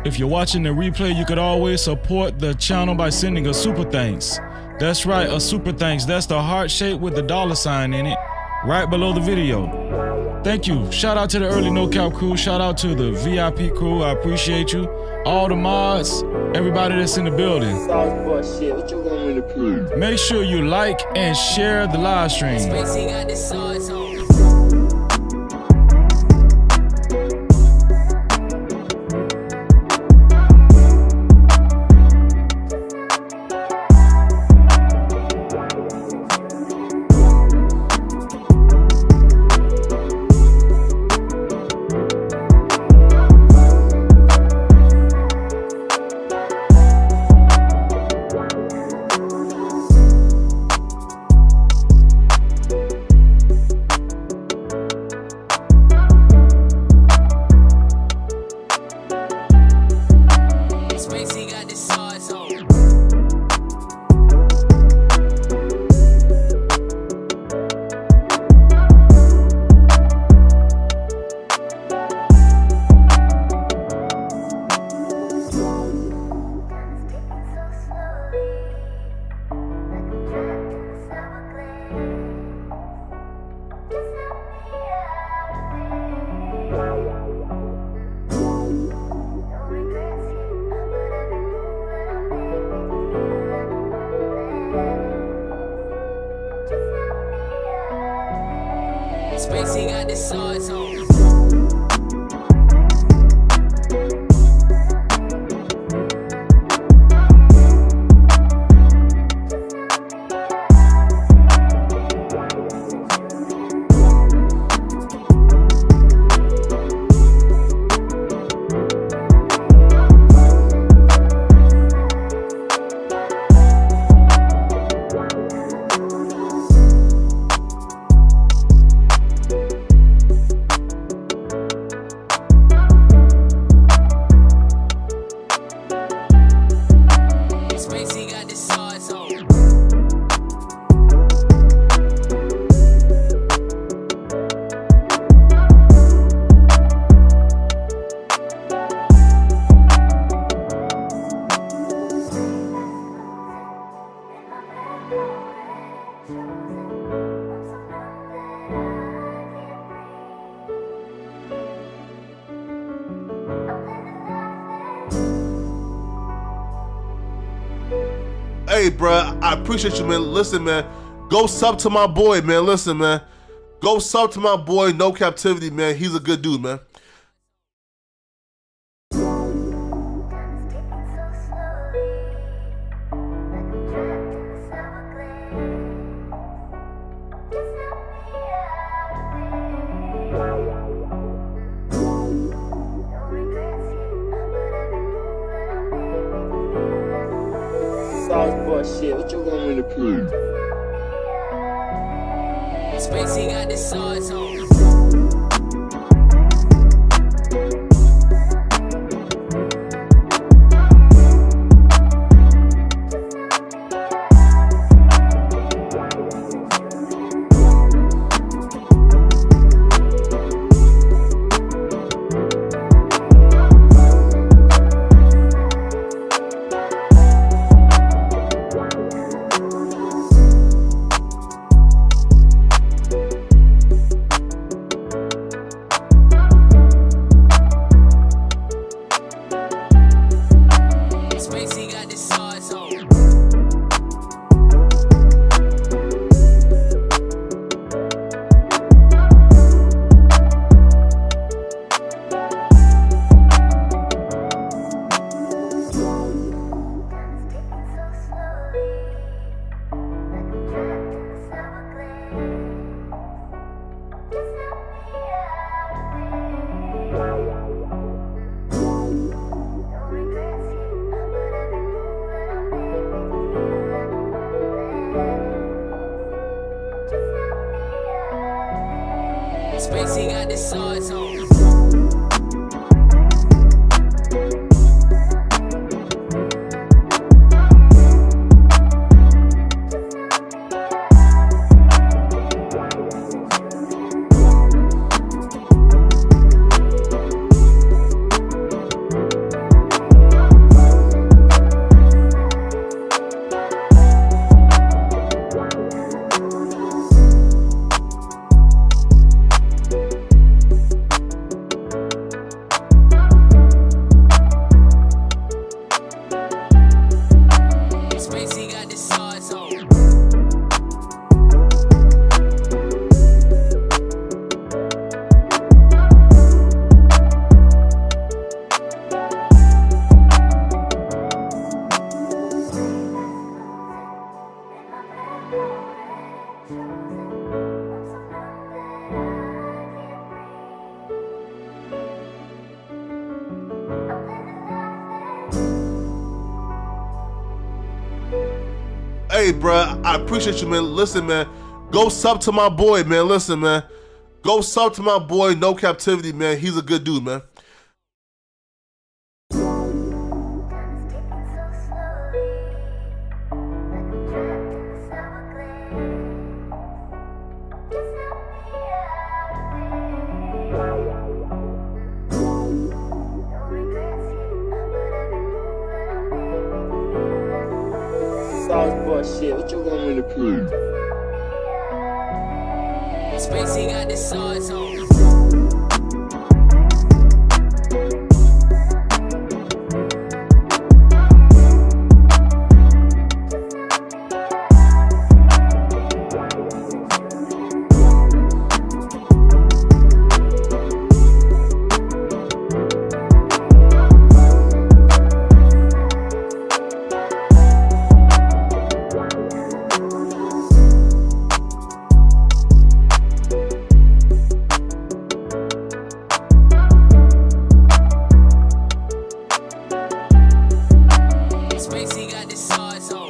If you're watching the replay, you could always support the channel by sending a super thanks. That's right, a super thanks. That's the heart shape with the $ in it, right below the video. Thank you. Shout out to the early No Cap crew. Shout out to the VIP crew. I appreciate you. All the mods, everybody that's in the building. Make sure you like and share the live stream. Spacey got the sauce on. Hey, bruh, I appreciate you, man. Listen, man, go sub to my boy, man. Listen, man, go sub to my boy, No Cap-tivity, man. He's a good dude, man. Shit, what you want me to prove? Spacey got the sauce on. Spacey got the sauce on. Hey, bro, I appreciate you, man. Listen, man, go sub to my boy, man. Listen, man, go sub to my boy, No Cap-tivity, man. He's a good dude, man. Shit, what you want me to prove? Spacey got the sauce on. Spacey got the sauce on.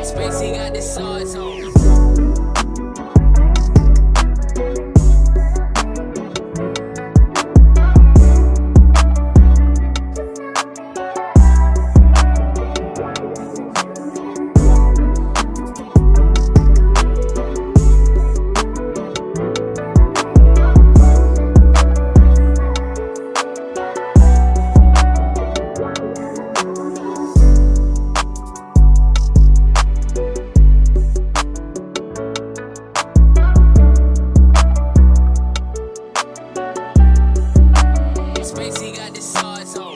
Spacey got the sauce on. Spacey got the sauce on.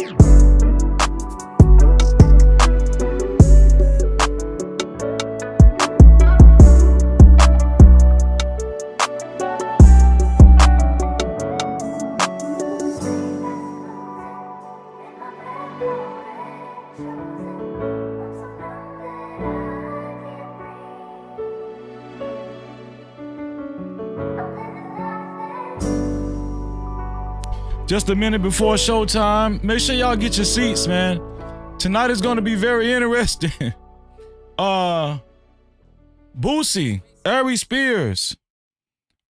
Just a minute before showtime, make sure y'all get your seats, man. Tonight is gonna be very interesting. Boosie, Aries Spears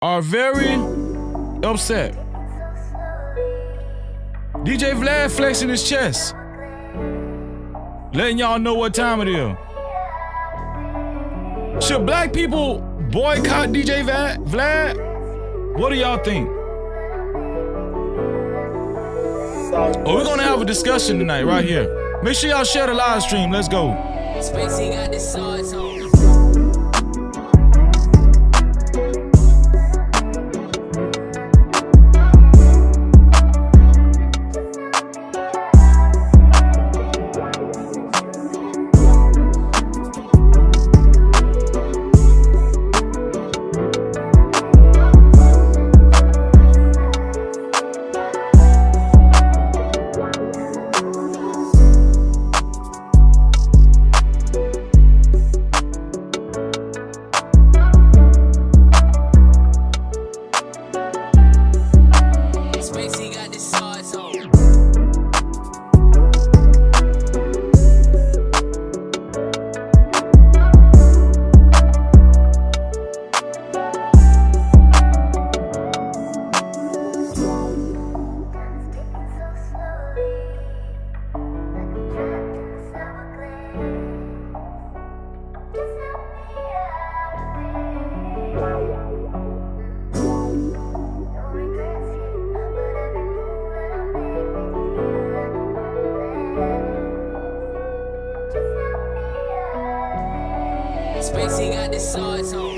are very upset. DJ Vlad flexing his chest, letting y'all know what time it is. Should black people boycott DJ Vlad? What do y'all think? Oh, we're gonna have a discussion tonight right here. Make sure y'all share the live stream. Let's go. Spacey got the sauce on. Spacey got the sauce on. Spacey got the sauce on.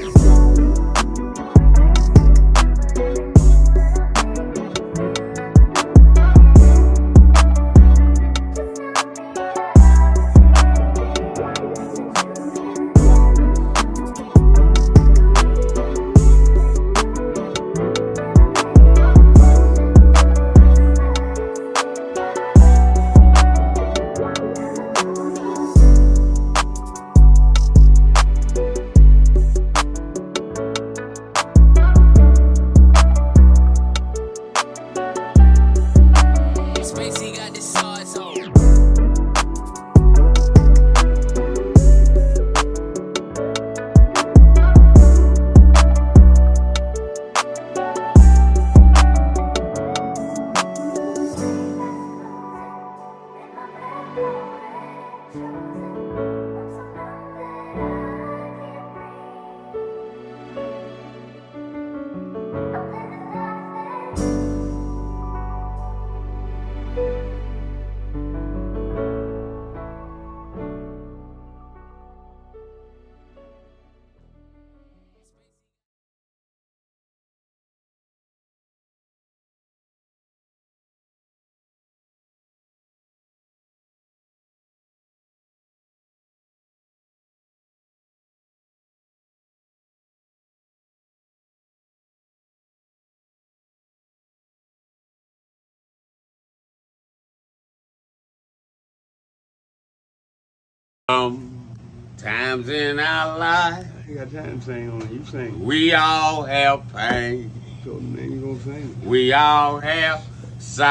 Times in our life, You got time to sing on it. You sing. we all have pain. So then you gonna sing it. We all have sorrow.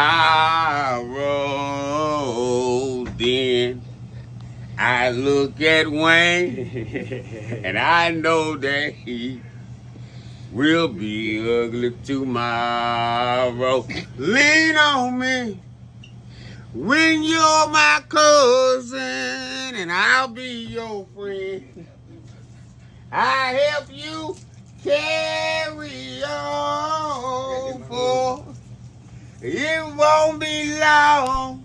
Then I look at Wayne and I know that he will be ugly tomorrow. Lean on me when you're my cousin and I'll be your friend. I help you carry on, for it won't be long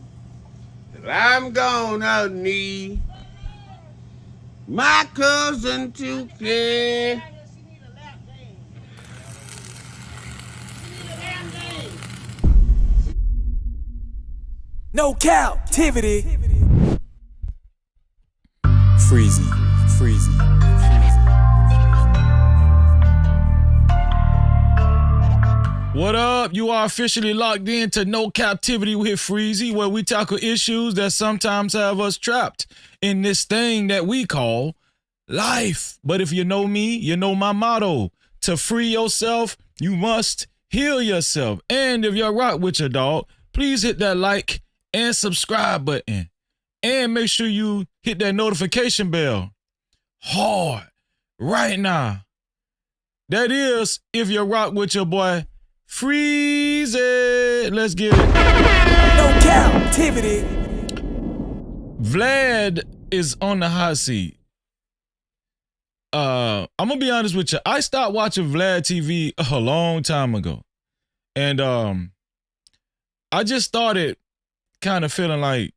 till I'm gonna need my cousin to care. No Cap-tivity. Freezy. What up? You are officially locked in to No Cap-tivity with Freezy, where we tackle issues that sometimes have us trapped in this thing that we call life. But if you know me, you know my motto. To free yourself, you must heal yourself. And if you're rock with your dog, please hit that like and subscribe button. And make sure you hit that notification bell hard right now. That is if you rock with your boy Freezy. Let's get it. No Cap-tivity. Vlad is on the hot seat. I'm gonna be honest with you. I stopped watching Vlad TV a long time ago. And I just started kind of feeling like,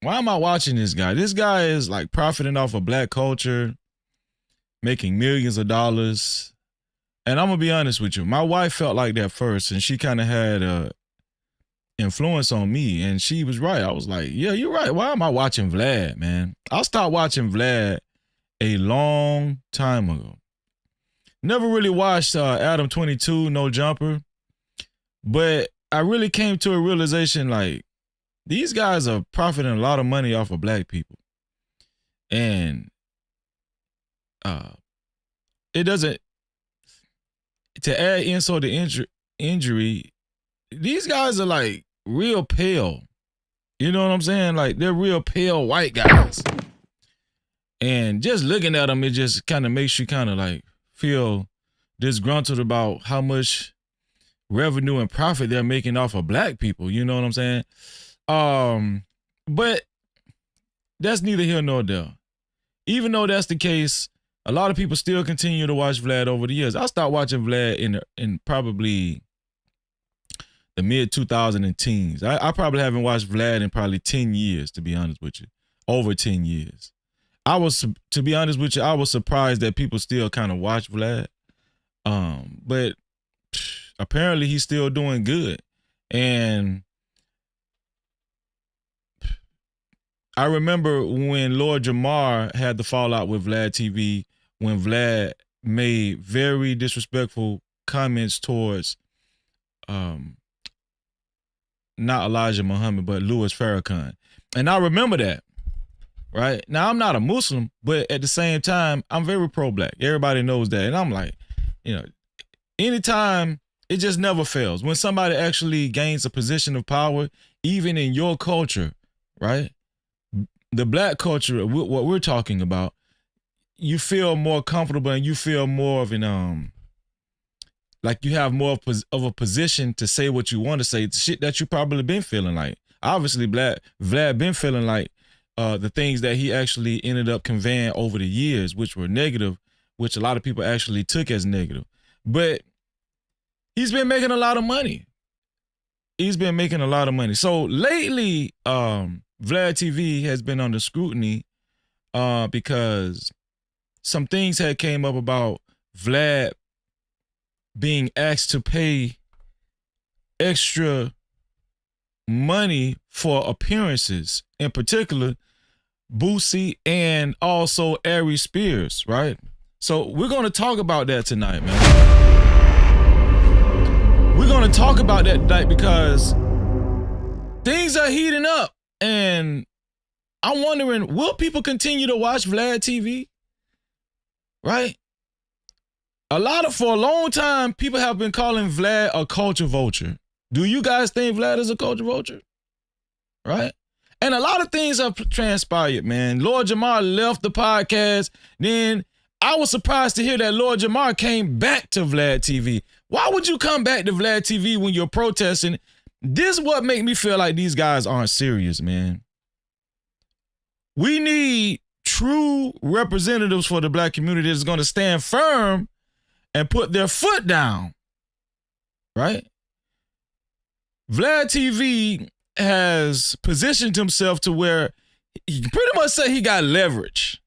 why am I watching this guy? This guy is like profiting off of black culture, making millions of dollars. And I'm gonna be honest with you. My wife felt like that first, and she kind of had a influence on me, and she was right. I was like, yeah, you're right. Why am I watching Vlad, man? I stopped watching Vlad a long time ago. Never really watched Adam 22, No Jumper, but I really came to a realization like, these guys are profiting a lot of money off of black people. And it doesn't, to add insult to injury, these guys are like real pale. You know what I'm saying? Like, they're real pale white guys. And just looking at them, it just kind of makes you kind of like feel disgruntled about how much revenue and profit they're making off of black people. You know what I'm saying? But that's neither here nor there. Even though that's the case, a lot of people still continue to watch Vlad over the years. I stopped watching Vlad in probably the mid 2010s. I probably haven't watched Vlad in probably 10 years, to be honest with you. Over 10 years. To be honest with you, I was surprised that people still kind of watch Vlad. But apparently he's still doing good. And I remember when Lord Jamar had the fallout with Vlad TV, when Vlad made very disrespectful comments towards not Elijah Muhammad, but Louis Farrakhan. And I remember that, right? Now, I'm not a Muslim, but at the same time, I'm very pro-black. Everybody knows that. And I'm like, you know, anytime, it just never fails. When somebody actually gains a position of power, even in your culture, right? The black culture, what we're talking about, you feel more comfortable and you feel more of an, like you have more of a position to say what you want to say, shit that you probably been feeling like. Obviously, Vlad been feeling like the things that he actually ended up conveying over the years, which were negative, which a lot of people actually took as negative. But he's been making a lot of money. He's been making a lot of money. So lately, Vlad TV has been under scrutiny because some things had came up about Vlad being asked to pay extra money for appearances, in particular Boosie and also Aries Spears, right? So we're going to talk about that tonight, man. We're going to talk about that tonight because things are heating up. And I'm wondering, will people continue to watch Vlad TV? Right? For a long time, people have been calling Vlad a culture vulture. Do you guys think Vlad is a culture vulture? Right? And a lot of things have transpired, man. Lord Jamar left the podcast. Then I was surprised to hear that Lord Jamar came back to Vlad TV. Why would you come back to Vlad TV when you're protesting? This is what makes me feel like these guys aren't serious, man. We need true representatives for the black community that's going to stand firm and put their foot down, right? Vlad TV has positioned himself to where he pretty much say he got leverage,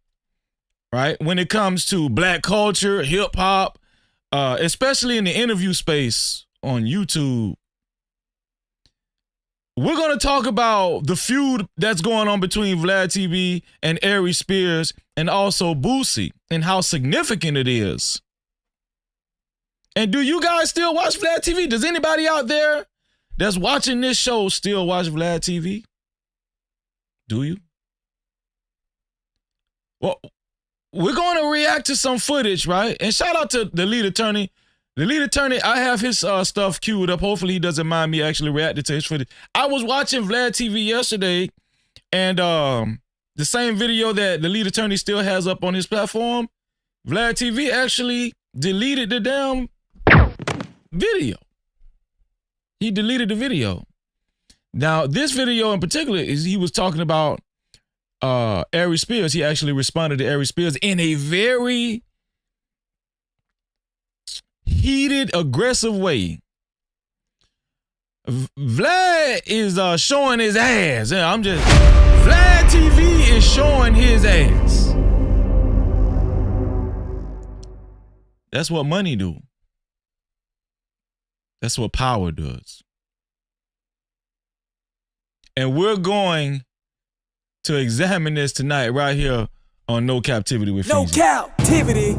right? When it comes to black culture, hip hop, especially in the interview space on YouTube. We're going to talk about the feud that's going on between Vlad TV and Aries Spears and also Boosie and how significant it is. And do you guys still watch Vlad TV? Does anybody out there that's watching this show still watch Vlad TV? Do you? Well, we're going to react to some footage, right? And shout out to the lead attorney. The lead attorney, I have his stuff queued up. Hopefully he doesn't mind me actually reacting to his footage. I was watching Vlad TV yesterday, and the same video that the lead attorney still has up on his platform, Vlad TV actually deleted the damn video. He deleted the video. Now, this video in particular is he was talking about Aries Spears. He actually responded to Aries Spears in a very heated, aggressive way. Vlad is showing his ass. Vlad TV is showing his ass. That's what money do. That's what power does. And we're going to examine this tonight right here on No Cap-tivity with No Freezy. Cap-tivity.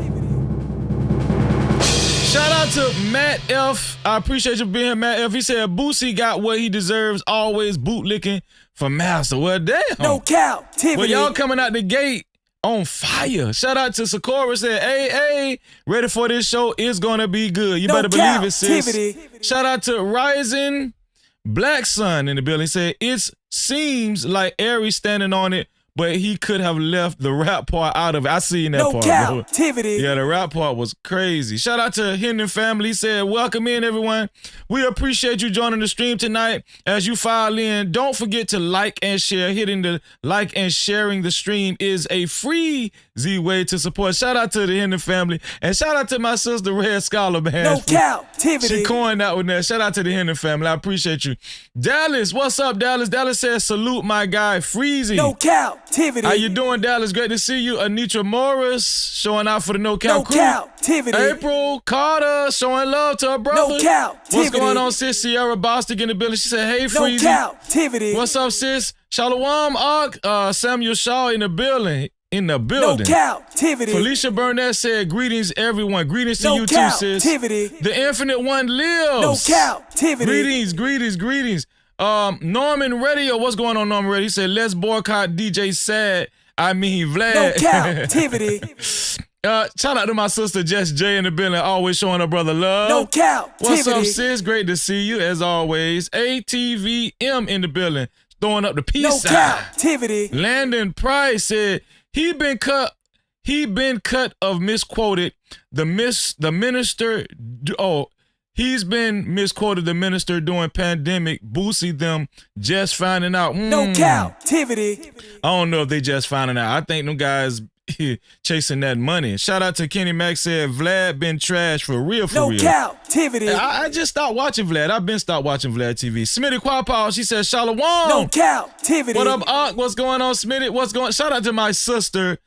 Shout out to Matt F. I appreciate you being here, Matt F. He said Boosie got what he deserves, always bootlicking for master. Well, damn. No Cap-tivity. Well, y'all coming out the gate on fire. Shout out to Sakura, said, hey, ready for this show. It's going to be good. You No better believe it, sis. Cap-tivity. Shout out to Rising Black Sun in the building. He said, it seems like Aries standing on it, but he could have left the rap part out of it. I seen that No part, bro. Cap-tivity. Yeah, the rap part was crazy. Shout out to Hendon family. He said, welcome in, everyone. We appreciate you joining the stream tonight. As you file in, don't forget to like and share. Hitting the like and sharing the stream is a free way to support. Shout out to the Hendon family. And shout out to my sister, Red Scholar, man. No Cap-tivity. She coined that one there. Shout out to the Hendon family. I appreciate you. Dallas, what's up, Dallas? Dallas says, salute my guy, Freezy. No Cap-tivity. How you doing, Dallas? Great to see you. Anitra Morris showing out for the No Cap No crew. Cap-tivity. April Carter showing love to her brother. No Cap-tivity. What's going on, sis? Sierra Bostic in the building. She said, hey, No Freezy. Cap-tivity. What's up, sis? Shalom, Samuel Shaw in the building. No Cap-tivity. Felicia Burnett said, greetings, everyone. Greetings to No you too, sis. Cap-tivity. The Infinite One lives. No Cap-tivity. Greetings. Norman Radio, what's going on, Norman Radio? He said, let's boycott DJ Sad. Vlad. No Cap-tivity. Shout out to my sister Jess J in the building, always showing her brother love. No Cap-tivity. What's up, sis? Great to see you as always. ATVM in the building, throwing up the peace No sign. Captivity. Landon Price said he been cut of misquoted the minister. He's been misquoted the minister during pandemic. Boosie them just finding out. No Captivity. I don't know if they just finding out. I think them guys chasing that money. Shout out to Kenny Mack said Vlad been trash for real. No Captivity. I just stopped watching Vlad. I've been stopped watching Vlad TV. Smitty Quapaw, she said Shalom. No Captivity. What up, Ark? What's going on, Smitty? What's going? Shout out to my sister.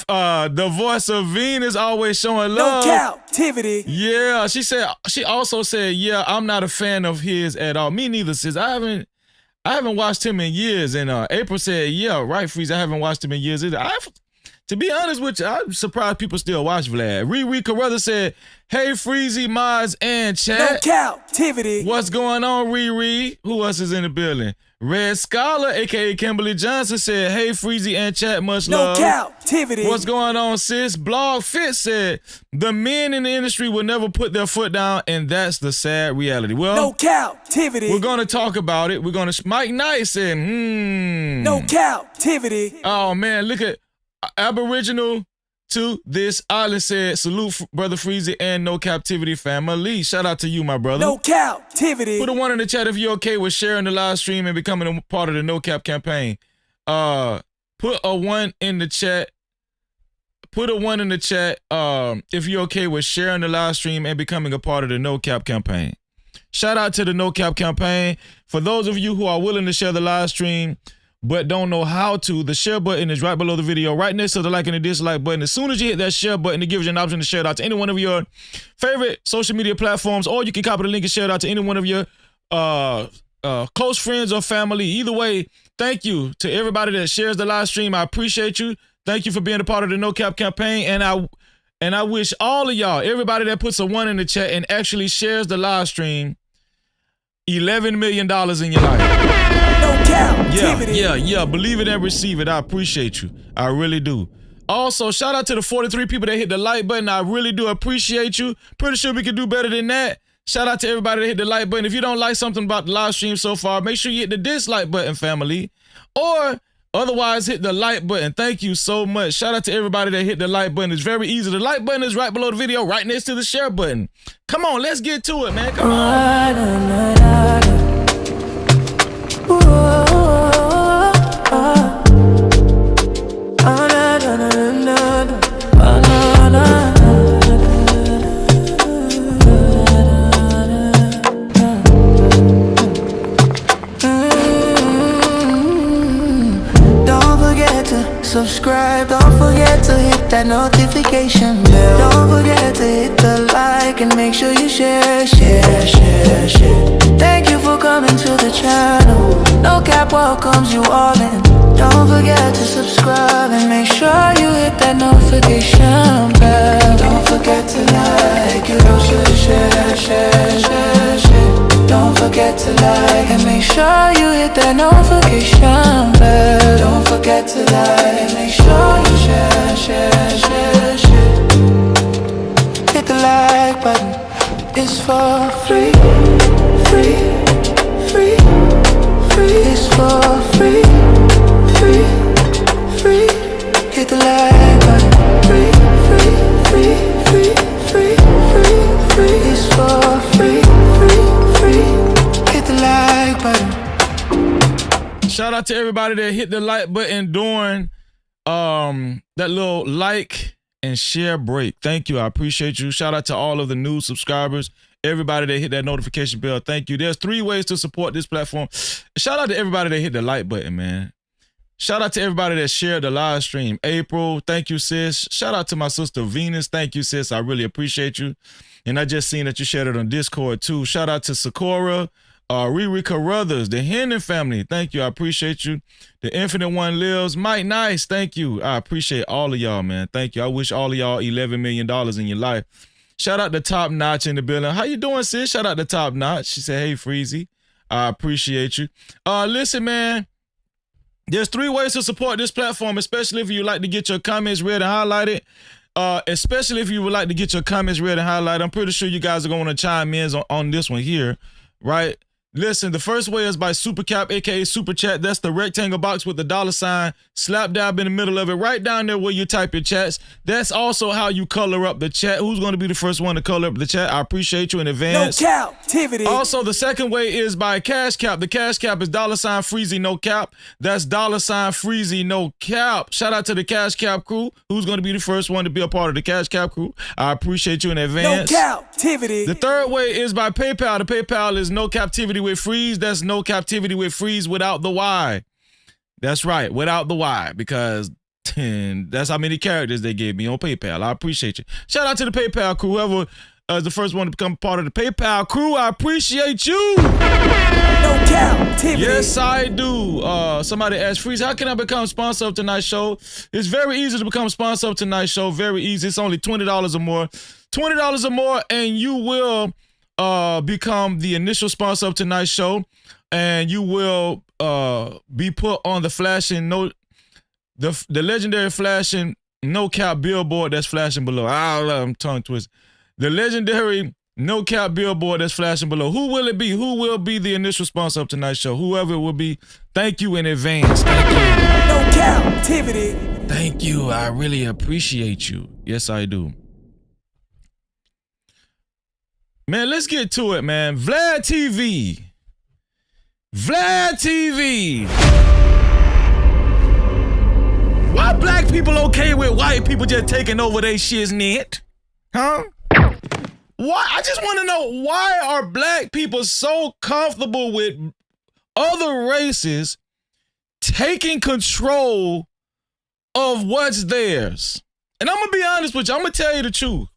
The voice of Venus always showing love. No Captivity. Yeah, she also said, yeah, I'm not a fan of his at all. Me neither, sis. I haven't watched him in years. And April said, yeah, right, Freeze. I haven't watched him in years either. To be honest with you, I'm surprised people still watch Vlad. Riri Carruthers said, hey, Freezy, Mods, and No chat. Cap-tivity. What's going on, Riri? Who else is in the building? Red Scholar, a.k.a. Kimberly Johnson, said, hey, Freezy and chat, much No love. Cap-tivity. What's going on, sis? Blog Fit said, the men in the industry will never put their foot down, and that's the sad reality. Well, No Cap-tivity. we're going to talk about it. We're going to... Mike Knight said, No Cap-tivity. Oh, man, look at Aboriginal to this island said, salute Brother Freezy and No Captivity family. Shout out to you, my brother. No Cap-tivity. Put a 1 in the chat if you're okay with sharing the live stream and becoming a part of the No Cap campaign. Put a 1 in the chat. Put a 1 in the chat if you're okay with sharing the live stream and becoming a part of the No Cap campaign. Shout out to the No Cap campaign. For those of you who are willing to share the live stream but don't know how to, the share button is right below the video, right next to the like and the dislike button. As soon as you hit that share button, it gives you an option to share it out to any one of your favorite social media platforms, or you can copy the link and share it out to any one of your close friends or family. Either way, thank you to everybody that shares the live stream. I appreciate you. Thank you for being a part of the No Cap campaign, and I wish all of y'all, everybody that puts a 1 in the chat and actually shares the live stream, $11 million in your life. No Cap-tivity. Yeah. Believe it and receive it. I appreciate you. I really do. Also, shout out to the 43 people that hit the like button. I really do appreciate you. Pretty sure we can do better than that. Shout out to everybody that hit the like button. If you don't like something about the live stream so far, make sure you hit the dislike button, family. Or otherwise, hit the like button. Thank you so much. Shout out to everybody that hit the like button. It's very easy. The like button is right below the video, right next to the share button. Come on, let's get to it, man. Come on. Subscribe, don't forget to hit that notification bell. Don't forget to hit the like and make sure you share. Thank you for coming to the channel. No Cap welcomes you all in. Don't forget to subscribe and make sure you hit that notification bell. Don't forget to like, you also share. Don't forget to like and make sure you hit that notification bell. Don't forget to like and make sure you share. Hit the like button. It's for free. It's for free. Hit the like button. It's for free. Hit the like button. Shout out to everybody that hit the like button during that little like and share break. Thank you. I appreciate you. Shout out to all of the new subscribers. Everybody that hit that notification bell. Thank you. There's 3 ways to support this platform. Shout out to everybody that hit the like button, man. Shout out to everybody that shared the live stream. April, thank you, sis. Shout out to my sister Venus. Thank you, sis. I really appreciate you. And I just seen that you shared it on Discord too. Shout out to Sakura, Riri Carruthers, the Hendon family. Thank you. I appreciate you. The Infinite One lives. Mike Nice. Thank you. I appreciate all of y'all, man. Thank you. I wish all of y'all $11 million in your life. Shout out to Top Notch in the building. How you doing, sis? Shout out to Top Notch. She said, hey, Freezy. I appreciate you. Listen, man. There's 3 ways to support this platform, especially if you like to get your comments read and highlighted. Especially if you would like to get your comments read and highlighted. I'm pretty sure you guys are going to chime in on this one here, right? Listen, the first way is by Super Cap, aka Super Chat. That's the rectangle box with the $sign slap dab in the middle of it, right down there where you type your chats. That's also how you color up the chat. Who's going to be the first one to color up the chat? I appreciate you in advance. No Cap-tivity. Also, the second way is by Cash Cap. The Cash Cap is $Freezy No Cap. That's $Freezy No Cap. Shout out to the Cash Cap crew. Who's going to be the first one to be a part of the Cash Cap crew? I appreciate you in advance. No Cap-tivity. The third way is by PayPal. The PayPal is No Captivity with Freeze. That's No Captivity with Freeze without the Y. That's right, without the Y, because that's how many characters they gave me on PayPal. I appreciate you. Shout out to the PayPal crew. Whoever as the first one to become part of the PayPal crew. I appreciate you. No Cap-tivity. Yes, I do. Somebody asked Freeze, how can I become a sponsor of tonight's show? It's very easy to become a sponsor of tonight's show. Very easy. It's only $20 or more. $20 or more, and you will become the initial sponsor of tonight's show, and you will be put on the flashing the legendary flashing no cap billboard that's flashing below. I'm tongue twisted. The legendary no cap billboard that's flashing below. Who will it be? Who will be the initial sponsor of tonight's show? Whoever it will be, thank you in advance. Thank you. No Cap-tivity. Thank you. I really appreciate you. Yes, I do. Man, let's get to it, man. Vlad TV. Vlad TV. Why black people okay with white people just taking over their shiznit? Huh? Why? I just want to know, why are black people so comfortable with other races taking control of what's theirs? And I'm going to be honest with you. I'm going to tell you the truth.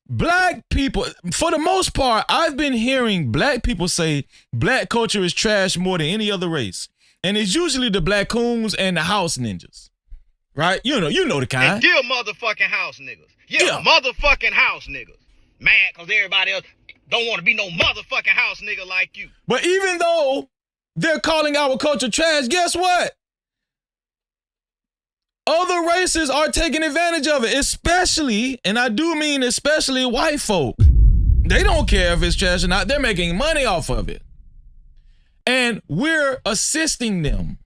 Black people, for the most part, I've been hearing black people say black culture is trash more than any other race. And it's usually the black coons and the house ninjas. Right? You know the kind. And dear motherfucking house niggas. Yeah, motherfucking house niggas. Mad because everybody else don't want to be no motherfucking house nigga like you. But even though they're calling our culture trash, guess what? Other races are taking advantage of it, especially, and I do mean especially, white folk. They don't care if it's trash or not. They're making money off of it. And we're assisting them,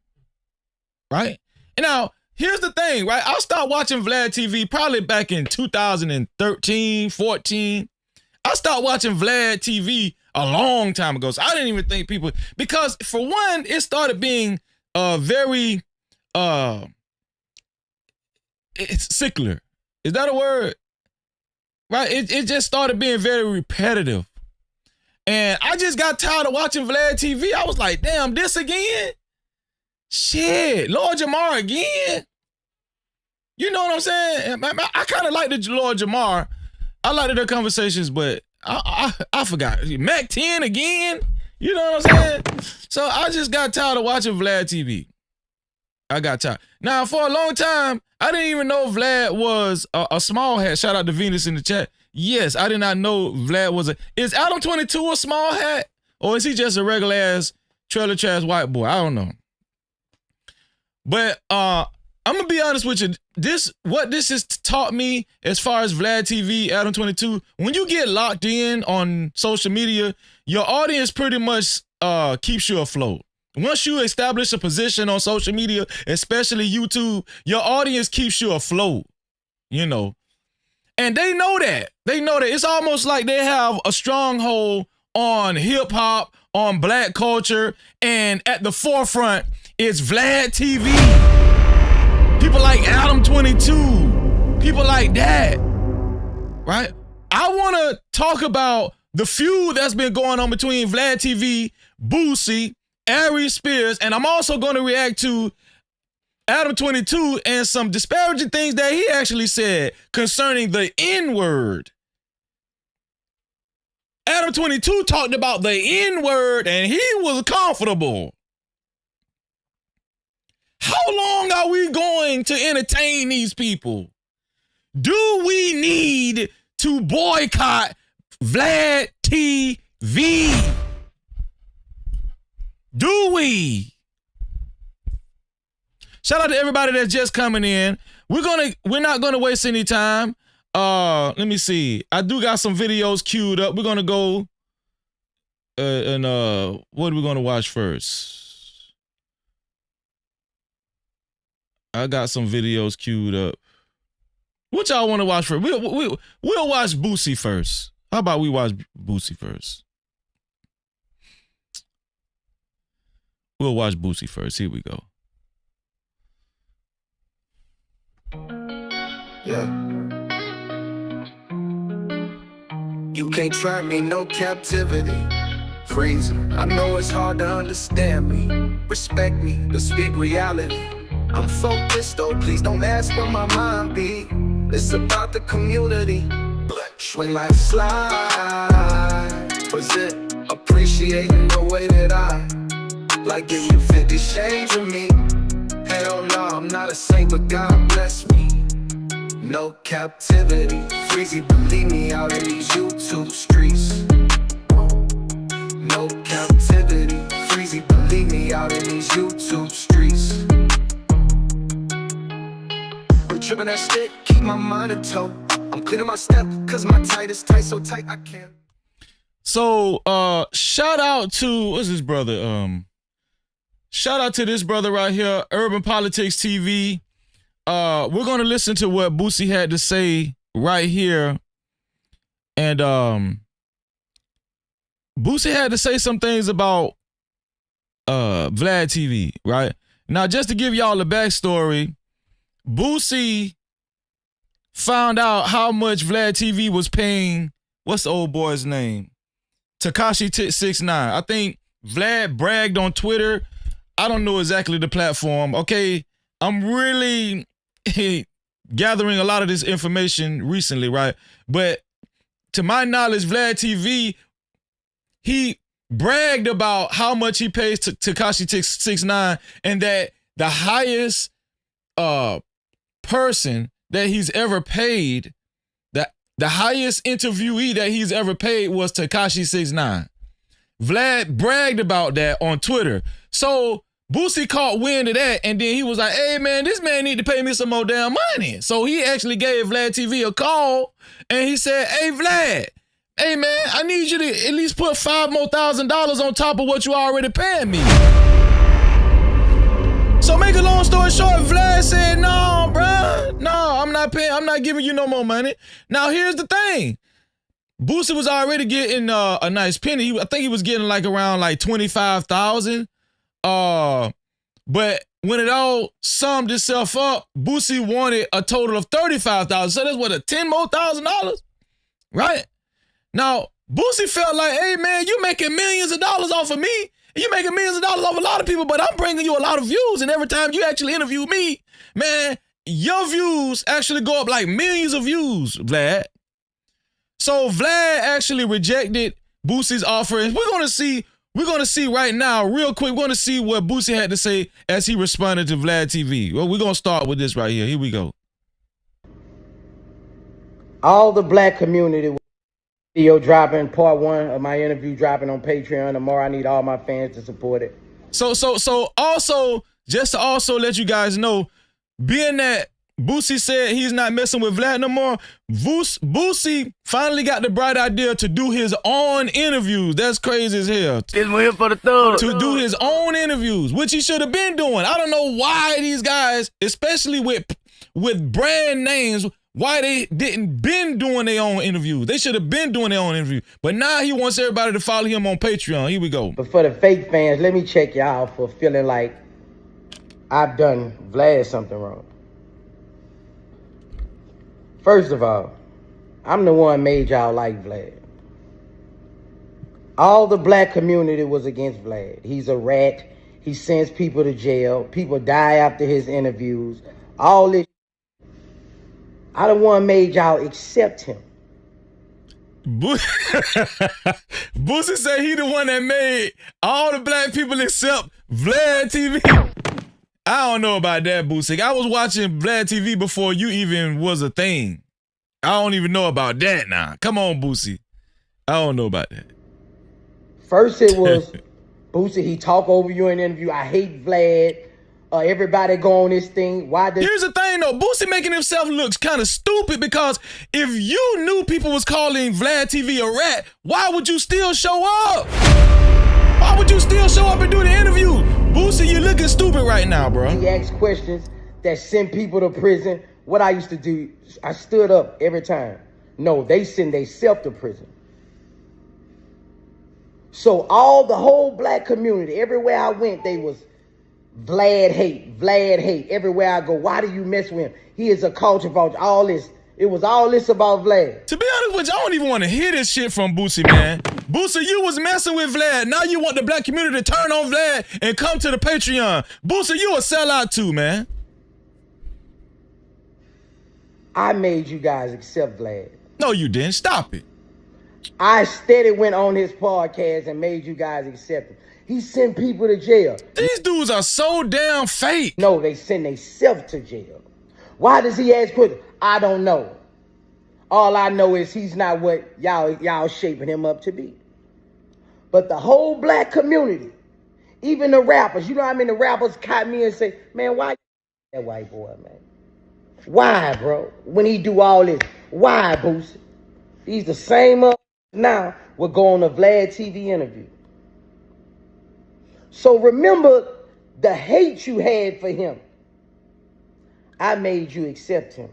right? And now, here's the thing, right? I started watching Vlad TV probably back in 2013, 14. I started watching Vlad TV a long time ago. So I didn't even think people, because for one, it started being very, it's sickler. Is that a word? Right? It just started being very repetitive. And I just got tired of watching Vlad TV. I was like, damn, this again? Shit, Lord Jamar again? You know what I'm saying? I kind of like the Lord Jamar. I liked their conversations, but I forgot. Mac 10 again? You know what I'm saying? So I just got tired of watching Vlad TV. I got tired. Now, for a long time, I didn't even know Vlad was a small hat. Shout out to Venus in the chat. Yes, I did not know Vlad was is Adam 22 a small hat? Or is he just a regular ass trailer trash white boy? I don't know. But I'm gonna be honest with you. What this has taught me as far as Vlad TV, Adam 22, when you get locked in on social media, your audience pretty much keeps you afloat. Once you establish a position on social media, especially YouTube, your audience keeps you afloat, you know. And they know that. They know that. It's almost like they have a stronghold on hip hop, on black culture, and at the forefront is Vlad TV. People like Adam 22, people like that, right? I want to talk about the feud that's been going on between Vlad TV, Boosie, Aries Spears, and I'm also going to react to Adam 22 and some disparaging things that he actually said concerning the N-word. Adam 22 talked about the N-word and he was comfortable. How long are we going to entertain these people? Do we need to boycott Vlad TV? Do we? Shout out to everybody that's just coming in. We're not gonna waste any time. Let me see. I do got some videos queued up. We're gonna go and what are we gonna watch first? I got some videos queued up. What y'all want to watch first? We'll watch Boosie first. How about we watch Boosie first? We'll watch Boosie first. Here we go. Yeah. You can't try me, no captivity. Freezing. I know it's hard to understand me. Respect me, to speak reality. I'm focused though, please don't ask where my mind be. It's about the community. Black swing like a slide. Was it appreciating the way that I like give you 50 shades of me? Hell no, I'm not a saint, but God bless me. No captivity, freezy, believe me, out in these YouTube streets. No captivity, freezy, believe me, out in these YouTube streets. I'm tripping that stick, keep my mind a toe. I'm cleaning my step, cause my tight is tight, so tight I can't. So, shout out to, what's this brother? Shout out to this brother right here, Urban Politics TV. We're gonna listen to what Boosie had to say right here. And Boosie had to say some things about Vlad TV, right? Now, just to give y'all the backstory, Boosie found out how much Vlad TV was paying, what's the old boy's name? Tekashi 6ix9ine. I think Vlad bragged on Twitter. I don't know exactly the platform. Okay, I'm really gathering a lot of this information recently, right? But to my knowledge, Vlad TV, he bragged about how much he pays to Tekashi 6ix9ine, and that the highest person that he's ever paid, the highest interviewee that he's ever paid was Tekashi 6ix9ine. Vlad bragged about that on Twitter. So Boosie caught wind of that, and then he was like, hey man, this man need to pay me some more damn money. So he actually gave Vlad TV a call, and he said, hey Vlad, hey man, I need you to at least put $5,000 more on top of what you already paying me. So make a long story short, Vlad said, no, bruh, no, I'm not giving you no more money. Now here's the thing. Boosie was already getting a nice penny. I think he was getting like around like 25,000. But when it all summed itself up, Boosie wanted a total of 35,000. So that's what, a $10,000 more, right? Now Boosie felt like, hey man, you making millions of dollars off of me. You making millions of dollars off a lot of people, but I'm bringing you a lot of views. And every time you actually interview me, man, your views actually go up like millions of views, Vlad. So Vlad actually rejected Boosie's offer. And we're gonna see right now, real quick, we're gonna see what Boosie had to say as he responded to Vlad TV. Well, we're gonna start with this right here. Here we go. All the black community video dropping, part 1 of my interview dropping on Patreon tomorrow. I need all my fans to support it. So also, just to also let you guys know, being that Boosie said he's not messing with Vlad no more, Boosie finally got the bright idea to do his own interviews. That's crazy as hell. To do his own interviews, which he should have been doing. I don't know why these guys, especially with brand names, why they didn't been doing their own interviews. They should have been doing their own interview. But now he wants everybody to follow him on Patreon. Here we go. But for the fake fans, let me check y'all for feeling like I've done Vlad something wrong. First of all, I'm the one made y'all like Vlad. All the black community was against Vlad. He's a rat. He sends people to jail. People die after his interviews. All this. I the one made y'all accept him. Boosie said he the one that made all the black people accept Vlad TV. I don't know about that, Boosie. I was watching Vlad TV before you even was a thing. I don't even know about that now. Come on, Boosie. I don't know about that. First it was Boosie, he talk over you in an interview. I hate Vlad. Everybody go on this thing. Here's the thing though, Boosie making himself look kind of stupid, because if you knew people was calling Vlad TV a rat, why would you still show up? Why would you still show up and do the interview? Boosie, you looking stupid right now, bro. He asks questions that send people to prison. What I used to do, I stood up every time. No, they send themselves to prison. So the whole black community, everywhere I went, they was Vlad hate, Vlad hate. Everywhere I go, why do you mess with him? He is a culture vulture. All this. It was all this about Vlad. To be honest with you, I don't even want to hear this shit from Boosie, man. Boosie, you was messing with Vlad. Now you want the black community to turn on Vlad and come to the Patreon. Boosie, you a sellout too, man. I made you guys accept Vlad. No, you didn't. Stop it. I steady went on his podcast and made you guys accept him. He sent people to jail. These dudes are so damn fake. No, they send themselves to jail. Why does he ask questions? I don't know. All I know is he's not what y'all shaping him up to be. But the whole black community, even the rappers, you know what I mean? The rappers caught me and say, man, why that white boy, man? Why, bro? When he do all this, why, Boosie? He's the same now will go on a Vlad TV interview. So remember the hate you had for him. I made you accept him.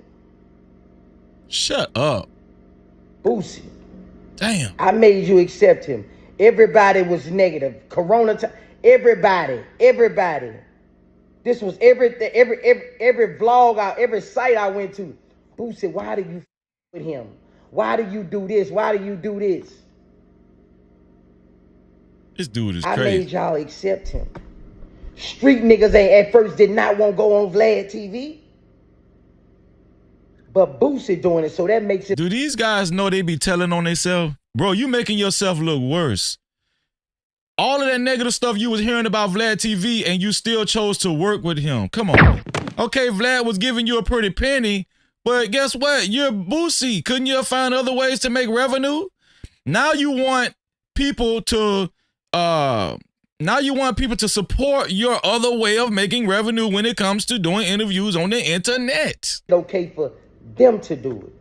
Shut up. Boosie. Damn. I made you accept him. Everybody was negative. Corona time. Everybody. This was everything. Every vlog, every site I went to. Boosie, why do you with him? Why do you do this? Why do you do this? This dude is crazy. I made y'all accept him. Street niggas at first did not want to go on Vlad TV. But Boosie doing it, so that makes it. Do these guys know they be telling on themselves? Bro, you making yourself look worse. All of that negative stuff you was hearing about Vlad TV and you still chose to work with him. Come on. Okay, Vlad was giving you a pretty penny, but guess what? You're Boosie. Couldn't you have found other ways to make revenue? Now you want people to support your other way of making revenue when it comes to doing interviews on the internet. Okay for them to do it.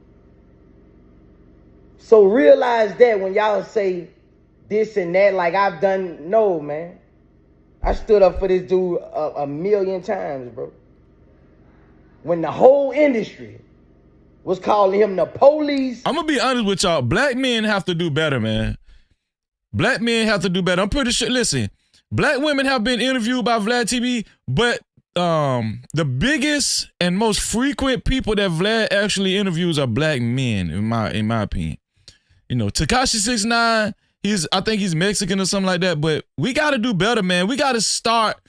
So realize that when y'all say this and that, like I've done, no, man. I stood up for this dude a million times, bro. When the whole industry was calling him the police. I'm gonna be honest with y'all. Black men have to do better, man. Black men have to do better. I'm pretty sure, listen, black women have been interviewed by Vlad TV, but the biggest and most frequent people that Vlad actually interviews are black men, in my opinion. You know, Tekashi 6ix9ine, I think he's Mexican or something like that, but we gotta do better, man. We gotta stop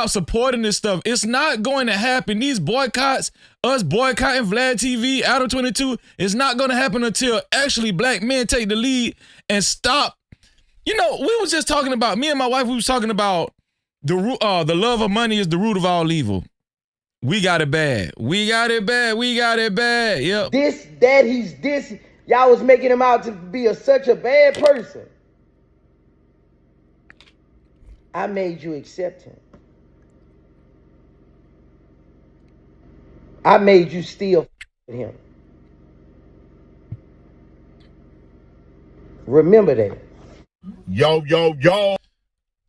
supporting this stuff. It's not going to happen. These boycotts, us boycotting Vlad TV, Adam 22, it's not going to happen until actually black men take the lead and stop. You know, we was just talking about, me and my wife, we was talking about the love of money is the root of all evil. We got it bad. We got it bad. Yep. This. Y'all was making him out to be such a bad person. I made you accept him. I made you still with him. Remember that. Yo.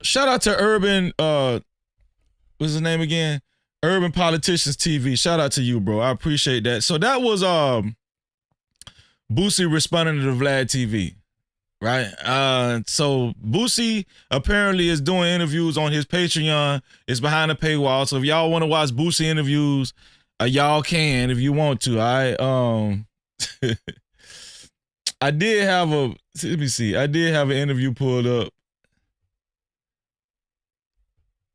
Shout out to Urban, what's his name again? Urban Politicians TV. Shout out to you, bro. I appreciate that. So that was Boosie responding to the Vlad TV. Right. So Boosie apparently is doing interviews on his Patreon. It's behind the paywall. So if y'all want to watch Boosie interviews, y'all can if you want to. I did have an interview pulled up.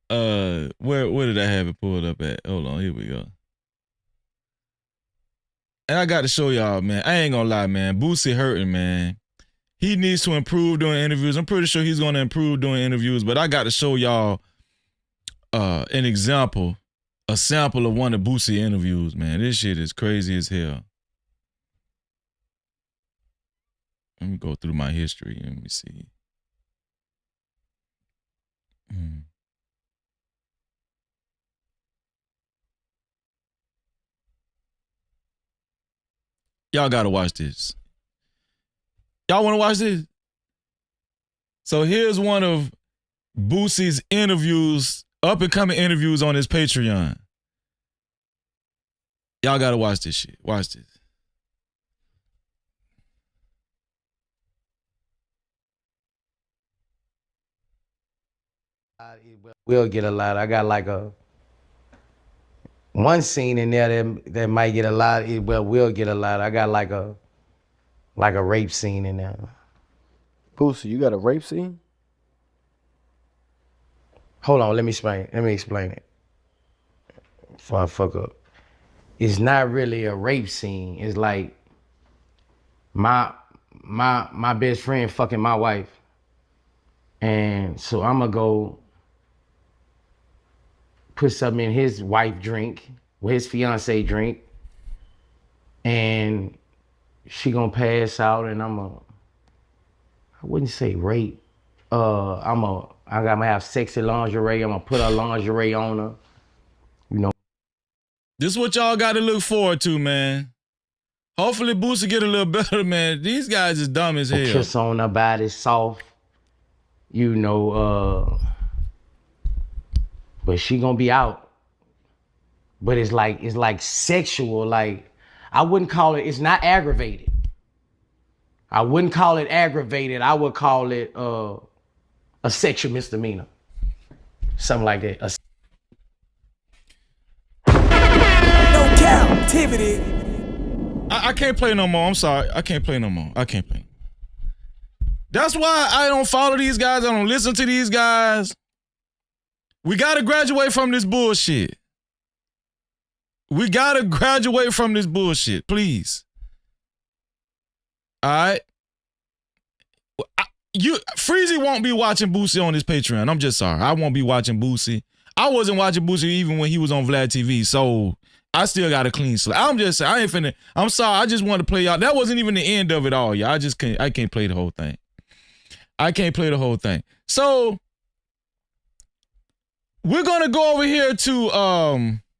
Where did I have it pulled up at? Hold on, here we go. And I got to show y'all, man. I ain't gonna lie, man. Boosie hurting, man. He needs to improve doing interviews. I'm pretty sure he's going to improve doing interviews, but I got to show y'all an example, a sample of one of Boosie interviews, man. This shit is crazy as hell. Let me go through my history. Let me see. Y'all got to watch this. Y'all want to watch this? So here's one of Boosie's interviews, up and coming interviews on his Patreon. Y'all got to watch this shit. Watch this. We'll get a lot. I got like one scene in there that might get a lot. We'll get a lot. I got like a rape scene in there. Boosie, you got a rape scene? Hold on, let me explain it. Before I fuck up. It's not really a rape scene. It's like my best friend fucking my wife. And so I'm gonna go put something in his wife drink, or his fiance drink, and she gonna pass out, and I wouldn't say rape. I'm gonna have sexy lingerie. I'm gonna put her lingerie on her. You know. This is what y'all got to look forward to, man. Hopefully Boosie get a little better, man. These guys is dumb as hell. Kiss on her body, soft. You know, but she gonna be out. But it's like sexual. Like, I wouldn't call it. It's not aggravated. I wouldn't call it aggravated. I would call it a sexual misdemeanor, something like that. No Cap-tivity. I can't play no more. I'm sorry. I can't play no more. I can't play. That's why I don't follow these guys. I don't listen to these guys. We gotta graduate from this bullshit. We gotta graduate from this bullshit, please. All right. Freezy won't be watching Boosie on his Patreon. I'm just sorry. I won't be watching Boosie. I wasn't watching Boosie even when he was on Vlad TV, so I still got a clean slate. I'm just saying, I ain't finna. I'm sorry. I just wanted to play y'all. That wasn't even the end of it all, y'all. I can't play the whole thing. I can't play the whole thing. So we're gonna go over here to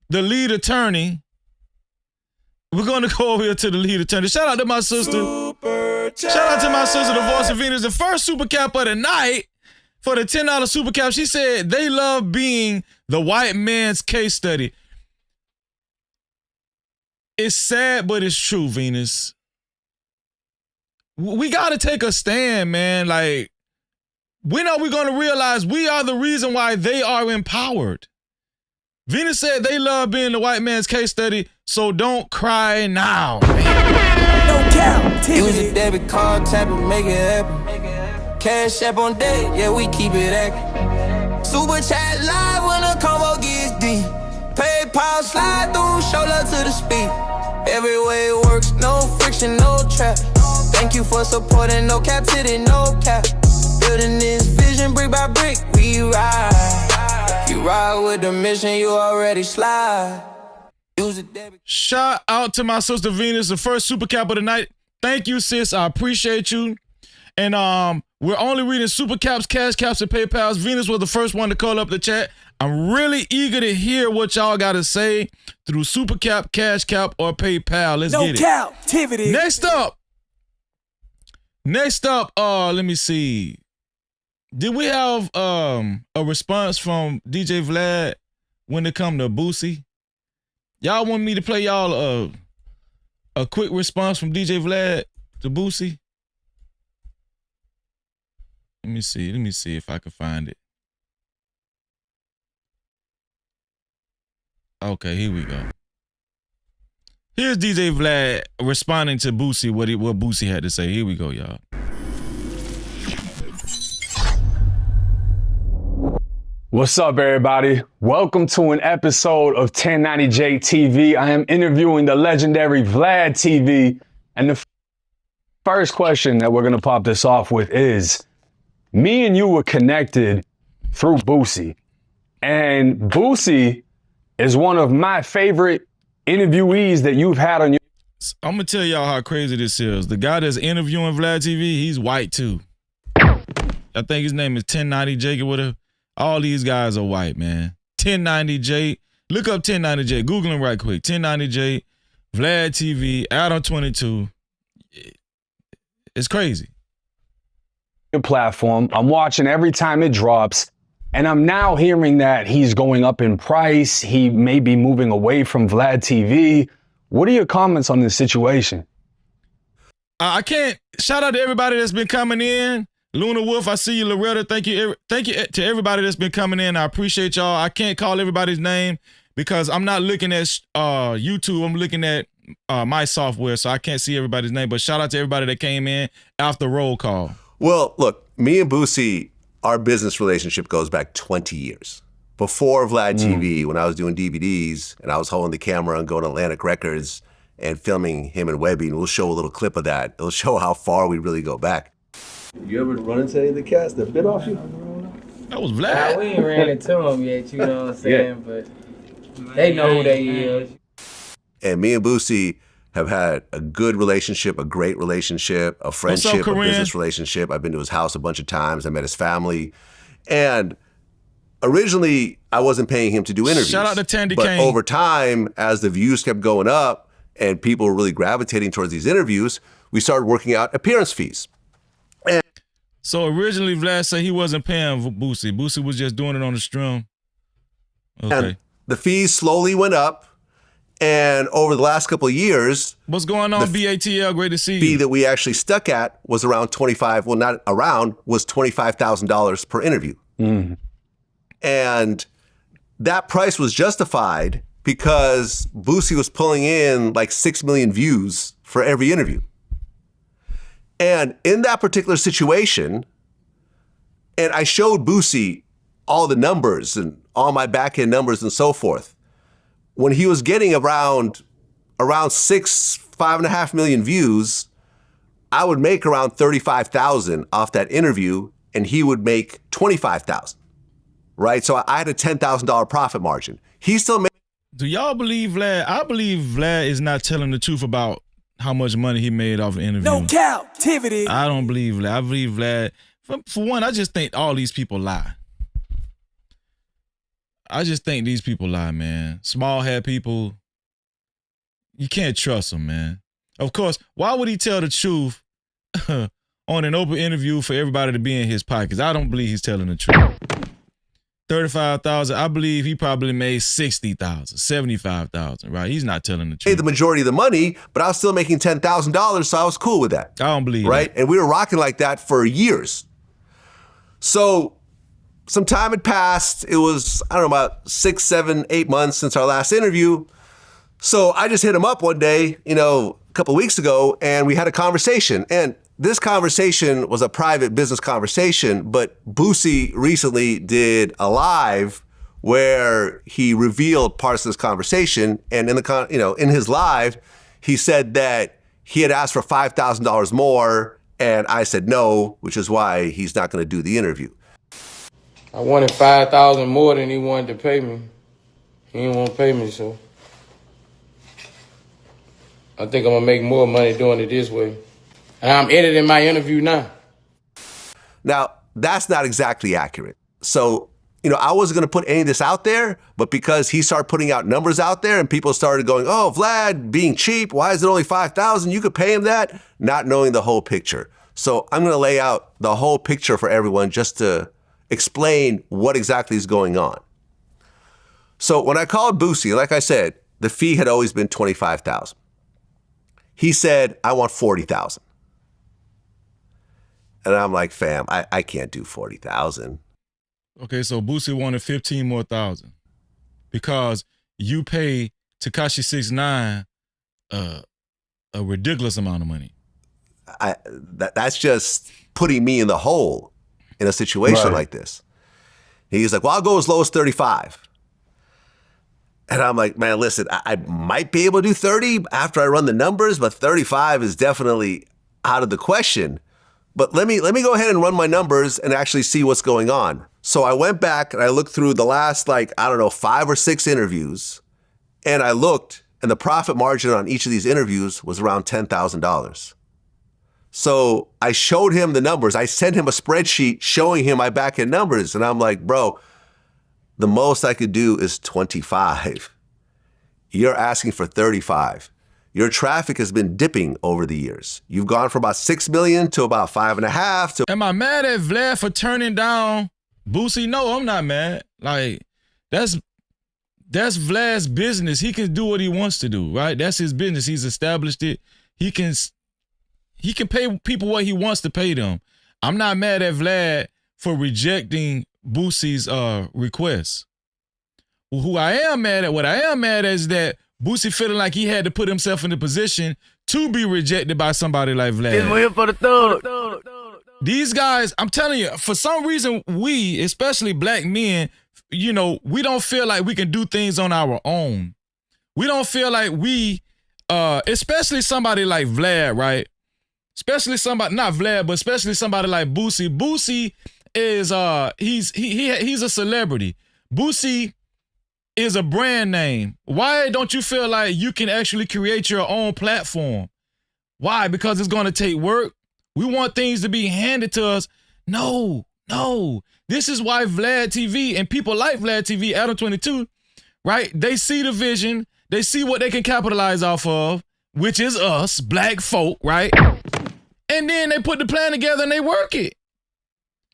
the lead attorney. We're gonna go over here to the lead attorney. Shout out to my sister. Shout out to my sister, the voice of Venus. The first super cap of the night for the $10 super cap. She said they love being the white man's case study. It's sad, but it's true, Venus. We gotta take a stand, man. Like, when are we gonna realize we are the reason why they are empowered? Venus said they love being the white man's case study, so don't cry now. No Cap-tivity. Use a debit card, tap it, make it happen. Cash app on deck, yeah, we keep it active. Super chat live when the combo gets deep. PayPal slide through, show love to the speed. Every way it works, no friction, no trap. Thank you for supporting, no Cap-tivity, no cap. Building this vision brick by brick, we ride. You ride with the mission, you already slide. Shout out to my sister Venus, the first super cap of the night. Thank you, sis. I appreciate you. And we're only reading super caps, cash caps, and PayPals. Venus was the first one to call up the chat. I'm really eager to hear what y'all got to say through super cap, cash cap, or PayPal. Let's get it. No Cap-tivity. Next up, let me see. Did we have a response from DJ Vlad when it come to Boosie? Y'all want me to play y'all a quick response from DJ Vlad to Boosie? Let me see if I can find it. Okay, here we go. Here's DJ Vlad responding to Boosie, what Boosie had to say. Here we go, y'all. What's up, everybody? Welcome to an episode of 1090J TV. I am interviewing the legendary Vlad TV. And the first question that we're going to pop this off with is, me and you were connected through Boosie. And Boosie is one of my favorite interviewees that you've had on your... I'm going to tell y'all how crazy this is. The guy that's interviewing Vlad TV, he's white too. I think his name is 1090J or whatever. All these guys are white, man. 1090J. Look up 1090J. Google him right quick. 1090J, Vlad TV, Adam 22. It's crazy. Platform. I'm watching every time it drops, and I'm now hearing that he's going up in price. He may be moving away from Vlad TV. What are your comments on this situation? I can't. Shout out to everybody that's been coming in. Luna Wolf, I see you. Loretta, thank you to everybody that's been coming in. I appreciate y'all. I can't call everybody's name because I'm not looking at YouTube. I'm looking at my software, so I can't see everybody's name. But shout out to everybody that came in after roll call. Well, look, me and Boosie, our business relationship goes back 20 years. Before Vlad TV, when I was doing DVDs and I was holding the camera and going to Atlantic Records, and filming him and Webby, and we'll show a little clip of that. It'll show how far we really go back. You ever run into any of the cats that bit off you? That was Vlad. Nah, we ain't ran into them yet, you know what I'm saying? But they know who they is. And me and Boosie have had a good relationship, a great relationship, a friendship, a business relationship. I've been to his house a bunch of times. I met his family. And originally, I wasn't paying him to do interviews. Shout out to Tandy But Kane. over time, as the views kept going up and people were really gravitating towards these interviews, we started working out appearance fees. So originally, Vlad said he wasn't paying Boosie. Boosie was just doing it on the stream. Okay. And the fees slowly went up. And over the last couple of years, what's going on, BATL? Great to see you. The fee that we actually stuck at was around was $25,000 per interview. Mm-hmm. And that price was justified because Boosie was pulling in like 6 million views for every interview. And in that particular situation, and I showed Boosie all the numbers and all my back end numbers and so forth. When he was getting around 5.5 million views, I would make around 35,000 off that interview, and he would make 25,000. Right? So I had a $10,000 profit margin. He still made. Do y'all believe Vlad? I believe Vlad is not telling the truth about how much money he made off an interview. No Cap-tivity. I don't believe Vlad. I believe Vlad. For one, I just think all these people lie. I just think these people lie, man. Small head people, you can't trust them, man. Of course, why would he tell the truth on an open interview for everybody to be in his pockets? I don't believe he's telling the truth. 35,000, I believe he probably made 60,000, 75,000, right? He's not telling the truth. Paid the majority of the money, but I was still making $10,000, so I was cool with that. I don't believe right? that. And we were rocking like that for years. So some time had passed. It was, I don't know, about 6, 7, 8 months since our last interview. So I just hit him up one day, a couple of weeks ago, and we had a conversation. And this conversation was a private business conversation, but Boosie recently did a live where he revealed parts of this conversation. And in his live, he said that he had asked for $5,000 more, and I said no, which is why he's not going to do the interview. I wanted $5,000 more than he wanted to pay me. He didn't want to pay me, so I think I'm gonna make more money doing it this way. And I'm editing my interview now. Now, that's not exactly accurate. So, I wasn't going to put any of this out there, but because he started putting out numbers out there and people started going, oh, Vlad being cheap, why is it only 5,000? You could pay him that, not knowing the whole picture. So I'm going to lay out the whole picture for everyone just to explain what exactly is going on. So when I called Boosie, like I said, the fee had always been $25,000. He said, I want $40,000. And I'm like, fam, I can't do 40,000. Okay, so Boosie wanted 15 more thousand because you pay Tekashi 6ix9ine a ridiculous amount of money. That's just putting me in the hole in a situation like this. He's like, well, I'll go as low as 35. And I'm like, man, listen, I might be able to do 30 after I run the numbers, but 35 is definitely out of the question. But let me go ahead and run my numbers and actually see what's going on. So I went back and I looked through the last, 5 or 6 interviews, and I looked, and the profit margin on each of these interviews was around $10,000. So I showed him the numbers. I sent him a spreadsheet showing him my back end numbers. And I'm like, bro, the most I could do is 25. You're asking for 35. Your traffic has been dipping over the years. You've gone from about 6 million to about 5.5. Am I mad at Vlad for turning down Boosie? No, I'm not mad. That's Vlad's business. He can do what he wants to do, right? That's his business. He's established it. He can pay people what he wants to pay them. I'm not mad at Vlad for rejecting Boosie's request. What I am mad at is that Boosie feeling like he had to put himself in the position to be rejected by somebody like Vlad. It's here for the thug. These guys, I'm telling you, for some reason, we, especially black men, we don't feel like we can do things on our own. We don't feel like we especially somebody like Vlad, right? Especially somebody, not Vlad, but especially somebody like Boosie. Boosie is he's a celebrity. Boosie is a brand name. Why don't you feel like you can actually create your own platform? Why? Because it's gonna take work. We want things to be handed to us. No. This is why Vlad TV and people like Vlad TV, Adam 22, right? They see the vision. They see what they can capitalize off of, which is us, black folk, right? And then they put the plan together and they work it,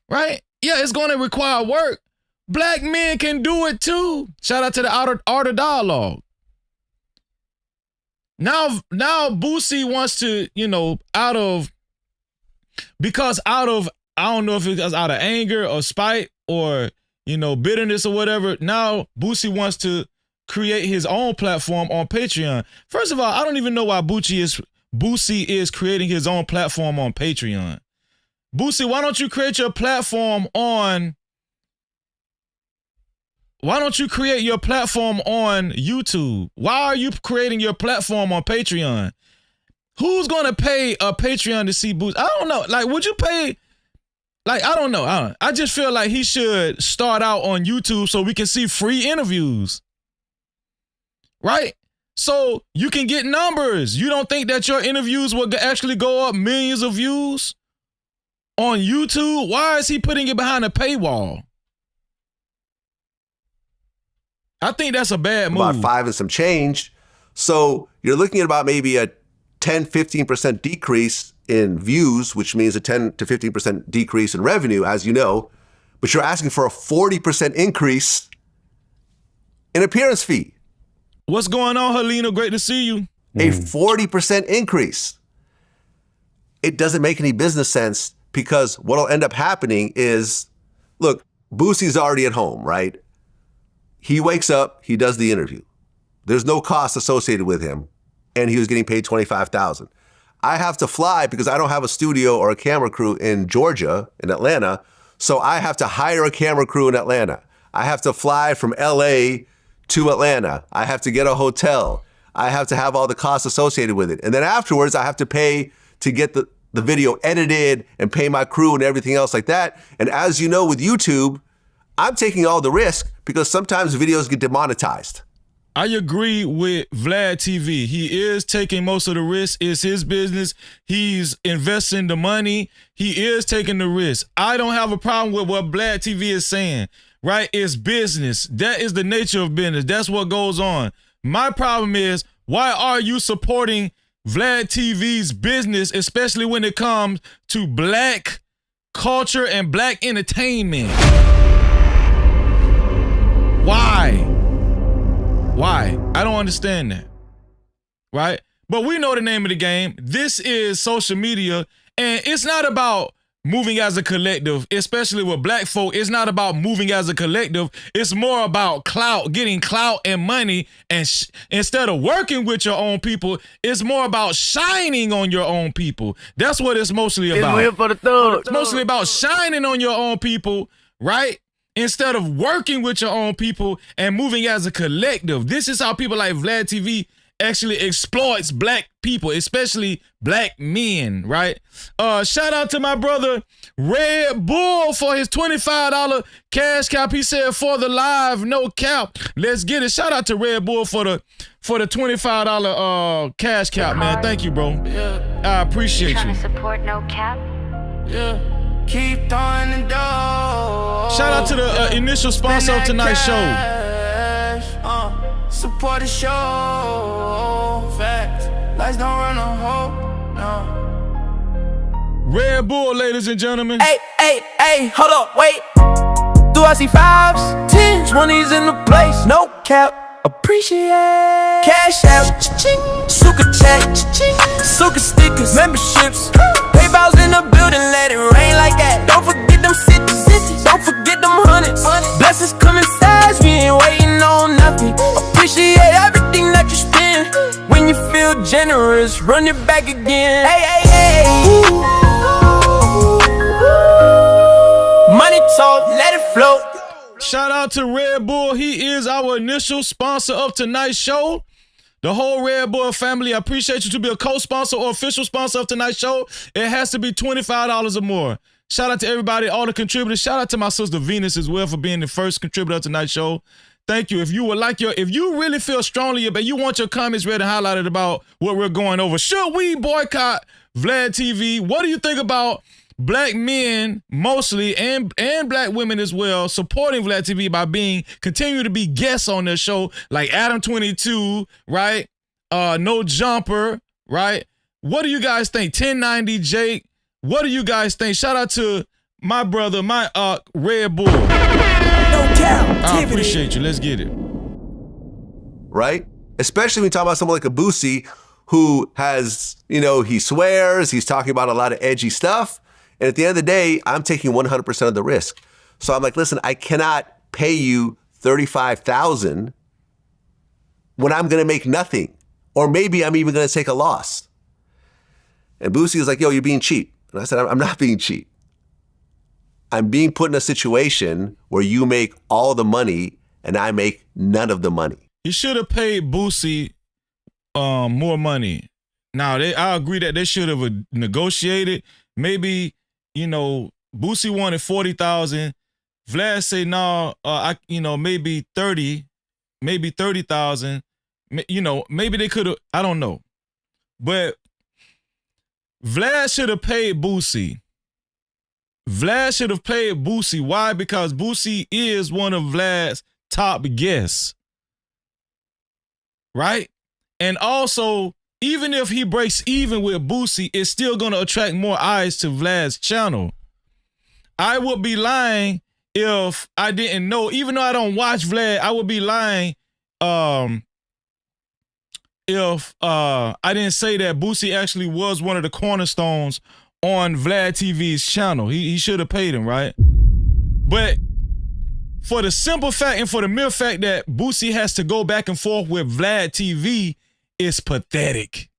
right? Yeah, it's going to require work. Black men can do it too. Shout out to the Art of Dialogue. Now Boosie wants to, I don't know if it's out of anger or spite or, bitterness or whatever. Now Boosie wants to create his own platform on Patreon. First of all, I don't even know why Boosie is creating his own platform on Patreon. Boosie, why don't you create your platform on YouTube? Why are you creating your platform on Patreon? Who's going to pay a Patreon to see Boosie? I don't know. Like, would you pay? Like, I don't know. I just feel like he should start out on YouTube so we can see free interviews. Right? So you can get numbers. You don't think that your interviews will actually go up millions of views on YouTube? Why is he putting it behind a paywall? I think that's a bad move. About 5 and some change. So you're looking at about maybe a 10-15% decrease in views, which means a 10 to 15% decrease in revenue, as you know, but you're asking for a 40% increase in appearance fee. What's going on, Helena? Great to see you. A 40% increase. It doesn't make any business sense because what'll end up happening is, look, Boosie's already at home, right? He wakes up, he does the interview. There's no cost associated with him, and he was getting paid $25,000. I have to fly because I don't have a studio or a camera crew in Georgia, in Atlanta, so I have to hire a camera crew in Atlanta. I have to fly from LA to Atlanta. I have to get a hotel. I have to have all the costs associated with it. And then afterwards, I have to pay to get the video edited and pay my crew and everything else like that. And as you know, with YouTube, I'm taking all the risk because sometimes videos get demonetized. I agree with Vlad TV. He is taking most of the risk. It's his business. He's investing the money. He is taking the risk. I don't have a problem with what Vlad TV is saying, right? It's business. That is the nature of business. That's what goes on. My problem is, why are you supporting Vlad TV's business, especially when it comes to black culture and black entertainment? Why? I don't understand that, right? But we know the name of the game. This is social media, and it's not about moving as a collective, especially with black folk. It's not about moving as a collective. It's more about clout, getting clout and money, and instead of working with your own people, it's more about shining on your own people. That's what it's mostly about. It's for the thugs. It's mostly about shining on your own people, right? Instead of working with your own people and moving as a collective. This is how people like Vlad TV actually exploits black people, especially black men, right? Shout out to my brother Red Bull for his $25 cash cap. He said, for the live, no cap. Let's get it. Shout out to Red Bull for the $25 cash cap, man. Thank you, bro. Yeah. I appreciate you. Trying to support no cap? Yeah. Keep throwing the dough. Shout out to the initial sponsor of tonight's show. Support the show. Facts. Lights don't run on hope. No. Red Bull, ladies and gentlemen. Hey, hold up, wait. Do I see 5s, 10s, 20s in the place? No cap. Appreciate. Cash out. Suka chat. Suka stickers. Memberships. PayPal's in the building, let it rain like that. Don't forget them cities, don't forget them hundreds. Blessings coming fast, we ain't waiting on nothing. Appreciate everything that you spend. When you feel generous, run it back again. Hey. Money talk, let it flow. Shout out to Red Bull. He is our initial sponsor of tonight's show. The whole Red Bull family, I appreciate you to be a co-sponsor or official sponsor of tonight's show. It has to be $25 or more. Shout out to everybody, all the contributors. Shout out to my sister Venus as well for being the first contributor of tonight's show. Thank you. If you really feel strongly about, you want your comments read and highlighted about what we're going over. Should we boycott Vlad TV? What do you think about black men mostly and black women as well supporting Vlad TV by continue to be guests on their show like Adam 22, right? No Jumper, right? What do you guys think? 1090 Jake, what do you guys think? Shout out to my brother, my Red Bull. I appreciate you. Let's get it. Right? Especially when you talk about someone like a Boosie who has, he swears, he's talking about a lot of edgy stuff. And at the end of the day, I'm taking 100% of the risk. So I'm like, listen, I cannot pay you $35,000 when I'm going to make nothing. Or maybe I'm even going to take a loss. And Boosie was like, yo, you're being cheap. And I said, I'm not being cheap. I'm being put in a situation where you make all the money and I make none of the money. He should have paid Boosie more money. Now, I agree that they should have negotiated. Maybe, Boosie wanted $40,000. Vlad say, no, maybe 30, maybe 30,000. Maybe they could have, I don't know. But Vlad should have paid Boosie. Vlad should have paid Boosie. Why? Because Boosie is one of Vlad's top guests. Right? And also, even if he breaks even with Boosie, it's still going to attract more eyes to Vlad's channel. I would be lying if I didn't know. Even though I don't watch Vlad, I would be lying if I didn't say that Boosie actually was one of the cornerstones on Vlad TV's channel. He should have paid him, right? But for the simple fact and for the mere fact that Boosie has to go back and forth with Vlad TV, it's pathetic.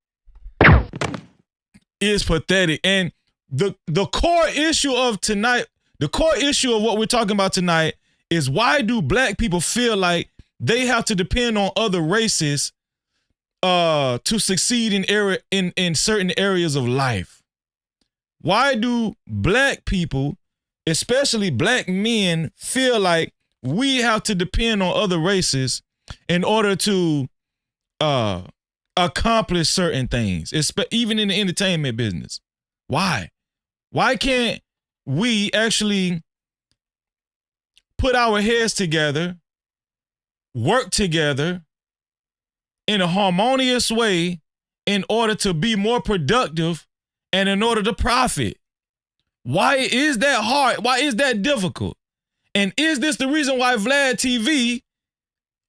It's pathetic. And the core issue of tonight, the core issue of what we're talking about tonight is, why do black people feel like they have to depend on other races to succeed in certain areas of life? Why do black people, especially black men, feel like we have to depend on other races in order to accomplish certain things, even in the entertainment business? Why? Why can't we actually put our heads together, work together in a harmonious way in order to be more productive and in order to profit? Why is that hard? Why is that difficult? And is this the reason why Vlad TV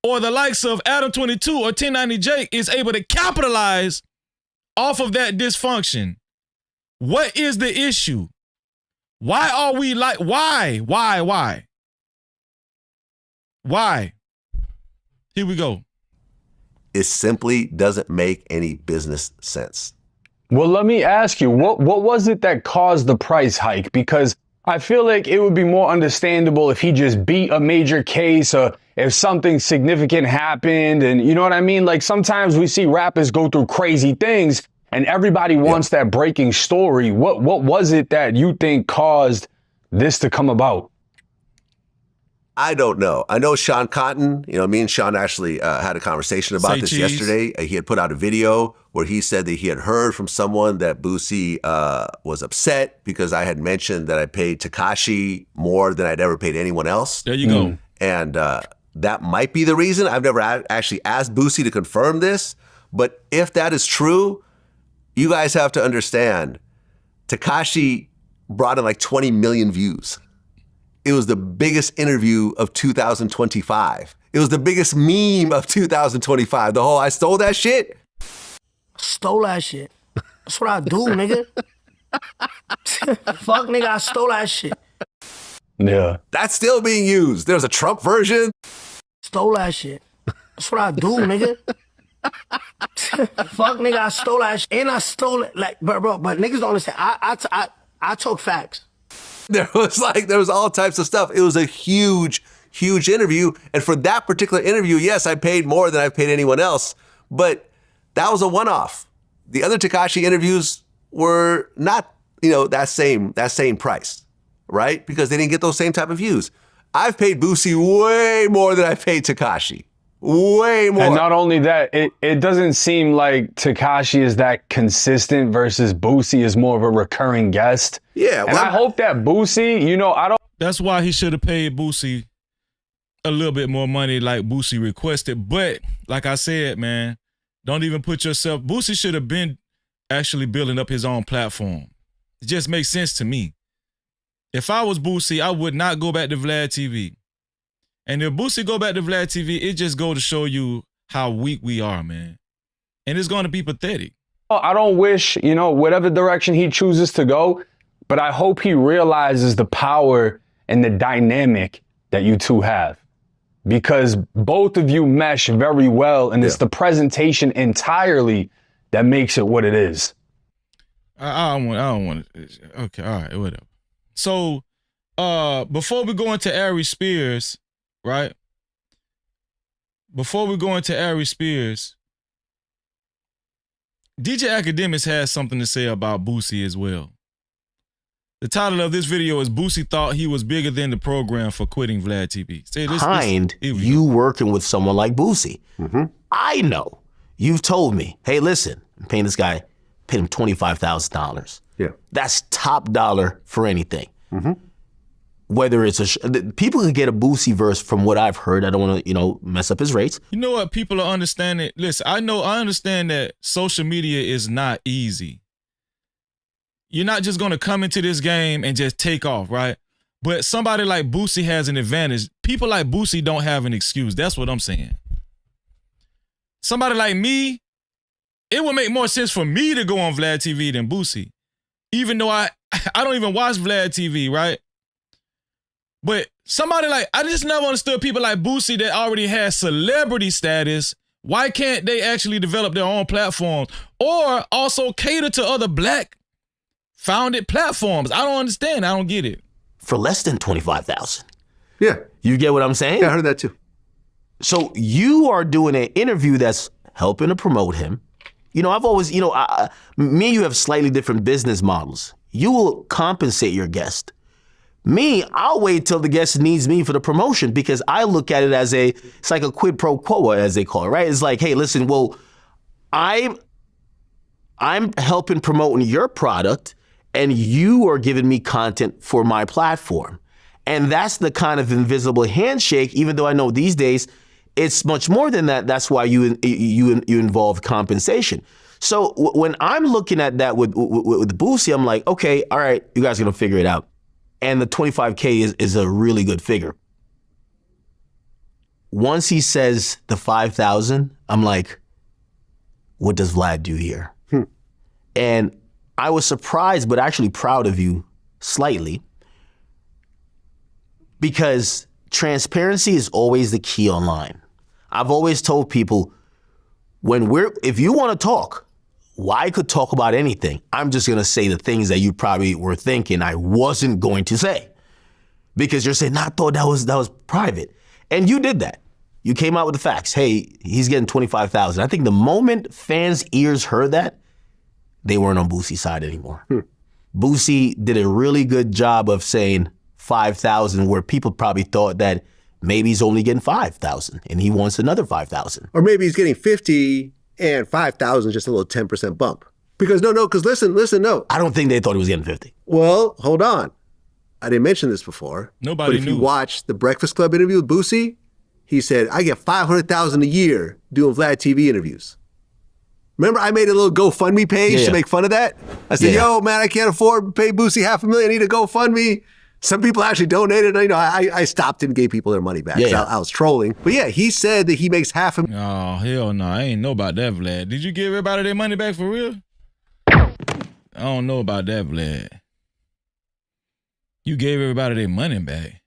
or the likes of Adam 22 or 1090 Jake is able to capitalize off of that dysfunction? What is the issue? Why are we like, why? Here we go. It simply doesn't make any business sense. Well, let me ask you, what was it that caused the price hike? Because I feel like it would be more understandable if he just beat a major case, or if something significant happened, and you know what I mean? Like, sometimes we see rappers go through crazy things and everybody wants that breaking story. What was it that you think caused this to come about? I don't know. I know Sean Cotton, me and Sean actually had a conversation about this yesterday. He had put out a video where he said that he had heard from someone that Boosie was upset because I had mentioned that I paid Tekashi more than I'd ever paid anyone else. There you go. And that might be the reason. I've never actually asked Boosie to confirm this, but if that is true, you guys have to understand, Tekashi brought in like 20 million views. It was the biggest interview of 2025. It was the biggest meme of 2025. The whole, I stole that shit. Stole that shit. That's what I do, nigga. Fuck, nigga, I stole that shit. Yeah. That's still being used. There's a Trump version. Stole that shit. That's what I do, nigga. Fuck, nigga, I stole that shit. And I stole it. Like, bro, but niggas don't understand. I talk facts. There was all types of stuff. It was a huge interview. And for that particular interview, yes, I paid more than I've paid anyone else. But that was a one-off. The other Tekashi interviews were not, that same price, right? Because they didn't get those same type of views. I've paid Boosie way more than I paid Tekashi. Way more. And not only that, it doesn't seem like Tekashi is that consistent versus Boosie is more of a recurring guest. Yeah. And I hope that Boosie, I don't. That's why he should have paid Boosie a little bit more money like Boosie requested. But like I said, man, don't even put yourself. Boosie should have been actually building up his own platform. It just makes sense to me. If I was Boosie, I would not go back to Vlad TV. And if Boosie go back to Vlad TV, it just go to show you how weak we are, man. And it's going to be pathetic. I don't wish, whatever direction he chooses to go, but I hope he realizes the power and the dynamic that you two have. Because both of you mesh very well, and it's the presentation entirely that makes it what it is. I don't want to. Okay, all right, whatever. So, before we go into Aries Spears, right? Before we go into Aries Spears, DJ Academics has something to say about Boosie as well. The title of this video is Boosie thought he was bigger than the program for quitting Vlad TV. Say this, you working with someone like Boosie. I know. You've told me, hey, listen, I'm paying this guy, paid him $25,000. Yeah. That's top dollar for anything. Whether it's people can get a Boosie verse from what I've heard. I don't want to, mess up his rates. You know what? People are understanding. Listen, I understand that social media is not easy. You're not just going to come into this game and just take off, right? But somebody like Boosie has an advantage. People like Boosie don't have an excuse. That's what I'm saying. Somebody like me, it would make more sense for me to go on Vlad TV than Boosie. Even though I don't even watch Vlad TV, right? But somebody like, I just never understood people like Boosie that already has celebrity status. Why can't they actually develop their own platforms or also cater to other black founded platforms? I don't understand. I don't get it. For less than $25,000. Yeah. You get what I'm saying? Yeah, I heard that too. So you are doing an interview that's helping to promote him. I've always, me and you have slightly different business models. You will compensate your guest. Me, I'll wait till the guest needs me for the promotion because I look at it as it's like a quid pro quo, as they call it, right? It's like, hey, listen, well, I'm helping promoting your product and you are giving me content for my platform. And that's the kind of invisible handshake, even though I know these days it's much more than that. That's why you involve compensation. So when I'm looking at that with Boosie, I'm like, okay, all right, you guys are going to figure it out. And the 25K is a really good figure. Once he says the 5,000, I'm like, what does Vlad do here? And I was surprised, but actually proud of you slightly, because transparency is always the key online. I've always told people, if you want to talk, I could talk about anything. I'm just going to say the things that you probably were thinking I wasn't going to say. Because you're saying, I thought that was private. And you did that. You came out with the facts. Hey, he's getting $25,000. I think the moment fans' ears heard that, they weren't on Boosie's side anymore. Boosie did a really good job of saying 5,000, where people probably thought that maybe he's only getting 5,000 and he wants another 5,000. Or maybe he's getting 50 and 5,000 just a little 10% bump. Because because listen, no. I don't think they thought he was getting 50. Well, hold on. I didn't mention this before. Nobody But if you watch the Breakfast Club interview with Boosie, he said, I get $500,000 a year doing Vlad TV interviews. Remember, I made a little GoFundMe page to make fun of that? I said, yo, man, I can't afford to pay Boosie $500,000. I need a GoFundMe. Some people actually donated. I stopped and gave people their money back. I was trolling. But yeah, he said that he makes $500,000. Oh, hell no. I ain't know about that, Vlad. Did you give everybody their money back for real? I don't know about that, Vlad. You gave everybody their money back.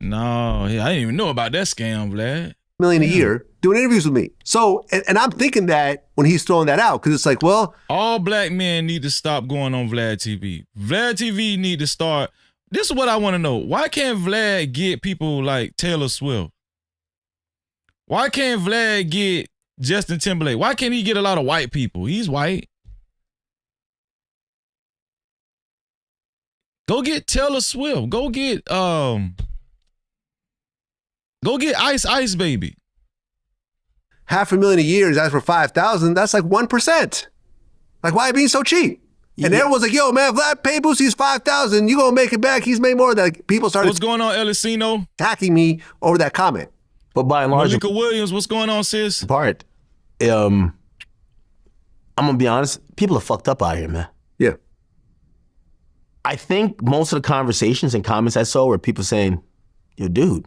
No, I didn't even know about that scam, Vlad. $1 million a year doing interviews with me. So, and I'm thinking that when he's throwing that out, because it's like, well, all black men need to stop going on Vlad TV. Vlad TV need to start. This is what I want to know. Why can't Vlad get people like Taylor Swift? Why can't Vlad get Justin Timberlake? Why can't he get a lot of white people? He's white. Go get Taylor Swift. Go get Ice Baby. 500,000 a year is asked for 5,000. That's like 1%. Like, why are you being so cheap? And everyone's like, yo, man, Vlad pay Boosie's 5,000. You gonna make it back? He's made more than that. Like, people started. What's going on, Elicino? Attacking me over that comment. But by and large, Malika Williams, what's going on, sis? Part. I'm gonna be honest. People are fucked up out here, man. Yeah. I think most of the conversations and comments I saw were people saying, yo, dude,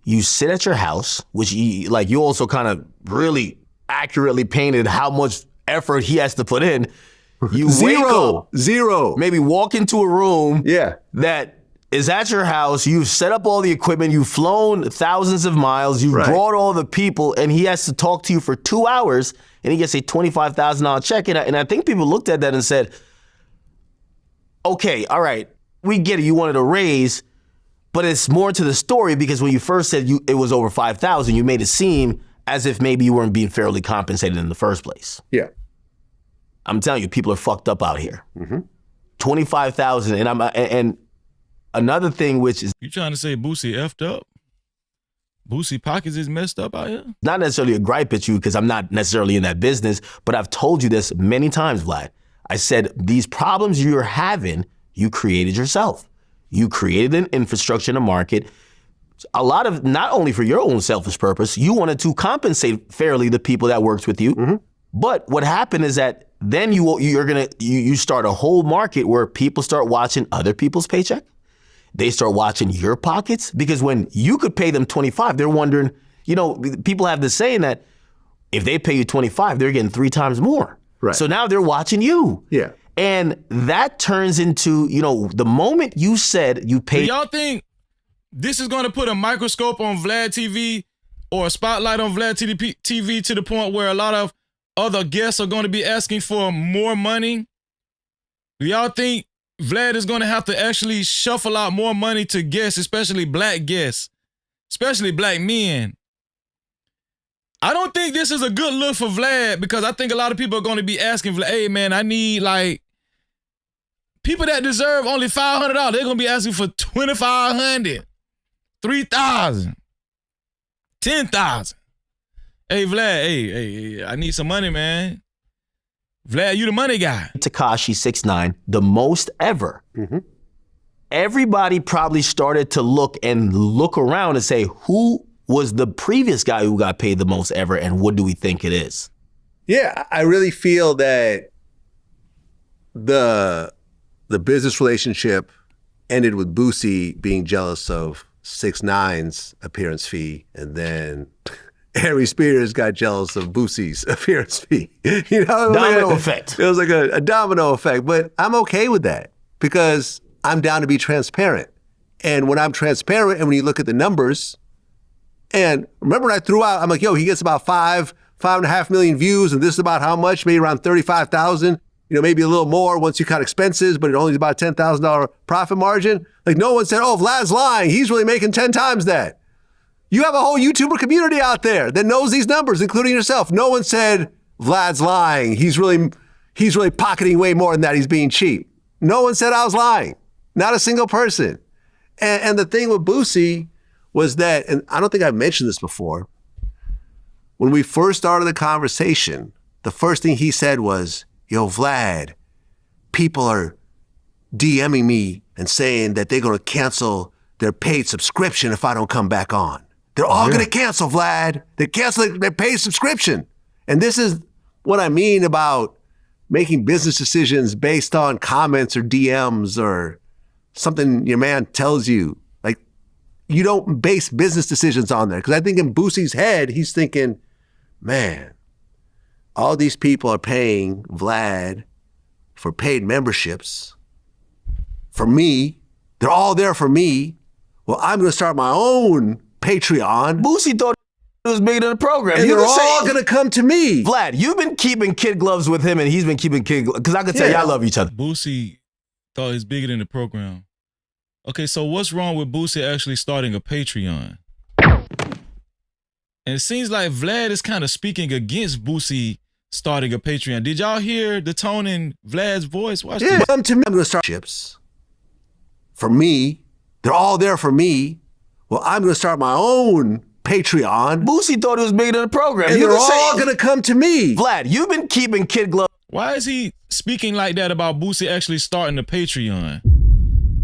you sit at your house, which you also kind of really accurately painted how much effort he has to put in. You wake up, maybe walk into a room that is at your house. You've set up all the equipment. You've flown thousands of miles. You've brought all the people, and he has to talk to you for 2 hours, and he gets a $25,000 check. And I think people looked at that and said, okay, all right, we get it. You wanted a raise, but it's more to the story because when you first said it was over 5,000, you made it seem as if maybe you weren't being fairly compensated in the first place. Yeah. I'm telling you, people are fucked up out here. 25,000, and another thing which is you trying to say Boosie effed up? Boosie pockets is messed up out here? Not necessarily a gripe at you because I'm not necessarily in that business, but I've told you this many times, Vlad. I said these problems you're having, you created yourself. You created an infrastructure in a market. A lot of, not only for your own selfish purpose, you wanted to compensate fairly the people that worked with you. But what happened is that then you start a whole market where people start watching other people's paycheck. They start watching your pockets because when you could pay them 25, they're wondering, people have this saying that if they pay you 25, they're getting 3 times more. Right. So now they're watching you. Yeah. And that turns into, the moment you said you paid. Do y'all think this is going to put a microscope on Vlad TV or a spotlight on Vlad TV to the point where a lot of other guests are going to be asking for more money? Do y'all think Vlad is going to have to actually shuffle out more money to guests, especially black guests, especially black men? I don't think this is a good look for Vlad because I think a lot of people are going to be asking Vlad, hey, man, I need people that deserve only $500. They're going to be asking for $2,500, $3,000, $10,000. Hey, Vlad, hey, I need some money, man. Vlad, you the money guy. Tekashi 6ix9ine, the most ever. Everybody probably started to look around and say, who was the previous guy who got paid the most ever and what do we think it is? Yeah, I really feel that the business relationship ended with Boosie being jealous of 6ix9ine's appearance fee, and then Aries Spears got jealous of Boosie's appearance fee. Domino effect. It was like a domino effect, but I'm okay with that because I'm down to be transparent. And when I'm transparent, and when you look at the numbers, and remember when I threw out, I'm like, yo, he gets about 5.5 million views, and this is about how much? Maybe around 35,000. Maybe a little more once you cut expenses, but it only is about $10,000 profit margin. Like no one said, oh, Vlad's lying. He's really making 10 times that. You have a whole YouTuber community out there that knows these numbers, including yourself. No one said Vlad's lying. He's really pocketing way more than that. He's being cheap. No one said I was lying. Not a single person. And the thing with Boosie was that, and I don't think I've mentioned this before, when we first started the conversation, the first thing he said was, yo, Vlad, people are DMing me and saying that they're going to cancel their paid subscription if I don't come back on. They're all going to cancel, Vlad. They're canceling their paid subscription. And this is what I mean about making business decisions based on comments or DMs or something your man tells you. Like, you don't base business decisions on there. Because I think in Boosie's head, he's thinking, man, all these people are paying Vlad for paid memberships. For me, they're all there for me. Well, I'm going to start my own Patreon. Boosie thought it was bigger than the program. And they're all going to come to me. Vlad, you've been keeping kid gloves with him and he's been keeping kid gloves. Because I can tell y'all love each other. Boosie thought it's bigger than the program. Okay, so what's wrong with Boosie actually starting a Patreon? And it seems like Vlad is kind of speaking against Boosie starting a Patreon. Did y'all hear the tone in Vlad's voice? Watch this. Come to me. I'm going to start chips. For me, they're all there for me. Well, I'm going to start my own Patreon. Boosie thought it was bigger than the program. And they're all going to come to me. Vlad, you've been keeping Kid Glove. Why is he speaking like that about Boosie actually starting the Patreon?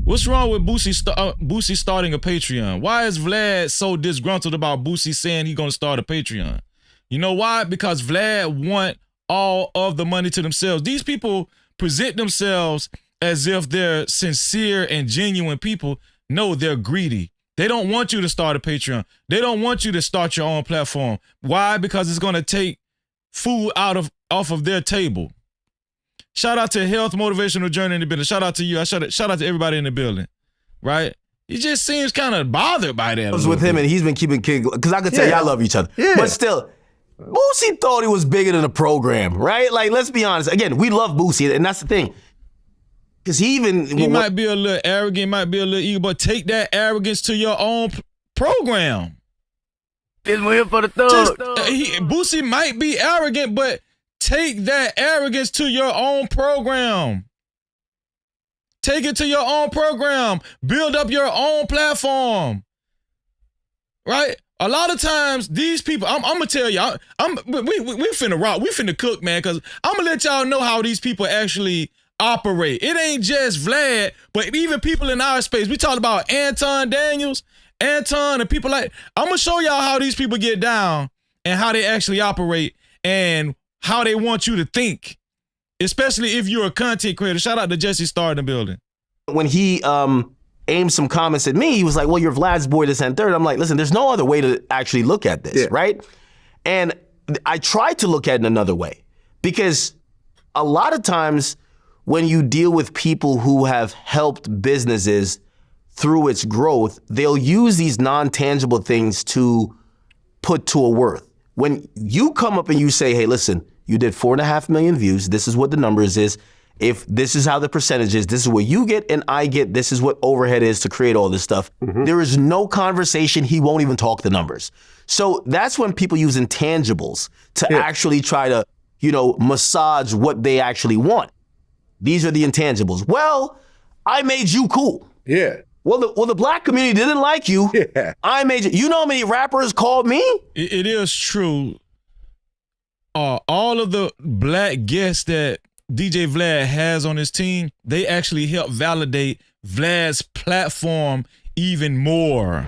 What's wrong with Boosie starting a Patreon? Why is Vlad so disgruntled about Boosie saying he's going to start a Patreon? You know why? Because Vlad want all of the money to themselves. These people present themselves as if they're sincere and genuine people. No, they're greedy. They don't want you to start a Patreon. They don't want you to start your own platform. Why? Because it's going to take food off of their table. Shout out to Health Motivational Journey in the building. Shout out to you. Shout out to everybody in the building, right? He just seems kind of bothered by that. I was with him and he's been keeping Kid Glove. Because I could tell y'all love each other. Yeah. But still, Boosie thought he was bigger than the program, right? Like, let's be honest. Again, we love Boosie, and that's the thing. Because he might be a little arrogant, might be a little ego, but take that arrogance to your own program. This one here for the thug. Boosie might be arrogant, but take that arrogance to your own program. Take it to your own program. Build up your own platform. Right? A lot of times, these people, I'm gonna tell y'all, we finna rock, we finna cook, man, because I'm gonna let y'all know how these people actually operate. It ain't just Vlad, but even people in our space. We talked about Anton Daniels, and people like, I'm gonna show y'all how these people get down and how they actually operate and how they want you to think, especially if you're a content creator. Shout out to Jesse Starr in the building. When he aimed some comments at me, he was like, well, you're Vlad's boy, this and third. I'm like, listen, there's no other way to actually look at this, right? And I tried to look at it another way, because a lot of times when you deal with people who have helped businesses through its growth, they'll use these non-tangible things to put to a worth. When you come up and you say, hey, listen, you did 4.5 million views. This is what the numbers is. If this is how the percentage is, this is what you get and I get. This is what overhead is to create all this stuff. There is no conversation. He won't even talk the numbers. So that's when people use intangibles to actually try to, massage what they actually want. These are the intangibles. Well, I made you cool. Yeah. Well, the black community didn't like you. Yeah. I made you. You know how many rappers called me? It is true. All of the black guests that DJ Vlad has on his team, they actually help validate Vlad's platform even more.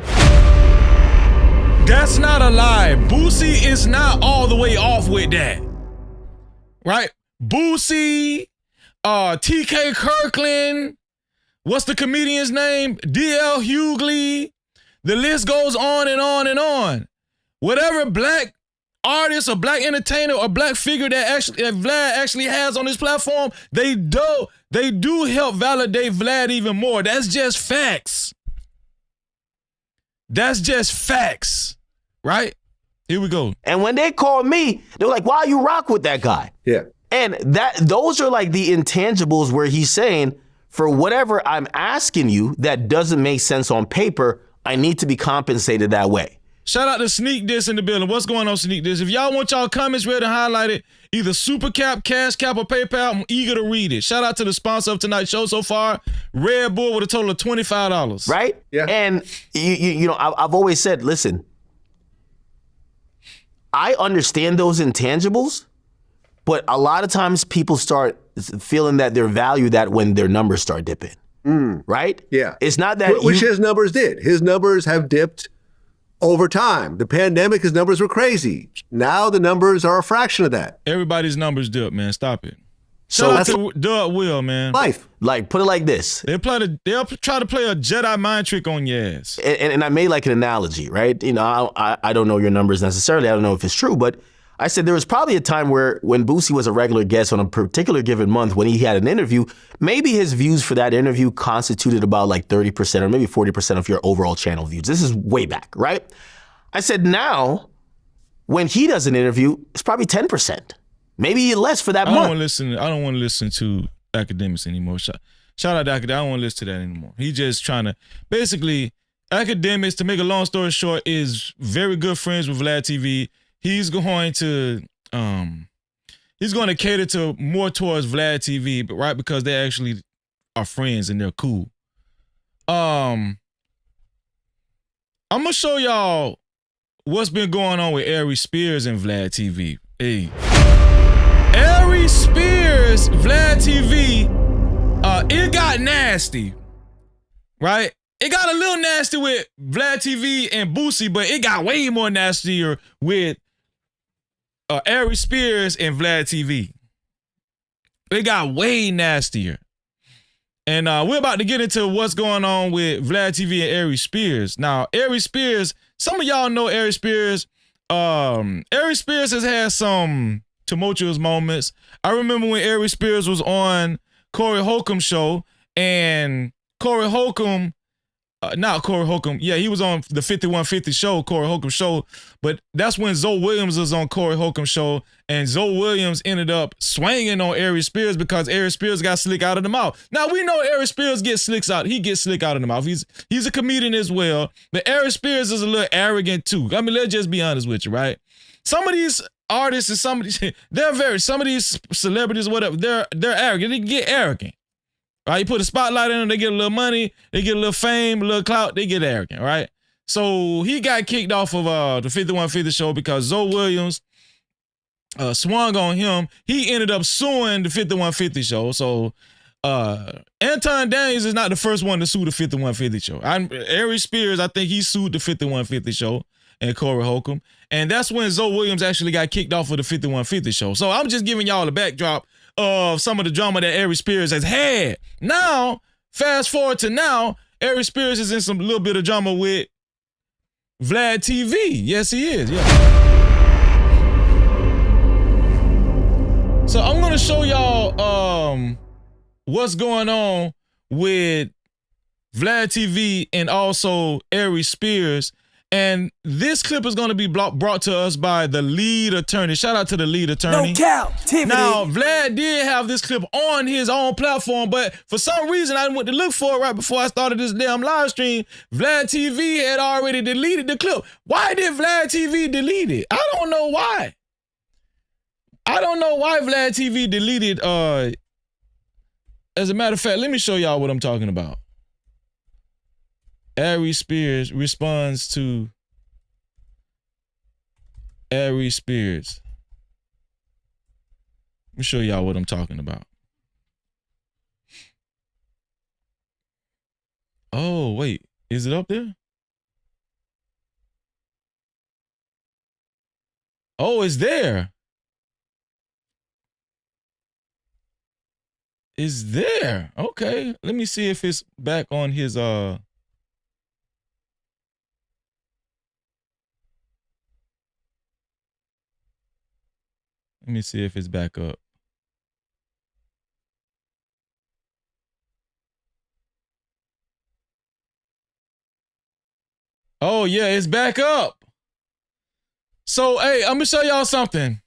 That's not a lie. Boosie is not all the way off with that. Right? Boosie, TK Kirkland, what's the comedian's name? DL Hughley. The list goes on and on and on. Whatever black artist or black entertainer or black figure that Vlad actually has on his platform, they do help validate Vlad even more. That's just facts. That's just facts, right? Here we go. And when they called me, they were like, why you rock with that guy? Yeah. And those are like the intangibles where he's saying, for whatever I'm asking you that doesn't make sense on paper, I need to be compensated that way. Shout out to Sneak This in the building. What's going on, Sneak This? If y'all want y'all comments read and highlighted, either Super Cap, Cash Cap, or PayPal, I'm eager to read it. Shout out to the sponsor of tonight's show so far, Red Bull, with a total of $25. Right? Yeah. And I've always said, listen, I understand those intangibles, but a lot of times people start feeling that they're valued that when their numbers start dipping. Right? Yeah. It's not that which his numbers did. His numbers have dipped over time. The pandemic, his numbers were crazy. Now the numbers are a fraction of that. Everybody's numbers dip, man. Stop it. Shout out to Doug Will, man. Life. Like, put it like this. They'll try to play a Jedi mind trick on your ass. And I made like an analogy, right? I don't know your numbers necessarily. I don't know if it's true, but I said there was probably a time where when Boosie was a regular guest on a particular given month, when he had an interview, maybe his views for that interview constituted about like 30% or maybe 40% of your overall channel views. This is way back, right? I said now, when he does an interview, it's probably 10%, maybe less for that month. I don't want to listen to academics anymore. Shout out to academics. I don't want to listen to that anymore. He just trying to, basically, Academics, to make a long story short, is very good friends with Vlad TV. He's going to cater to more towards Vlad TV, but right, because they actually are friends and they're cool. I'm gonna show y'all what's been going on with Aries Spears and Vlad TV. Hey, Aries Spears, Vlad TV, it got nasty, right? It got a little nasty with Vlad TV and Boosie, but it got way more nastier with Aries Spears and Vlad TV. It got way nastier. And we're about to get into what's going on with Vlad TV and Aries Spears. Now, Aries Spears, some of y'all know Aries Spears. Aries Spears has had some tumultuous moments. I remember when Aries Spears was on Corey Holcomb's show, and Corey Holcomb, he was on the 5150 show, Corey Holcomb's show, but that's when Zoe Williams was on Corey Holcomb's show, and Zoe Williams ended up swinging on Aries Spears because Aries Spears got slick out of the mouth. Now, we know Aries Spears gets slick out of the mouth. He's a comedian as well, but Aries Spears is a little arrogant too. I mean, let's just be honest with you, right? Some of these artists and some of these celebrities, whatever, they're arrogant. They get arrogant. Right, you put a spotlight on them, they get a little money, they get a little fame, a little clout, they get arrogant, right? So he got kicked off of the 5150 show because Zoe Williams swung on him. He ended up suing the 5150 show. So Anton Daniels is not the first one to sue the 5150 show. Aries Spears, I think he sued the 5150 show and Corey Holcomb. And that's when Zoe Williams actually got kicked off of the 5150 show. So I'm just giving y'all a backdrop of some of the drama that Aries Spears has had. Now, fast forward to now, Aries Spears is in some little bit of drama with Vlad TV. Yes, he is. Yeah. So I'm gonna show y'all what's going on with Vlad TV and also Aries Spears. And this clip is going to be brought to us by the lead attorney. Shout out to the lead attorney. No Cap-tivity. Now, Vlad did have this clip on his own platform, but for some reason, I went to look for it right before I started this damn live stream. Vlad TV had already deleted the clip. Why did Vlad TV delete it? I don't know why. I don't know why Vlad TV deleted. As a matter of fact, let me show y'all what I'm talking about. Aries Spears responds to Aries Spears. Let me show y'all what I'm talking about. Oh, wait. Is it up there? Oh, it's there. It's there. Okay. Let me see if it's back on his Let me see if it's back up. Oh, yeah, it's back up. So, hey, I'm going to show y'all something.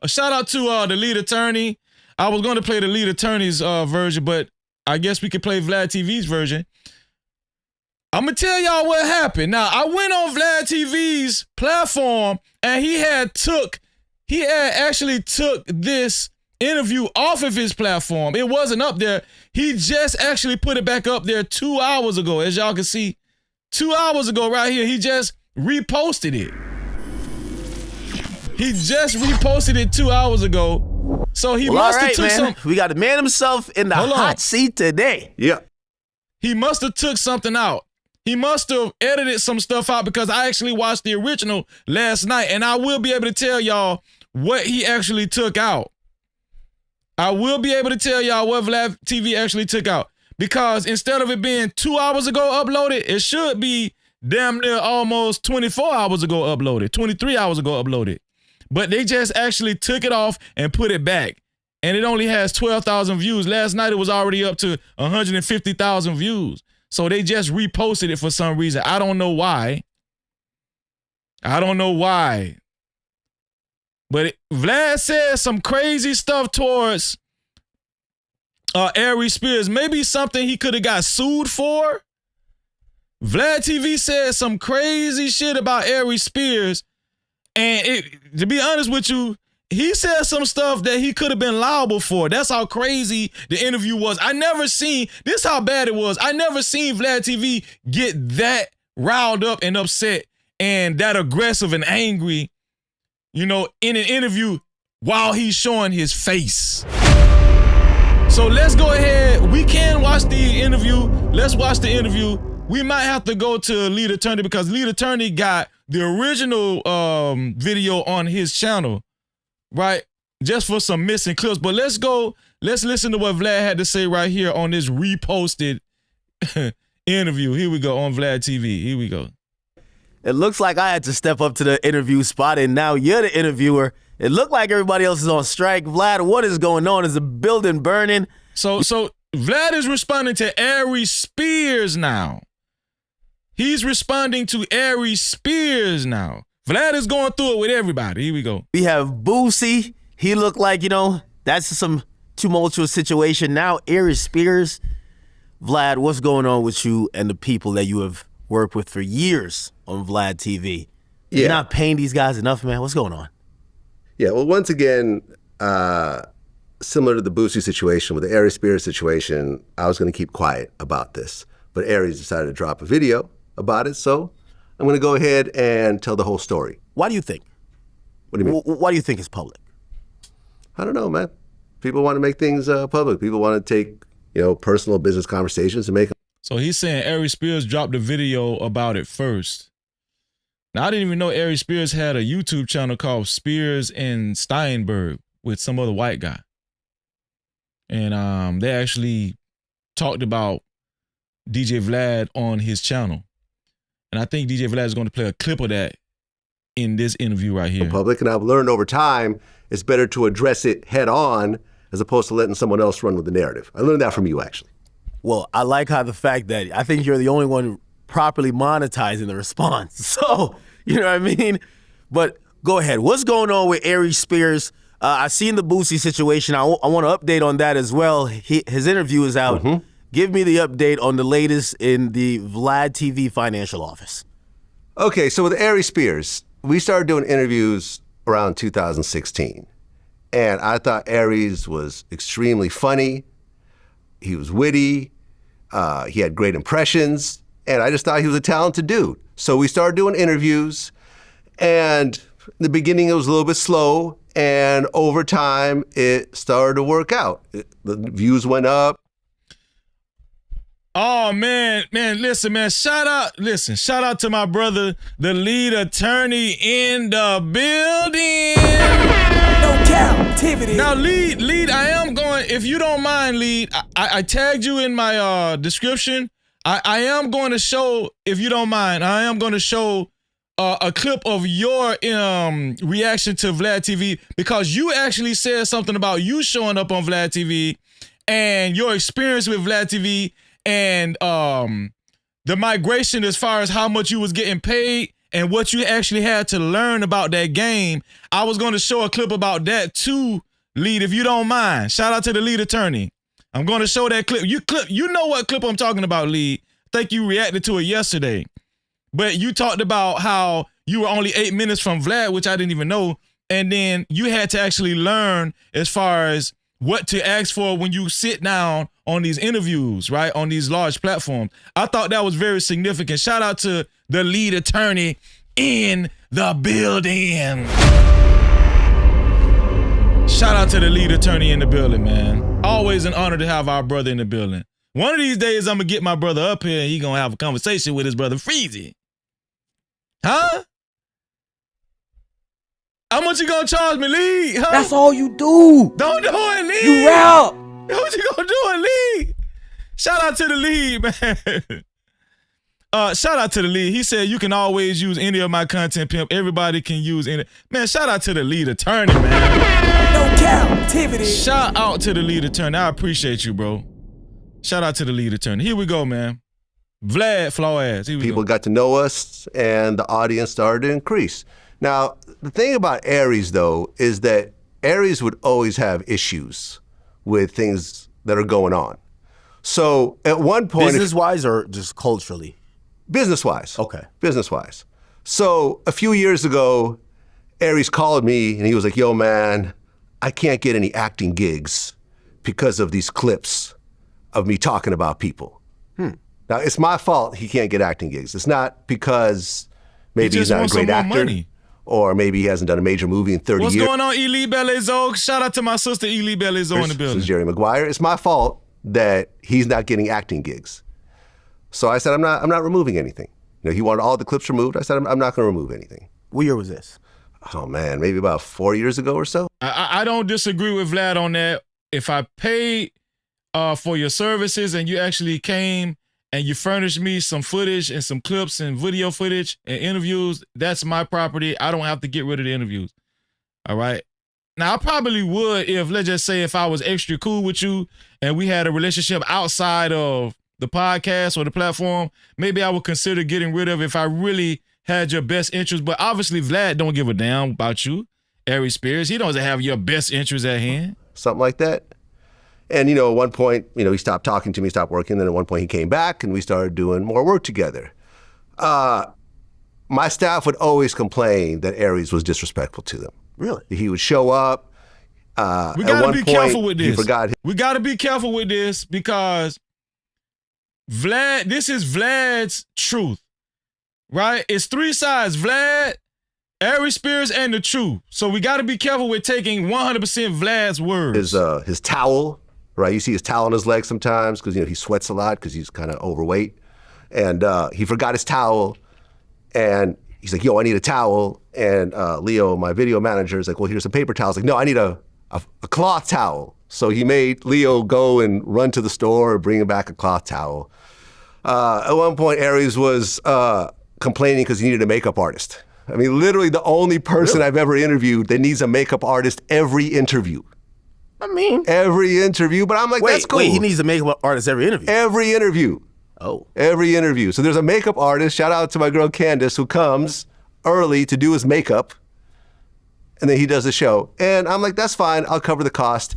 A shout out to the lead attorney. I was going to play the lead attorney's version, but I guess we could play Vlad TV's version. I'm going to tell y'all what happened. Now, I went on Vlad TV's platform, and he had actually took this interview off of his platform. It wasn't up there. He just actually put it back up there 2 hours ago. As y'all can see, 2 hours ago right here, he just reposted it. He just reposted it 2 hours ago. So he must have took some. We got the man himself in the hot seat today. Yeah. He must have took something out. He must have edited some stuff out because I actually watched the original last night, and I will be able to tell y'all what he actually took out. I will be able to tell y'all what Vlad TV actually took out, because instead of it being 2 hours ago uploaded, it should be damn near almost 24 hours ago uploaded, 23 hours ago uploaded. But they just actually took it off and put it back. And it only has 12,000 views. Last night it was already up to 150,000 views. So they just reposted it for some reason. I don't know why. But Vlad said some crazy stuff towards Aries Spears. Maybe something he could have got sued for. Vlad TV said some crazy shit about Aries Spears. And to be honest with you, he said some stuff that he could have been liable for. That's how crazy the interview was. This how bad it was. I never seen Vlad TV get that riled up and upset and that aggressive and angry, in an interview while he's showing his face. So let's go ahead. We can watch the interview. Let's watch the interview. We might have to go to Lead Attorney because Lead Attorney got the original video on his channel, right? Just for some missing clips. But let's listen to what Vlad had to say right here on this reposted interview. Here we go on Vlad TV. Here we go. It looks like I had to step up to the interview spot, and now you're the interviewer. It looked like everybody else is on strike. Vlad, what is going on? Is the building burning? So Vlad is responding to Aries Spears now. He's responding to Aries Spears now. Vlad is going through it with everybody. Here we go. We have Boosie. He looked like, that's some tumultuous situation. Now Aries Spears. Vlad, what's going on with you and the people that you have worked with for years on Vlad TV? Yeah. You're not paying these guys enough, man. What's going on? Yeah, well, once again, similar to the Boosie situation, with the Aries Spears situation, I was going to keep quiet about this. But Aries decided to drop a video about it, so I'm going to go ahead and tell the whole story. Why do you think? What do you mean? Why do you think it's public? I don't know, man. People want to make things public. People want to take, personal business conversations and make them. So he's saying Aries Spears dropped a video about it first. Now, I didn't even know Aries Spears had a YouTube channel called Spears and Steinberg with some other white guy. And they actually talked about DJ Vlad on his channel. And I think DJ Vlad is going to play a clip of that in this interview right here. Public, and I've learned over time, it's better to address it head on as opposed to letting someone else run with the narrative. I learned that from you, actually. Well, I like how the fact that I think you're the only one properly monetizing the response. So, you know what I mean? But go ahead. What's going on with Aries Spears? I seen the Boosie situation. I want to update on that as well. His interview is out. Mm-hmm. Give me the update on the latest in the Vlad TV financial office. Okay, so with Aries Spears, we started doing interviews around 2016. And I thought Aries was extremely funny. He was witty. He had great impressions. And I just thought he was a talented dude. So we started doing interviews. And in the beginning, it was a little bit slow. And over time, it started to work out. The views went up. Oh, man, listen, man, shout out to my brother, the lead attorney in the building. No Cap-tivity. Now, lead, I am going, if you don't mind, lead, I tagged you in my description. I am going to show, if you don't mind, I am going to show a clip of your reaction to Vlad TV, because you actually said something about you showing up on Vlad TV and your experience with Vlad TV. And the migration as far as how much you was getting paid and what you actually had to learn about that game. I was going to show a clip about that too, lead, if you don't mind. Shout out to the lead attorney. I'm going to show that clip. You know what clip I'm talking about, lead. I think you reacted to it yesterday. But you talked about how you were only 8 minutes from Vlad, which I didn't even know. And then you had to actually learn as far as what to ask for when you sit down on these interviews, right? On these large platforms. I thought that was very significant. Shout out to the lead attorney in the building. Shout out to the lead attorney in the building, man. Always an honor to have our brother in the building. One of these days, I'm going to get my brother up here and he going to have a conversation with his brother Freezy. Huh? How much you gonna charge me, Lee? Huh? That's all you do. Don't do it, Lee. You rap. What you gonna do it, Lee? Shout out to the lead, man. Shout out to the lead. He said you can always use any of my content, pimp. Everybody can use any. Man, shout out to the lead attorney, man. No Cap-tivity. Shout out to the lead attorney. I appreciate you, bro. Shout out to the lead attorney. Here we go, man. Vlad Flores. People got to know us, and the audience started to increase. Now, the thing about Aries, though, is that Aries would always have issues with things that are going on. So at one point— business-wise or just culturally? Business-wise. Okay. Business-wise. So a few years ago, Aries called me and he was like, yo, man, I can't get any acting gigs because of these clips of me talking about people. Now, it's my fault he can't get acting gigs. It's not because maybe he's not a great actor. Money. Or maybe he hasn't done a major movie in 30 What's years. What's going on, Ely Belezo? Shout out to my sister, Ely Belezo, in the building. This is Jerry Maguire. It's my fault that he's not getting acting gigs. So I said, I'm not removing anything. You know, he wanted all the clips removed. I said, I'm not going to remove anything. What year was this? Oh, man, maybe about 4 years ago or so. I don't disagree with Vlad on that. If I paid for your services and you actually came and you furnished me some footage and some clips and video footage and interviews, that's my property. I don't have to get rid of the interviews. All right? Now, I probably would if, let's just say, if I was extra cool with you and we had a relationship outside of the podcast or the platform, maybe I would consider getting rid of it if I really had your best interest. But obviously, Vlad don't give a damn about you, Aries Spears. He doesn't have your best interest at hand. Something like that. And, you know, at one point, you know, he stopped talking to me, stopped working. Then at one point he came back and we started doing more work together. My staff would always complain that Aries was disrespectful to them. Really? He would show up. We got to be careful with this. He forgot. We got to be careful with this because Vlad, this is Vlad's truth, right? It's three sides, Vlad, Aries Spears, and the truth. So we got to be careful with taking 100% Vlad's words. His towel, right? You see his towel on his leg sometimes because, you know, he sweats a lot because he's kind of overweight. And he forgot his towel. And he's like, yo, I need a towel. And Leo, my video manager, is like, well, here's some paper towels. Like, no, I need a cloth towel. So he made Leo go and run to the store and bring him back a cloth towel. At one point, Aries was complaining because he needed a makeup artist. I mean, literally the only person I've ever interviewed that needs a makeup artist every interview. I mean, every interview, but I'm like, that's cool. Wait, he needs a makeup artist every interview? Every interview. Oh. Every interview. So there's a makeup artist, shout out to my girl Candace, who comes early to do his makeup, and then he does the show. And I'm like, that's fine, I'll cover the cost.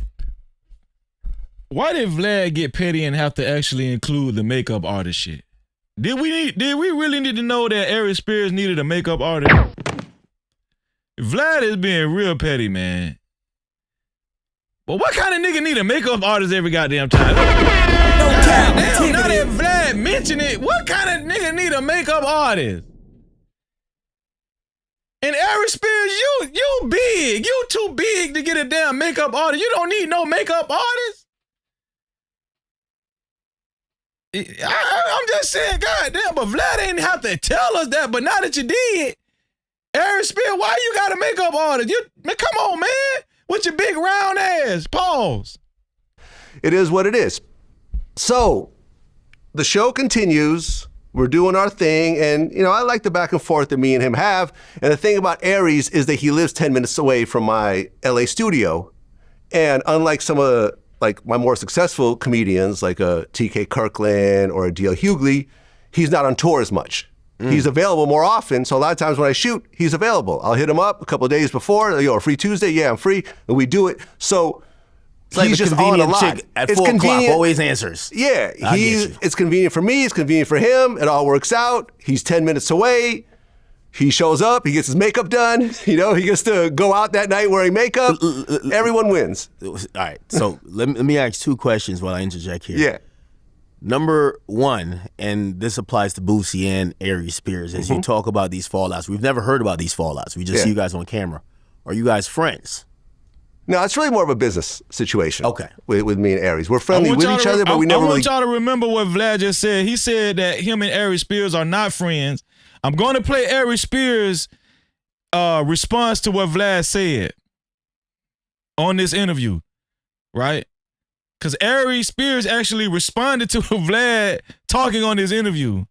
Why did Vlad get petty and have to actually include the makeup artist shit? Did we really need to know that Aries Spears needed a makeup artist? Vlad is being real petty, man. But what kind of nigga need a makeup artist every goddamn time? Damn, now that Vlad mentioned it, what kind of nigga need a makeup artist? And Aries Spears, you big. You too big to get a damn makeup artist. You don't need no makeup artist. I'm just saying, goddamn, but Vlad ain't have to tell us that. But now that you did, Aries Spears, why you got a makeup artist? Man, come on, man. With your big round ass. Pause. It is what it is. So the show continues. We're doing our thing. And, you know, I like the back and forth that me and him have. And the thing about Aries is that he lives 10 minutes away from my LA studio. And unlike some of the, like, my more successful comedians, like a TK Kirkland or a D.L. Hughley, he's not on tour as much. He's available more often, so a lot of times when I shoot, he's available. I'll hit him up a couple of days before, yo, a free Tuesday? Yeah, I'm free, and we do it. So it's like he's the just on a lot. Chick at 4 o'clock always answers. Yeah, it's convenient for me, it's convenient for him, it all works out. He's 10 minutes away. He shows up, he gets his makeup done, you know, he gets to go out that night wearing makeup. Everyone wins. All right, so let me ask two questions while I interject here. Yeah. Number one, and this applies to Boosie and Aries Spears, as you talk about these fallouts. We've never heard about these fallouts. We just see you guys on camera. Are you guys friends? No, it's really more of a business situation. Okay. With me and Aries. We're friendly with each other, but we never really... I want y'all to remember what Vlad just said. He said that him and Aries Spears are not friends. I'm going to play Aries Spears' response to what Vlad said on this interview, right? Because Aries Spears actually responded to Vlad talking on this interview.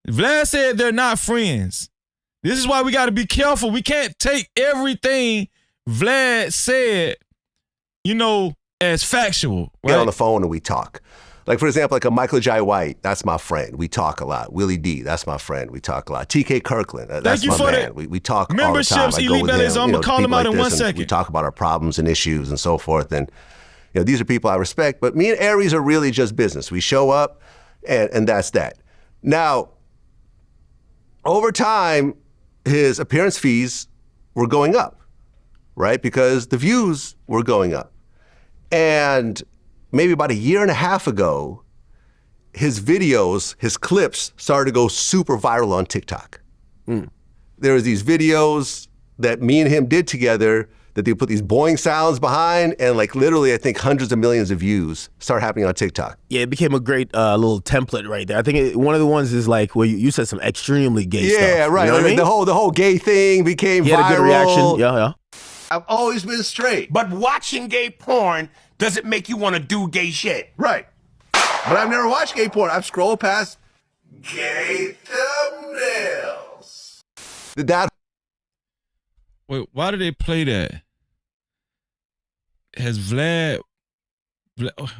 Vlad said they're not friends. This is why we got to be careful. We can't take everything Vlad said, you know, as factual. Right? Get on the phone and we talk. Like, for example, like a Michael Jai White, that's my friend. We talk a lot. Willie D, that's my friend. We talk a lot. TK Kirkland, that's my man. We talk all the time. Memberships, Elite Bellies, I'm going to call them out in 1 second. We talk about our problems and issues and so forth. And you know, these are people I respect, but me and Aries are really just business. We show up, and that's that. Now, over time, his appearance fees were going up, right? Because the views were going up. And maybe about a year and a half ago, his videos, his clips started to go super viral on TikTok. There was these videos that me and him did together that they put these boing sounds behind, and like literally, I think hundreds of millions of views start happening on TikTok. Yeah, it became a great little template right there. I think one of the ones is like where you said some extremely gay stuff. Yeah, right. You know what I mean? The whole gay thing became viral. Had a good reaction. Yeah. I've always been straight. But watching gay porn doesn't make you want to do gay shit. Right. But I've never watched gay porn. I've scrolled past gay thumbnails. Wait, why did they play that? Has Vlad,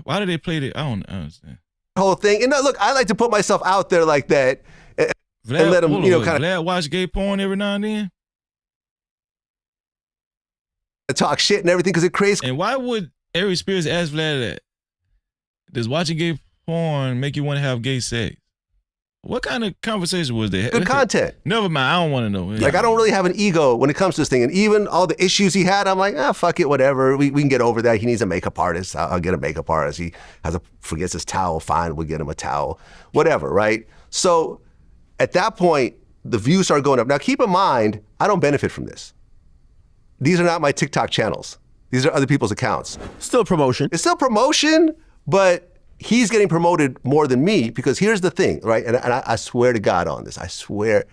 why did they play that? I don't understand. Whole thing. And look, I like to put myself out there like that and let them, kind of. Vlad watch gay porn every now and then? Talk shit and everything because it creates. And why would Aries Spears ask Vlad that? Does watching gay porn make you want to have gay sex? What kind of conversation was that? Good content. Never mind. I don't want to know. Like, I don't really have an ego when it comes to this thing. And even all the issues he had, I'm like, fuck it, whatever. We can get over that. He needs a makeup artist. I'll get a makeup artist. He forgets his towel. Fine, we'll get him a towel. Whatever, right? So at that point, the views start going up. Now, keep in mind, I don't benefit from this. These are not my TikTok channels. These are other people's accounts. Still promotion. It's still promotion, but he's getting promoted more than me because here's the thing, right? And I swear to God on this. I swear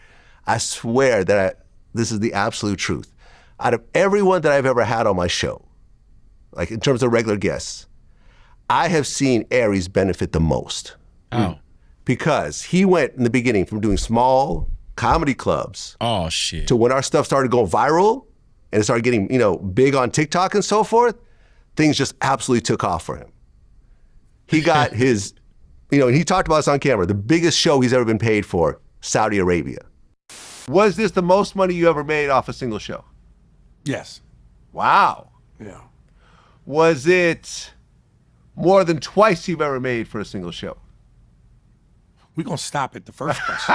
that this is the absolute truth. Out of everyone that I've ever had on my show, like in terms of regular guests, I have seen Aries benefit the most. Oh. Because he went in the beginning from doing small comedy clubs. Oh, shit. To when our stuff started going viral and it started getting, big on TikTok and so forth, things just absolutely took off for him. He got his, he talked about this on camera, the biggest show he's ever been paid for, Saudi Arabia. Was this the most money you ever made off a single show? Yes. Wow. Yeah. Was it more than twice you've ever made for a single show? We're going to stop at the first question.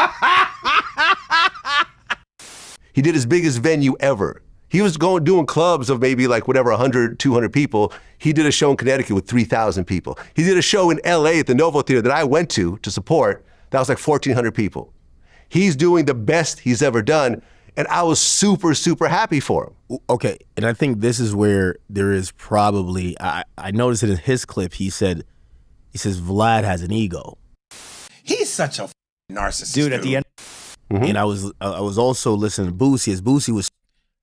He did his biggest venue ever. He was doing clubs of maybe 100, 200 people. He did a show in Connecticut with 3,000 people. He did a show in LA at the Novo Theater that I went to support. That was 1,400 people. He's doing the best he's ever done. And I was super, super happy for him. Okay, and I think this is where there is probably, I noticed it in his clip, he says Vlad has an ego. He's such a narcissist. Dude, at the end. Mm-hmm. And I was also listening to Boosie, as Boosie was.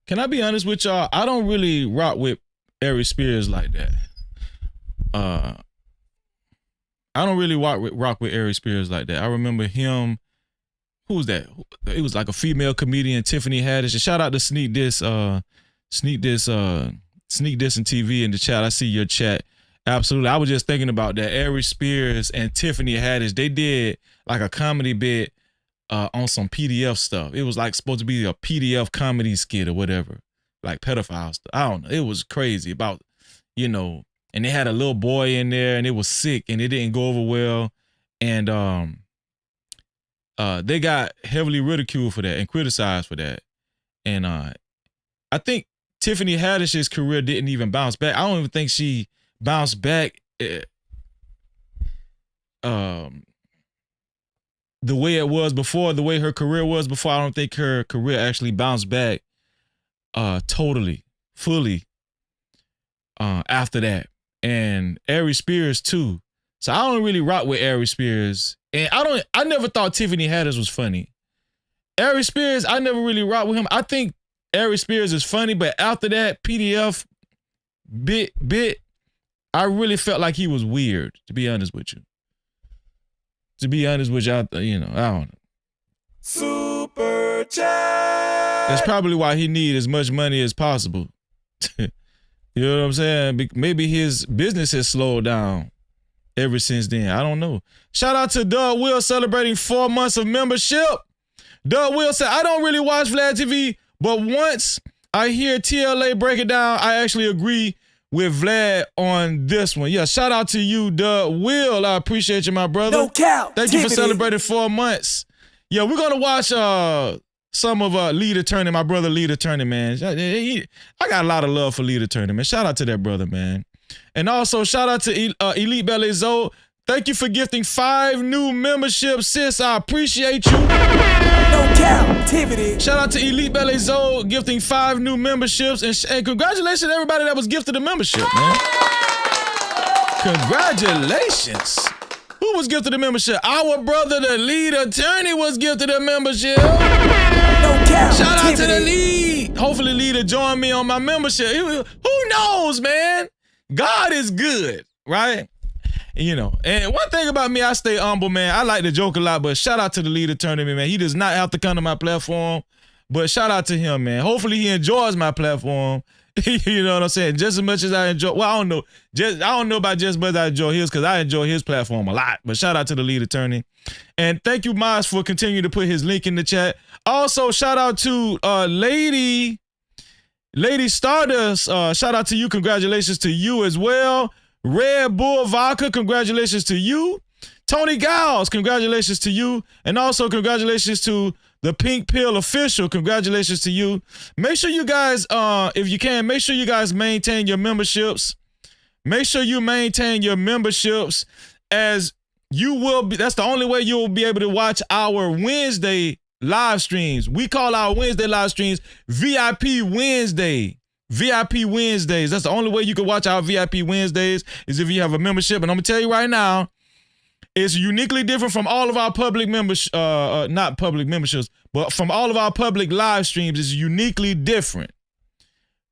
Can I be honest with y'all? I don't really rock with Aries Spears like that. I don't really rock with Aries Spears like that. I remember him. Who was that? It was like a female comedian, Tiffany Haddish. And shout out to Sneak Diss and TV in the chat. I see your chat. Absolutely. I was just thinking about that. Aries Spears and Tiffany Haddish, they did like a comedy bit on some PDF stuff. It was supposed to be a PDF comedy skit or whatever, like pedophile stuff. I don't know. It was crazy about, and they had a little boy in there and it was sick and it didn't go over well. And they got heavily ridiculed for that and criticized for that. And I think Tiffany Haddish's career didn't even bounce back. I don't even think she bounced back the way it was before, the way her career was before. I don't think her career actually bounced back totally, fully after that. And Aries Spears too. So I don't really rock with Aries Spears. And I never thought Tiffany Haddish was funny. Aries Spears, I never really rock with him. I think Aries Spears is funny, but after that PDF bit, I really felt like he was weird, to be honest with you. To be honest with y'all, I don't know. Super chat. That's probably why he need as much money as possible. You know what I'm saying? Maybe his business has slowed down ever since then. I don't know. Shout out to Doug Will celebrating 4 months of membership. Doug Will said, I don't really watch Vlad TV, but once I hear TLA break it down, I actually agree with Vlad on this one. Yeah, shout out to you, Doug Will. I appreciate you, my brother. No cap. Thank you for celebrating 4 months. Yeah, we're gonna watch some of Lead Attorney, my brother Lead Attorney, man. I got a lot of love for Lead Attorney, man. Shout out to that brother, man. And also shout out to Elite Ballet Zoe. Thank you for gifting 5 new memberships, sis. I appreciate you. No Cap-tivity. Shout out to Elite Ballet Zoe gifting 5 new memberships, and congratulations to everybody that was gifted a membership, man. Congratulations. Who was gifted a membership? Our brother, the Lead Attorney, was gifted a membership. No Cap-tivity. Shout out to the Lead. Hopefully Lead will join me on my membership. Who knows, man? God is good, right? You know, and one thing about me, I stay humble, man. I like to joke a lot, but shout out to the Lead Attorney, man. He does not have to come to my platform, but shout out to him, man. Hopefully he enjoys my platform. You know what I'm saying? Just as much as I enjoy, well, I don't know. I don't know about just as much as I enjoy his, because I enjoy his platform a lot. But shout out to the Lead Attorney. And thank you, Miles, for continuing to put his link in the chat. Also, shout out to Lady Stardust. Shout out to you. Congratulations to you as well. Red Bull Vodka, congratulations to you. Tony Giles, congratulations to you. And also congratulations to the Pink Pill Official. Congratulations to you. Make sure you guys, if you can, make sure you guys maintain your memberships. Make sure you maintain your memberships, as you will be. That's the only way you will be able to watch our Wednesday live streams. We call our Wednesday live streams VIP Wednesday. VIP Wednesdays. That's the only way you can watch our VIP Wednesdays, is if you have a membership. And I'm gonna tell you right now, it's uniquely different from all of our public members, not public memberships, but from all of our public live streams. It's uniquely different,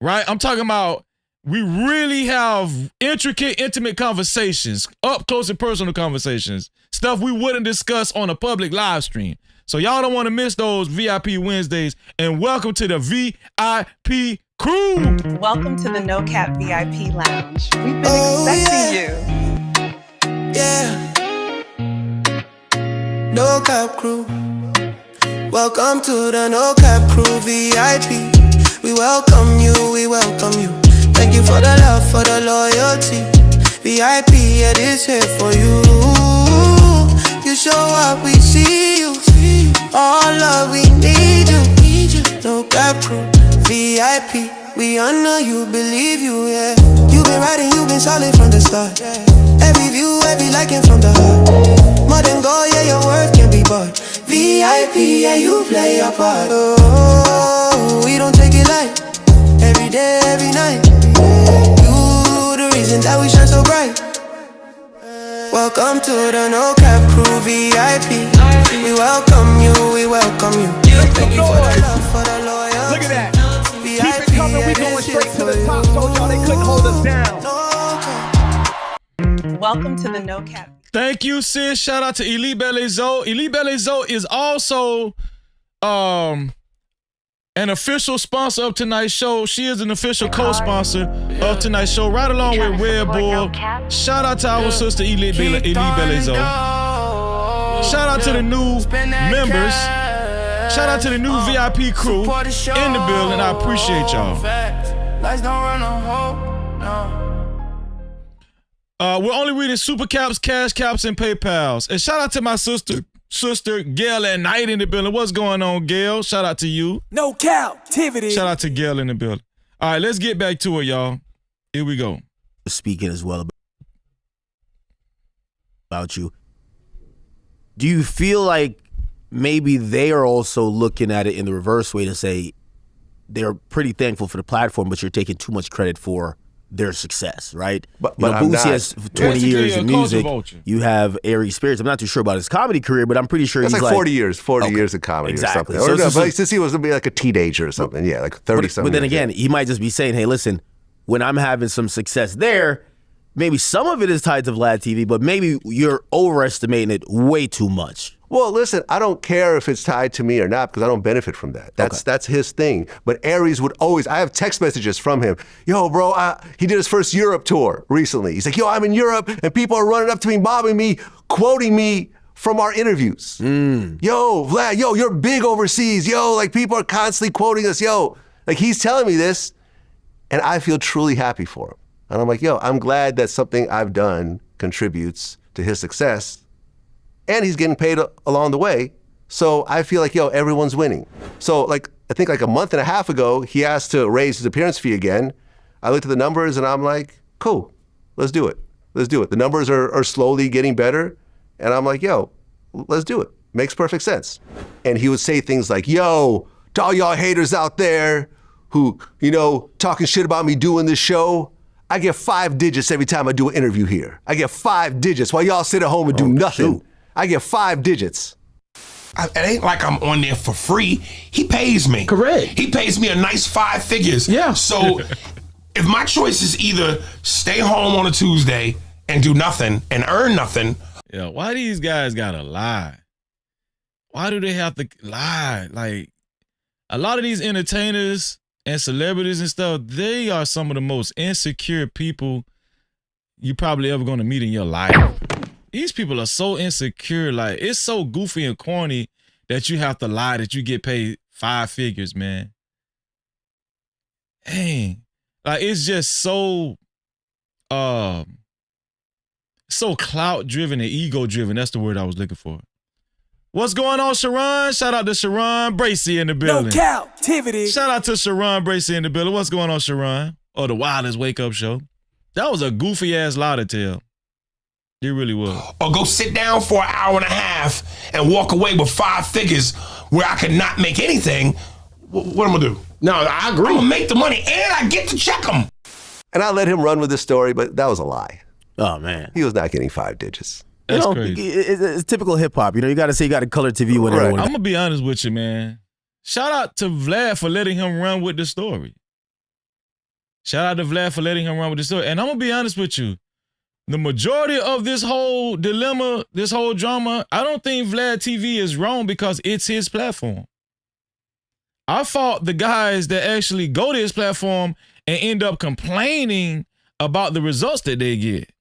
right? I'm talking about, we really have intricate, intimate conversations, up close and personal conversations, stuff we wouldn't discuss on a public live stream. So y'all don't want to miss those VIP Wednesdays. And welcome to the VIP crew. Welcome to the No Cap VIP Lounge. We've been expecting you. Yeah. No Cap crew. Welcome to the No Cap crew VIP. We welcome you, we welcome you. Thank you for the love, for the loyalty. VIP, it is here for you. You show up, we see you. All love, we need you. No Cap crew, VIP. We honor you, believe you, yeah. You've been riding, you've been solid from the start. Every view, every liking from the heart. More than gold, yeah, your worth can be bought. VIP, yeah, you play your part. Oh, we don't take it light. Every day, every night. You the reason that we shine so bright. Welcome to the No Cap crew VIP. We welcome you, we welcome you. Thank you for the love, for the loyalty. Look at that. Keep it coming, we going straight to the top. Told y'all they couldn't hold us down. Welcome to the No Cap. Thank you, sis. Shout out to Elite Ballet Zoe. Elite Ballet Zoe is also an official sponsor of tonight's show. She is an official co-sponsor of tonight's show, right along with Red Bull. Shout out to our sister Elite Ballet Zoe. Shout out to the new members. Shout out to the new VIP crew in the building. I appreciate y'all. We're only reading Super Caps, Cash Caps, and PayPals. And shout out to my sister Gail at night in the building. What's going on, Gail? Shout out to you. No Cap-tivity. Shout out to Gail in the building. All right, let's get back to it, y'all. Here we go. Speaking as well about you, do you feel like maybe they are also looking at it in the reverse way to say they're pretty thankful for the platform, but you're taking too much credit for their success, right? But Boosie has 20 years in music. You have Aries Spirits. I'm not too sure about his comedy career, but I'm pretty sure he's he's like 40 years of comedy exactly. or something. But since he was like a teenager or something, yeah, like 30-something. But then again, he might just be saying, hey, listen, when I'm having some success there, maybe some of it is tied to Vlad TV, but maybe you're overestimating it way too much. Well, listen, I don't care if it's tied to me or not because I don't benefit from that. That's his thing. But Aries would always, I have text messages from him. Yo, bro, he did his first Europe tour recently. He's like, yo, I'm in Europe and people are running up to me, mobbing me, quoting me from our interviews. Yo, Vlad, yo, you're big overseas. Yo, like people are constantly quoting us. Yo, like he's telling me this and I feel truly happy for him. And I'm like, yo, I'm glad that something I've done contributes to his success. And he's getting paid along the way, So I feel like, everyone's winning. So I think a month and a half ago, he asked to raise his appearance fee again. I looked at the numbers and I'm like, cool, let's do it. Let's do it. The numbers are slowly getting better. And I'm like, let's do it. Makes perfect sense. And he would say things like, to all y'all haters out there who, talking shit about me doing this show, I get 5 digits every time I do an interview here. I get 5 digits while y'all sit at home and do nothing. Shoot. I get 5 digits. It ain't like I'm on there for free. He pays me. Correct. He pays me a nice 5 figures. Yeah. So if my choice is either stay home on a Tuesday and do nothing and earn nothing. Yeah, why these guys gotta lie? Why do they have to lie? Like, a lot of these entertainers and celebrities and stuff, they are some of the most insecure people you probably ever gonna meet in your life. These people are so insecure. Like, it's so goofy and corny that you have to lie that you get paid 5 figures, man. Dang. Like, it's just so clout driven and ego driven. That's the word I was looking for. What's going on, Sharon? Shout out to Sharon Bracey in the building. No Cap-tivity. Shout out to Sharon Bracey in the building. What's going on, Sharon? Or the Wildest Wake Up Show. That was a goofy ass lie to tell. It really was. Or go sit down for an hour and a half and walk away with 5 figures where I could not make anything. What am I gonna do? No, I agree. I'm gonna make the money and I get to check them. And I let him run with this story, but that was a lie. Oh, man. He was not getting 5 digits. That's crazy. It's typical hip hop. You got to say you got to color TV with everyone. I'm gonna be honest with you, man. Shout out to Vlad for letting him run with the story. Shout out to Vlad for letting him run with the story. And I'm gonna be honest with you. The majority of this whole dilemma, this whole drama, I don't think Vlad TV is wrong because it's his platform. I fought the guys that actually go to his platform and end up complaining about the results that they get.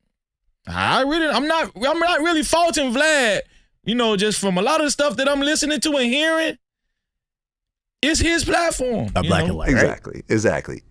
I'm not really faulting Vlad, just from a lot of the stuff that I'm listening to and hearing. It's his platform. Black and white. Exactly.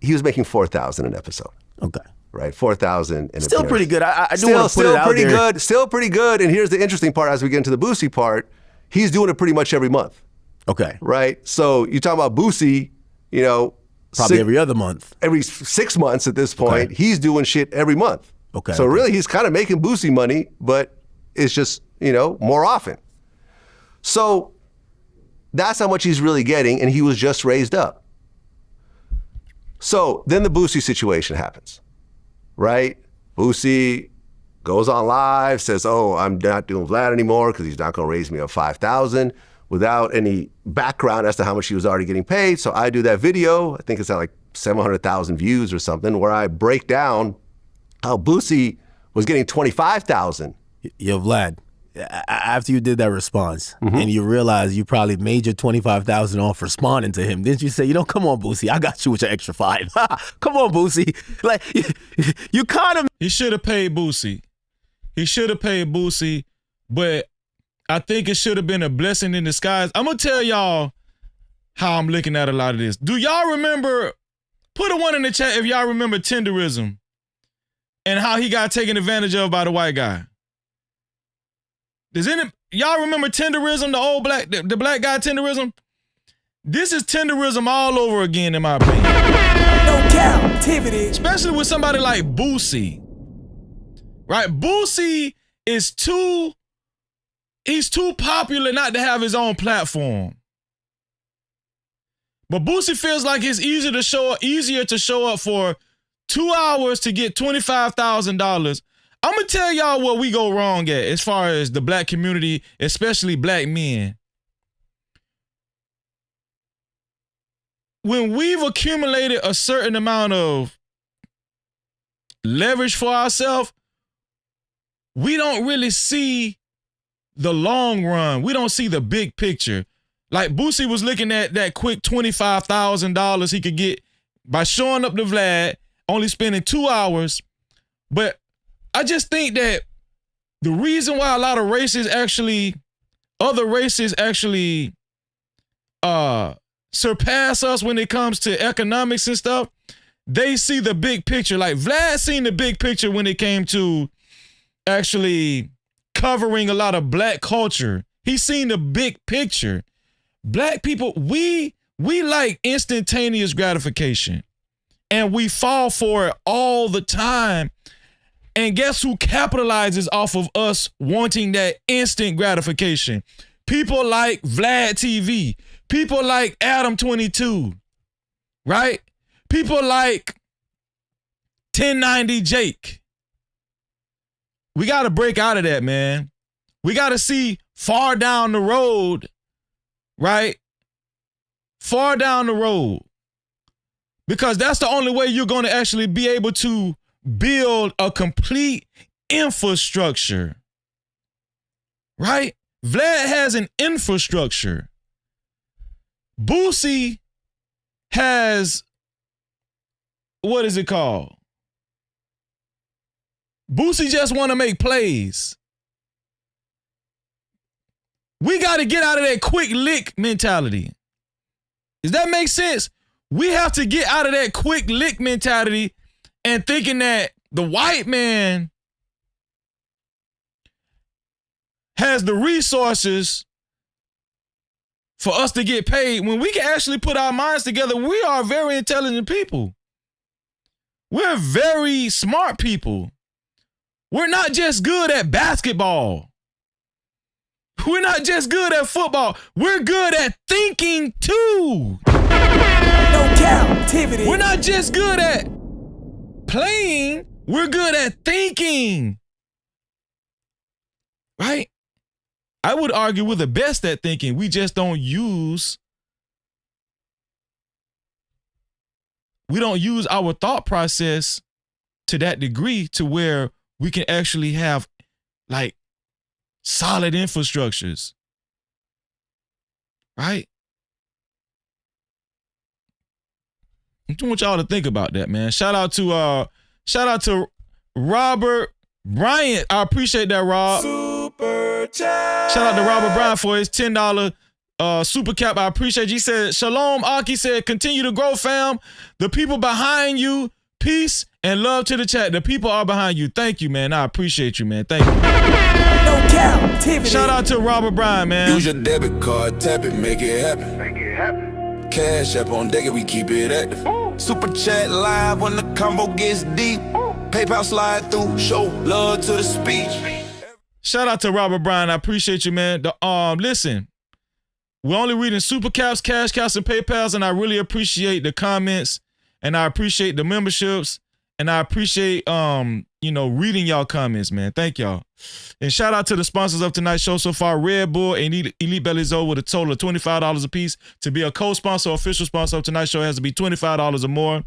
He was making $4,000 an episode. Okay. Right, 4,000. Still pretty good. I do want to put it out there. Still pretty good. And here's the interesting part as we get into the Boosie part. He's doing it pretty much every month. Okay. Right? So you talk about Boosie, probably every other month. Every 6 months at this point, he's doing shit every month. Okay. So really, he's kind of making Boosie money, but it's just, more often. So that's how much he's really getting, and he was just raised up. So then the Boosie situation happens. Right? Boosie goes on live, says, I'm not doing Vlad anymore because he's not going to raise me up $5,000 without any background as to how much he was already getting paid. So I do that video. I think it's at like 700,000 views or something, where I break down how Boosie was getting $25,000. Yo, Vlad, after you did that response and you realized you probably made your $25,000 off responding to him, didn't you say, come on, Boosie, I got you with your extra 5. Come on, Boosie. Like, you kind of... He should have paid Boosie. But I think it should have been a blessing in disguise. I'm going to tell y'all how I'm looking at a lot of this. Do y'all remember, put a 1 in the chat if y'all remember Tenderism and how he got taken advantage of by the white guy. Y'all remember Tenderism, the black guy Tenderism? This is Tenderism all over again, in my opinion. No Cap-tivity. Especially with somebody like Boosie. Right? Boosie is he's too popular not to have his own platform. But Boosie feels like it's easier to show up for 2 hours to get $25,000. I'm going to tell y'all what we go wrong at as far as the black community, especially black men. When we've accumulated a certain amount of leverage for ourselves, we don't really see the long run. We don't see the big picture. Like Boosie was looking at that quick $25,000 he could get by showing up to Vlad, only spending 2 hours. But I just think that the reason why a lot of other races actually surpass us when it comes to economics and stuff, they see the big picture. Like Vlad seen the big picture when it came to actually covering a lot of black culture. He's seen the big picture. Black people, we like instantaneous gratification. And we fall for it all the time. And guess who capitalizes off of us wanting that instant gratification? People like Vlad TV. People like Adam 22. Right? People like 1090 Jake. We got to break out of that, man. We got to see far down the road, right? Far down the road. Because that's the only way you're going to actually be able to build a complete infrastructure. Right? Vlad has an infrastructure. Boosie has, what is it called? Boosie just want to make plays. We got to get out of that quick lick mentality. Does that make sense? We have to get out of that quick lick mentality and thinking that the white man has the resources for us to get paid when we can actually put our minds together. We are very intelligent people. We're very smart people. We're not just good at basketball. We're not just good at football. We're good at thinking too. No Cap-tivity. We're not just good at playing. We're good at thinking. Right? I would argue we're the best at thinking. We just don't use our thought process to that degree to where we can actually have like solid infrastructures. Right? I want y'all to think about that, man. Shout out to Robert Bryant. I appreciate that, Rob. Super chat. Shout out to Robert Bryant for his $10 super cap. I appreciate you. He said, Shalom, Aki said, continue to grow, fam. The people behind you, peace and love to the chat. The people are behind you. Thank you, man. I appreciate you, man. Thank you. No Cap-tivity. Shout out to Robert Bryant, man. Use your debit card, tap it, make it happen. Make it happen. Cash up on deck, we keep it active. Super chat live when the combo gets deep. PayPal slide through, show love to the speech. Shout out to Robert Bryant. I appreciate you, man. Listen, we're only reading super caps, cash caps, and PayPals, and I really appreciate the comments, and I appreciate the memberships, and I appreciate reading y'all comments, man. Thank y'all. And shout out to the sponsors of tonight's show so far, Red Bull and Elite Belly Zoe, with a total of $25 a piece. To be a co-sponsor or official sponsor of tonight's show, it has to be $25 or more.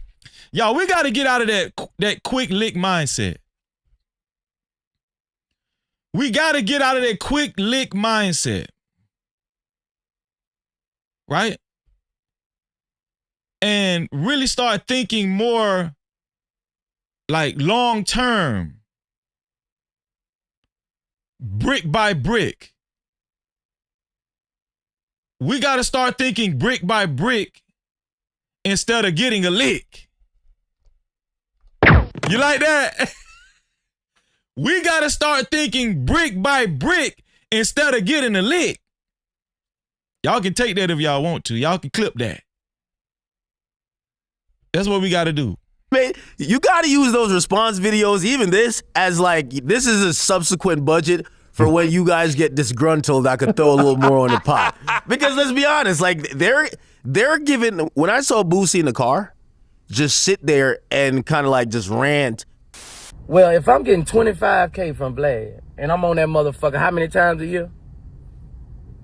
Y'all, we got to get out of that quick lick mindset. We got to get out of that quick lick mindset. Right? And really start thinking more like long term. Brick by brick. We got to start thinking brick by brick instead of getting a lick. You like that? We got to start thinking brick by brick instead of getting a lick. Y'all can take that if y'all want to. Y'all can clip that. That's what we got to do. Man, you got to use those response videos, even this, as like, this is a subsequent budget for when you guys get disgruntled. I could throw a little more on the pot. Because let's be honest, like they're giving, when I saw Boosie in the car, just sit there and kind of like just rant. Well, if I'm getting $25K from Vlad and I'm on that motherfucker how many times a year?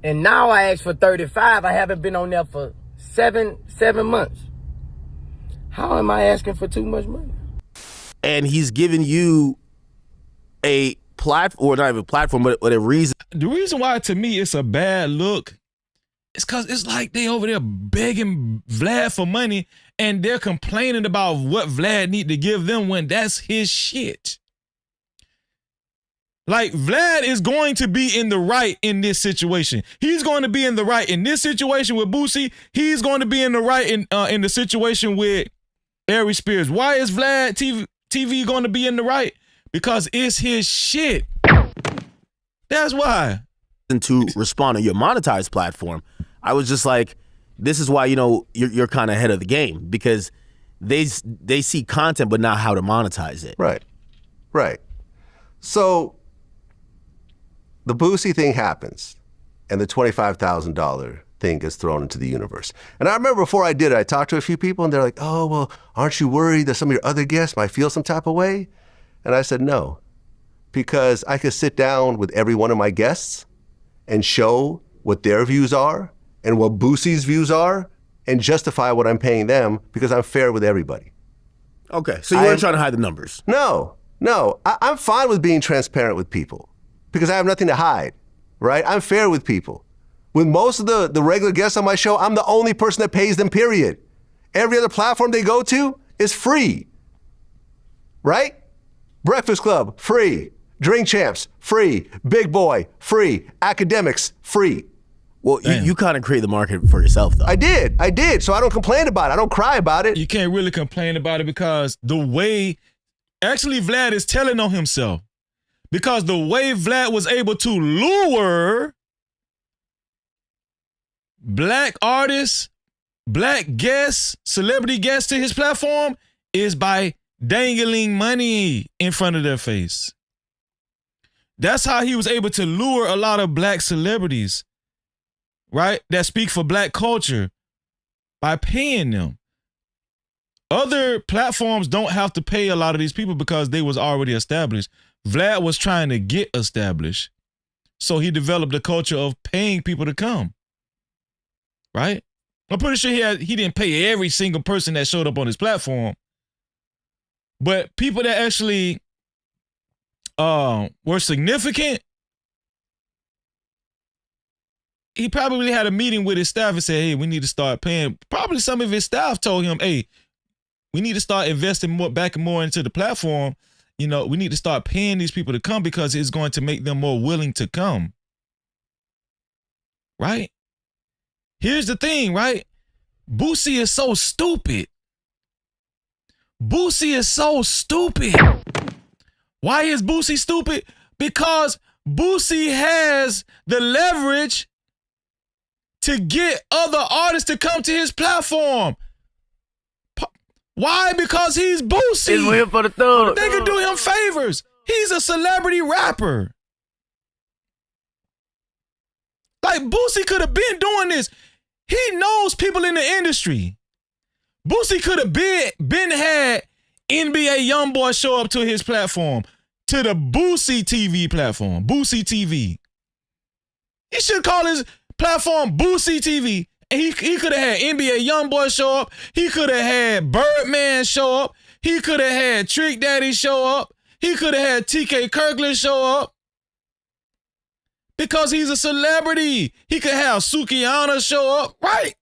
And now I ask for 35, I haven't been on there for seven months. How am I asking for too much money? And he's giving you a platform, or not even a platform, but a reason. The reason why, to me, it's a bad look is because it's like they over there begging Vlad for money and they're complaining about what Vlad need to give them when that's his shit. Like, Vlad is going to be in the right in this situation. He's going to be in the right in this situation with Boosie. He's going to be in the right in the situation with Aries Spears. Why is Vlad TV going to be in the right? Because it's his shit. That's why. to respond on your monetized platform, I was just like, this is why, you're kind of ahead of the game, because they see content but not how to monetize it. Right. So the Boosie thing happens, and the $25,000 thing gets thrown into the universe. And I remember before I did it, I talked to a few people, and they're like, oh, well, aren't you worried that some of your other guests might feel some type of way? And I said, no, because I could sit down with every one of my guests and show what their views are and what Boosie's views are and justify what I'm paying them because I'm fair with everybody. Okay, so you weren't trying to hide the numbers. No. I'm fine with being transparent with people because I have nothing to hide, right? I'm fair with people. With most of the regular guests on my show, I'm the only person that pays them, period. Every other platform they go to is free, right? Breakfast Club, free. Drink Champs, free. Big Boy, free. Academics, free. Well, you kind of create the market for yourself, though. I did. So I don't complain about it. I don't cry about it. You can't really complain about it because the way, actually Vlad is telling on himself. Because the way Vlad was able to lure black artists, black guests, celebrity guests to his platform is by dangling money in front of their face. That's how he was able to lure a lot of black celebrities, right, that speak for black culture, by paying them. Other platforms don't have to pay a lot of these people because they was already established. Vlad was trying to get established, so he developed a culture of paying people to come, right? I'm pretty sure he didn't pay every single person that showed up on his platform, but people that actually were significant, he probably had a meeting with his staff and said, hey, we need to start paying. Probably some of his staff told him, hey, we need to start investing more into the platform. We need to start paying these people to come because it's going to make them more willing to come. Right? Here's the thing, right? Boosie is so stupid. Boosie is so stupid. Why is Boosie stupid? Because Boosie has the leverage to get other artists to come to his platform. Why? Because he's Boosie. He's waiting for the thug. They could do him favors. He's a celebrity rapper. Like, Boosie could have been doing this. He knows people in the industry. Boosie could have been had NBA YoungBoy show up to his platform, to the Boosie TV platform, Boosie TV. He should call his platform Boosie TV. And he could have had NBA YoungBoy show up. He could have had Birdman show up. He could have had Trick Daddy show up. He could have had TK Kirkland show up. Because he's a celebrity. He could have Sukiyana show up, right?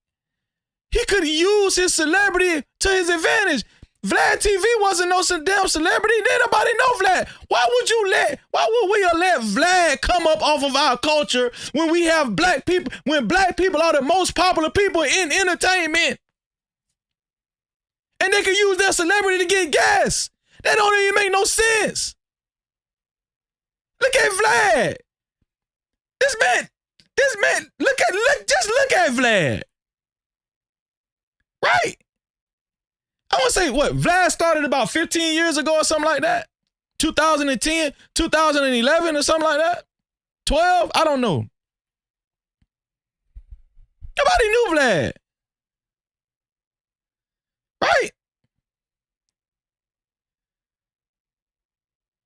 He could use his celebrity to his advantage. Vlad TV wasn't no damn celebrity. Didn't nobody know Vlad. Why would we let Vlad come up off of our culture when we have black people, when black people are the most popular people in entertainment? And they can use their celebrity to get gas. That don't even make no sense. Look at Vlad. This man, just look at Vlad. Right? I want to say, what, Vlad started about 15 years ago or something like that? 2010, 2011 or something like that? 12? I don't know. Nobody knew Vlad. Right?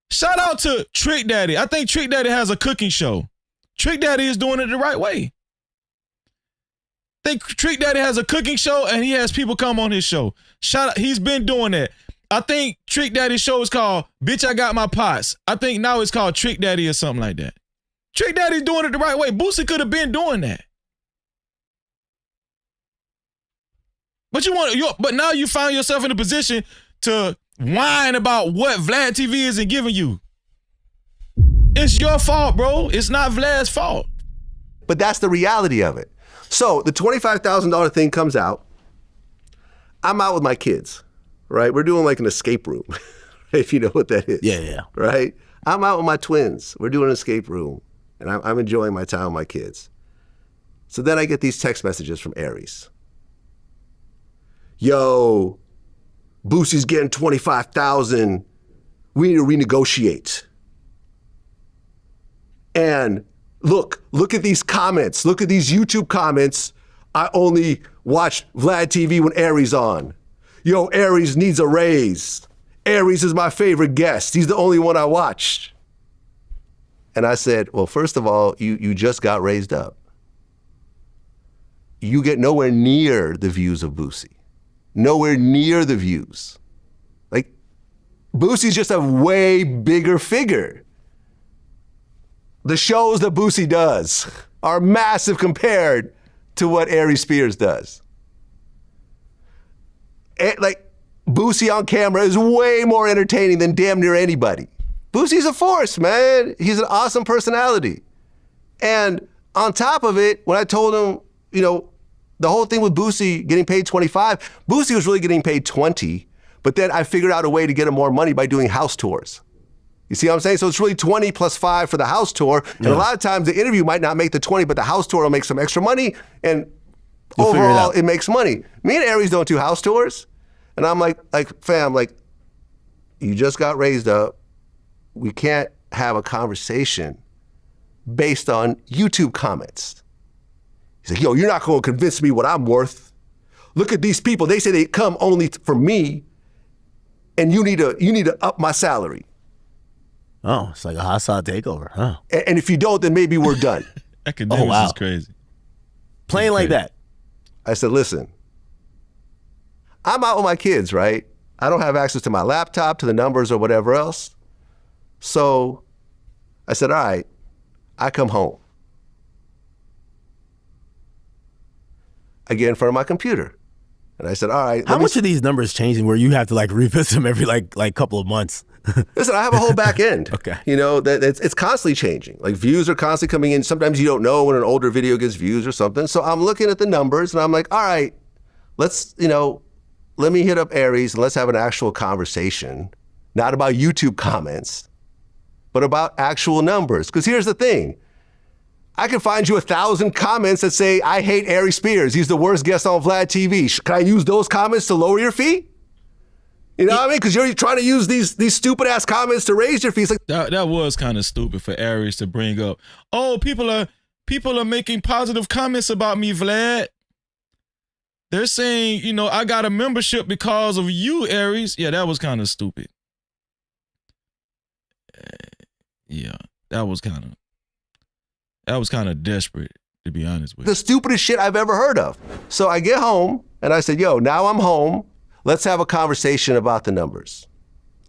Shout out to Trick Daddy. I think Trick Daddy has a cooking show. Trick Daddy is doing it the right way. I think Trick Daddy has a cooking show and he has people come on his show. Shout out, he's been doing that. I think Trick Daddy's show is called Bitch I Got My Pots. I think now it's called Trick Daddy or something like that. Trick Daddy's doing it the right way. Boosie could have been doing that. But now you find yourself in a position to whine about what Vlad TV isn't giving you. It's your fault, bro. It's not Vlad's fault. But that's the reality of it. So the $25,000 thing comes out. I'm out with my kids, right? We're doing like an escape room, if you know what that is. Yeah. Right? I'm out with my twins. We're doing an escape room. and I'm enjoying my time with my kids. So then I get these text messages from Aries. Yo, Boosie's getting $25,000. We need to renegotiate. And look at these comments. Look at these YouTube comments. I only watch Vlad TV when Aries on. Yo, Aries needs a raise. Aries is my favorite guest. He's the only one I watched. And I said, well, first of all, you just got raised up. You get nowhere near the views of Boosie. Nowhere near the views. Like, Boosie's just a way bigger figure. The shows that Boosie does are massive compared to what Aries Spears does. Like, Boosie on camera is way more entertaining than damn near anybody. Boosie's a force, man. He's an awesome personality. And on top of it, when I told him, you know, the whole thing with Boosie getting paid 25, Boosie was really getting paid 20, but then I figured out a way to get him more money by doing house tours. You see what I'm saying? So it's really 20 plus 5 for the house tour. And a lot of times the interview might not make the 20, but the house tour will make some extra money. And overall, it makes money. Me and Aries don't do house tours. And I'm like, fam, like, you just got raised up. We can't have a conversation based on YouTube comments. He's like, yo, you're not going to convince me what I'm worth. Look at these people. They say they come only for me, and you need to up my salary. Oh, it's like a hostile takeover, huh? And if you don't, then maybe we're done. Academics is crazy. Playing like that. I said, listen, I'm out with my kids, right? I don't have access to my laptop, to the numbers or whatever else. So I said, all right, I come home. I get in front of my computer. And I said, all right. How much are these numbers changing where you have to like revisit them every like couple of months? Listen, I have a whole back end. Okay. You know, that it's constantly changing. Like views are constantly coming in. Sometimes you don't know when an older video gets views or something. So I'm looking at the numbers and I'm like, all right, let's, you know, let me hit up Aries and let's have an actual conversation, not about YouTube comments, but about actual numbers. Because here's the thing. I can find you 1,000 comments that say, I hate Aries Spears. He's the worst guest on Vlad TV. Can I use those comments to lower your fee? You know what I mean? Because you're trying to use these stupid ass comments to raise your fees. Like that was kind of stupid for Aries to bring up. Oh, people are making positive comments about me, Vlad. They're saying, you know, I got a membership because of you, Aries. Yeah, that was kind of stupid. Yeah, that was kind of desperate, to be honest with you. The stupidest shit I've ever heard of. So I get home and I said, yo, now I'm home. Let's have a conversation about the numbers.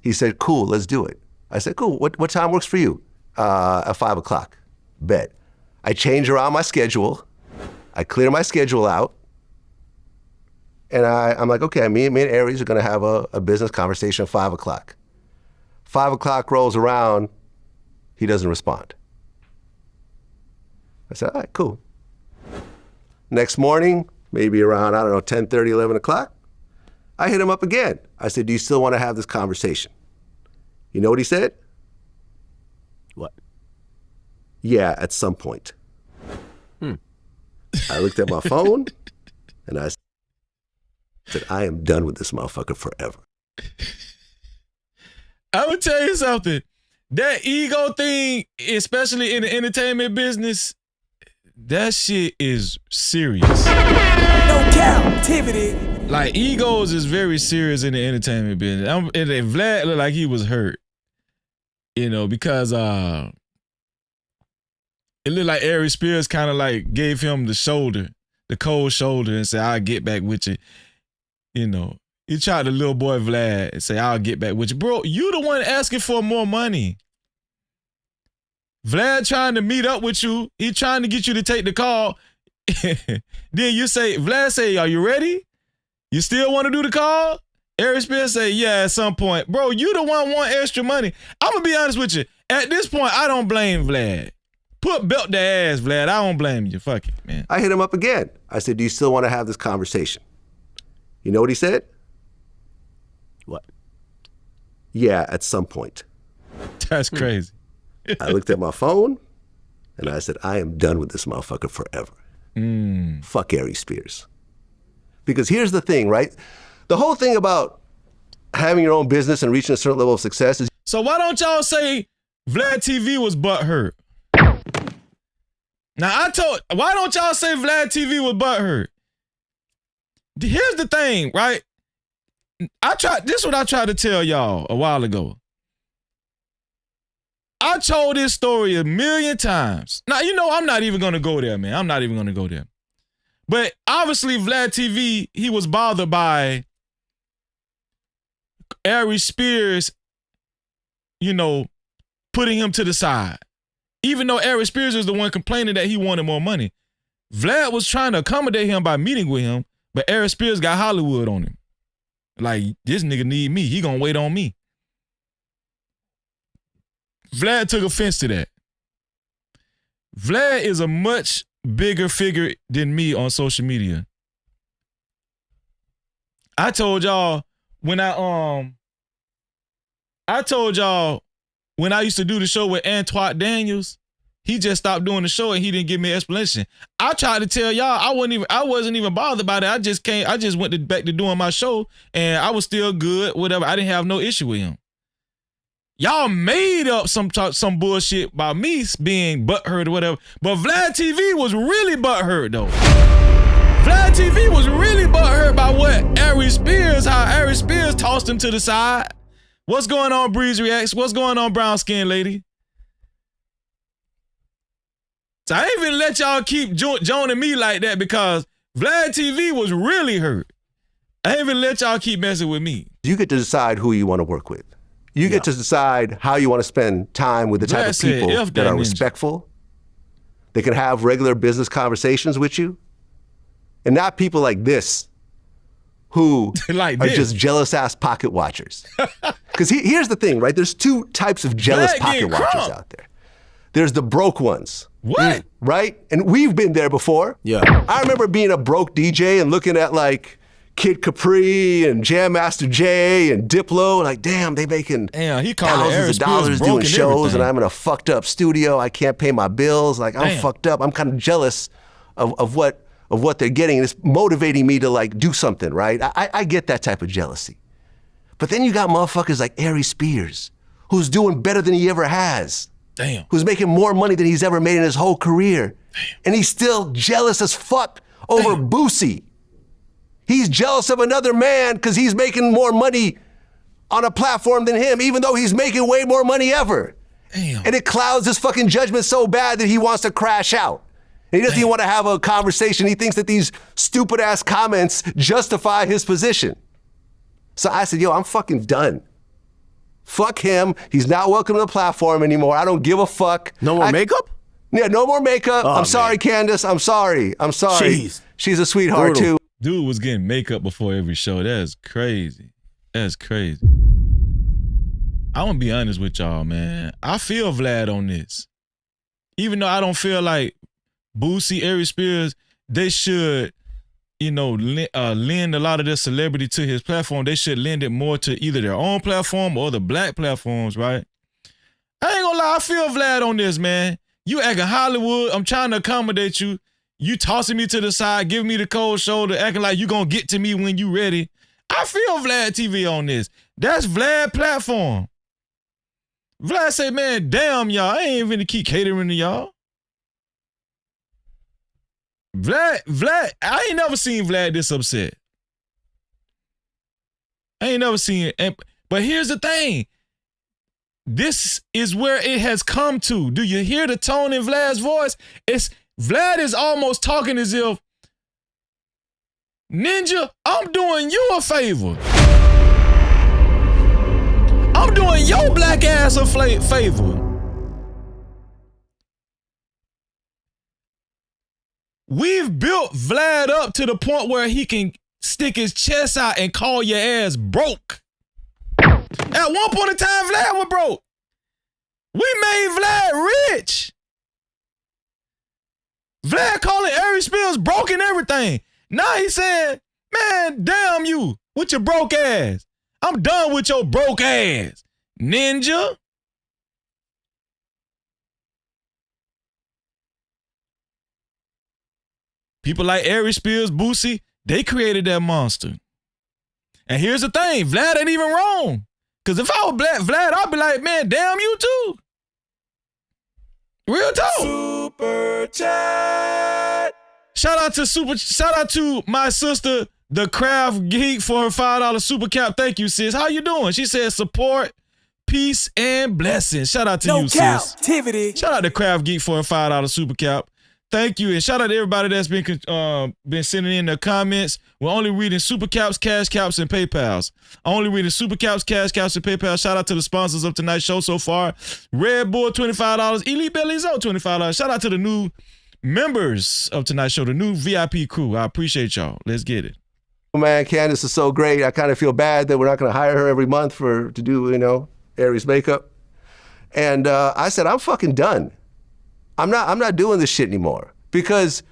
He said, cool, let's do it. I said, cool, what time works for you? At 5 o'clock, bet. I change around my schedule. I clear my schedule out. And I'm like, okay, me and Aries are gonna have a business conversation at 5 o'clock. 5 o'clock rolls around, he doesn't respond. I said, all right, cool. Next morning, maybe around, 10:30, 11 o'clock, I hit him up again. I said, do you still want to have this conversation? You know what he said? What? Yeah, at some point. I looked at my phone and I said, I am done with this motherfucker forever. I would tell you something. That ego thing, especially in the entertainment business, that shit is serious. No Cap-tivity. Like, egos is very serious in the entertainment business. And Vlad looked like he was hurt. You know, because it looked like Aries Spears kind of like gave him the shoulder, the cold shoulder, and said, I'll get back with you. You know, he tried the little boy Vlad and say, I'll get back with you. Bro, you the one asking for more money. Vlad trying to meet up with you. He trying to get you to take the call. Then you say, Vlad say, are you ready? You still want to do the call? Aries Spears say, yeah, at some point. Bro, you the one want extra money. I'm going to be honest with you. At this point, I don't blame Vlad. Put belt the ass, Vlad. I don't blame you. Fuck it, man. I hit him up again. I said, do you still want to have this conversation? You know what he said? What? Yeah, at some point. That's crazy. I looked at my phone And I said, I am done with this motherfucker forever. Fuck Aries Spears. Because here's the thing, right? The whole thing about having your own business and reaching a certain level of success is... So why don't y'all say Vlad TV was butthurt? Now why don't y'all say Vlad TV was butthurt? Here's the thing, right? This is what I tried to tell y'all a while ago. I told this story a million times. Now, you know, I'm not even going to go there, man. I'm not even going to go there. But obviously, Vlad TV, he was bothered by Aries Spears, you know, putting him to the side. Even though Aries Spears was the one complaining that he wanted more money. Vlad was trying to accommodate him by meeting with him, but Aries Spears got Hollywood on him. Like, this nigga need me. He gonna wait on me. Vlad took offense to that. Vlad is a much bigger figure than me on social media. I told y'all when I used to do the show with Antoine Daniels, he just stopped doing the show and he didn't give me an explanation. I tried to tell y'all I wasn't even bothered about it. I just went back to doing my show and I was still good, whatever. I didn't have no issue with him. Y'all made up some bullshit about me being butthurt or whatever. But Vlad TV was really butthurt though. Vlad TV was really butthurt by how Aries Spears tossed him to the side. What's going on, Breeze Reacts? What's going on, brown skin lady? So I ain't even let y'all keep joining me like that because Vlad TV was really hurt. I ain't even let y'all keep messing with me. You get to decide who you want to work with. You get to decide how you want to spend time with the type of people that are respectful. They can have regular business conversations with you. And not people like this who are just jealous-ass pocket watchers. Because here's the thing, right? There's two types of jealous pocket watchers out there. There's the broke ones. What? Right? And we've been there before. Yeah. I remember being a broke DJ and looking at like Kid Capri and Jam Master Jay and Diplo, like, damn, they making thousands of dollars doing shows and I'm in a fucked up studio. I can't pay my bills. Like, I'm fucked up. I'm kind of jealous of what they're getting. And it's motivating me to like do something, right? I get that type of jealousy. But then you got motherfuckers like Aries Spears, who's doing better than he ever has. Damn. Who's making more money than he's ever made in his whole career. Damn. And he's still jealous as fuck over Boosie. He's jealous of another man because he's making more money on a platform than him, even though he's making way more money ever. Damn. And it clouds his fucking judgment so bad that he wants to crash out. And he doesn't even want to have a conversation. He thinks that these stupid ass comments justify his position. So I said, yo, I'm fucking done. Fuck him. He's not welcome to the platform anymore. I don't give a fuck. No more makeup? Yeah, no more makeup. Oh, I'm sorry, Candace. I'm sorry. Jeez. She's a sweetheart too. Dude was getting makeup before every show. That's crazy. That's crazy. I want to be honest with y'all, man. I feel Vlad on this. Even though I don't feel like Boosie, Aries Spears, they should, you know, lend a lot of their celebrity to his platform. They should lend it more to either their own platform or the black platforms, right? I ain't gonna lie, I feel Vlad on this, man. You acting Hollywood. I'm trying to accommodate you. You tossing me to the side, giving me the cold shoulder, acting like you gonna get to me when you ready. I feel Vlad TV on this. That's Vlad platform. Vlad say, man, damn y'all, I ain't even to keep catering to y'all. Vlad, I ain't never seen Vlad this upset. I ain't never seen it. But here's the thing. This is where it has come to. Do you hear the tone in Vlad's voice? Vlad is almost talking as if, Ninja, I'm doing you a favor. I'm doing your black ass a favor. We've built Vlad up to the point where he can stick his chest out and call your ass broke. At one point in time, Vlad was broke. We made Vlad rich. Vlad calling Aries Spears broke and everything. Now he's saying, man, damn you with your broke ass. I'm done with your broke ass, Ninja. People like Aries, Spears, Boosie, they created that monster. And here's the thing, Vlad ain't even wrong. Because if I was Vlad, I'd be like, man, damn you too. Real talk. Super chat. Shout out to my sister, the Craft Geek, for her $5 super cap. Thank you, sis. How you doing? She said support, peace, and blessings. Shout out to you, sis. Cap-tivity. Shout out to Craft Geek for her $5 super cap. Thank you, and shout out to everybody that's been sending in their comments. We're only reading super caps, cash caps, and PayPals. Only reading super caps, cash caps, and PayPal. Shout out to the sponsors of tonight's show so far: Red Bull $25, Elite Belly Zo $25. Shout out to the new members of tonight's show, the new VIP crew. I appreciate y'all. Let's get it. Man, Candace is so great. I kind of feel bad that we're not going to hire her every month to do Aries makeup. And I said, I'm fucking done. I'm not doing this shit anymore, because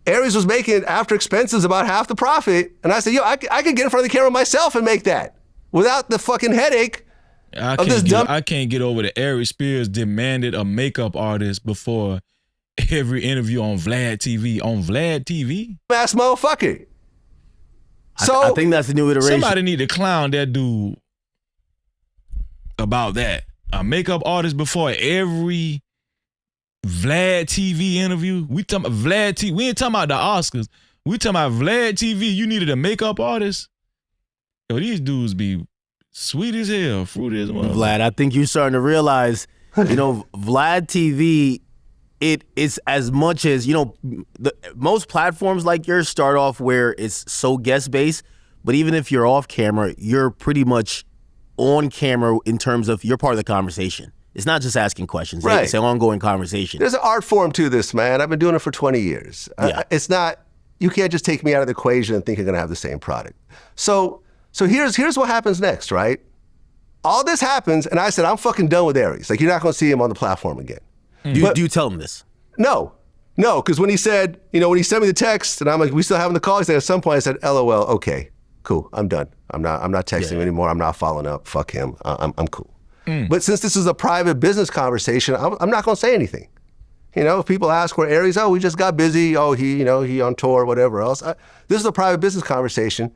Aries was making after expenses about half the profit, and I said, yo, I could get in front of the camera myself and make that without the fucking headache of this dumb. I can't get over that Aries Spears demanded a makeup artist before every interview on Vlad TV. On Vlad TV, ass motherfucker. So I think that's the new iteration. Somebody need to clown that dude about that. A makeup artist before every Vlad TV interview. We talking about Vlad TV. We ain't talking about the Oscars. We talking about Vlad TV. You needed a makeup artist. Yo, these dudes be sweet as hell, fruity as well. Vlad, I think you're starting to realize, Vlad TV, it's as much as, most platforms like yours start off where it's so guest-based, but even if you're off camera, you're pretty much on camera in terms of you're part of the conversation. It's not just asking questions. Right. It's an ongoing conversation. There's an art form to this, man. I've been doing it for 20 years. Yeah. It's not, you can't just take me out of the equation and think you're going to have the same product. So here's what happens next, right? All this happens, and I said, I'm fucking done with Aries. Like, you're not going to see him on the platform again. Do you tell him this? No, because when he said, when he sent me the text, and I'm like, we still having the call, he said, at some point I said, LOL, okay, cool, I'm done. I'm not texting him anymore. I'm not following up. Fuck him. I'm cool. But since this is a private business conversation, I'm not going to say anything. If people ask where Aries, we just got busy. He on tour, whatever else. This is a private business conversation.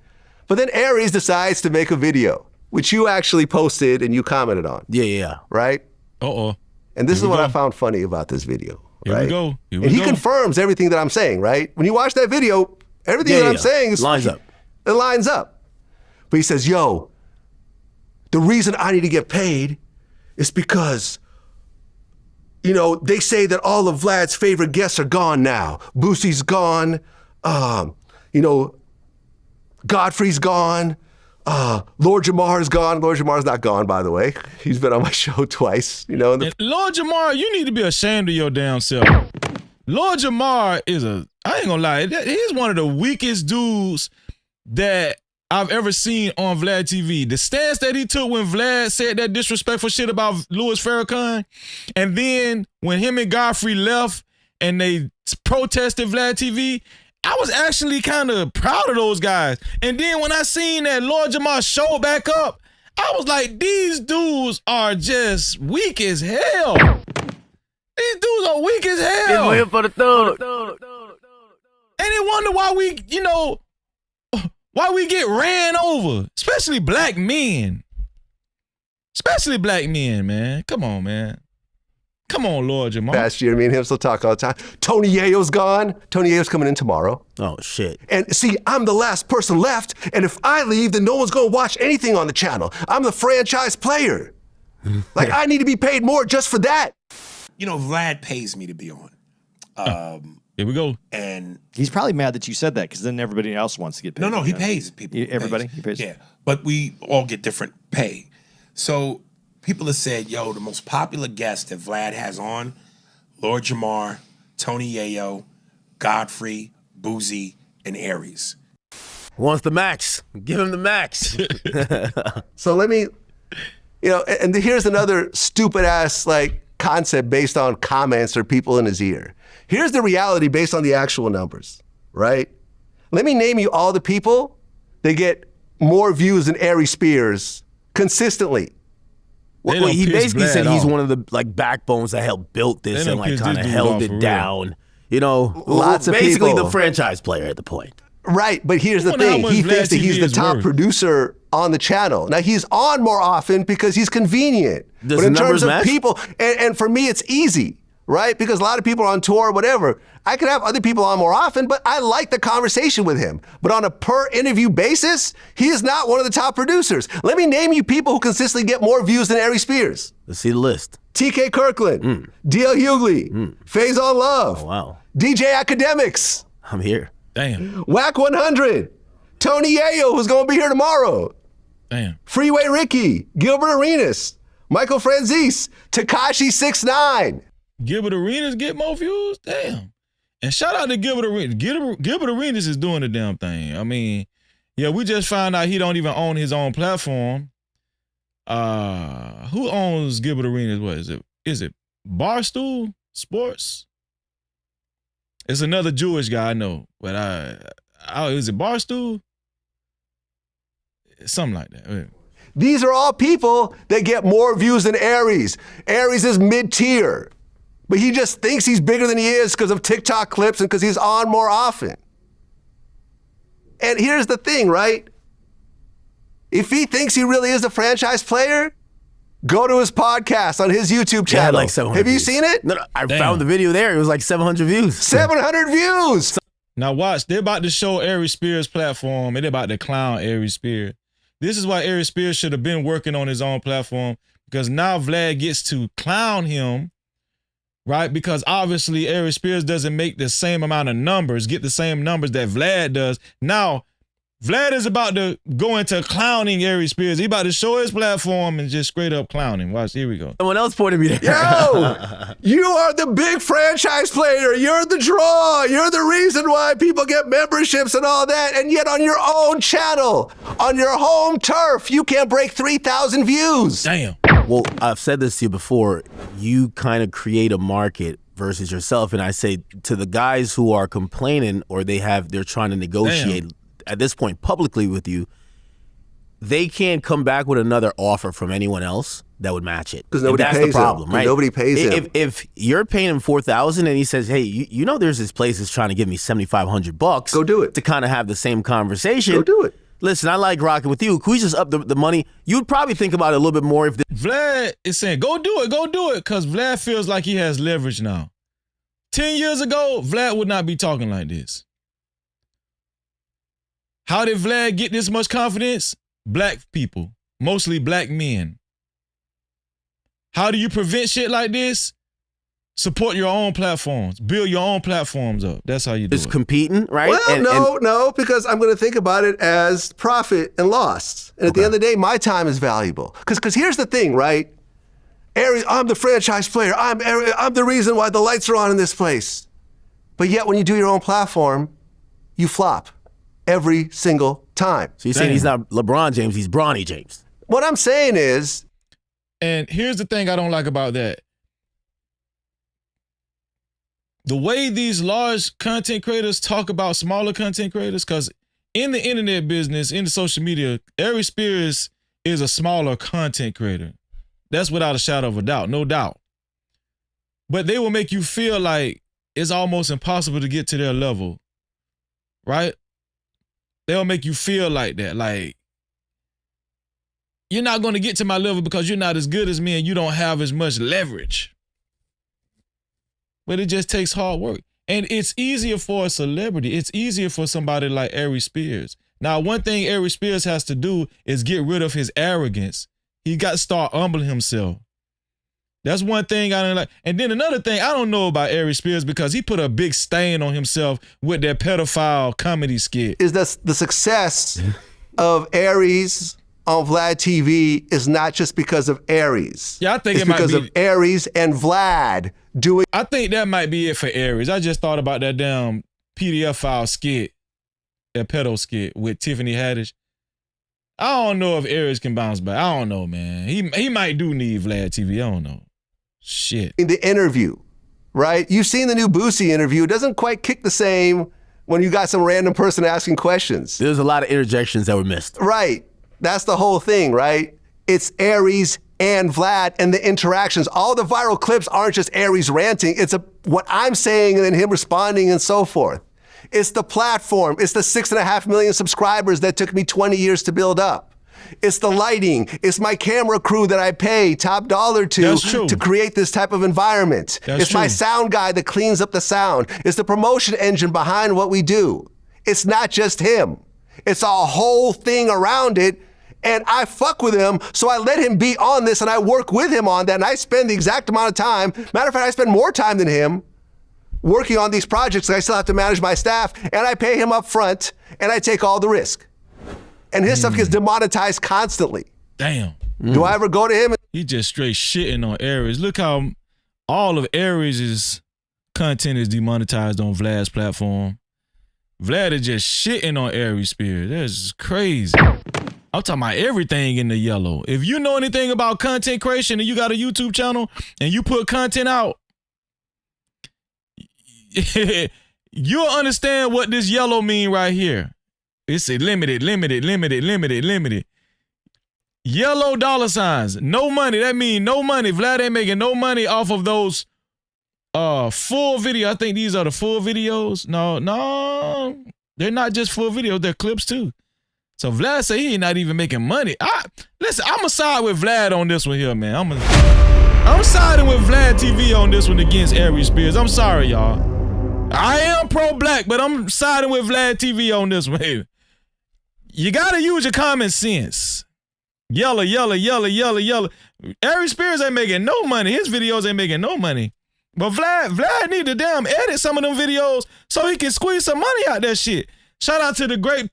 But then Aries decides to make a video, which you actually posted and you commented on. Yeah. Right? Uh-oh. And this is what I found funny about this video. Here right? we go. And he confirms everything that I'm saying, right? When you watch that video, everything that I'm saying is lines up. It lines up. But he says, yo, the reason I need to get paid is because, they say that all of Vlad's favorite guests are gone now. Boosie's gone. Godfrey's gone. Lord Jamar's gone. Lord Jamar's not gone, by the way. He's been on my show twice. Lord Jamar, you need to be ashamed of your damn self. Lord Jamar I ain't gonna lie, he's one of the weakest dudes that I've ever seen on Vlad TV. The stance that he took when Vlad said that disrespectful shit about Louis Farrakhan, and then when him and Godfrey left and they protested Vlad TV, I was actually kind of proud of those guys. And then when I seen that Lord Jamar show back up, I was like, these dudes are just weak as hell. These dudes are weak as hell. Here for the thug. And they wonder why we get ran over, especially black men. Especially black men, man. Come on, man. Come on, Lord Jamar. Last year, me and him still talk all the time. Tony Yayo's gone. Tony Yayo's coming in tomorrow. Oh, shit. And see, I'm the last person left, and if I leave, then no one's going to watch anything on the channel. I'm the franchise player. Like, I need to be paid more just for that. Vlad pays me to be on. Here we go. And he's probably mad that you said that, because then everybody else wants to get paid. No, he pays people. Everybody? He pays? Yeah, but we all get different pay. So people have said, yo, the most popular guest that Vlad has on, Lord Jamar, Tony Yayo, Godfrey, Boosie, and Aries. Wants the max. Give him the max. So let me, and here's another stupid ass concept based on comments or people in his ear. Here's the reality based on the actual numbers, right? Let me name you all the people that get more views than Aries Spears consistently. Well, he basically said he's one of the backbones that helped build this and kind of held it down. You know, Lots of basically people. the franchise player at the point. Right, but here's the I wonder how thing. much He Vlad thinks that TV he's the is top worth. producer on the channel. Now, he's on more often because he's convenient. Does but in the terms numbers of match? people, and for me, it's easy, right? Because a lot of people are on tour or whatever. I could have other people on more often, but I like the conversation with him. But on a per interview basis, he is not one of the top producers. Let me name you people who consistently get more views than Aries Spears. Let's see the list. TK Kirkland, DL Hughley, Faze on Love, Oh, wow. DJ Academics, I'm here. Damn. Whack 100, Tony Yayo, who's going to be here tomorrow, Damn. Freeway Ricky, Gilbert Arenas, Michael Franzese, Tekashi 6ix9ine. Gilbert Arenas get more views? Damn. And shout out to Gilbert Arenas. Gilbert Arenas is doing the damn thing. I mean, yeah, we just found out he don't even own his own platform. Who owns Gilbert Arenas? What is it? Is it Barstool Sports? It's another Jewish guy I know, but is it Barstool? Something like that. These are all people that get more views than Aries. Aries is mid-tier, but he just thinks he's bigger than he is because of TikTok clips and because he's on more often. And here's the thing, right? If he thinks he really is a franchise player, go to his podcast on his YouTube Yeah, channel. like 700 Have you views. seen it? No, I found the video there. It was like 700 views. 700 views. Now watch, they're about to show Aries Spears' platform and they're about to clown Aries Spears. This is why Aries Spears should have been working on his own platform, because now Vlad gets to clown him, right? Because obviously Aries Spears doesn't make the same amount of numbers, get the same numbers that Vlad does. Now, Vlad is about to go into clowning Aries Spears. He about to show his platform and just straight up clowning. Watch, here we go. Someone else pointed me there. Yo, you are the big franchise player. You're the draw. You're the reason why people get memberships and all that. And yet on your own channel, on your home turf, you can't break 3,000 views. Damn. Well, I've said this to you before. You kind of create a market versus yourself. And I say to the guys who are complaining or they're trying to negotiate at this point publicly with you, they can't come back with another offer from anyone else that would match it. Because nobody that's pays the problem, him. right? Nobody pays him. If you're paying him $4,000 and he says, "Hey, you know, there's this place that's trying to give me $7,500, go do it." To kind of have the same conversation. Go do it. Listen, I like rocking with you. Can we just up the money? You'd probably think about it a little bit more if Vlad is saying, go do it, because Vlad feels like he has leverage now. 10 years ago, Vlad would not be talking like this. How did Vlad get this much confidence? Black people, mostly black men. How do you prevent shit like this? Support your own platforms. Build your own platforms up. That's how you do it. Competing, right? Well, no, because I'm going to think about it as profit and loss. And at the end of the day, my time is valuable. Because here's the thing, right? Aries, I'm the franchise player. I'm the reason why the lights are on in this place. But yet when you do your own platform, you flop every single time. So you're saying he's not LeBron James, he's Bronny James. What I'm saying is... And here's the thing I don't like about that. The way these large content creators talk about smaller content creators, because in the internet business, in the social media, Aries Spears is a smaller content creator. That's without a shadow of a doubt, no doubt. But they will make you feel like it's almost impossible to get to their level, right? They'll make you feel like that, like, you're not going to get to my level because you're not as good as me and you don't have as much leverage. But it just takes hard work. And it's easier for a celebrity. It's easier for somebody like Aries Spears. Now, one thing Aries Spears has to do is get rid of his arrogance. He got to start humbling himself. That's one thing I don't like. And then another thing I don't know about Aries Spears, because he put a big stain on himself with that pedophile comedy skit. Is that the success of Aries on Vlad TV is not just because of Aries. Yeah, I think it's it might because be of Aries and Vlad doing. I think that might be it for Aries. I just thought about that damn PDF file skit, that pedo skit with Tiffany Haddish. I don't know if Aries can bounce back. I don't know, man. He might do need Vlad TV. I don't know. Shit. In the interview, right? You've seen the new Boosie interview. It doesn't quite kick the same when you got some random person asking questions. There's a lot of interjections that were missed. Right. That's the whole thing, right? It's Aries and Vlad and the interactions. All the viral clips aren't just Aries ranting. It's what I'm saying and then him responding and so forth. It's the platform. It's the 6.5 million subscribers that took me 20 years to build up. It's the lighting. It's my camera crew that I pay top dollar to create this type of environment. It's my sound guy that cleans up the sound. It's the promotion engine behind what we do. It's not just him. It's a whole thing around it. And I fuck with him, so I let him be on this and I work with him on that. And I spend the exact amount of time. Matter of fact, I spend more time than him working on these projects. I still have to manage my staff, and I pay him up front, and I take all the risk. And his stuff gets demonetized constantly. Damn. Do I ever go to him? He just straight shitting on Aries. Look how all of Aries' content is demonetized on Vlad's platform. Vlad is just shitting on Aries Spears. That's crazy. I'm talking about everything in the yellow. If you know anything about content creation and you got a YouTube channel and you put content out, you'll understand what this yellow mean right here. It's a limited. Yellow dollar signs. No money. That means no money. Vlad ain't making no money off of those full video. I think these are the full videos. No. They're not just full videos. They're clips too. So Vlad say he ain't not even making money. Listen, I'm going to side with Vlad on this one here, man. I'm siding with Vlad TV on this one against Aries Spears. I'm sorry, y'all. I am pro-black, but I'm siding with Vlad TV on this one. You gotta use your common sense. Yellow. Aries Spears ain't making no money. His videos ain't making no money. But Vlad need to damn edit some of them videos so he can squeeze some money out that shit. Shout out to the Grape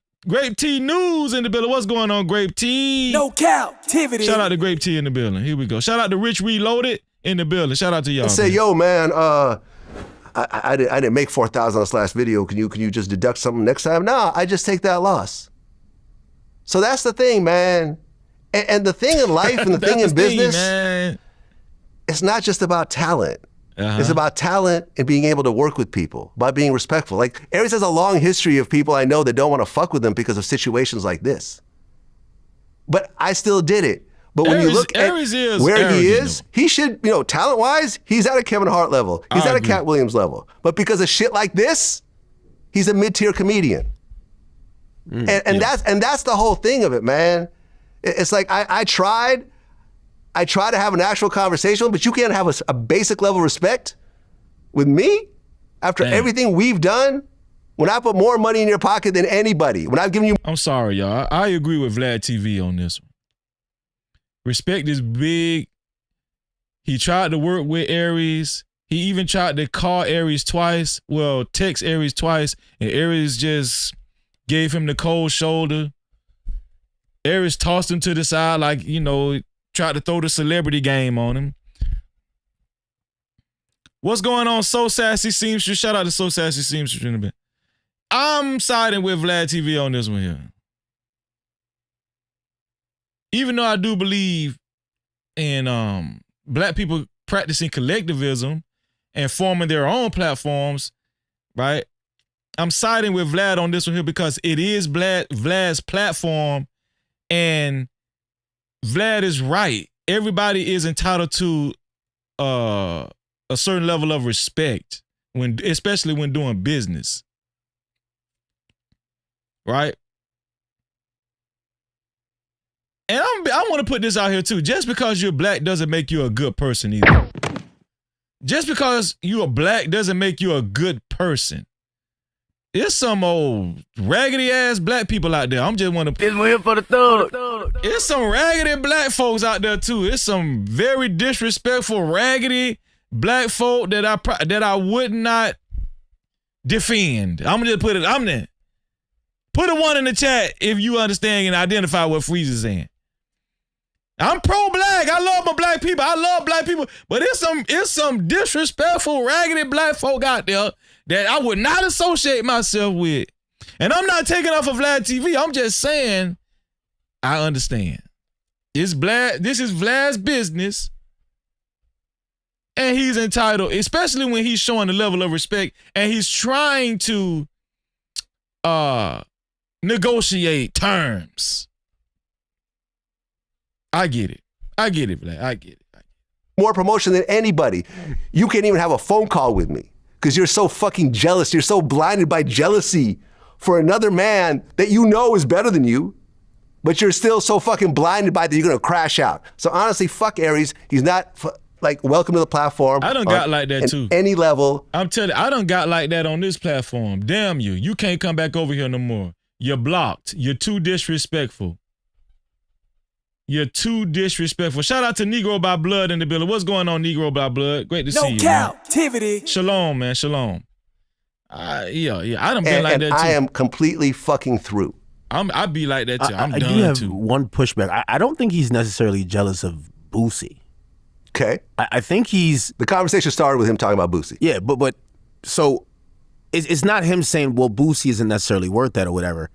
Tea News in the building. What's going on, Grape Tea? No Cap-tivity. Shout out to Grape Tea in the building. Here we go. Shout out to Rich Reloaded in the building. Shout out to y'all. I say, yo, man, I didn't make 4,000 on this last video. Can you just deduct something next time? No, I just take that loss. So that's the thing, man. And the thing in life and the thing in business, it's not just about talent. It's about talent and being able to work with people, by being respectful. Like, Aries has a long history of people I know that don't want to fuck with him because of situations like this. But I still did it. But when you look at where he is, he should, talent-wise, he's at a Kevin Hart level. He's at a Cat Williams level. But because of shit like this, he's a mid-tier comedian. And that's the whole thing of it, man. It's like I try to have an actual conversation, but you can't have a basic level of respect with me after everything we've done. When I put more money in your pocket than anybody, when I've given you. I'm sorry, y'all. I agree with Vlad TV on this one. Respect is big. He tried to work with Aries. He even tried to call Aries twice. Well, text Aries twice, and Aries just gave him the cold shoulder. Aries tossed him to the side like, tried to throw the celebrity game on him. What's going on, So Sassy Seamstress? Shout out to So Sassy Seamstress in a bit. I'm siding with Vlad TV on this one here. Even though I do believe in black people practicing collectivism and forming their own platforms, right? I'm siding with Vlad on this one here because it is Vlad's platform, and Vlad is right. Everybody is entitled to a certain level of respect, especially when doing business, right? And I want to put this out here too. Just because you're black doesn't make you a good person either. Just because you're black doesn't make you a good person. There's some old raggedy ass black people out there. I'm just want to. This one here for the thug. There's some raggedy black folks out there too. There's some very disrespectful, raggedy black folk that I would not defend. I'm gonna just put it. I'm there. Put a 1 in the chat if you understand and identify what Freeze is saying. I'm pro-black. I love my black people. I love black people. But it's some disrespectful, raggedy black folk out there that I would not associate myself with. And I'm not taking off of Vlad TV. I'm just saying I understand. This is Vlad's business. And he's entitled, especially when he's showing the level of respect and he's trying to negotiate terms. I get it. I get it, Vlad. I get it. More promotion than anybody. You can't even have a phone call with me because you're so fucking jealous. You're so blinded by jealousy for another man that you know is better than you, but you're still so fucking blinded by that you're gonna crash out. So honestly, fuck Aries. He's not welcome to the platform. I done got like that too. Any level. I'm telling you, I done got like that on this platform. Damn you. You can't come back over here no more. You're blocked. You're too disrespectful. You're too disrespectful. Shout out to Negro by Blood in the building. What's going on, Negro by Blood? Great to see you. No Cap-tivity. Shalom, man. Shalom. Yeah. I done been like that too. I am completely fucking through. I'd be like that too. I'm done too. I do have one pushback. I don't think he's necessarily jealous of Boosie. Okay. I think he's... The conversation started with him talking about Boosie. Yeah, but so it's not him saying, well, Boosie isn't necessarily worth that or whatever.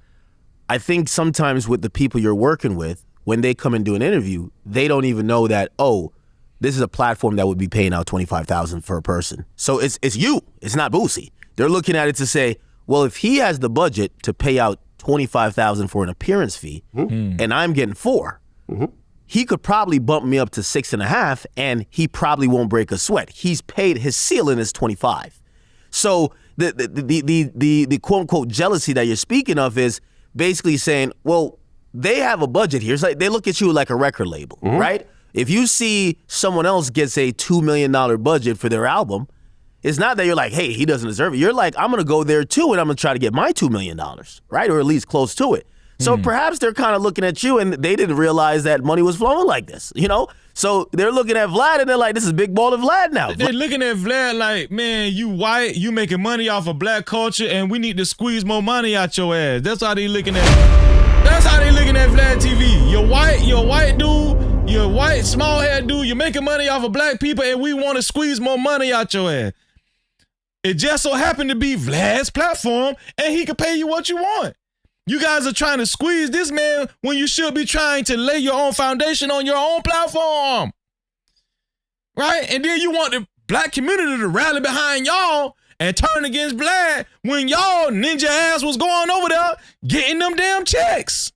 I think sometimes with the people you're working with, when they come and do an interview, they don't even know that, oh, this is a platform that would be paying out $25,000 for a person. So it's you. It's not Boosie. They're looking at it to say, well, if he has the budget to pay out $25,000 for an appearance fee, and I'm getting $4, he could probably bump me up to $6.5, and he probably won't break a sweat. He's paid, his ceiling is $25. So the quote unquote jealousy that you're speaking of is basically saying, well, they have a budget here. It's like they look at you like a record label, right? If you see someone else gets a $2 million budget for their album, it's not that you're like, hey, he doesn't deserve it. You're like, I'm going to go there too, and I'm going to try to get my $2 million, right? Or at least close to it. So perhaps they're kind of looking at you, and they didn't realize that money was flowing like this, you know? So they're looking at Vlad, and they're like, this is big baller Vlad now. They're looking at Vlad like, man, you white, you making money off of black culture, and we need to squeeze more money out your ass. That's how they looking at That's how they looking at Vlad TV. You're white dude, you're a white, small hair dude, you're making money off of black people, and we want to squeeze more money out your ass. It just so happened to be Vlad's platform, and he can pay you what you want. You guys are trying to squeeze this man when you should be trying to lay your own foundation on your own platform. Right? And then you want the black community to rally behind y'all and turn against Vlad when y'all ninja ass was going over there getting them damn checks.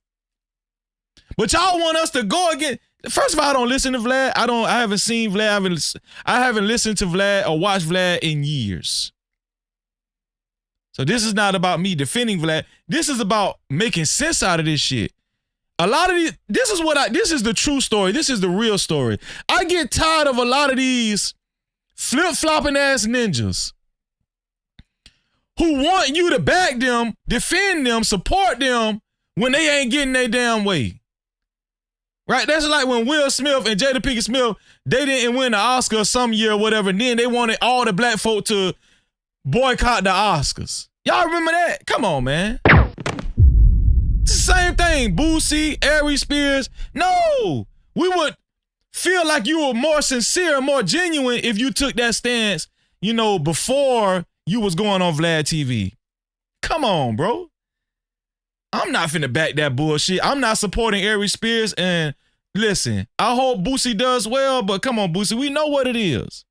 But y'all want us to go again. First of all, I don't listen to Vlad. I haven't seen Vlad. I haven't listened to Vlad or watched Vlad in years. So this is not about me defending Vlad. This is about making sense out of this shit. A lot of these, this is the true story. This is the real story. I get tired of a lot of these flip-flopping ass ninjas who want you to back them, defend them, support them when they ain't getting their damn way. Right? That's like when Will Smith and Jada Pinkett Smith, they didn't win the Oscar some year or whatever, and then they wanted all the black folk to boycott the Oscars. Y'all remember that? Come on, man. It's the same thing. Boosie, Aries, Spears. No, we would feel like you were more sincere, more genuine if you took that stance, you know, before you was going on Vlad TV. Come on, bro. I'm not finna back that bullshit. I'm not supporting Aries Spears. And listen, I hope Boosie does well, but come on, Boosie, we know what it is.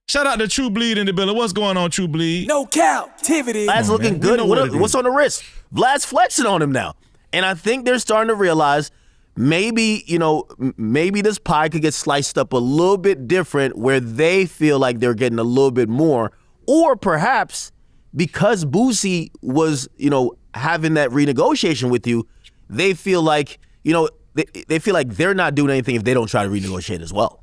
Shout out to True Bleed in the building. What's going on, True Bleed? No Cap-tivity. Vlad's looking good. What's on the wrist? Vlad's flexing on him now. And I think they're starting to realize maybe, you know, maybe this pie could get sliced up a little bit different where they feel like they're getting a little bit more. Or perhaps because Boosie was, you know, having that renegotiation with you, they feel like, you know, they feel like they're not doing anything if they don't try to renegotiate as well.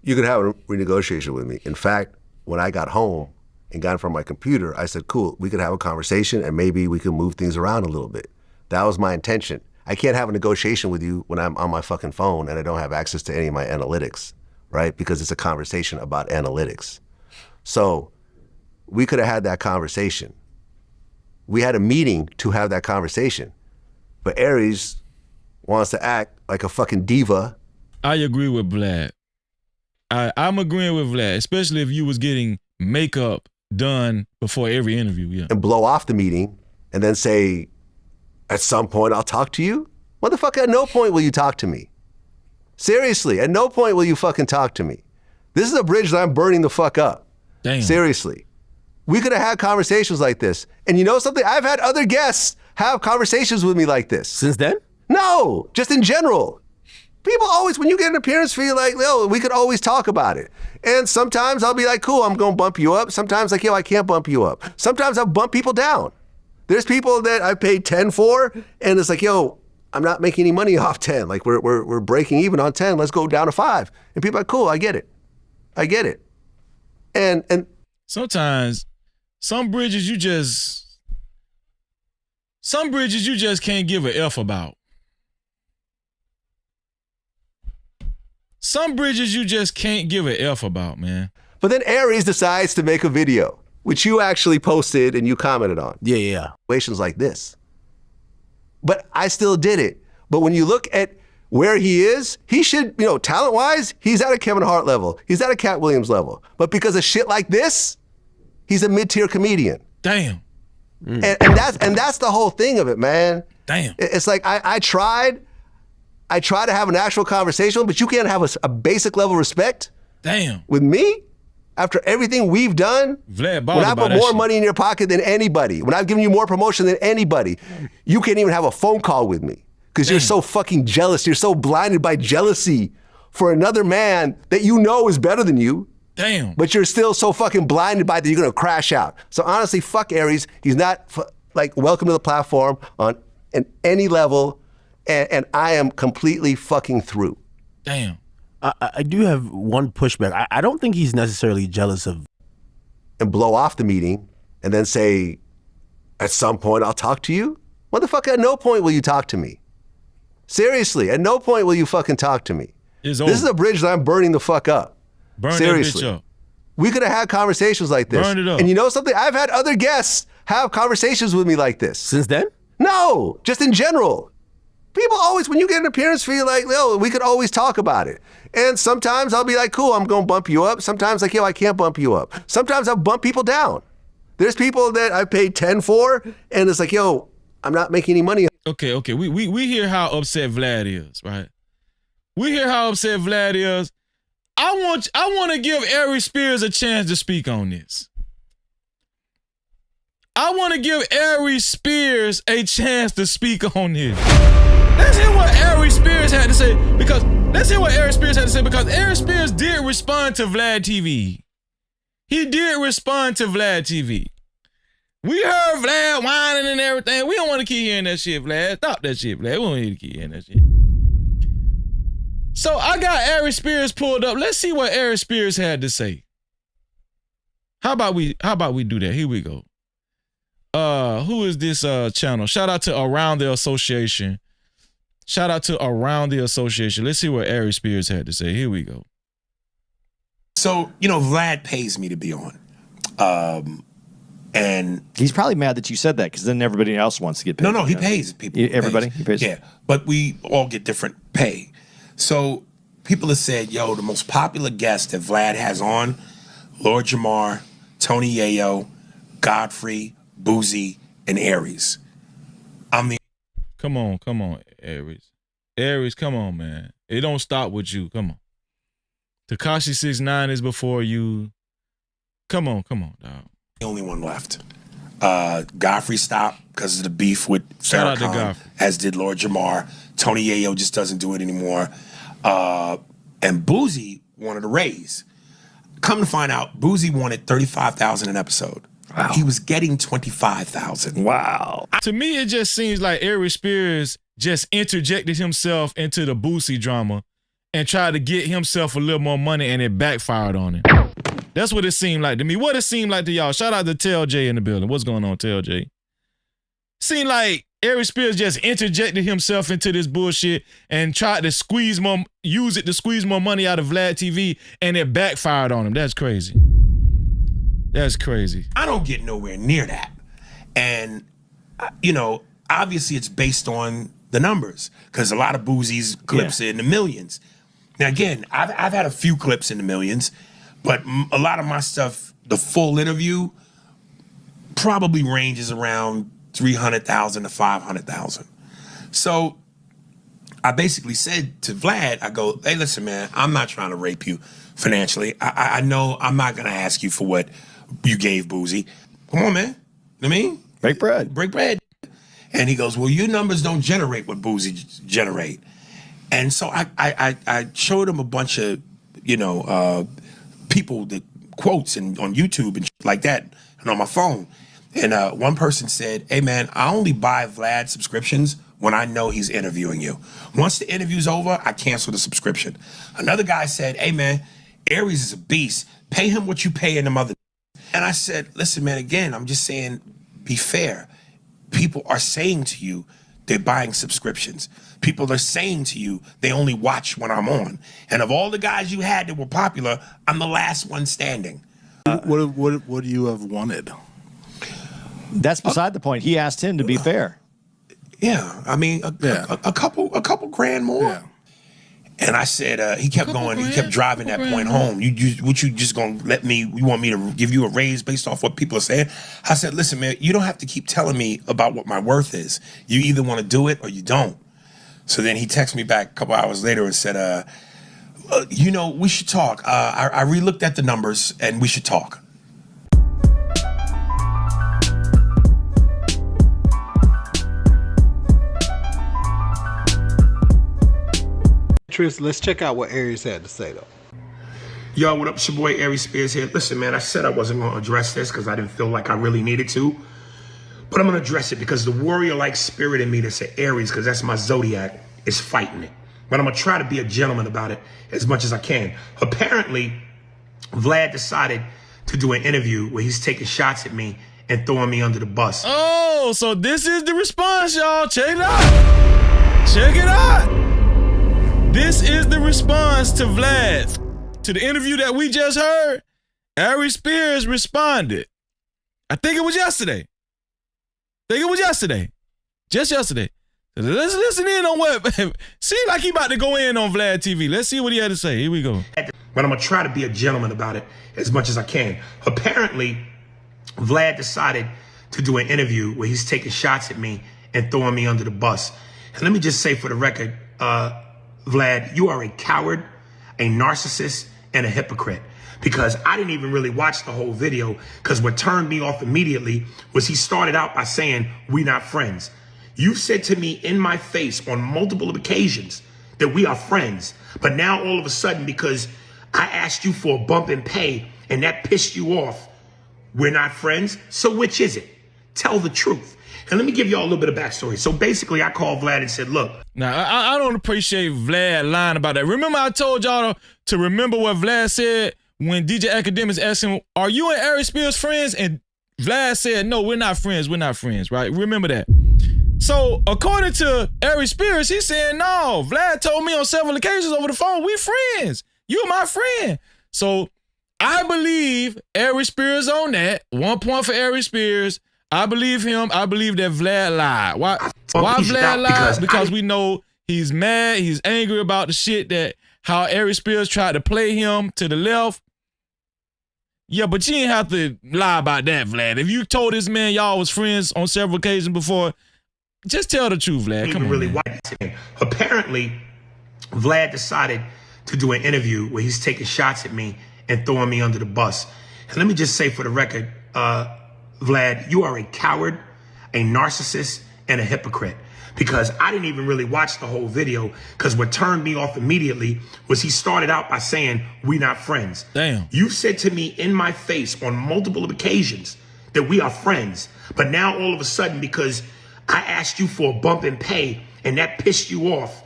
You could have a renegotiation with me. In fact, when I got home and got in front of my computer, I said, cool, we could have a conversation and maybe we could move things around a little bit. That was my intention. I can't have a negotiation with you when I'm on my fucking phone and I don't have access to any of my analytics, right? Because it's a conversation about analytics. So we could have had that conversation. We had a meeting to have that conversation. But Aries wants to act like a fucking diva. I agree with Vlad. I'm agreeing with Vlad, especially if you was getting makeup done before every interview, yeah. And blow off the meeting and then say, at some point I'll talk to you? Motherfucker, at no point will you talk to me. Seriously, at no point will you fucking talk to me. This is a bridge that I'm burning the fuck up. Damn. Seriously. We could have had conversations like this. And you know something? I've had other guests have conversations with me like this. Since then? No, just in general. People always, when you get an appearance fee, like, yo, we could always talk about it. And sometimes I'll be like, cool, I'm going to bump you up. Sometimes like, yo, I can't bump you up. Sometimes I'll bump people down. There's people that I paid 10 for, and it's like, yo, I'm not making any money off 10. Like, we're breaking even on 10. Let's go down to 5. And people are like, cool, I get it. I get it. And sometimes some bridges you just can't give a F about. Some bridges you just can't give a F about, man. But then Aries decides to make a video, which you actually posted and you commented on. Yeah. Situations like this. But I still did it. But when you look at where he is, he should, talent-wise, he's at a Kevin Hart level. He's at a Cat Williams level. But because of shit like this, he's a mid-tier comedian. Damn. And that's the whole thing of it, man. Damn. It's like I tried to have an actual conversation, but you can't have a basic level of respect. Damn. With me? After everything we've done, Vlad, when I put more money in your pocket than anybody, when I've given you more promotion than anybody, you can't even have a phone call with me because you're so fucking jealous. You're so blinded by jealousy for another man that you know is better than you. Damn. But you're still so fucking blinded by that you're going to crash out. So honestly, fuck Aries. He's not welcome to the platform on any level. And I am completely fucking through. Damn. I do have one pushback. I don't think he's necessarily jealous of... And blow off the meeting and then say, at some point I'll talk to you? Motherfucker, at no point will you talk to me. Seriously, at no point will you fucking talk to me. This is a bridge that I'm burning the fuck up. Seriously. That bitch up. We could have had conversations like this. Burn it up. And you know something? I've had other guests have conversations with me like this. Since then? No, just in general. People always, when you get an appearance fee, like, yo, we could always talk about it. And sometimes I'll be like, cool, I'm going to bump you up. Sometimes like, yo, I can't bump you up. Sometimes I'll bump people down. There's people that I paid 10 for, and it's like, yo, I'm not making any money. Okay. We hear how upset Vlad is, right? We hear how upset Vlad is. I want to give Aries Spears a chance to speak on this. I want to give Aries Spears a chance to speak on this. Let's hear what Aries Spears had to say because Aries Spears did respond to Vlad TV. He did respond to Vlad TV. We heard Vlad whining and everything. We don't want to keep hearing that shit, Vlad. Stop that shit, Vlad. We don't need to keep hearing that shit. So I got Aries Spears pulled up. Let's see what Aries Spears had to say. How about we do that? Here we go. Who is this channel? Shout out to Around the Association. Let's see what Aries Spears had to say. Here we go. So, Vlad pays me to be on. And he's probably mad that you said that because then everybody else wants to get paid. No, he pays people. Everybody? He pays? Yeah, but we all get different pay. So people have said, yo, the most popular guest that Vlad has on, Lord Jamar, Tony Yayo, Godfrey, Boosie, and Aries. Come on, Aries. Aries, come on, man. It don't stop with you. Come on. Tekashi 6ix9ine is before you. Come on, dog. The only one left. Godfrey stopped because of the beef with Farrakhan, as did Lord Jamar. Tony Yayo just doesn't do it anymore. And Boosie wanted a raise. Come to find out, Boosie wanted $35,000 an episode. Wow. He was getting $25,000. Wow. To me, it just seems like Aries Spears just interjected himself into the Boosie drama and tried to get himself a little more money, and it backfired on him. That's what it seemed like to me. What it seemed like to y'all. Shout out to Tell J in the building. What's going on, Tell J? Seemed like Aries Spears just interjected himself into this bullshit and tried to use it to squeeze more money out of Vlad TV, and it backfired on him. That's crazy. That's crazy. I don't get nowhere near that. And, obviously it's based on the numbers because a lot of Boosie's clips are in the millions. Now, again, I've had a few clips in the millions, but a lot of my stuff, the full interview, probably ranges around $300,000 to $500,000. So I basically said to Vlad, I go, hey, listen, man, I'm not trying to rape you financially. I know I'm not going to ask you for what you gave Boosie. Come on, man. You know what I mean? Break bread. Break bread. And he goes, well, your numbers don't generate what Boosie generate. And so I showed him a bunch of, people that quotes and on YouTube and shit like that and on my phone. And one person said, hey man, I only buy Vlad subscriptions when I know he's interviewing you. Once the interview's over, I cancel the subscription. Another guy said, hey man, Aries is a beast. Pay him what you pay in the mother. And I said, listen man, again, I'm just saying, be fair. People are saying to you, they're buying subscriptions. People are saying to you, they only watch when I'm on. And of all the guys you had that were popular, I'm the last one standing. What would you have wanted? That's beside the point. He asked him to be fair. Yeah, I mean, a couple grand more. Yeah. And I said, he kept going, he kept driving that point home. You just gonna you want me to give you a raise based off what people are saying? I said, listen, man, you don't have to keep telling me about what my worth is. You either want to do it or you don't. So then he texted me back a couple hours later and said, we should talk. I re-looked at the numbers and we should talk. Let's check out what Aries had to say, though. Yo, what up? It's your boy Aries Spears here. Listen, man, I said I wasn't going to address this because I didn't feel like I really needed to. But I'm going to address it because the warrior-like spirit in me that's an Aries, because that's my zodiac, is fighting it. But I'm going to try to be a gentleman about it as much as I can. Apparently, Vlad decided to do an interview where he's taking shots at me and throwing me under the bus. Oh, so this is the response, y'all. Check it out. Check it out. This is the response to Vlad. To the interview that we just heard, Aries Spears responded. I think it was yesterday. Just yesterday. Let's listen in on what, seems like he about to go in on Vlad TV. Let's see what he had to say. Here we go. But I'm going to try to be a gentleman about it as much as I can. Apparently, Vlad decided to do an interview where he's taking shots at me and throwing me under the bus. And let me just say for the record, Vlad, you are a coward, a narcissist, and a hypocrite. Because I didn't even really watch the whole video, because what turned me off immediately was he started out by saying, "We not friends." You've said to me in my face on multiple occasions that we are friends. But now all of a sudden, because I asked you for a bump in pay and that pissed you off, we're not friends? So which is it? Tell the truth. And let me give y'all a little bit of backstory. So basically, I called Vlad and said, look. Now, I don't appreciate Vlad lying about that. Remember I told y'all to remember what Vlad said when DJ Academics asked him, are you and Aries Spears friends? And Vlad said, no, we're not friends, right? Remember that. So according to Aries Spears, he's saying, no, Vlad told me on several occasions over the phone, we friends. You're my friend. So I believe Aries Spears on that. 1 point for Aries Spears. I believe him. I believe that Vlad lied. Why Vlad lied? Because we know he's mad. He's angry about the shit that how Aries Spears tried to play him to the left. Yeah, but you didn't have to lie about that, Vlad. If you told this man y'all was friends on several occasions before, just tell the truth, Vlad. Come on, really man. Apparently, Vlad decided to do an interview where he's taking shots at me and throwing me under the bus. And let me just say for the record, Vlad, you are a coward, a narcissist, and a hypocrite. Because I didn't even really watch the whole video, because what turned me off immediately was he started out by saying, we not friends. Damn. You said to me in my face on multiple occasions that we are friends. But now all of a sudden, because I asked you for a bump in pay and that pissed you off,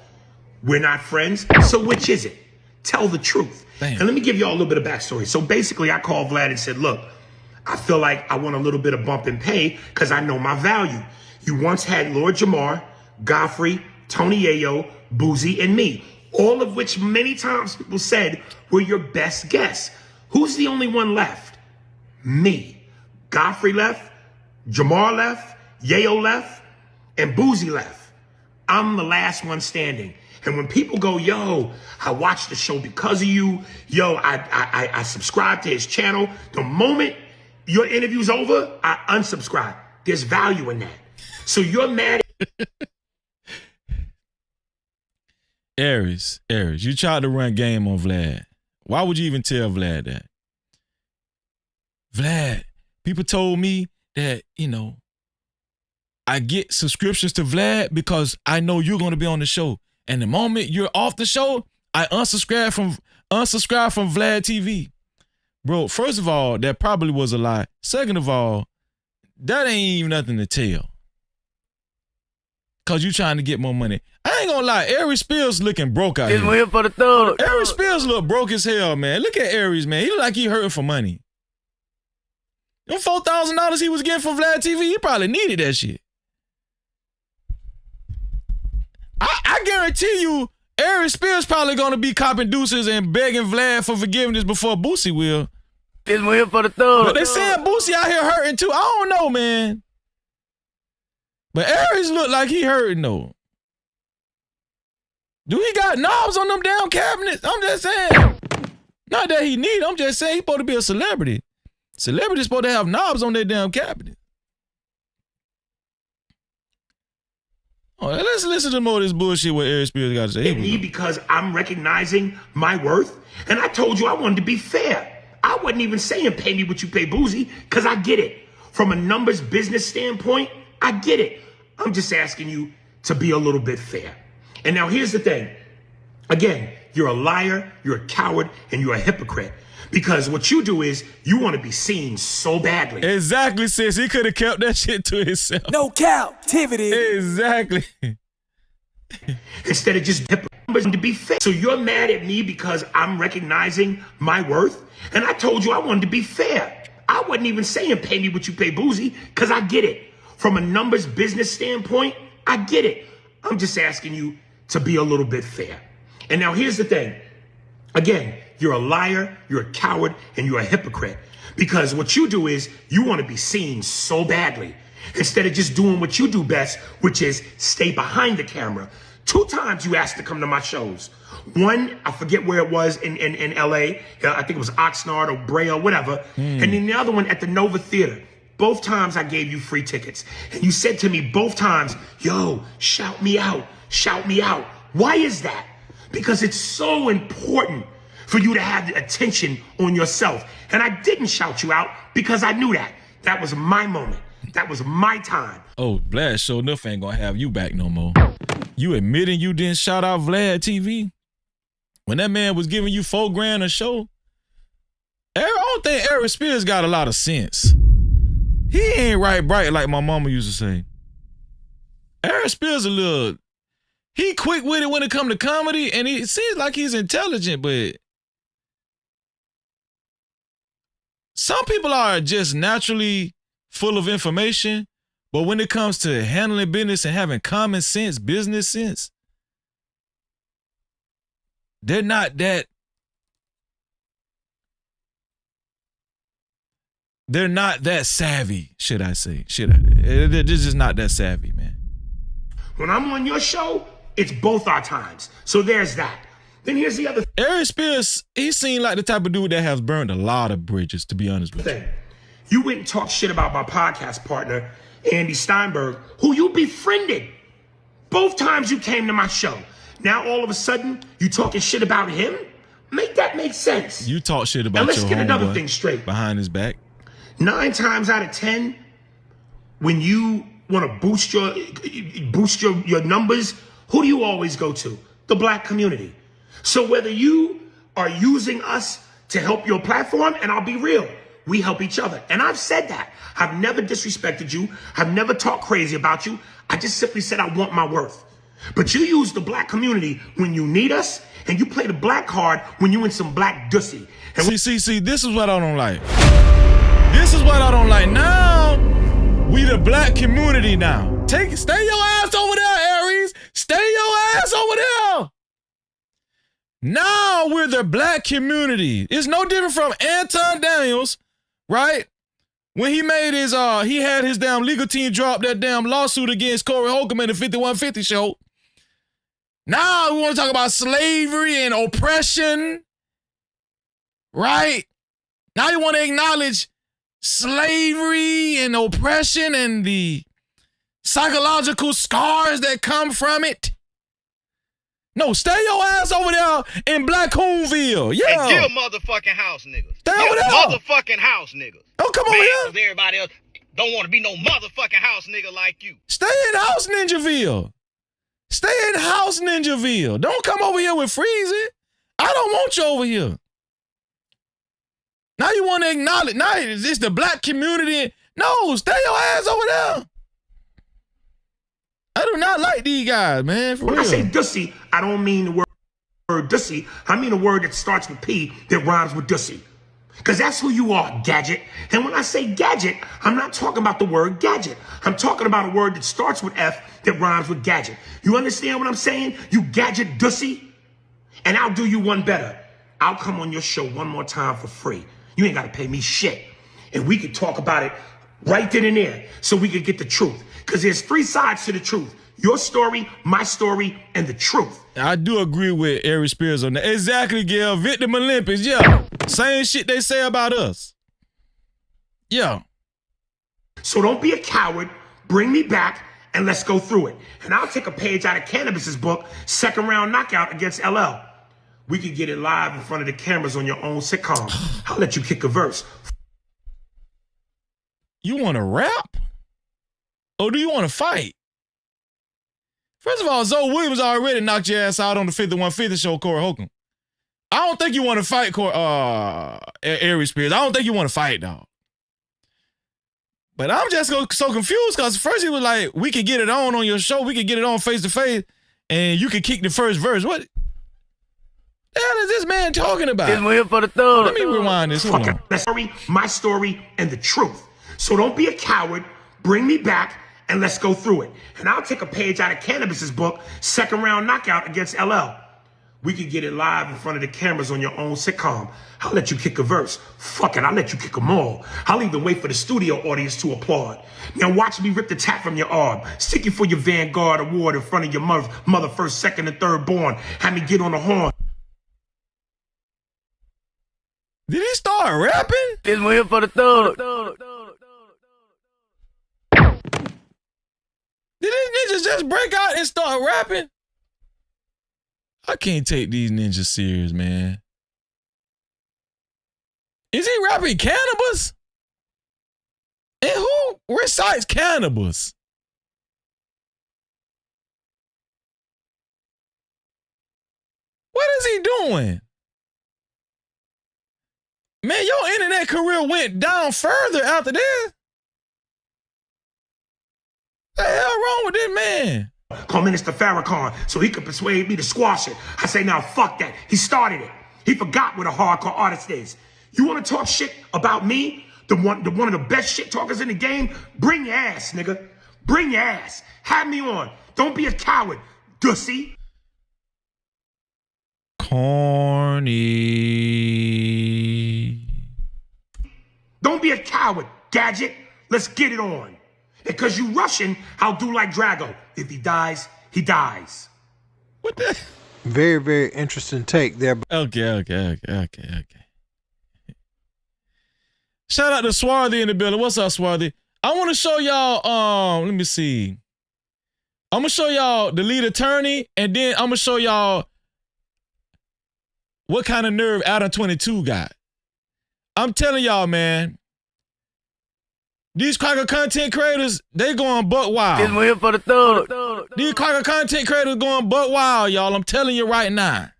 we're not friends? So which is it? Tell the truth. Damn. And let me give y'all a little bit of backstory. So basically, I called Vlad and said, look, I feel like I want a little bit of bump in pay because I know my value. You once had Lord Jamar, Godfrey, Tony Yayo, Boosie, and me, all of which many times people said were your best guests. Who's the only one left? Me. Godfrey left, Jamar left, Yayo left, and Boosie left. I'm the last one standing. And when people go, yo, I watched the show because of you, yo, I subscribe to his channel, the moment your interview's over, I unsubscribe. There's value in that. So you're mad. Aries, you tried to run game on Vlad. Why would you even tell Vlad that? Vlad, people told me that, I get subscriptions to Vlad because I know you're going to be on the show. And the moment you're off the show, I unsubscribe from Vlad TV. Bro, first of all, that probably was a lie. Second of all, that ain't even nothing to tell. Cause you trying to get more money. I ain't gonna lie, Aries Spears looking broke out here. Here for the thug. Aries Spears look broke as hell, man. Look at Aries, man. He look like he hurting for money. Them $4,000 he was getting from Vlad TV, he probably needed that shit. I guarantee you, Aries Spears probably gonna be copping deuces and begging Vlad for forgiveness before Boosie will. Here for the thug. But they saying Boosie out here hurting too. I don't know, man. But Aries look like he hurting though. Do he got knobs on them damn cabinets? I'm just saying. Not that he need, I'm just saying he's supposed to be a celebrity. Celebrities supposed to have knobs on their damn cabinet. Oh, let's listen to more of this bullshit what Aries Spears got to say. Me because I'm recognizing my worth, and I told you I wanted to be fair. I wasn't even saying pay me what you pay Boosie, because I get it. From a numbers business standpoint, I get it. I'm just asking you to be a little bit fair. And now here's the thing. Again, you're a liar, you're a coward, and you're a hypocrite. Because what you do is you want to be seen so badly. Exactly, sis. He could have kept that shit to himself. No Cap-tivity. Exactly. Instead of just to be fair. So you're mad at me because I'm recognizing my worth? And I told you I wanted to be fair. I wasn't even saying pay me what you pay Boosie, because I get it. From a numbers business standpoint, I get it. I'm just asking you to be a little bit fair. And now here's the thing. Again, you're a liar, you're a coward, and you're a hypocrite. Because what you do is you want to be seen so badly. Instead of just doing what you do best, which is stay behind the camera. 2 times you asked to come to my shows. One, I forget where it was in LA. I think it was Oxnard or Brea or whatever. And then the other one at the Nova Theater. Both times I gave you free tickets. And you said to me both times, yo, shout me out, shout me out. Why is that? Because it's so important for you to have the attention on yourself. And I didn't shout you out because I knew that. That was my moment. That was my time. Oh, Vlad sure enough ain't gonna have you back no more. You admitting you didn't shout out Vlad TV? When that man was giving you $4,000 a show? I don't think Aries Spears got a lot of sense. He ain't right bright like my mama used to say. Aries Spears a little, he quick with it when it come to comedy, and it seems like he's intelligent, but some people are just naturally full of information, but when it comes to handling business and having common sense, business sense, they're not that. They're not that savvy, should I say? They're just not that savvy, man. When I'm on your show, it's both our times. So there's that. Then here's the other Aries Spears, he seemed like the type of dude that has burned a lot of bridges, to be honest with you. You went and talked shit about my podcast partner, Andy Steinberg, who you befriended. Both times you came to my show. Now all of a sudden, you talking shit about him? Make that make sense. You talk shit about let's your get another homeboy thing straight. behind his back. 9 times out of 10, when you want to boost your numbers, who do you always go to? The black community. So whether you are using us to help your platform, and I'll be real, we help each other. And I've said that. I've never disrespected you. I've never talked crazy about you. I just simply said I want my worth. But you use the black community when you need us, and you play the black card when you in some black dussy. And see, this is what I don't like. This is what I don't like. Now, we the black community now. Stay your ass over there, Aries. Stay your ass over there. Now we're the black community. It's no different from Anton Daniels, right? When he made his, he had his damn legal team drop that damn lawsuit against Corey Holcomb in the 5150 show. Now we want to talk about slavery and oppression, right? Now you want to acknowledge slavery and oppression and the psychological scars that come from it. No, stay your ass over there in Black Coonville. Yeah. Hey, give motherfucking house niggas. Stay over there. Motherfucking house niggas. Oh, come on here. Because everybody else don't want to be no motherfucking house nigga like you. Stay in House Ninjaville. Stay in house, Ninjaville. Don't come over here with freezing. I don't want you over here. Now you want to acknowledge, now it's the black community. No, stay your ass over there. I do not like these guys, man. For when real. I say dussy, I don't mean the word dussy. I mean a word that starts with P that rhymes with dussy. Because that's who you are, gadget. And when I say gadget, I'm not talking about the word gadget. I'm talking about a word that starts with F that rhymes with gadget. You understand what I'm saying? You gadget dussy? And I'll do you one better. I'll come on your show one more time for free. You ain't got to pay me shit. And we could talk about it right then and there so we could get the truth. Because there's 3 sides to the truth. Your story, my story, and the truth. I do agree with Aries Spears on that. Exactly, Gail. Victim Olympics, yeah. Same shit they say about us. Yeah. So don't be a coward. Bring me back and let's go through it. And I'll take a page out of Cannabis's book, Second Round Knockout against LL. We could get it live in front of the cameras on your own sitcom. I'll let you kick a verse. You want to rap? Or do you want to fight? First of all, Zoe Williams already knocked your ass out on the 5150 show, Corey Holcomb. I don't think you want to fight Aries Spears. I don't think you want to fight, dog. But I'm just so confused because first he was like, we could get it on your show. We could get it on face to face and you could kick the first verse. What the hell is this man talking about? Let me rewind this. Hold on. Story, my story, and the truth. So don't be a coward. Bring me back and let's go through it. And I'll take a page out of Cannabis's book, Second Round Knockout against LL. We could get it live in front of the cameras on your own sitcom. I'll let you kick a verse. Fuck it, I'll let you kick them all. I'll even wait for the studio audience to applaud. Now watch me rip the tap from your arm. Stick you for your Vanguard award in front of your mother first, second, and third born. Have me get on the horn. Did he start rapping? This one here for the thug. Did these ninjas just break out and start rapping? I can't take these ninjas serious, man. Is he rapping cannabis? And who recites cannabis? What is he doing? Man, your internet career went down further after this. What the hell wrong with this man? Call Minister Farrakhan so he could persuade me to squash it. I say, now fuck that. He started it. He forgot what a hardcore artist is. You want to talk shit about me? The one of the best shit talkers in the game? Bring your ass, nigga. Bring your ass. Have me on. Don't be a coward, dussy. Corny. Don't be a coward, gadget. Let's get it on. Because you Russian, I'll do like Drago. If he dies, he dies. What the? Very, very interesting take there. Okay. Shout out to Swarthy in the building. What's up, Swarthy? I want to show y'all, let me see. I'm going to show y'all the lead attorney, and then I'm going to show y'all what kind of nerve Adam 22 got. I'm telling y'all, man, these cracker content creators, they going buck wild. This one here for the thug. These cracker content creators going buck wild, y'all. I'm telling you right now.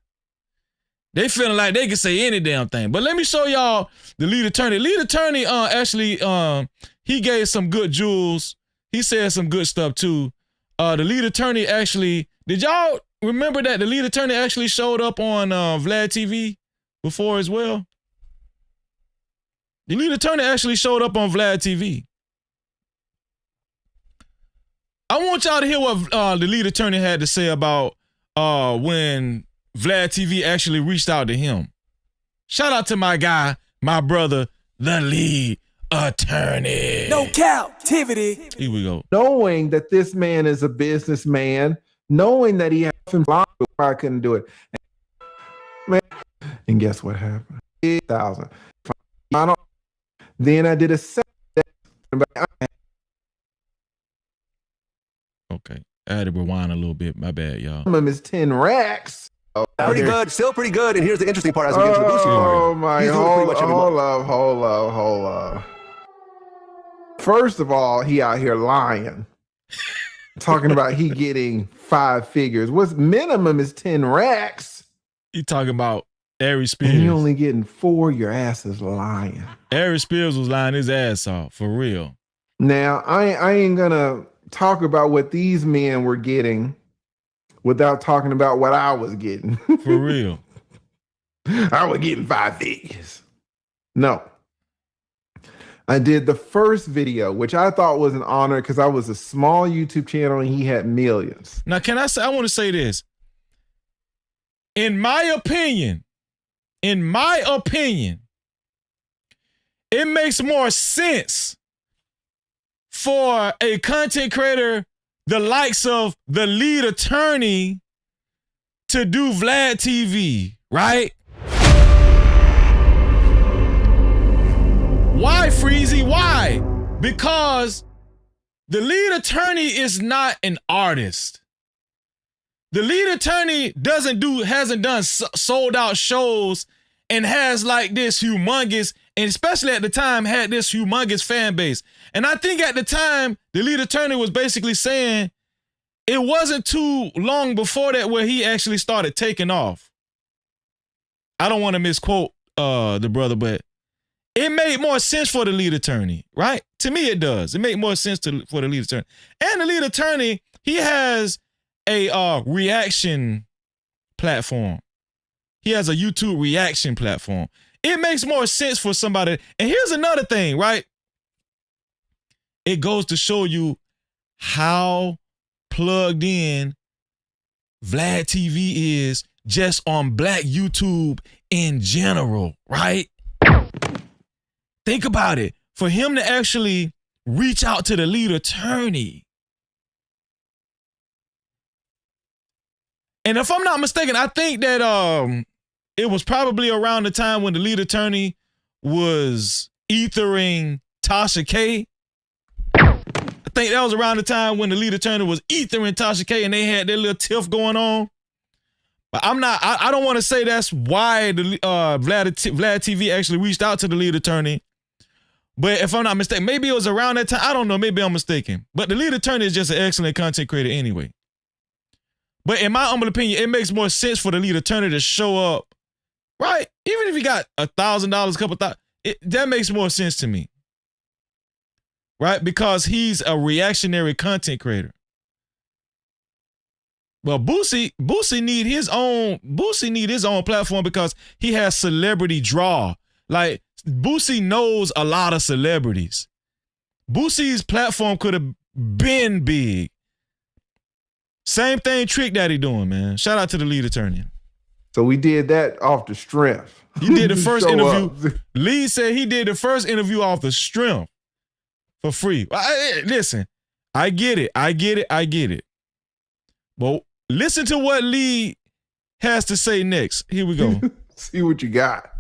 They feeling like they can say any damn thing. But let me show y'all the lead attorney. Lead attorney actually he gave some good jewels. He said some good stuff too. The lead attorney actually, did y'all remember that the lead attorney actually showed up on Vlad TV before as well? The lead attorney actually showed up on Vlad TV. I want y'all to hear what the lead attorney had to say about when Vlad TV actually reached out to him. Shout out to my guy, my brother, the lead attorney. No Cap-tivity. Here we go. Knowing that this man is a businessman, knowing that he has some blind, I couldn't do it. Man, and guess what happened? 8,000. Then I did a set. Okay. I had to rewind a little bit. My bad, y'all. Minimum is 10 racks. Pretty good, still pretty good. And here's the interesting part as we get to the Boosie part. Oh my, hold up. First of all, he out here lying. talking about he getting 5 figures. What's minimum is 10 racks. He talking about Aries Spears. And you only getting 4, your ass is lying. Aries Spears was lying his ass off, for real. Now, I ain't gonna talk about what these men were getting without talking about what I was getting. For real. I was getting 5 figures. No. I did the first video, which I thought was an honor because I was a small YouTube channel and he had millions. Now, can I say, I want to say this. In my opinion, it makes more sense for a content creator the likes of the lead attorney to do Vlad TV, right? Why, Freezy? Why? Because the lead attorney is not an artist. The lead attorney hasn't done sold out shows and has like this humongous, and especially at the time had this humongous fan base. And I think at the time, the lead attorney was basically saying it wasn't too long before that where he actually started taking off. I don't want to misquote the brother, but it made more sense for the lead attorney, right? To me, it does. It made more sense for the lead attorney. And the lead attorney, he has a reaction platform. He has a YouTube reaction platform. It makes more sense for somebody. And here's another thing, right? It goes to show you how plugged in Vlad TV is just on Black YouTube in general, right? Think about it. For him to actually reach out to the lead attorney. And if I'm not mistaken, I think that it was probably around the time when the lead attorney was ethering Tasha K. I think that was around the time when the lead attorney was ethering Tasha K and they had their little tiff going on. But I don't want to say that's why the Vlad TV actually reached out to the lead attorney. But if I'm not mistaken, maybe it was around that time. I don't know. Maybe I'm mistaken. But the lead attorney is just an excellent content creator anyway. But in my humble opinion, it makes more sense for the lead attorney to show up, right? Even if he got $1,000, a couple thousand, that makes more sense to me, right? Because he's a reactionary content creator. Well, Boosie need his own platform because he has celebrity draw. Like Boosie knows a lot of celebrities. Boosie's platform could have been big. Same thing Trick Daddy doing, man. Shout out to the lead attorney. So we did that off the strength. You did the first interview. Lee said he did the first interview off the strength for free. Listen, I get it. But listen to what Lee has to say next. Here we go. See what you got.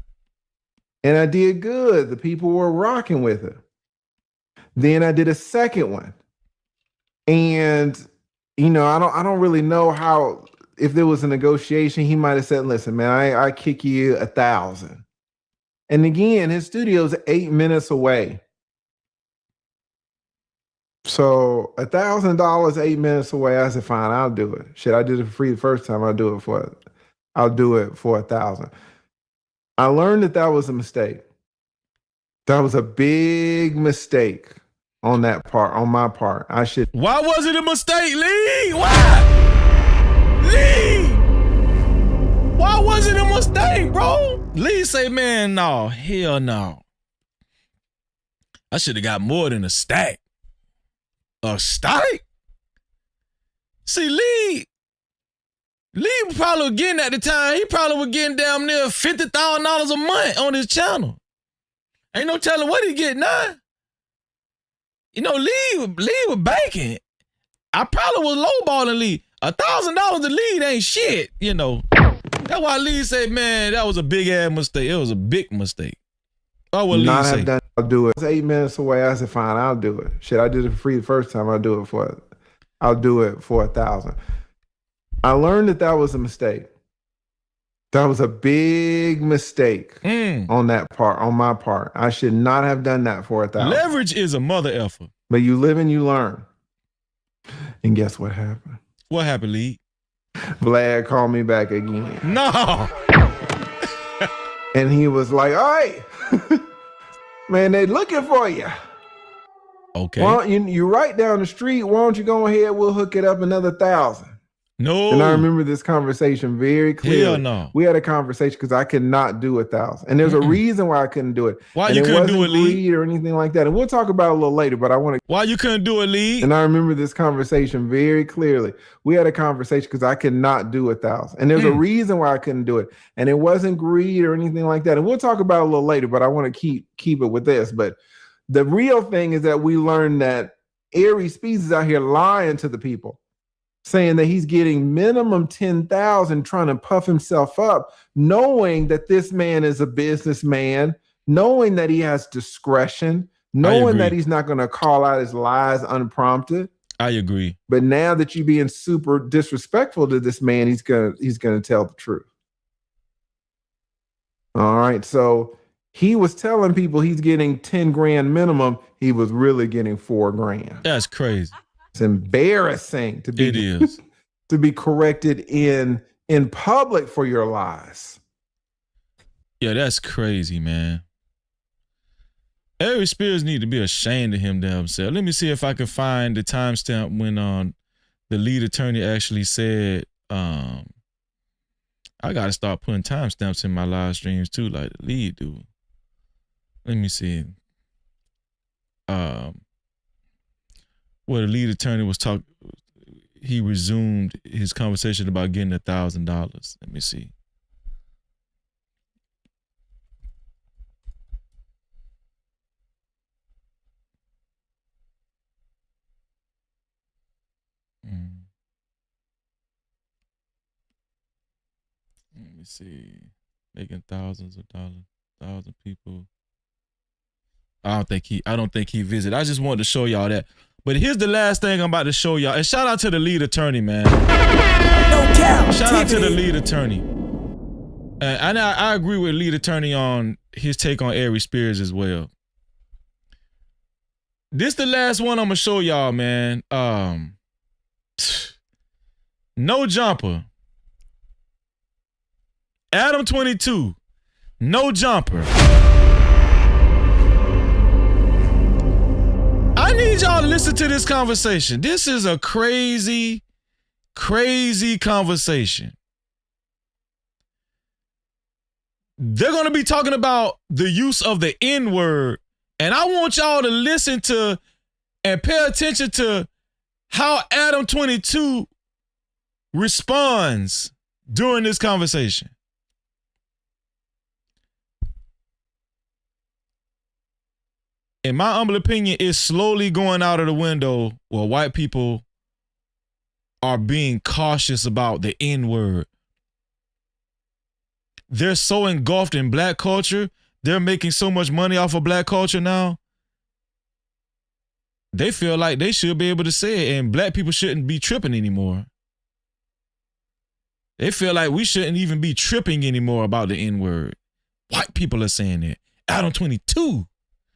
And I did good. The people were rocking with it. Then I did a second one. And, you know, I don't really know how, if there was a negotiation, he might have said, listen, man, I kick you 1,000. And again, his studio's 8 minutes away. So $1,000, 8 minutes away. I said, fine, I'll do it. Shit, I did it for free the first time. I'll do it for 1,000. I learned that was a mistake. That was a big mistake on that part, on my part. Why was it a mistake, Lee? Why? Lee! Why was it a mistake, bro? Lee say, man, no, hell no. I should have got more than a stack. A stack? See, Lee probably was getting at the time, he probably was getting damn near $50,000 a month on his channel. Ain't no telling what he getting now. You know, Lee was banking. I probably was lowballing Lee. $1,000 to Lee ain't shit, you know. That's why Lee said, man, that was a big ass mistake. It was a big mistake. Oh, what Lee say? I'll do it. It's 8 minutes away. I said, fine, I'll do it. Shit, I did it for free the first time. I'll do it for 1,000. I learned that was a mistake. That was a big mistake on that part, on my part. I should not have done that for 1,000. Leverage is a mother effer. But you live and you learn. And guess what happened? What happened, Lee? Vlad called me back again. No. And he was like, all right, man, they looking for you. Okay. Well, you right down the street. Why don't you go ahead? We'll hook it up another 1,000. No. And I remember this conversation very clearly. Hell no. We had a conversation because I could not do 1,000. And there's a reason why I couldn't do it. Why and you couldn't do it, Lee? Greed or anything like that. And we'll talk about it a little later, but I want to. Why you couldn't do it, Lee? And I remember this conversation very clearly. We had a conversation because I could not do 1,000. And there's a reason why I couldn't do it. And it wasn't greed or anything like that. And we'll talk about it a little later, but I want to keep it with this. But the real thing is that we learned that Aries Speeds is out here lying to the people, saying that he's getting minimum 10,000, trying to puff himself up, knowing that this man is a businessman, knowing that he has discretion, knowing that he's not going to call out his lies unprompted. I agree. But now that you're being super disrespectful to this man, he's gonna tell the truth. All right, so he was telling people he's getting 10 grand minimum. He was really getting 4 grand. That's crazy. It's embarrassing to be It is. to be corrected in public for your lies. Yeah, that's crazy, man. Aries Spears need to be ashamed of him himself. Let me see if I can find the timestamp when the lead attorney actually said, I gotta start putting timestamps in my live streams too, like the lead dude. Let me see. Where the lead attorney was talking, he resumed his conversation about getting $1,000. Let me see. Let me see. Making thousands of dollars, 1,000 people. I don't think he visited. I just wanted to show y'all that. But here's the last thing I'm about to show y'all. And shout out to the lead attorney, man. Shout out to the lead attorney. And I agree with lead attorney on his take on Aries Spears as well. This the last one I'm gonna show y'all, man. No jumper. Adam 22. No jumper. I need y'all to listen to this conversation. This is a crazy, crazy conversation. They're going to be talking about the use of the N-word. And I want y'all to listen to and pay attention to how Adam 22 responds during this conversation. In my humble opinion, it's slowly going out of the window where white people are being cautious about the N-word. They're so engulfed in black culture. They're making so much money off of black culture now. They feel like they should be able to say it, and black people shouldn't be tripping anymore. They feel like we shouldn't even be tripping anymore about the N-word. White people are saying that. Adam 22.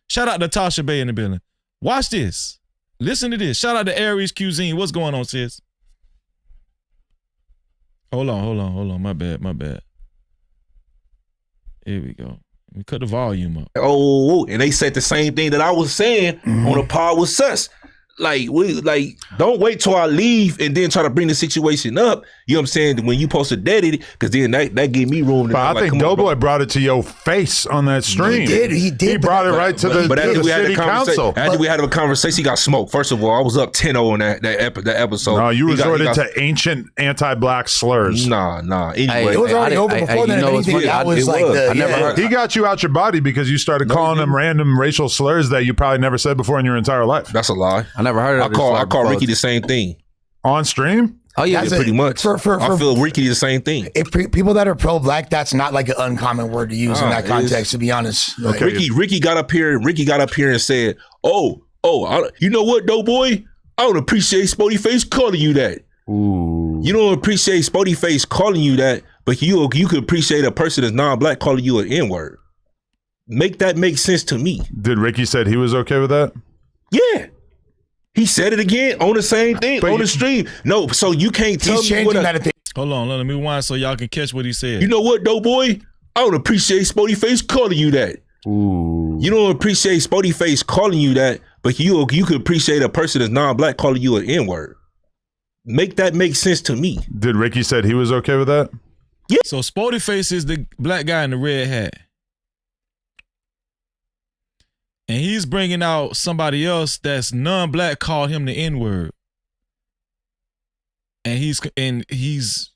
Shout out to Tasha Bay in the building. Watch this. Listen to this. Shout out to Aries Cuisine. What's going on, sis? Hold on. My bad. Here we go. Let me cut the volume up. Oh, and they said the same thing that I was saying on the pod with Sus. Don't wait till I leave and then try to bring the situation up. You know what I'm saying? When you post a daddy, because then that gave me room to. But I think Doughboy brought it to your face on that stream. He did. He brought it right to the city council. After we had a conversation, he got smoked. First of all, I was up 10-0 in that episode. No, you resorted to ancient anti-black slurs. Nah. Anyway, it was already over before then. He got you out your body because you started calling them random racial slurs that you probably never said before in your entire life. That's a lie. I never heard of it. I call Ricky the same thing. On stream? Oh yeah, pretty much. I feel Ricky the same thing. If people that are pro-black, that's not like an uncommon word to use in that context. To be honest, okay. Ricky got up here. And said, "Oh, you know what, Doughboy? I don't appreciate Spody Face calling you that. Ooh. You don't appreciate Spody Face calling you that, but you could appreciate a person that's non-black calling you an N-word. Make that make sense to me." Did Ricky said he was okay with that? Yeah. He said it again on the same thing on the stream. No, so you can't tell me what. Hold on, let me rewind so y'all can catch what he said. You know what, though, boy? I don't appreciate Spody Face calling you that. Ooh. You don't appreciate Spody Face calling you that, but you could appreciate a person that's non-black calling you an N-word. Make that make sense to me. Did Ricky said he was okay with that? Yeah. So Spody Face is the black guy in the red hat. And he's bringing out somebody else that's non-black called him the N-word. And he's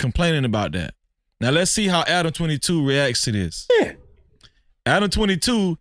complaining about that. Now let's see how Adam 22 reacts to this. Yeah. Adam 22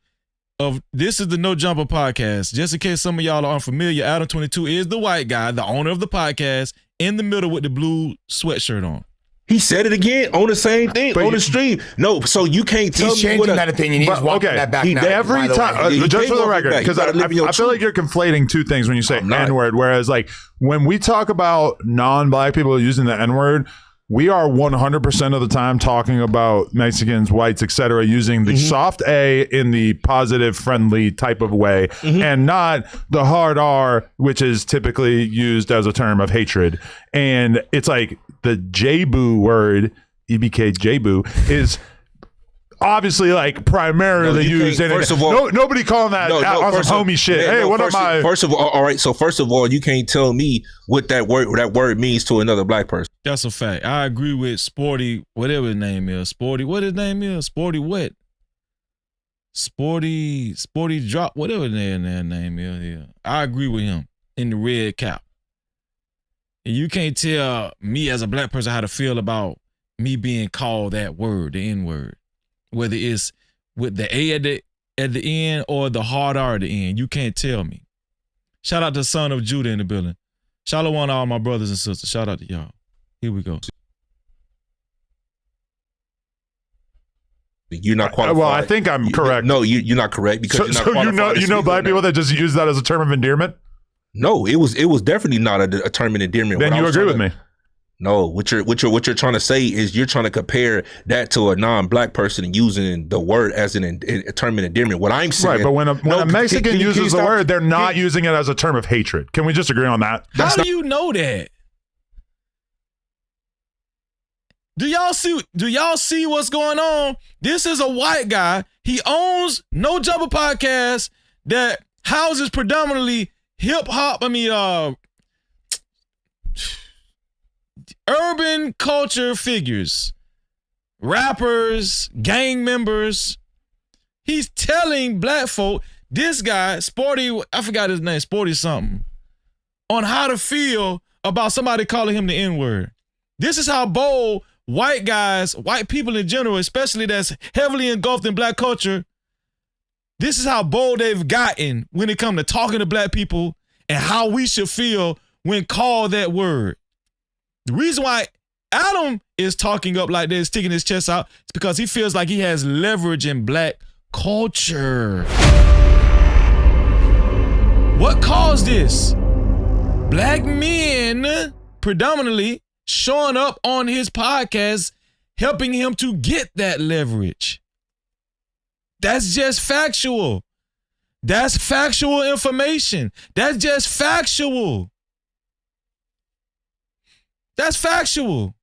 this is the No Jumper podcast. Just in case some of y'all are unfamiliar, Adam 22 is the white guy, the owner of the podcast, in the middle with the blue sweatshirt on. He said it again on the same thing on the stream. No, so you can't tell me what that opinion. He's walking that back now. Every time, just for the record, because I feel like you're conflating two things when you say N-word. Whereas, like, when we talk about non-black people using the N-word, we are 100% of the time talking about Mexicans, whites, etc., using the soft A in the positive, friendly type of way, and not the hard R, which is typically used as a term of hatred. And it's like the J-boo word, EBK J-boo, is obviously like primarily used in first of all, nobody calling that on some homie shit. Hey, what am I? First of all, all right. So first of all, you can't tell me what that word means to another black person. That's a fact. I agree with Sporty, whatever his name is. Sporty, what his name is? Sporty what? Sporty Drop, whatever their name is. Yeah. I agree with him in the red cap. And you can't tell me as a black person how to feel about me being called that word, the N-word. Whether it's with the A at the end or the hard R at the end. You can't tell me. Shout out to Son of Judah in the building. Shalom to all my brothers and sisters. Shout out to y'all. Here we go. You're not qualified. Well, I think I'm correct. No, you're not correct because you're not qualified. you know black people that just use that as a term of endearment? No, it was definitely not a term of endearment. Then you agree with me. No, what you're trying to say is you're trying to compare that to a non-black person using the word as a term of endearment. What I'm saying, right? But when a Mexican uses the word, they're not using it as a term of hatred. Can we just agree on that? How do you know that? Do y'all see what's going on? This is a white guy. He owns No Jumper Podcast that houses predominantly hip hop. Urban culture figures, rappers, gang members. He's telling black folk, this guy, Sporty, I forgot his name, Sporty something, on how to feel about somebody calling him the N-word. This is how bold white guys, white people in general, especially that's heavily engulfed in black culture, this is how bold they've gotten when it comes to talking to black people and how we should feel when called that word. The reason why Adam is talking up like this, sticking his chest out, is because he feels like he has leverage in black culture. What caused this? Black men, predominantly, showing up on his podcast, helping him to get that leverage. That's just factual. That's factual information. That's just factual. That's factual.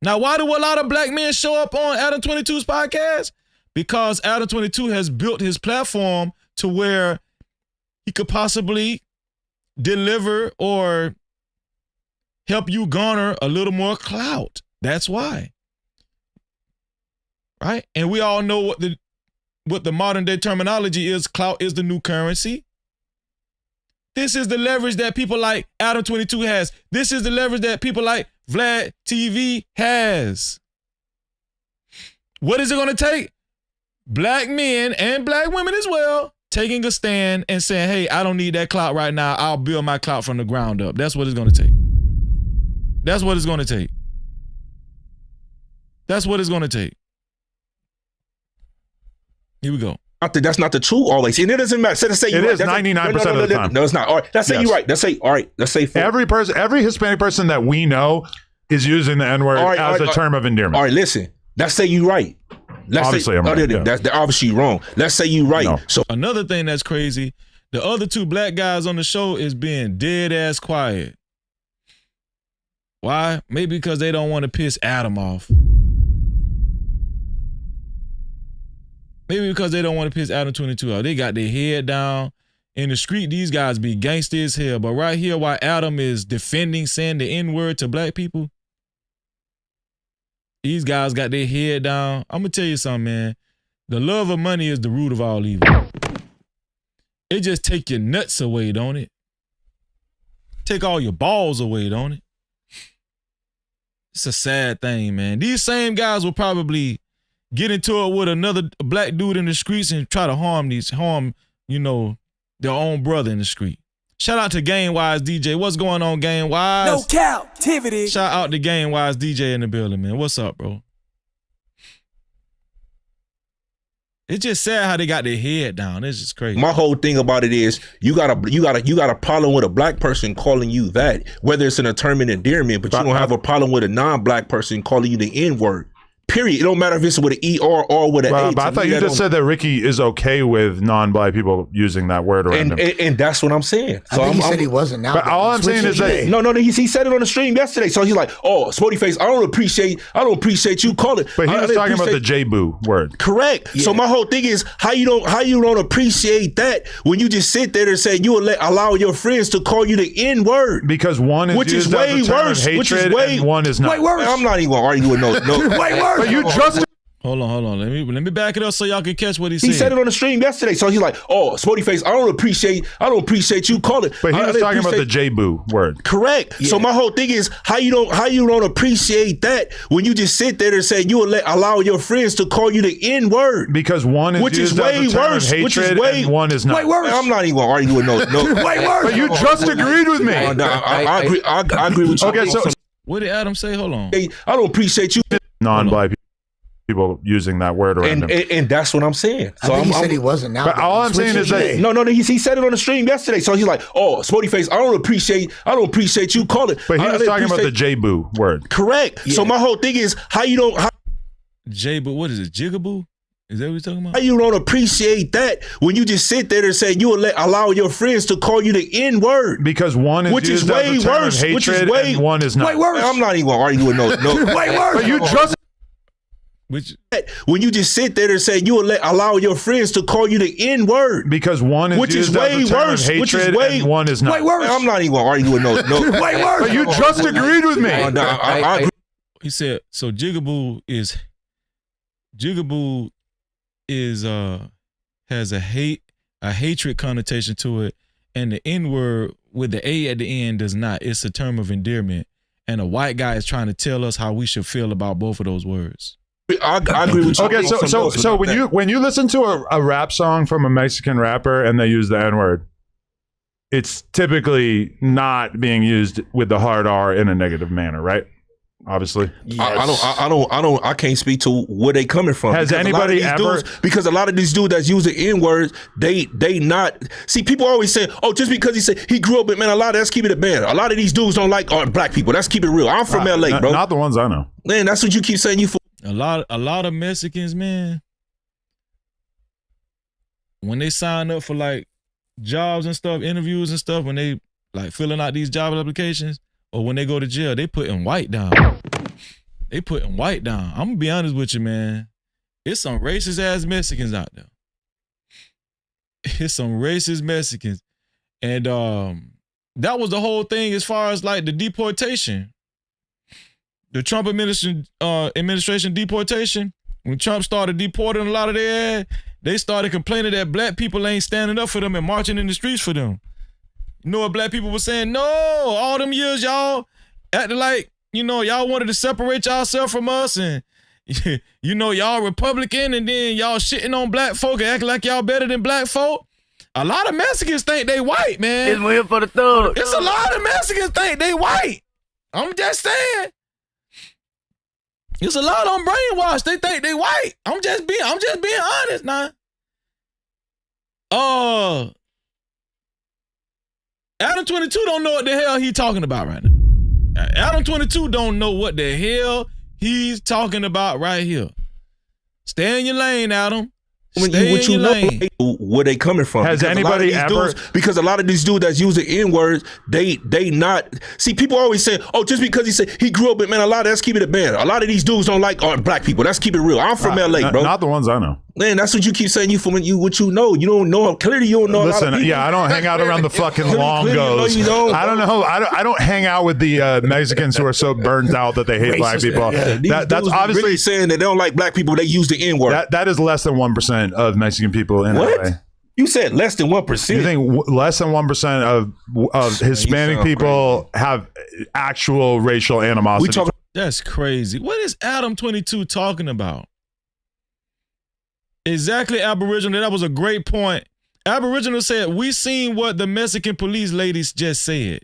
Now, why do a lot of black men show up on Adam 22's podcast? Because Adam 22 has built his platform to where he could possibly deliver or help you garner a little more clout. That's why. Right? And we all know what the modern day terminology is. Clout is the new currency. This is the leverage that people like Adam 22 has. This is the leverage that people like Vlad TV has. What is it going to take? Black men and black women as well taking a stand and saying, hey, I don't need that clout right now. I'll build my clout from the ground up. That's what it's going to take. That's what it's going to take. That's what it's going to take. Here we go. That's not the truth always. And it doesn't matter. Let's say it is 99% of the time. No, it's not. All right. Let's say you're right. Let's say every Hispanic person that we know is using the N-word as a term of endearment. All right, listen. Let's say you're right. Obviously, I'm right. They're obviously wrong. Let's say you're right. No. So another thing that's crazy, The other two black guys on the show is being dead ass quiet. Why? Maybe because they don't want to piss Adam off. Maybe because they don't want to piss Adam 22 off. They got their head down. In the street, these guys be gangster as hell. But right here, while Adam is defending saying the N-word to black people, these guys got their head down. I'm going to tell you something, man. The love of money is the root of all evil. It just take your nuts away, don't it? Take all your balls away, don't it? It's a sad thing, man. These same guys will probably get into it with another black dude in the streets and try to harm, you know, their own brother in the street. Shout out to Game Wise DJ. What's going on, Game Wise? No Cap-tivity. Shout out to Game Wise DJ in the building, man. What's up, bro? It's just sad how they got their head down. It's just crazy. My whole thing about it is you got a problem with a black person calling you that, whether it's a term of endearment, but you don't have a problem with a non-black person calling you the N-word. Period. It don't matter if it's with an E or with an A. But I thought you just said that Ricky is okay with non-black people using that word around him. And that's what I'm saying. I think he said he wasn't. Now, but all I'm saying is that no, he said it on the stream yesterday. So he's like, "Oh, Sporty Face, I don't appreciate you calling." But he was talking about the J-boo word. Correct. Yeah. So my whole thing is how you don't appreciate that when you just sit there and say you will allow your friends to call you the N-word, because one is which used is way as a term worse. of hatred, Which is way and one is not. Way worse. I'm not even gonna argue with no. Way worse. But you just. Hold on. Let me back it up so y'all can catch what he said. He said it on the stream yesterday. So he's like, "Oh, Sporty Face, I don't appreciate you calling." But he was talking about the J-boo word. Correct. Yeah. So my whole thing is how you don't appreciate that when you just sit there and say you will allow your friends to call you the N-word, because one is which used is way as a term worse. of hatred, Which is way and one is not. Way worse. I'm not even gonna argue with no. Way worse. But you just agreed with me. I agree. I agree with you. Okay, so what did Adam say? Hold on. I don't appreciate you. Non-black people using that word around him. And that's what I'm saying. So I think he said he wasn't. Now, but all I'm saying is that no, he said it on the stream yesterday. So he's like, "Oh, Sporty Face, I don't appreciate you calling." But he was talking about the J-boo word. Correct. Yeah. So my whole thing is how J-boo, what is it? Jigaboo? Is that what you're talking about? How you don't appreciate that when you just sit there and say you will allow your friends to call you the N-word, because one is which used is way as a term worse. of hatred, Which is way and one is not. Way worse. I'm not even gonna argue with no. Way worse. But you just. When you just sit there and say you will allow your friends to call you the N-word, because one is which used is way as a term worse. of hatred, Which is way and one is not. Way worse. I'm not even gonna argue with no. Way worse. But you just agreed with me. I agree. He said so. Jigaboo is has a hatred connotation to it, and the N-word with the A at the end does not. It's a term of endearment, and a white guy is trying to tell us how we should feel about both of those words. I agree with you. Okay, so when you listen to a rap song from a Mexican rapper and they use the N-word, it's typically not being used with the hard R in a negative manner, right? Obviously, yes. I can't speak to where they coming from. Has anybody ever? Because a lot of these dudes that's using N-words, they not see. People always say, "Oh, just because he said he grew up in man." A lot of that's keeping it bad. A lot of these dudes don't like black people. Let's keep it real. I'm from LA, bro. Not the ones I know. Man, that's what you keep saying. You a lot of Mexicans, man. When they sign up for like jobs and stuff, interviews and stuff, when they like filling out these job applications, or when they go to jail, they putting white down. I'm gonna be honest with you, man. It's some racist ass Mexicans out there. It's some racist Mexicans. And that was the whole thing as far as like the deportation. The Trump administration deportation. When Trump started deporting a lot of their ass, they started complaining that black people ain't standing up for them and marching in the streets for them. You know what black people were saying? No, all them years y'all acted like, you know, y'all wanted to separate yourself from us, and you know, y'all Republican, and then y'all shitting on black folk and acting like y'all better than black folk. A lot of Mexicans think they white, man. It's here for the thug. It's a lot of Mexicans think they white. I'm just saying. It's a lot of them brainwashed. They think they white. I'm just being honest now. Adam 22 don't know what the hell he talking about right now. Adam 22 don't know what the hell he's talking about right here. Stay in your lane, Adam. Stay in your lane. Where they coming from? Has anybody ever? Because a lot of these dudes that's using N-words, they not. See, people always say, oh, just because he said he grew up with, man, a lot of, let's keep it a band. A lot of these dudes don't like black people. Let's keep it real. I'm from LA, bro. Not the ones I know. Man, that's what you keep saying. You from what you know. You don't know. Clearly, you don't know. Listen, a lot of people. yeah, I don't hang out around the fucking Longos. I don't know. I don't hang out with the Mexicans who are so burnt out that they hate black people. Yeah, That's obviously really saying that they don't like black people. They use the N-word. That is less than 1% of Mexican people in LA. You said less than 1%. You think less than 1% of Hispanic people have actual racial animosity? That's crazy. What is Adam 22 talking about? Exactly, Aboriginal. That was a great point. Aboriginal said, we seen what the Mexican police ladies just said.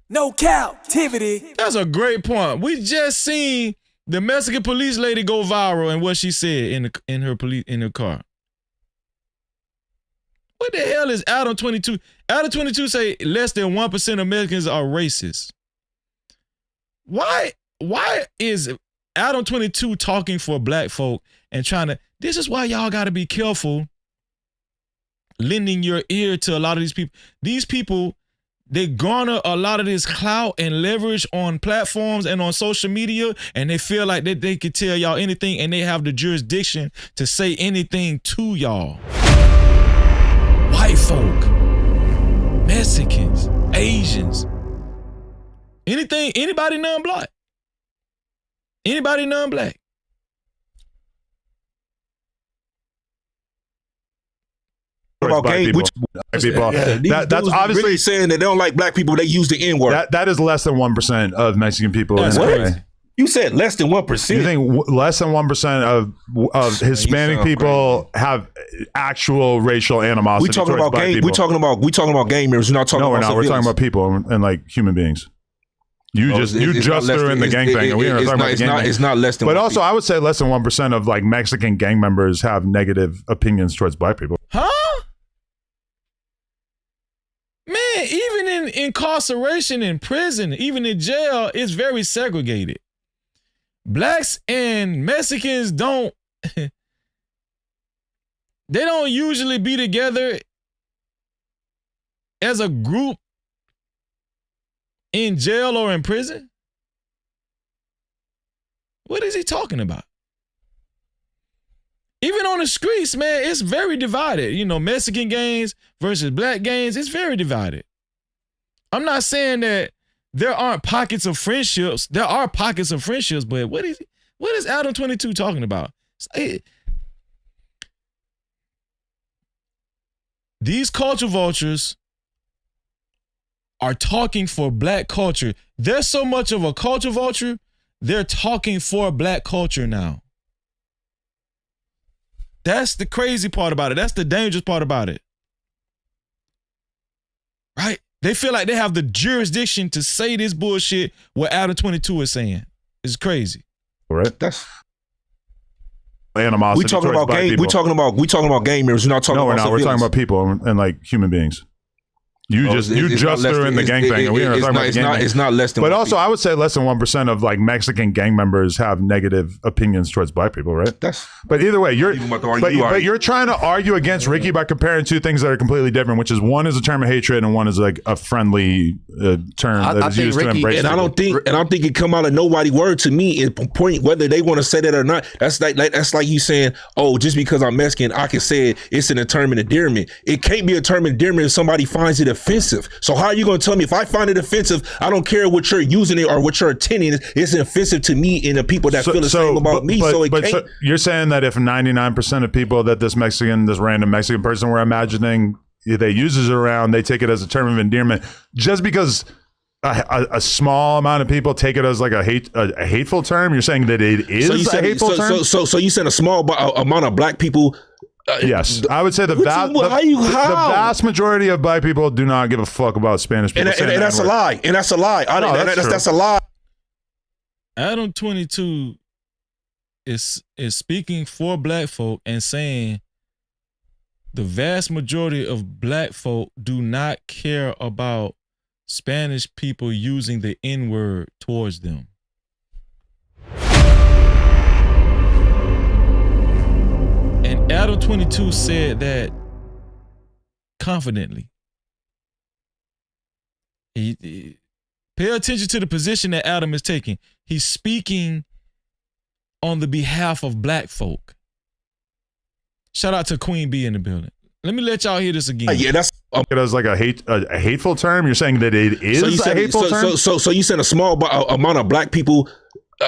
No Cap-tivity. That's a great point. We just seen the Mexican police lady go viral and what she said in her car. What the hell is Adam 22? Adam 22 say less than 1% of Americans are racist. Why is Adam 22 talking for black folk and trying to, this is why y'all got to be careful lending your ear to a lot of these people. These people, they garner a lot of this clout and leverage on platforms and on social media, and they feel like that they could tell y'all anything and they have the jurisdiction to say anything to y'all. White folk, Mexicans, Asians, anything, anybody non-black. Anybody non-black. About gay, people. That's obviously really saying that they don't like black people. They use the N-word. That is less than 1% of Mexican people. That's in LA. You said less than 1%. You think less than 1% of Hispanic people have actual racial animosity? We talking about gay. We talking about gang members. We're not talking. No, we're about not. We're talking about people and like human beings. You just threw in the gang thing. And we are talking about the gang thing. It's not less than. But also, I would say less than 1% of like Mexican gang members have negative opinions towards black people. Huh? Man, even in incarceration in prison, even in jail, it's very segregated. Blacks and Mexicans they don't usually be together as a group in jail or in prison. What is he talking about? Even on the streets, man, it's very divided. You know, Mexican gangs versus black gangs, it's very divided. I'm not saying that there aren't pockets of friendships. There are pockets of friendships, but what is Adam 22 talking about? These culture vultures are talking for black culture. There's so much of a culture vulture, they're talking for black culture now. That's the crazy part about it. That's the dangerous part about it. Right? They feel like they have the jurisdiction to say this bullshit what Adam 22 is saying. It's crazy. Right? That's animosity. We talking about gang. We talking about gang members. We're not talking. No, we're about not. We're talking about people and like human beings. You just threw in the gang thing. And we are talking about the gang thing. It's not less than. But also, I would say less than 1% of like Mexican gang members have negative opinions towards black people, right? But either way, you're trying to argue against Ricky by comparing two things that are completely different, which is one is a term of hatred and one is like a friendly term that is used to embrace. And I don't think it come out of nobody word to me. It point whether they want to say that or not. That's like you saying, oh, just because I'm Mexican, I can say it. It's an term of endearment. It can't be a term of endearment if somebody finds it offensive. So how are you going to tell me if I find it offensive? I don't care what you're using it or what you're attending. It's offensive to me and the people that feel the same about me. So you're saying that if 99% of people that this random Mexican person we're imagining they uses it around, they take it as a term of endearment, just because a small amount of people take it as like a hateful term. You're saying that it is a hateful term. So you said a small amount of black people. Yes, I would say the vast majority of black people do not give a fuck about Spanish people. And that's a lie. And that's a lie. That's a lie. Adam 22 is speaking for black folk and saying the vast majority of black folk do not care about Spanish people using the N-word towards them. And Adam 22 said that confidently. He pay attention to the position that Adam is taking. He's speaking on the behalf of black folk. Shout out to Queen B in the building. Let me let y'all hear this again. Yeah, that's it as like a hateful term. You're saying that it is a hateful term. So you said a small amount of black people.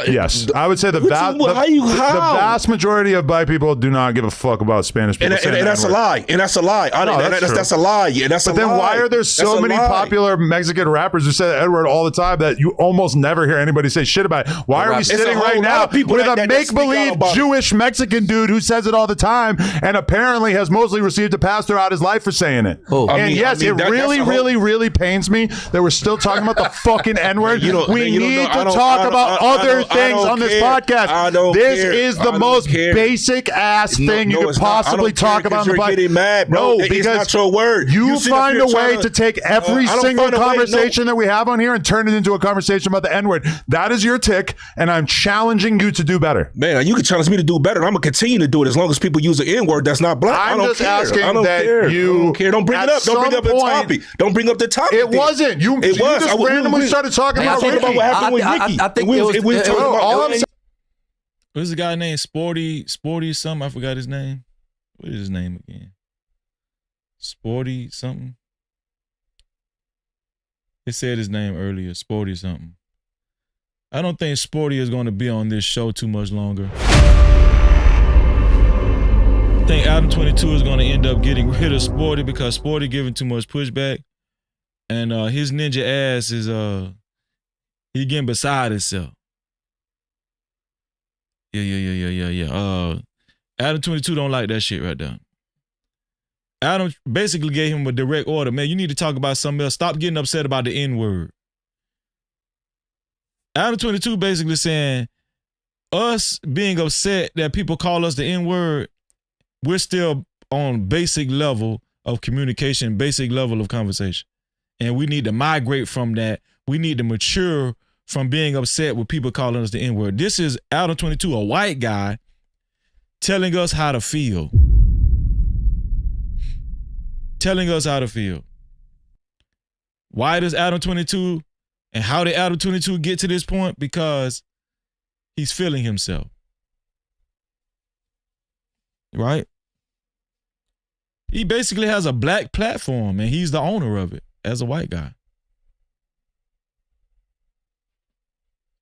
Yes, I would say the vast majority of black people do not give a fuck about Spanish people. And that's a lie. And that's a lie. That's a lie. Yeah, that's a lie. But then why are there so many popular Mexican rappers who say the N-word all the time that you almost never hear anybody say shit about it? Why are we sitting right now with a make-believe Jewish Mexican dude who says it all the time and apparently has mostly received a pass throughout his life for saying it? It really pains me that we're still talking about the fucking N-word. We need to talk about other things on this podcast. This is the most basic ass thing you could possibly talk about on the podcast. No, because it's not your word. You find a way to take every single conversation that we have on here and turn it into a conversation about the N-word. That is your tick, and I'm challenging you to do better. Man, you can challenge me to do better, and I'm gonna continue to do it as long as people use the N-word that's not black. I'm just asking I don't that care. you I don't care. Don't bring it up. Don't bring up the topic. Don't bring up the topic. It wasn't. You just randomly started talking about Ricky. What happened with Ricky. I think it was What's the guy named Sporty something? I forgot his name. What is his name again? Sporty something. It said his name earlier. Sporty something. I don't think Sporty is going to be on this show too much longer. I think Adam 22 is going to end up getting rid of Sporty because Sporty giving too much pushback, and his ninja ass is he getting beside himself. Yeah. Adam 22 don't like that shit right there. Adam basically gave him a direct order. Man, you need to talk about something else. Stop getting upset about the N-word. Adam 22 basically saying, us being upset that people call us the N-word, we're still on basic level of communication, basic level of conversation. And we need to migrate from that. We need to mature from being upset with people calling us the N-word. This is Adam 22, a white guy, telling us how to feel. Telling us how to feel. Why does Adam 22 and how did Adam 22 get to this point? Because he's feeling himself. Right? He basically has a black platform and he's the owner of it as a white guy.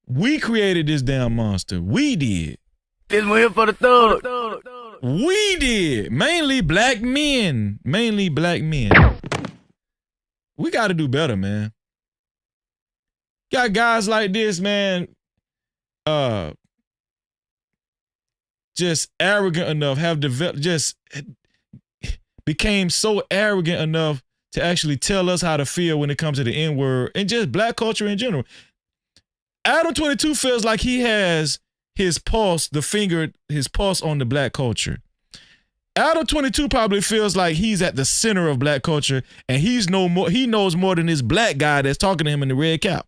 We created this damn monster. We did. This one here for the thug. We did. Mainly black men. We got to do better, man. Got guys like this, man, just arrogant enough, have developed, just became so arrogant enough to actually tell us how to feel when it comes to the N-word and just black culture in general. Adam 22 feels like he has his pulse on the black culture. Adam 22 probably feels like he's at the center of black culture and he knows more than this black guy that's talking to him in the red cap.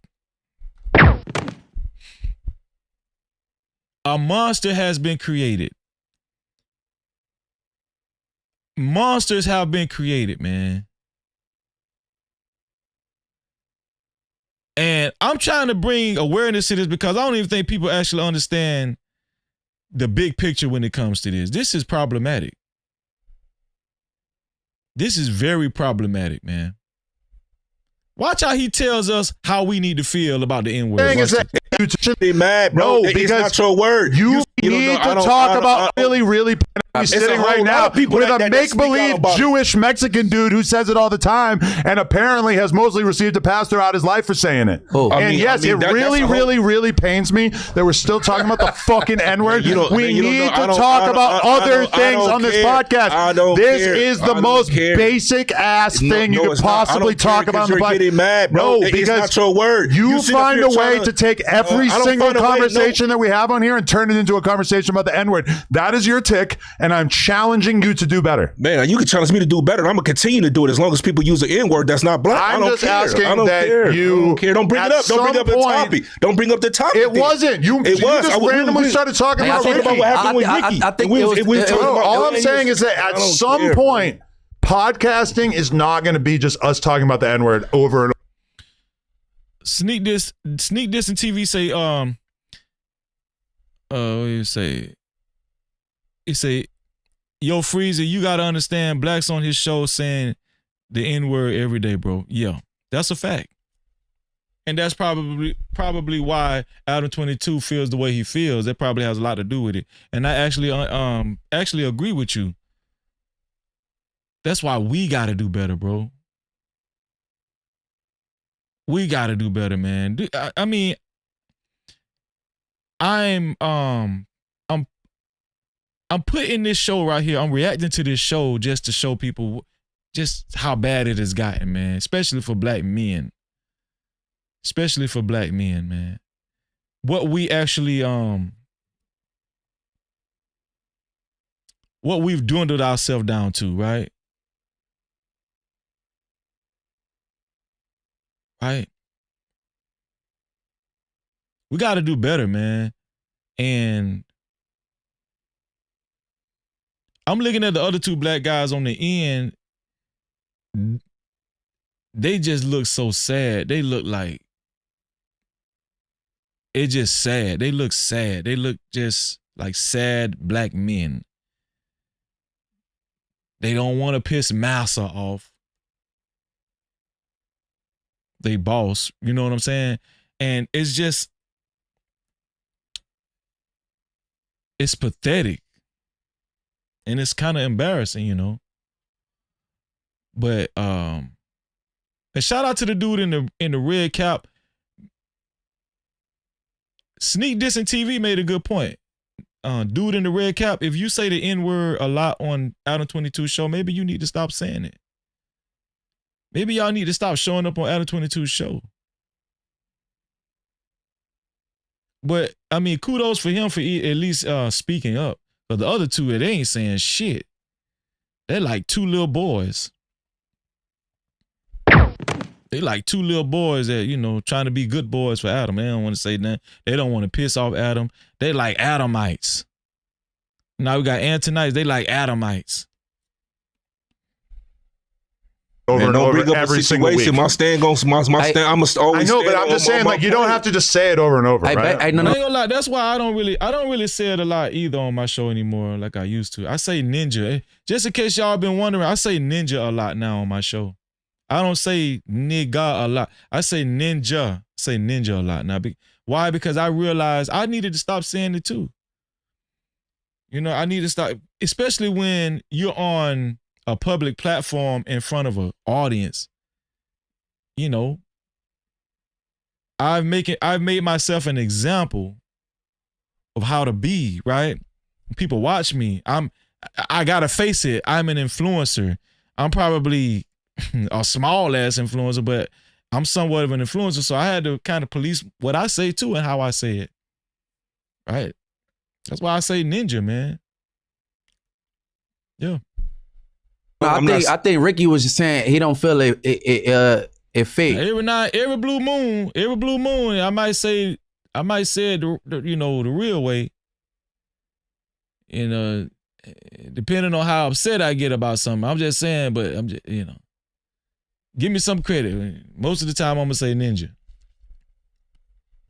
A monster has been created. Monsters have been created, man. And I'm trying to bring awareness to this because I don't even think people actually understand the big picture when it comes to this. This is problematic. This is very problematic, man. Watch how he tells us how we need to feel about the N-word. You should be mad, bro, because it's not your word. You need to talk about really sitting right now with a make-believe Jewish Mexican dude who says it all the time and apparently has mostly received a pass throughout his life for saying it. It really pains me that we're still talking about the fucking N-word. We need to talk about other things on this podcast. This is the most basic ass thing you could possibly talk about on the podcast. No, because it's not your word. You find a way to take every single conversation that we have on here and turn it into a conversation about the N-word. That is your tick, and I'm challenging you to do better. Man, you can challenge me to do better. I'm gonna continue to do it as long as people use the N-word that's not black. I'm I don't just care. asking I don't that care. you. I don't care. Don't bring it up. Don't bring up the topic. Don't bring up the topic. It wasn't. You It was. just randomly started talking about talking Ricky. about what happened with Ricky. I think all I'm saying is that at some point, podcasting is not going to be just us talking about the N-word over and over. Sneak this and TV say, what do you say? He say, yo, Freezer, you got to understand, Black's on his show saying the N-word every day, bro. Yeah, that's a fact. And that's probably why Adam 22 feels the way he feels. That probably has a lot to do with it. And I actually agree with you. That's why we got to do better, bro. We got to do better, man. I mean, I'm putting this show right here. I'm reacting to this show just to show people just how bad it has gotten, man. Especially for black men. Especially for black men, man. What we actually what we've dwindled ourselves down to, right? Right? We got to do better, man. And I'm looking at the other two black guys on the end. They just look so sad. They look like it's just sad. They look sad. They look just like sad black men. They don't want to piss Massa off. They boss. You know what I'm saying? And it's just, it's pathetic. And it's kind of embarrassing, you know. But and shout out to the dude in the red cap. Sneak Dissing TV made a good point. Dude in the red cap, if you say the N-word a lot on Adam 22 show, maybe you need to stop saying it. Maybe y'all need to stop showing up on Adam 22's show. But, I mean, kudos for him for at least speaking up. But the other two, they ain't saying shit. They're like two little boys. They like two little boys that, you know, trying to be good boys for Adam. They don't want to say nothing. They don't want to piss off Adam. They like Adamites. Now we got Antonites. They like Adamites. Over and don't over bring up every a single situation. week. My stand goes. My stand. I must always. I know, but I'm just saying, like, you don't have to just say it over and over, right? I ain't gonna lie. That's why I don't really say it a lot either on my show anymore, like I used to. I say ninja. Just in case y'all been wondering, I say ninja a lot now on my show. I don't say nigga a lot. I say ninja. Say ninja a lot now. Why? Because I realized I needed to stop saying it too. You know, I need to stop, especially when you're on a public platform in front of an audience. You know, I've made myself an example of how to be, right? People watch me. I gotta face it. I'm an influencer. I'm probably a small ass influencer, but I'm somewhat of an influencer. So I had to kind of police what I say too and how I say it. Right? That's why I say ninja, man. Yeah. I think Ricky was just saying he don't feel it fake. Every blue moon, I might say it the real way. You know, depending on how upset I get about something. I'm just saying, but I'm just, you know. Give me some credit. Most of the time, I'm gonna say ninja.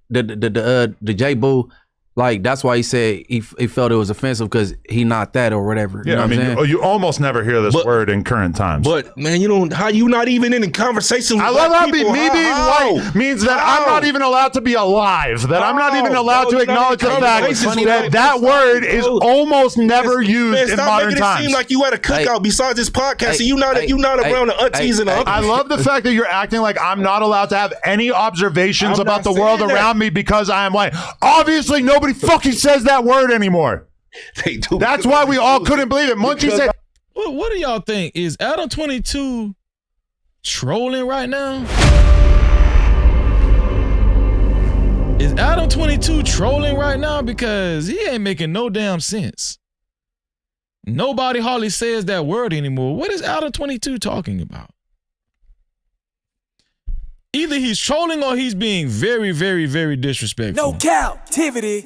The J Boo, like that's why he said he felt it was offensive because he not that or whatever. Yeah, you know I mean, you almost never hear this word in current times. But man, how you not even in a conversation with I love how me people? being white means that I'm not even allowed to be alive. That I'm not even allowed to acknowledge the fact that word is almost never used in modern times. It seem like you at a cookout besides this podcast, and you not around the aunties and the uncles. I love the fact that you're acting like I'm not allowed to have any observations about the world around me because I am white. Obviously, nobody fucking says that word anymore. They do. That's why we all couldn't believe it. Munchie said. What do y'all think? Is Adam 22 trolling right now? Is Adam 22 trolling right now? Because he ain't making no damn sense. Nobody hardly says that word anymore. What is Adam 22 talking about? Either he's trolling or he's being very, very, very disrespectful. No Cap-tivity.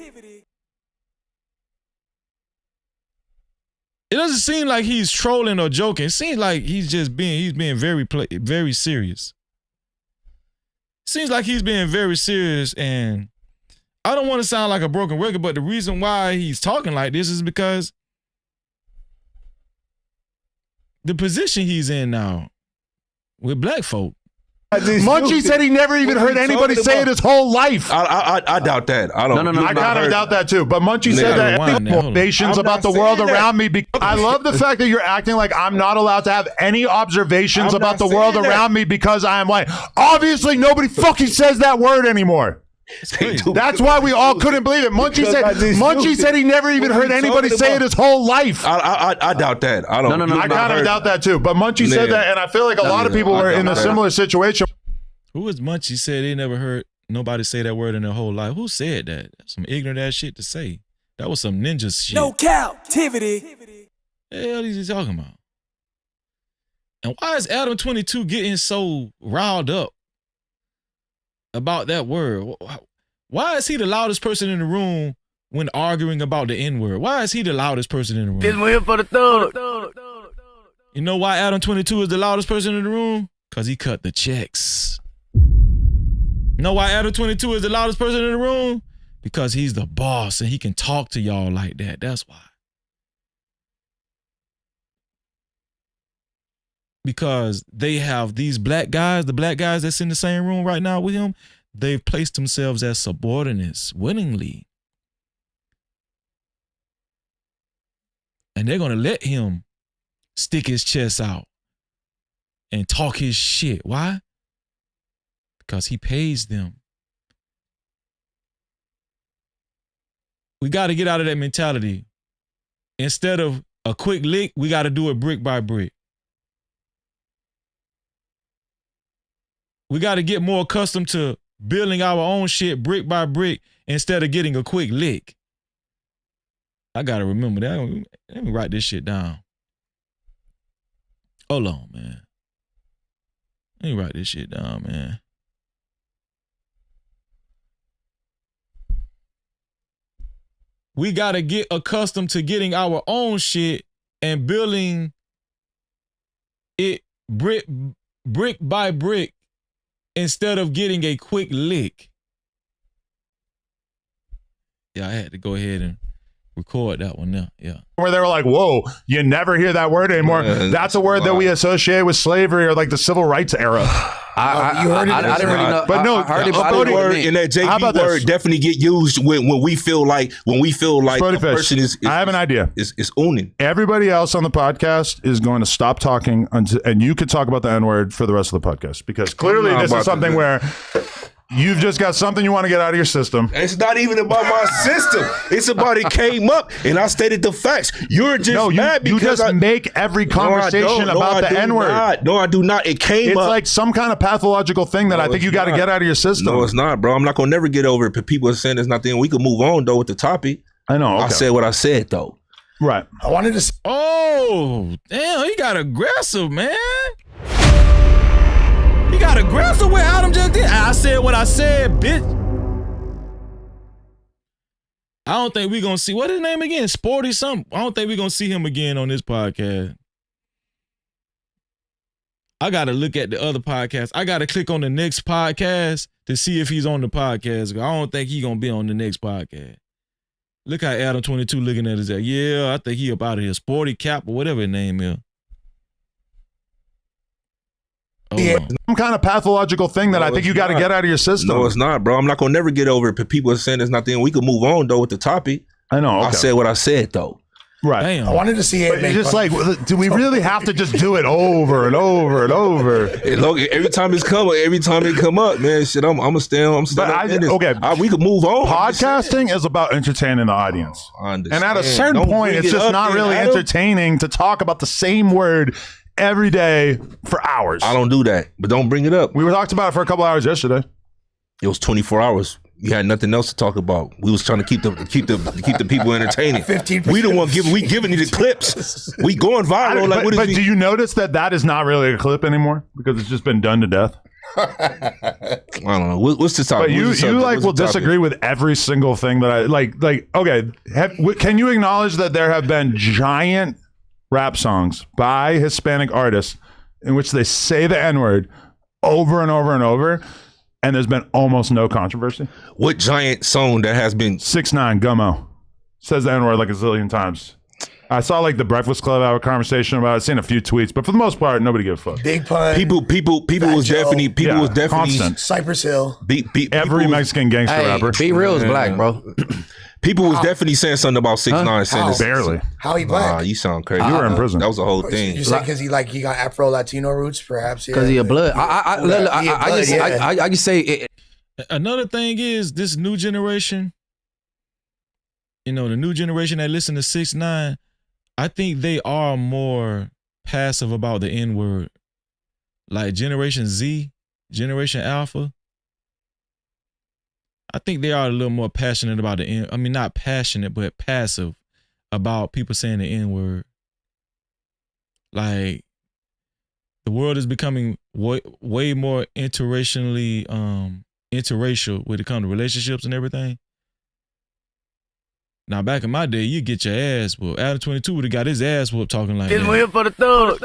It doesn't seem like he's trolling or joking. It seems like he's being very serious. Seems like he's being very serious, and I don't want to sound like a broken record, but the reason why he's talking like this is because the position he's in now with black folk. Munchie said he never even heard anybody say it his whole life. I doubt that. I don't. I kind of doubt that too. But Munchie said that observations about the world around me. I love the fact that you're acting like I'm not allowed to have any observations about the world around me because I am white. Obviously, nobody fucking says that word anymore. That's why we all couldn't believe it. Munchie said he never even heard anybody say it his whole life. I doubt that. I don't. I kind of doubt that too. But Munchie said that, and I feel like a lot of people were in a similar situation. Who was Munchie said they never heard nobody say that word in their whole life? Who said that? That's some ignorant ass shit to say. That was some ninja shit. No Cap-tivity. The hell is he talking about? And why is Adam 22 getting so riled up about that word? Why is he the loudest person in the room when arguing about the N-word? Why is he the loudest person in the room? This one here for the thug. You know why Adam 22 is the loudest person in the room? Because he cut the checks. You know why Adam 22 is the loudest person in the room? Because he's the boss and he can talk to y'all like that. That's why. Because they have these black guys, the black guys that's in the same room right now with him, they've placed themselves as subordinates willingly. And they're going to let him stick his chest out and talk his shit. Why? Because he pays them. We got to get out of that mentality. Instead of a quick lick, we got to do it brick by brick. We got to get more accustomed to building our own shit brick by brick instead of getting a quick lick. I got to remember that. Let me write this shit down. Hold on, man. Let me write this shit down, man. We got to get accustomed to getting our own shit and building it brick by brick instead of getting a quick lick. Yeah, I had to go ahead and record that one now. Yeah. Where they were like, whoa, you never hear that word anymore. That's a word that we associate with slavery or like the civil rights era. I didn't really know. But no, I heard it, word and that JP word definitely get used when we feel like a person is I have an idea. Is owning. Everybody else on the podcast is going to stop talking and you could talk about the N-word for the rest of the podcast because clearly this is something where you've just got something you want to get out of your system. It's not even about my system. It's about it came up and I stated the facts. You're just mad because you just make every conversation about the N-word. No, I do not. It came up. It's like some kind of pathological thing that I think you got to get out of your system. No, it's not, bro. I'm not gonna never get over it. But people are saying there's nothing. We could move on though with the topic. I know. Okay. I said what I said though. Right. I wanted to. Oh, damn! He got aggressive, man. He got aggressive with Adam just did. I said what I said, bitch. I don't think we're going to see, what his name again? Sporty something. I don't think we're going to see him again on this podcast. I got to look at the other podcast. I got to click on the next podcast to see if he's on the podcast. I don't think he's going to be on the next podcast. Look how Adam 22 looking at his ass. Yeah, I think he up out of here. Sporty Cap or whatever his name is. Some kind of pathological thing that I think you got to get out of your system. No, it's not, bro. I'm not gonna never get over it. But people are saying there's nothing. We could move on though with the topic. I know. Okay. I said what I said though. Right. Damn. I wanted to see it. It's just like, do we really have to just do it over and over and over? Look, every time it come up, man, shit, I'm gonna stand. Okay, we could move on. Podcasting is about entertaining the audience. I understand. And at a certain point, it's just not really entertaining to talk about the same word every day for hours. I don't do that, but don't bring it up. We were talking about it for a couple hours yesterday. It was 24 hours. you had nothing else to talk about. We was trying to keep the people entertaining. 15%. We the one giving you the clips. We going viral. But do you notice that is not really a clip anymore because it's just been done to death? I don't know. What's the topic? But you will disagree with every single thing that I like. Okay, can you acknowledge that there have been giant rap songs by Hispanic artists in which they say the N-word over and over and over, and there's been almost no controversy? What giant song that has been 6ix9ine Gummo says the N-word like a zillion times. I saw the Breakfast Club have a conversation about it. I've seen a few tweets, but for the most part, nobody gives a fuck. Big Pun. People was definitely constant. Cypress Hill. Every Mexican gangster rapper. Be Real is black, bro. People was definitely saying something about 6ix9ine saying this. Barely. How he black? Nah, you sound crazy. You were in prison. That was the whole thing. You say because he got Afro Latino roots, perhaps? Because he a blood. I just say it. Another thing is this new generation. The new generation that listen to 6ix9ine, I think they are more passive about the N-word. Like Generation Z, Generation Alpha. I think they are a little more passionate about the N. I mean, not passionate, but passive about people saying the N-word. Like, the world is becoming way more interracial when it comes to relationships and everything. Now, back in my day, you get your ass whooped. Adam 22 would have got his ass whooped talking like It's that. here for the thug.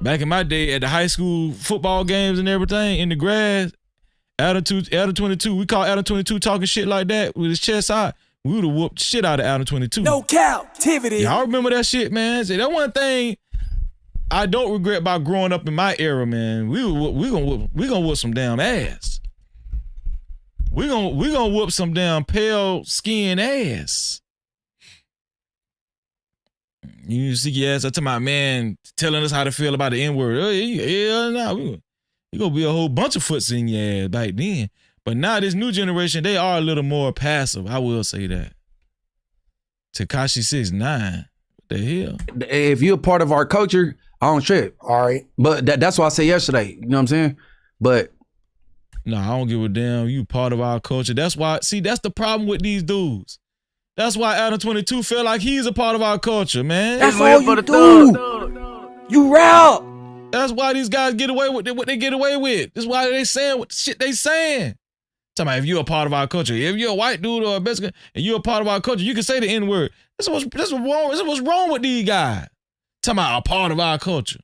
Back in my day, at the high school football games and everything, in the grass, Adam 22, we call Adam 22 talking shit like that with his chest out. We would have whooped the shit out of Adam 22. No Cap-tivity. Y'all remember that shit, man? See, that one thing I don't regret about growing up in my era, man. We gonna whoop some damn ass. We gonna whoop some damn pale skin ass. You see your ass up to my man telling us how to feel about the N-word. We gonna be a whole bunch of foots in your ass back then. But now this new generation, they are a little more passive. I will say that. Tekashi 6ix9ine. What the hell? If you're a part of our culture, I don't trip. All right. But that's why I said yesterday. You know what I'm saying? But no, I don't give a damn. You part of our culture. That's why, see, that's the problem with these dudes. That's why Adam 22 feel like he's a part of our culture, man. That's all you do. You rap. That's why these guys get away with what they get away with. That's why they saying what the shit they saying. Talking about if you're a part of our culture, if you're a white dude or a Mexican and you're a part of our culture, you can say the N-word. That's what's wrong with these guys. Talking about a part of our culture.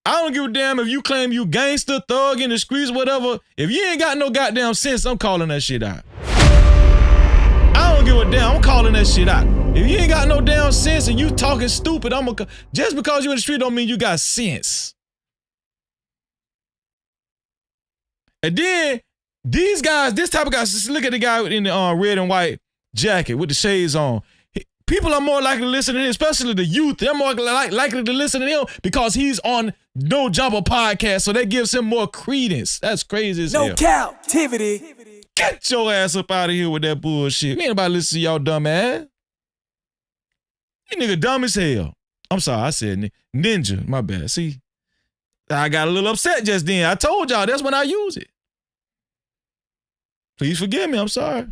I don't give a damn if you claim you gangster, thug in the streets, whatever. If you ain't got no goddamn sense, I'm calling that shit out. I don't give a damn. I'm calling that shit out. If you ain't got no damn sense and you talking stupid, just because you in the street don't mean you got sense. And then these guys, this type of guys, just look at the guy in the red and white jacket with the shades on. People are more likely to listen to him, especially the youth. They're more likely to listen to him because he's on No Jumper podcast, so that gives him more credence. That's crazy as hell. No Cap-tivity. Get your ass up out of here with that bullshit. Ain't nobody listen to y'all dumb ass. You nigga dumb as hell. I'm sorry, I said ninja. My bad. See, I got a little upset just then. I told y'all that's when I use it. Please forgive me. I'm sorry.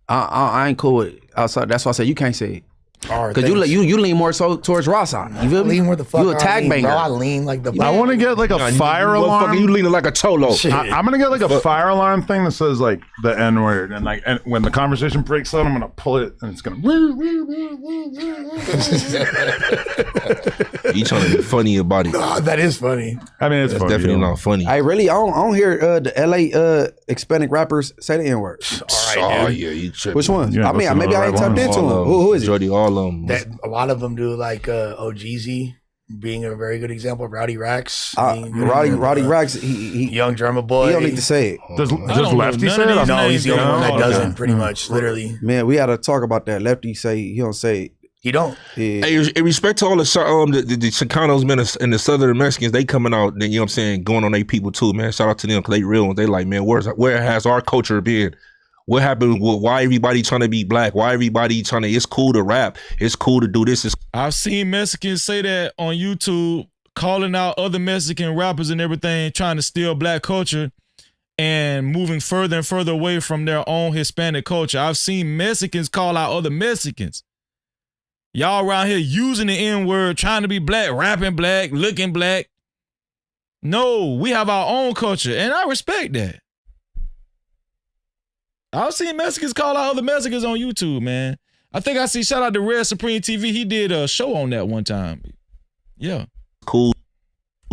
I ain't cool with outside. That's why I said you can't say it. Because you lean more so towards Ross on. You feel me? Lean where the fuck you a tag banger. Bro, I lean like the. I want to get like a fire alarm. You leaning like a cholo. I'm gonna get like a fire alarm thing that says like the N-word, and when the conversation breaks out, I'm gonna pull it and it's gonna. You trying to be funny about it? Oh, that is funny. I mean, it's funny, definitely not funny. I don't hear the LA Hispanic rappers say the N-word. All right, yeah, you tripping. Which one? Yeah, I mean, maybe I ain't tapped into them. Who is it? Jody, all of them. A lot of them do, like OGZ being a very good example. Rowdy Rax. Rowdy Rax, he young drummer boy. He don't need to say it. Does Lefty say it? No, he's the only one that doesn't, pretty much, literally. Man, we had to talk about that. Lefty say he don't say it. He don't. Yeah. Hey, in respect to all the Chicanos, man, and the Southern Mexicans, they coming out, you know what I'm saying, going on their people too, man. Shout out to them because they real ones. They like, man, where has our culture been? What happened? Why everybody trying to be black? Why everybody trying to? It's cool to rap. It's cool to do this. I've seen Mexicans say that on YouTube, calling out other Mexican rappers and everything, trying to steal black culture. and moving further and further away from their own Hispanic culture. I've seen Mexicans call out other Mexicans. Y'all around here using the N-word, trying to be black, rapping black, looking black. No, we have our own culture, and I respect that. I've seen Mexicans call out other Mexicans on YouTube, man. I think I see, shout out to Red Supreme TV. He did a show on that one time. Yeah. Cool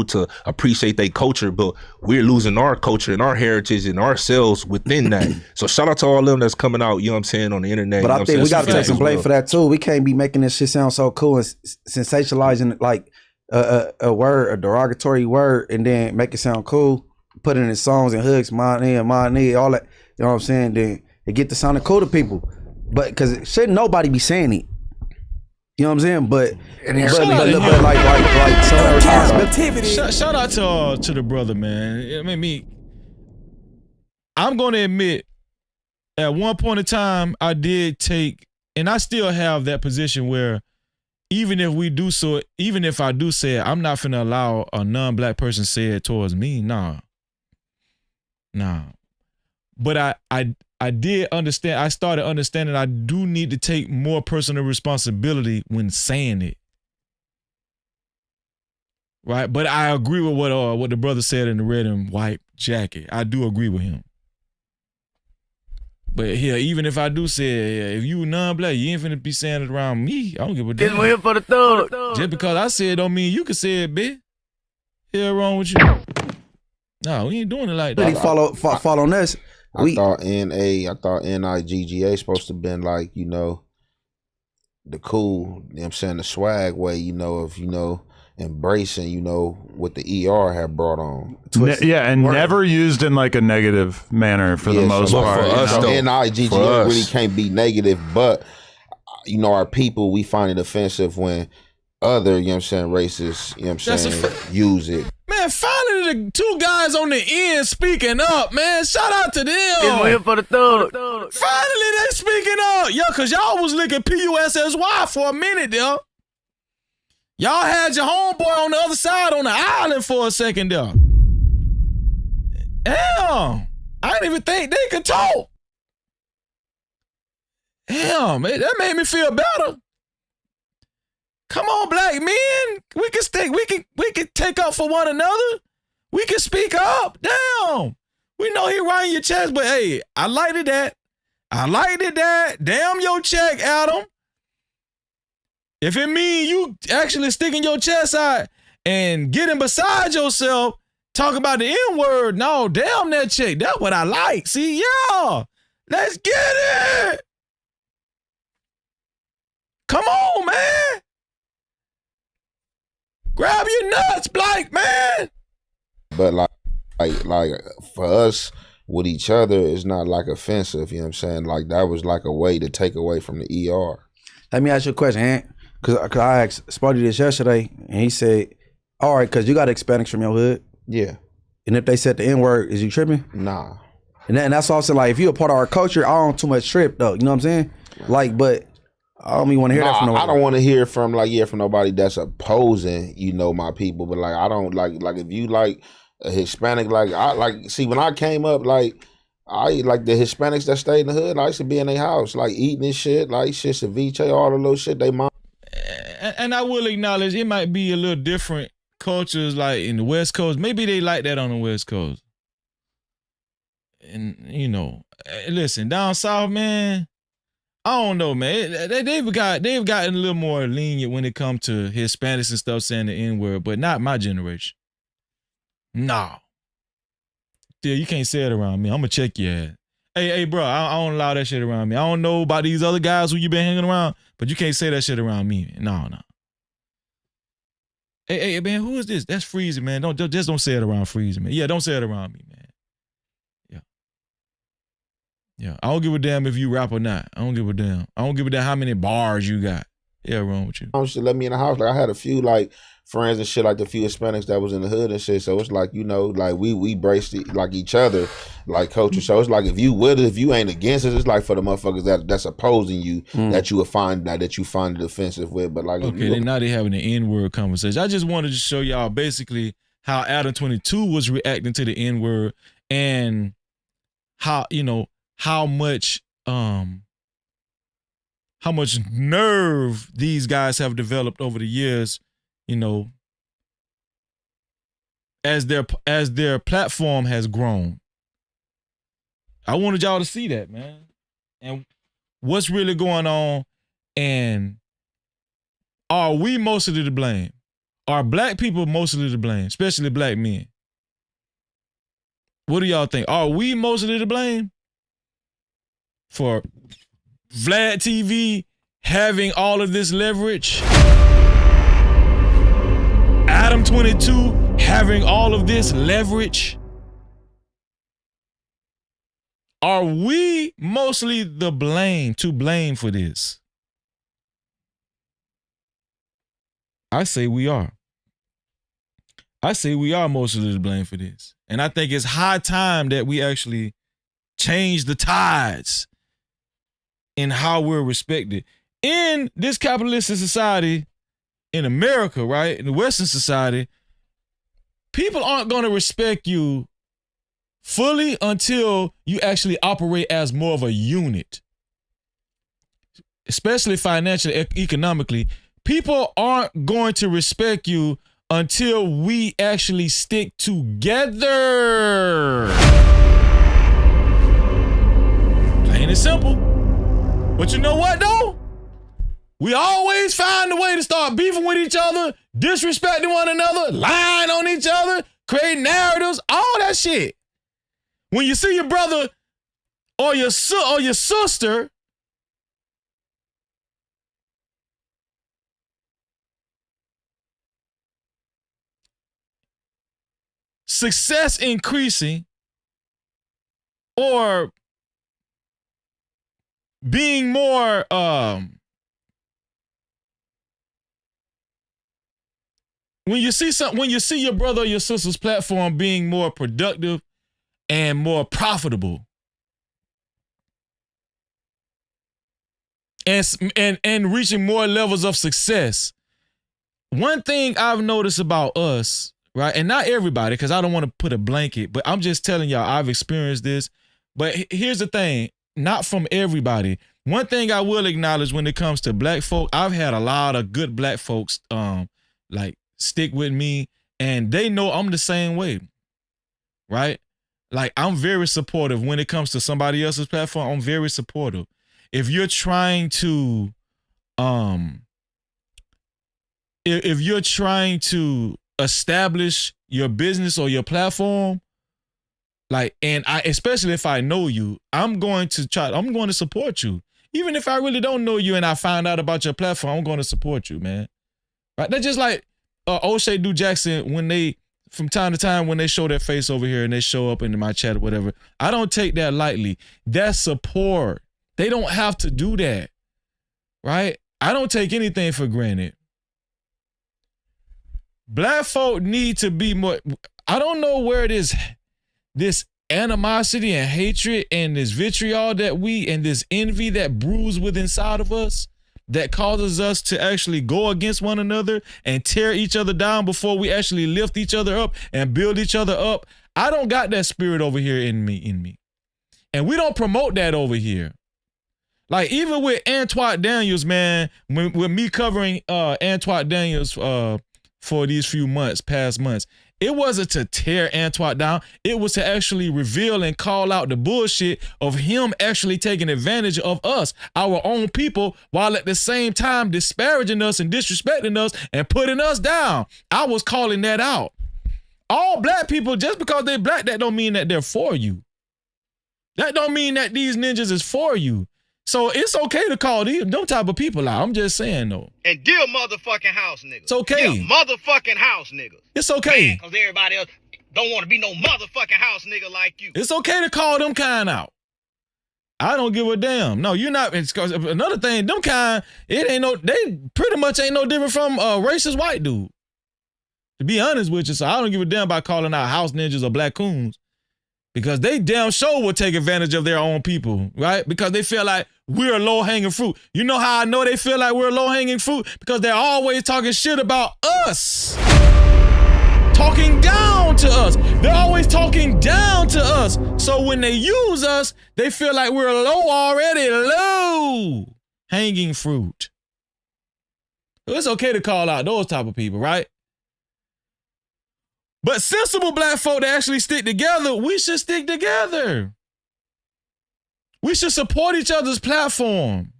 to appreciate their culture, but we're losing our culture and our heritage and ourselves within that. So shout out to all of them that's coming out, you know what I'm saying, on the internet. But I think we got to take some blame well. for that too. We can't be making this shit sound so cool and sensationalizing like a word, a derogatory word, and then make it sound cool, put it in songs and hooks, my knee, all that. You know what I'm saying? Then it get to sounding cool to people. But because shouldn't nobody be saying it. You know what I'm saying? But like some responsibility. Shout out to the brother, man. I mean, I'm going to admit, at one point in time, I did take, and I still have that position where even if we do so, even if I do say it, I'm not finna allow a non-black person to say it towards me. Nah. But I did understand, I started understanding I do need to take more personal responsibility when saying it. Right? But I agree with what the brother said in the red and white jacket. I do agree with him. But here, even if I do say it, if you non-black, you ain't finna be saying it around me. I don't give a damn. This one here for the thug. Just because I said it don't mean you can say it, bitch. Hell wrong with you? No, we ain't doing it like that. Follow on this. I thought NIGGA supposed to been like, you know, the cool, you know what I'm saying, the swag way, you know, of, you know, embracing, you know, what the ER had brought on. Never used in like a negative manner for the most part. For us, NIGGA really can't be negative, but, you know, our people, we find it offensive when other, you know what I'm saying, racists, you know what I'm saying, use it. Man, finally the two guys on the end speaking up, man. Shout out to them. This one here for the thug. Finally they speaking up. Yo, cause y'all was licking PUSSY for a minute there. Y'all had your homeboy on the other side on the island for a second there. Damn. I didn't even think they could talk. Damn, man, that made me feel better. Come on, black men. We can take up for one another. We can speak up. Damn. We know he riding your chest, but hey, I liked it that. Damn your check, Adam. If it mean you actually sticking your chest out and getting beside yourself, talk about the N-word, no, damn that check. That's what I like. See, yeah. Let's get it. Come on, man. Grab your nuts, black man. But like for us with each other, it's not like offensive. You know what I'm saying? Like that was like a way to take away from the ER. Let me ask you a question, Ant. Cause I asked Spotty this yesterday, and he said, "All right, cause you got Hispanics from your hood." Yeah. And if they said the N-word, is you tripping? Nah. And that's also like if you're a part of our culture, I don't too much trip though. You know what I'm saying? Like, but I don't even want to hear that from nobody. I don't want to hear from from nobody that's opposing, you know, my people. But like I don't like if you like a Hispanic, like I like see when I came up, like I like the Hispanics that stayed in the hood, I used to be in their house, like eating this shit, like shit, ceviche, all the little shit they mom. And I will acknowledge it might be a little different cultures like in the West Coast. Maybe they like that on the West Coast. And you know, listen, down south, man, I don't know, man. They've gotten a little more lenient when it comes to Hispanics and stuff saying the N-word, but not my generation. Nah. Dude, you can't say it around me. I'm gonna check your ass. Hey, bro, I don't allow that shit around me. I don't know about these other guys who you been hanging around, but you can't say that shit around me. No. Hey, man, who is this? That's Freezy, man. Just don't say it around Freezy, man. Yeah, don't say it around me, man. Yeah, I don't give a damn if you rap or not. I don't give a damn. I don't give a damn how many bars you got. Yeah, wrong with you. Should let me in the house. Like I had a few like friends and shit, like the few Hispanics that was in the hood and shit. So it's like, you know, like we braced like each other, like culture. So it's like if you with us, if you ain't against us, it's like for the motherfuckers that's opposing you that you would find that you find it offensive with. But like okay, then now they having an N-word conversation. I just wanted to show y'all basically how Adam 22 was reacting to the N-word and how much nerve these guys have developed over the years, as their platform has grown. I wanted y'all to see that, man. And what's really going on, and are we mostly to blame? Are black people mostly to blame, especially black men? What do y'all think? Are we mostly to blame for Vlad TV having all of this leverage? Adam 22 having all of this leverage? Are we mostly to blame for this? I say we are. I say we are mostly to blame for this. And I think it's high time that we actually change the tides in how we're respected. In this capitalistic society, in America, right, in the Western society, people aren't going to respect you fully until you actually operate as more of a unit, especially financially, economically. People aren't going to respect you until we actually stick together. Plain and simple. But you know what, though? We always find a way to start beefing with each other, disrespecting one another, lying on each other, creating narratives, all that shit. When you see your brother or your sister success increasing or being more when you see your brother or your sister's platform being more productive and more profitable and reaching more levels of success, one thing I've noticed about us, right, and not everybody, because I don't want to put a blanket, but I'm just telling y'all I've experienced this. But here's the thing, not from everybody. One thing I will acknowledge when it comes to black folk, I've had a lot of good black folks like stick with me, and they know I'm the same way, right? Like, I'm very supportive when it comes to somebody else's platform. I'm very supportive. If you're trying to establish your business or your platform, like, and especially if I know you, I'm going to support you. Even if I really don't know you and I find out about your platform, I'm going to support you, man. Right? That's just like O'Shea Do Jackson, when they, from time to time, when they show their face over here and they show up into my chat or whatever, I don't take that lightly. That's support. They don't have to do that, right? I don't take anything for granted. Black folk need to be more, I don't know where it is, this animosity and hatred and this vitriol and this envy that brews within inside of us, that causes us to actually go against one another and tear each other down before we actually lift each other up and build each other up. I don't got that spirit over here in me. And we don't promote that over here. Like, even with Antoine Daniels, man, with me covering Antoine Daniels for these past months, it wasn't to tear Antoine down. It was to actually reveal and call out the bullshit of him actually taking advantage of us, our own people, while at the same time disparaging us and disrespecting us and putting us down. I was calling that out. All black people, just because they're black, that don't mean that they're for you. That don't mean that these ninjas is for you. So it's okay to call them type of people out. I'm just saying, though. And dear motherfucking house niggas. It's okay. Dear motherfucking house niggas. It's okay. Because everybody else don't want to be no motherfucking house nigga like you. It's okay to call them kind out. I don't give a damn. No, you're not. It's another thing, them kind, they pretty much ain't no different from a racist white dude. To be honest with you, so I don't give a damn about calling out house ninjas or black coons. Because they damn sure will take advantage of their own people, right? Because they feel like we're low-hanging fruit. You know how I know they feel like we're low-hanging fruit? Because they're always talking shit about us. Talking down to us. They're always talking down to us. So when they use us, they feel like we're low already, low hanging fruit. It's okay to call out those type of people, right? But sensible black folk that actually stick together, we should stick together. We should support each other's platform.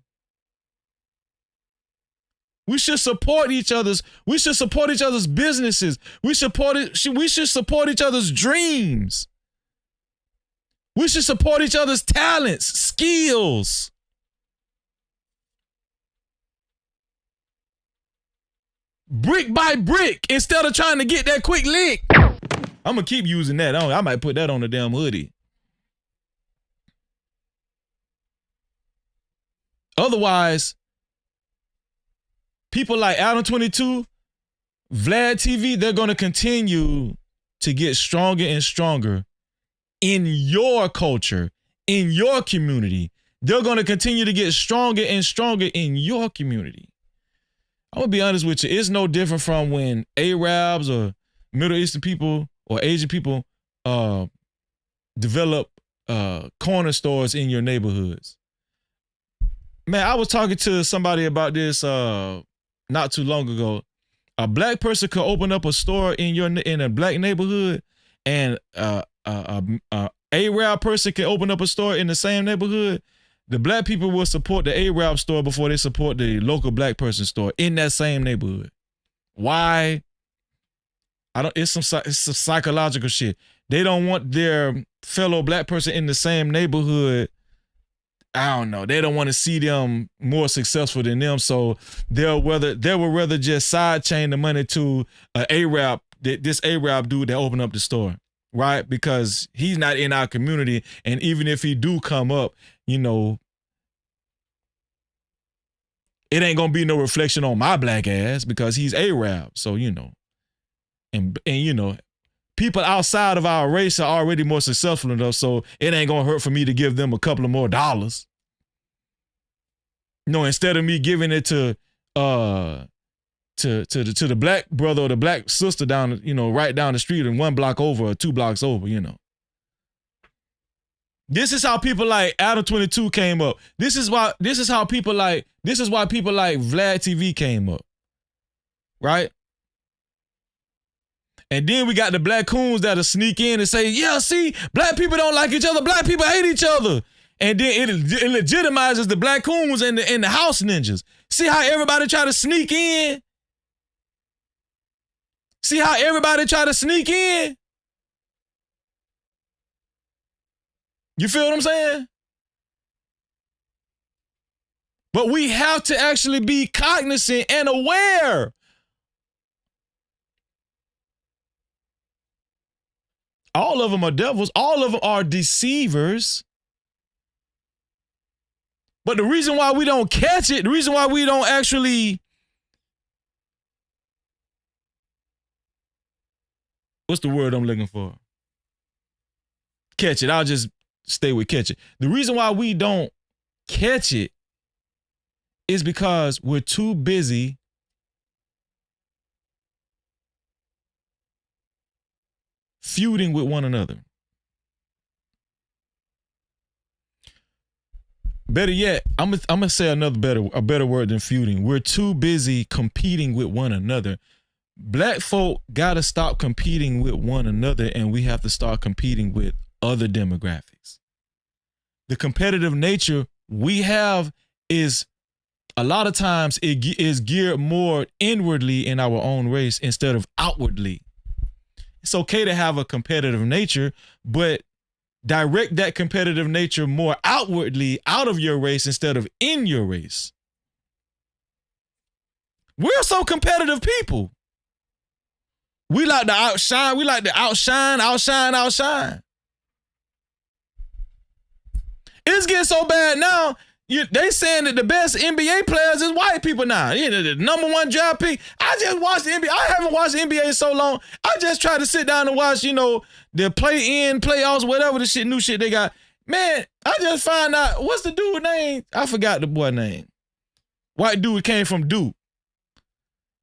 We should support each other's businesses. We should support each other's dreams. We should support each other's talents, skills. Brick by brick, instead of trying to get that quick lick. I'm gonna keep using that. I might put that on the damn hoodie. Otherwise, people like Adam 22, Vlad TV, they're gonna continue to get stronger and stronger in your culture, in your community. They're gonna continue to get stronger and stronger in your community. I'm gonna be honest with you. It's no different from when Arabs or Middle Eastern people or Asian people develop corner stores in your neighborhoods. Man, I was talking to somebody about this not too long ago. A black person could open up a store in a black neighborhood, and a Arab person can open up a store in the same neighborhood. The black people will support the Arab store before they support the local black person store in that same neighborhood. Why? It's some psychological shit. They don't want their fellow black person in the same neighborhood. I don't know. They don't want to see them more successful than them, so they will rather just sidechain the money to this Arab dude that opened up the store, right? Because he's not in our community, and even if he do come up, you know, it ain't gonna be no reflection on my black ass because he's Arab. So, you know, and you know, people outside of our race are already more successful than us, so it ain't gonna hurt for me to give them a couple of more dollars. No, instead of me giving it to the black brother or the black sister down, you know, right down the street and 1 block over or 2 blocks over, you know. This is how people like Adam 22 came up. This is why people like Vlad TV came up. Right? And then we got the black coons that'll sneak in and say, yeah, see, black people don't like each other. Black people hate each other. And then it legitimizes the black coons and the house ninjas. See how everybody try to sneak in? See how everybody try to sneak in? You feel what I'm saying? But we have to actually be cognizant and aware. All of them are devils. All of them are deceivers. But the reason why we don't catch it, the reason why we don't actually, what's the word I'm looking for? Catch it. I'll just stay with catch it. The reason why we don't catch it is because we're too busy feuding with one another. Better yet, I'm gonna say a better word than feuding. We're too busy competing with one another. Black folk gotta stop competing with one another, and we have to start competing with other demographics. The competitive nature we have is a lot of times it is geared more inwardly in our own race instead of outwardly. It's okay to have a competitive nature, but direct that competitive nature more outwardly out of your race instead of in your race. We're so competitive people. We like to outshine. We like to outshine. It's getting so bad now. They saying that the best NBA players is white people now. You know, the number 1 draft pick. I just watched the NBA. I haven't watched the NBA in so long. I just tried to sit down and watch, you know, the play-in, playoffs, whatever the shit, new shit they got. Man, I just found out, what's the dude name? I forgot the boy name. White dude came from Duke.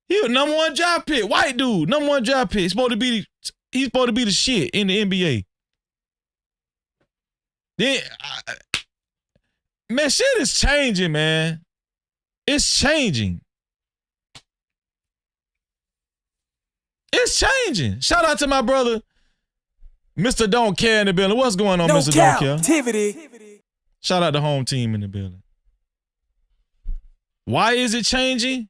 He was number 1 draft pick. White dude, number 1 draft pick. He's supposed to be the shit in the NBA. Man, shit is changing, man. It's changing. It's changing. Shout out to my brother, Mr. Don't Care in the building. What's going on, Mr. Don't Care? Cap-tivity. Shout out the home team in the building. Why is it changing?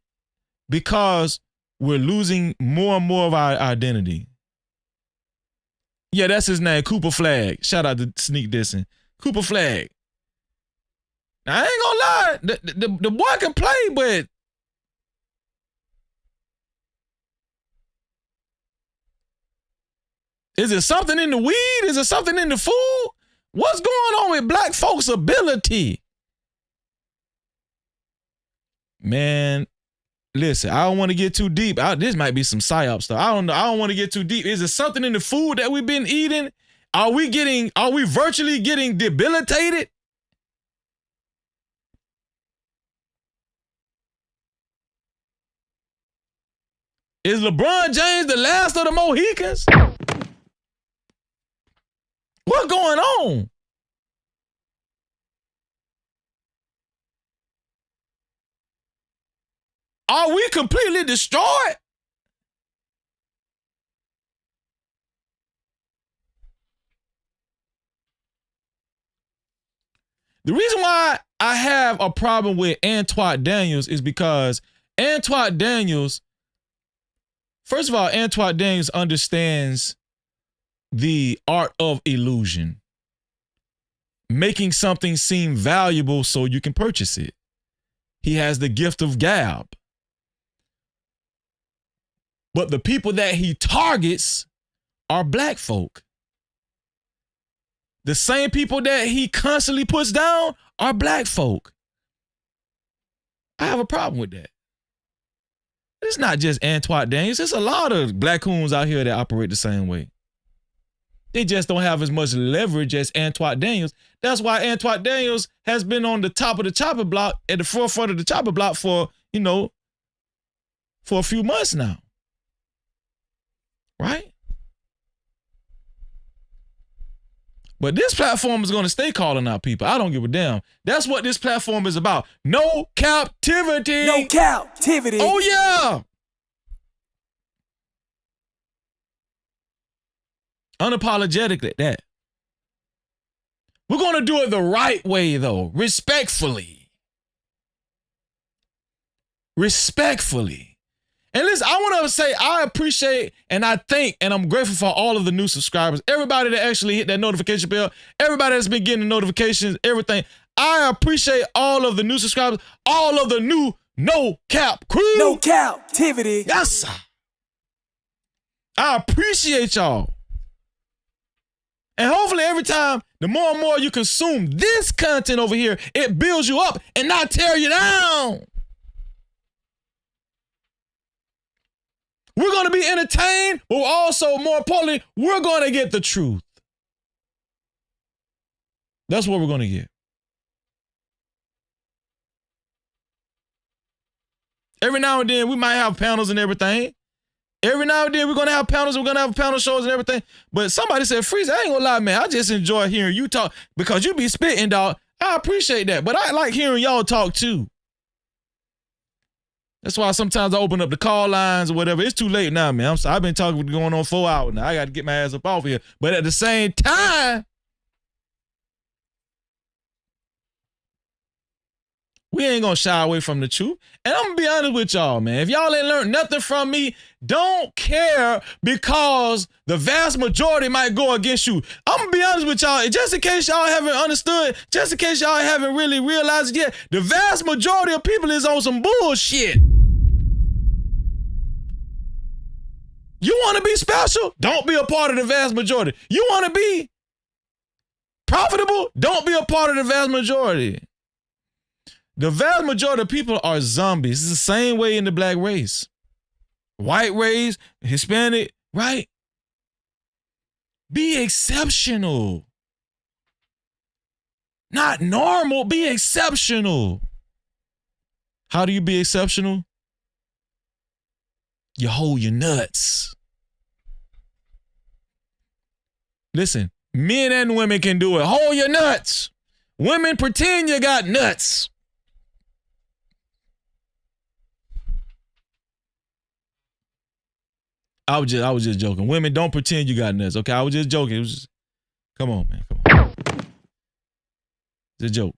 Because we're losing more and more of our identity. Yeah, that's his name, Cooper Flag. Shout out to Sneak Dissing. Cooper Flag. Now, I ain't gonna lie, the boy can play, but is it something in the weed? Is it something in the food? What's going on with black folks' ability? Man, listen, I don't want to get too deep. This might be some psyop stuff. I don't know. I don't want to get too deep. Is it something in the food that we've been eating? Are we virtually getting debilitated? Is LeBron James the last of the Mohicans? What's going on? Are we completely destroyed? The reason why I have a problem with Antoine Daniels is because Antoine Daniels, first of all, Antoine Daniels understands the art of illusion. Making something seem valuable so you can purchase it. He has the gift of gab. But the people that he targets are black folk. The same people that he constantly puts down are black folk. I have a problem with that. It's not just Antoine Daniels. There's a lot of black coons out here that operate the same way. They just don't have as much leverage as Antoine Daniels. That's why Antoine Daniels has been on the top of the chopper block, at the forefront of the chopper block for a few months now. Right? But this platform is going to stay calling out people. I don't give a damn. That's what this platform is about. No captivity. No captivity. Oh, yeah. Unapologetic at that. We're going to do it the right way, though. Respectfully. Respectfully. And listen, I want to say I appreciate and I thank and I'm grateful for all of the new subscribers. Everybody that actually hit that notification bell. Everybody that's been getting the notifications, everything. I appreciate all of the new subscribers. All of the new No Cap crew. No captivity. Yes, sir. I appreciate y'all. And hopefully every time, the more and more you consume this content over here, it builds you up and not tear you down. We're going to be entertained, but also, more importantly, we're going to get the truth. That's what we're going to get. Every now and then, we might have panels and everything. Every now and then, we're going to have panels. We're going to have panel shows and everything. But somebody said, Freeze, I ain't going to lie, man. I just enjoy hearing you talk because you be spitting, dog. I appreciate that. But I like hearing y'all talk, too. That's why sometimes I open up the call lines or whatever. It's too late now, man. I've been talking going on 4 hours now. I got to get my ass up off here. But at the same time, we ain't going to shy away from the truth. And I'm going to be honest with y'all, man. If y'all ain't learned nothing from me, don't care because the vast majority might go against you. I'm going to be honest with y'all. Just in case y'all haven't understood, just in case y'all haven't really realized it yet, the vast majority of people is on some bullshit. You want to be special? Don't be a part of the vast majority. You want to be profitable? Don't be a part of the vast majority. The vast majority of people are zombies. It's the same way in the black race. White race, Hispanic, right? Be exceptional. Not normal, be exceptional. How do you be exceptional? You hold your nuts. Listen, Men and women can do it. Hold your nuts. Women, pretend you got nuts. I was just joking. Women, don't pretend you got nuts. Okay, I was just joking. It was just, come on, man. Come on. It's a joke.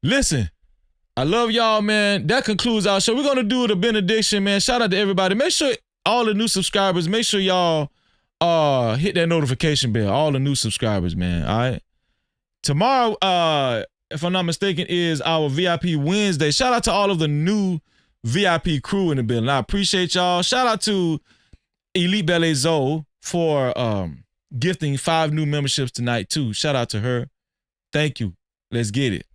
Listen, I love y'all, man. That concludes our show. We're going to do the benediction, man. Shout out to everybody. Make sure all the new subscribers, make sure y'all hit that notification bell. All the new subscribers, man. All right. Tomorrow, if I'm not mistaken, is our VIP Wednesday. Shout out to all of the new VIP crew in the building. I appreciate y'all. Shout out to Elite Ballet Zoe for gifting 5 new memberships tonight too. Shout out to her. Thank you. Let's get it.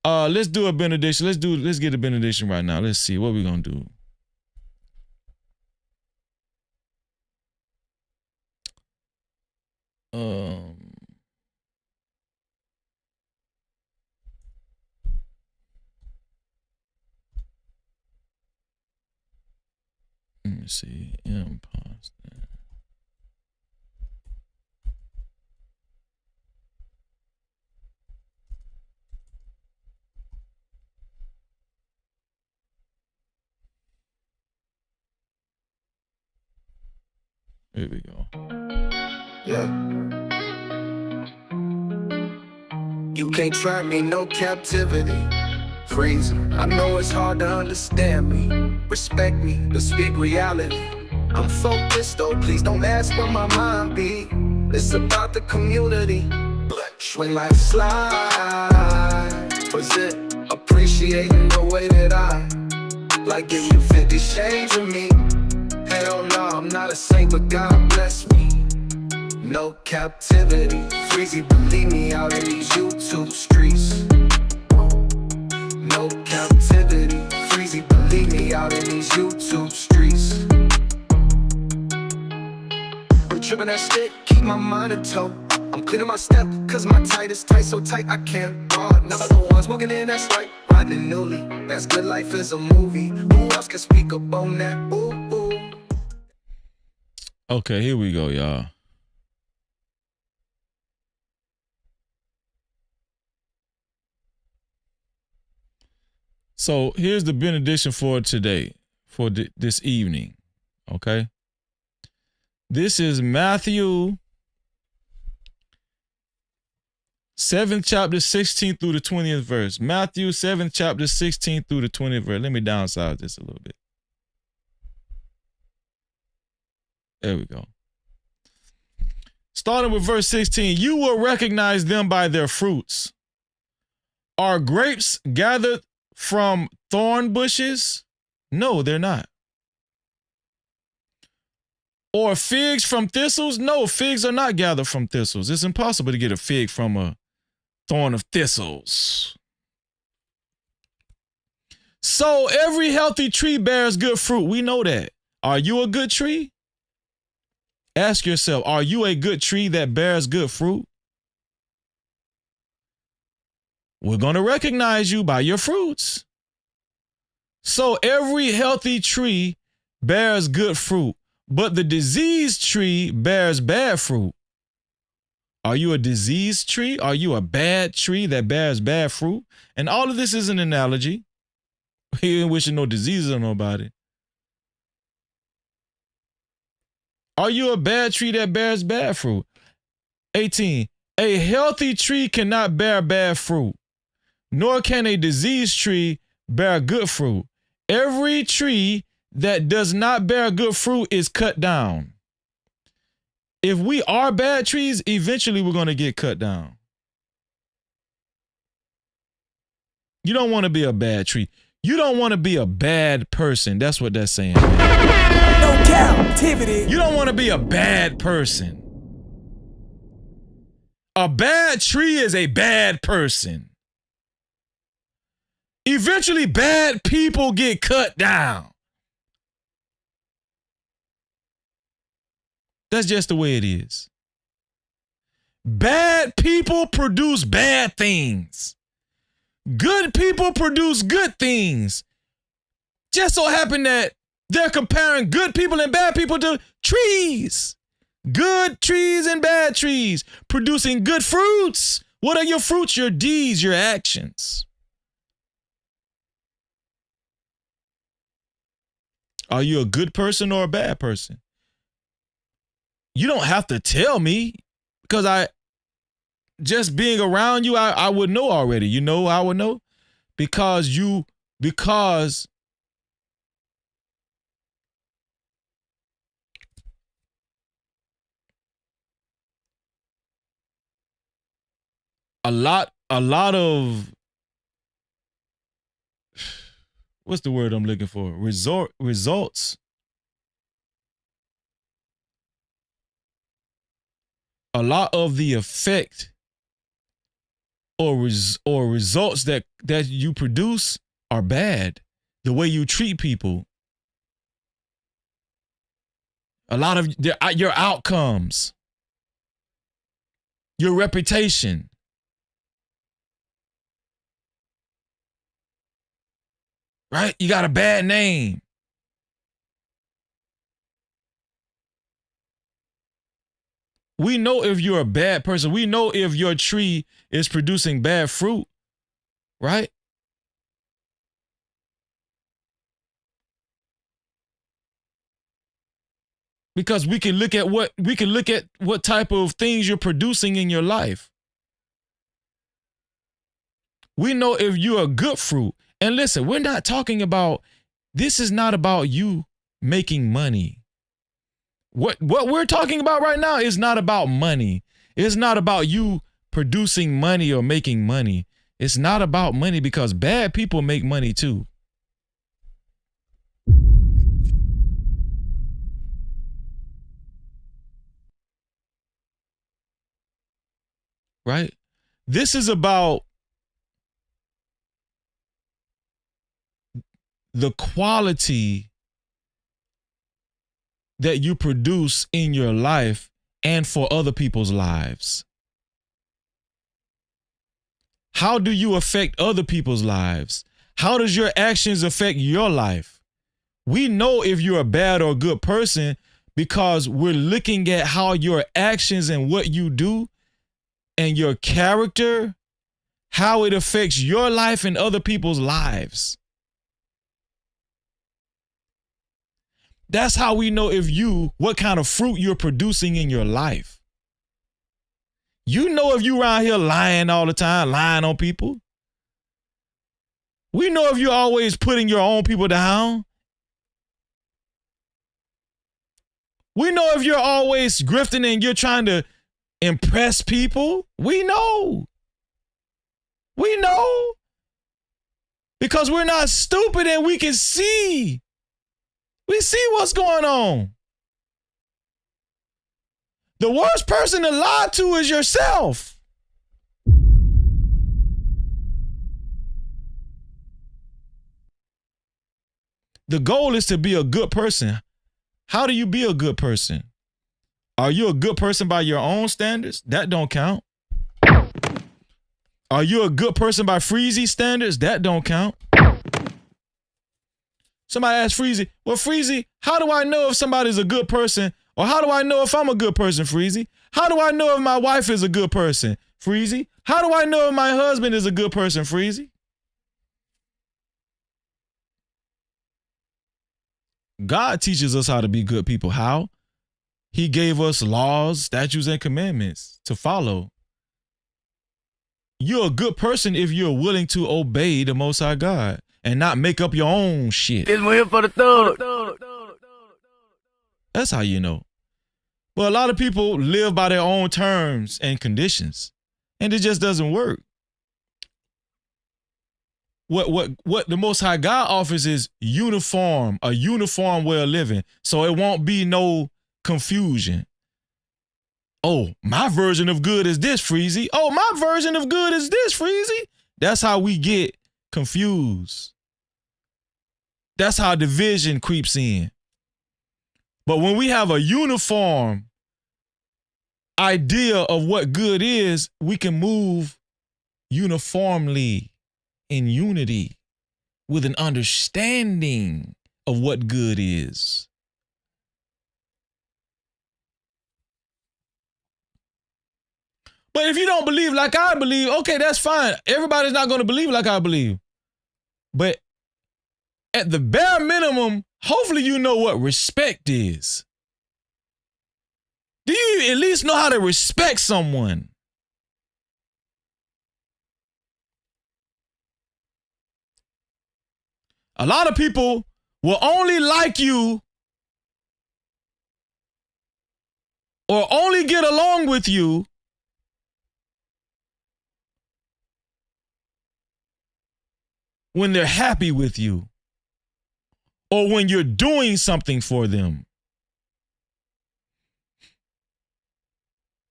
Let's do a benediction. Let's get a benediction right now. Let's see what we're gonna do. Let me see. Imposter. Here we go. Yeah. You can't try me, no captivity. Freezing. I know it's hard to understand me. Respect me, but speak reality. I'm focused though, please don't ask where my mind be. It's about the community. Swing like slide. Was it appreciating the way that I like give you 50 shades of me? Hell no, I'm not a saint, but God bless me. No captivity. Freezy, believe me, out in these YouTube streets. No captivity. Freezy, believe me, out in these YouTube streets. I'm tripping that stick, keep my mind in tow. I'm cleaning my step, cause my tight is tight, so tight I can't guard. None of the ones walking in, that's right, riding newly. That's good life is a movie. Who else can speak up on that? Ooh, ooh. Okay, here we go, y'all. So here's the benediction for today, for this evening, okay? This is Matthew 7th chapter 16th through the 20th verse. Matthew 7th chapter 16th through the 20th verse. Let me downsize this a little bit. There we go. Starting with verse 16, you will recognize them by their fruits. Are grapes gathered from thorn bushes? No, they're not. Or figs from thistles? No, figs are not gathered from thistles. It's impossible to get a fig from a thorn of thistles. So every healthy tree bears good fruit. We know that. Are you a good tree? Ask yourself, are you a good tree that bears good fruit? We're going to recognize you by your fruits. So every healthy tree bears good fruit, but the diseased tree bears bad fruit. Are you a diseased tree? Are you a bad tree that bears bad fruit? And all of this is an analogy. He ain't wishing no diseases on nobody. Are you a bad tree that bears bad fruit? 18. A healthy tree cannot bear bad fruit, nor can a diseased tree bear good fruit. Every tree that does not bear good fruit is cut down. If we are bad trees, eventually we're going to get cut down. You don't want to be a bad tree. You don't want to be a bad person. That's what that's saying. No captivity. You don't want to be a bad person. A bad tree is a bad person. Eventually, bad people get cut down. That's just the way it is. Bad people produce bad things. Good people produce good things. Just so happened that They're comparing good people and bad people to trees. Good trees and bad trees, producing good fruits. What are your fruits? Your deeds, your actions. Are you a good person or a bad person? You don't have to tell me, because just being around you, I would know already. You know I would know? Because a lot of, what's the word I'm looking for? Results. A lot of the effect or results that you produce are bad. The way you treat people. A lot of your outcomes. Your reputation. Right? You got a bad name. We know if you're a bad person. We know if your tree is producing bad fruit, right? Because we can look at what type of things you're producing in your life. We know if you're a good fruit. And listen, we're not talking about, this is not about you making money. What we're talking about right now is not about money. It's not about you producing money or making money. It's not about money, because bad people make money too. Right? This is about the quality that you produce in your life and for other people's lives. How do you affect other people's lives? How does your actions affect your life? We know if you're a bad or good person because we're looking at how your actions and what you do and your character, how it affects your life and other people's lives. That's how we know what kind of fruit you're producing in your life. You know if you around here lying all the time, lying on people. We know if you're always putting your own people down. We know if you're always grifting and you're trying to impress people. We know. We know. Because we're not stupid and we can see. We see what's going on. The worst person to lie to is yourself. The goal is to be a good person. How do you be a good person? Are you a good person by your own standards? That don't count. Are you a good person by Freezy standards? That don't count. Somebody asked Freezy, well, Freezy, how do I know if somebody's a good person? Or how do I know if I'm a good person, Freezy? How do I know if my wife is a good person, Freezy? How do I know if my husband is a good person, Freezy? God teaches us how to be good people. How? He gave us laws, statutes, and commandments to follow. You're a good person if you're willing to obey the Most High God and not make up your own shit. This one here for the thug. That's how you know. But a lot of people live by their own terms and conditions, and it just doesn't work. What the Most High God offers is a uniform way of living, so it won't be no confusion. Oh, my version of good is this, Freezy. Oh, my version of good is this, Freezy. That's how we get confused. That's how division creeps in. But when we have a uniform idea of what good is, we can move uniformly in unity with an understanding of what good is. But if you don't believe like I believe, okay, that's fine. Everybody's not going to believe like I believe. But at the bare minimum, hopefully you know what respect is. Do you at least know how to respect someone? A lot of people will only like you or only get along with you when they're happy with you or when you're doing something for them.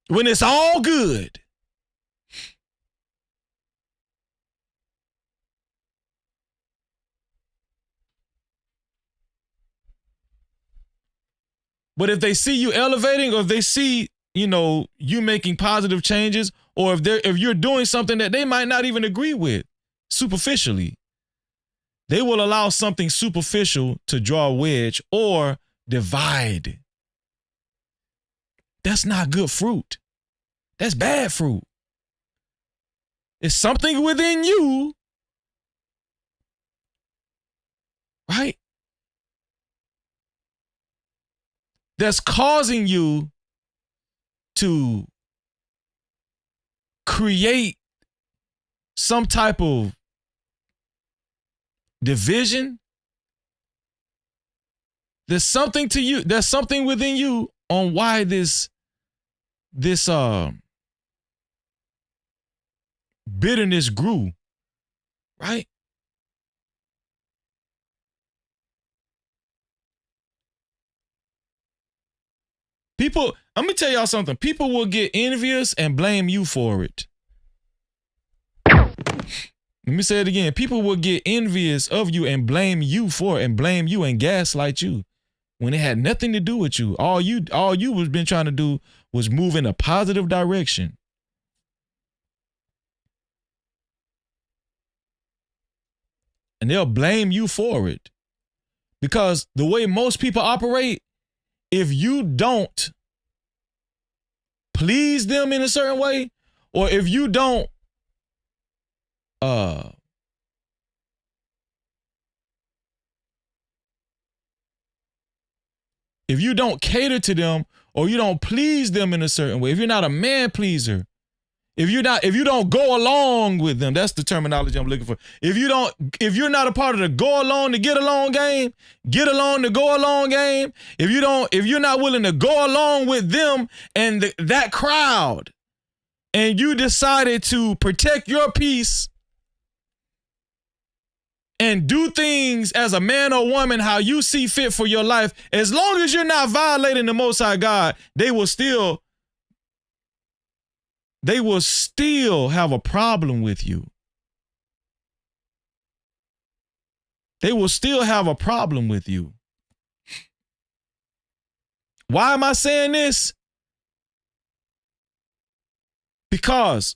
When it's all good. But if they see you elevating, or if they see, you know, you making positive changes, or if you're doing something that they might not even agree with superficially, they will allow something superficial to draw a wedge or divide. That's not good fruit. That's bad fruit. It's something within you, right, that's causing you to create some type of division. There's something to you. There's something within you on why this bitterness grew, right? People, I'm gonna tell y'all something. People will get envious and blame you for it. Let me say it again. People will get envious of you and blame you for it, and blame you and gaslight you when it had nothing to do with you. All you was been trying to do was move in a positive direction. And they'll blame you for it. Because the way most people operate, if you don't please them in a certain way, or if you don't cater to them, or you don't please them in a certain way, if you're not a man pleaser, if you don't go along with them, that's the terminology I'm looking for. If you're not a part of the go along to get along game, get along to go along game, if you're not willing to go along with them and that crowd, and you decided to protect your peace and do things as a man or woman how you see fit for your life, as long as you're not violating the Most High God, they will still have a problem with you. They will still have a problem with you. Why am I saying this? Because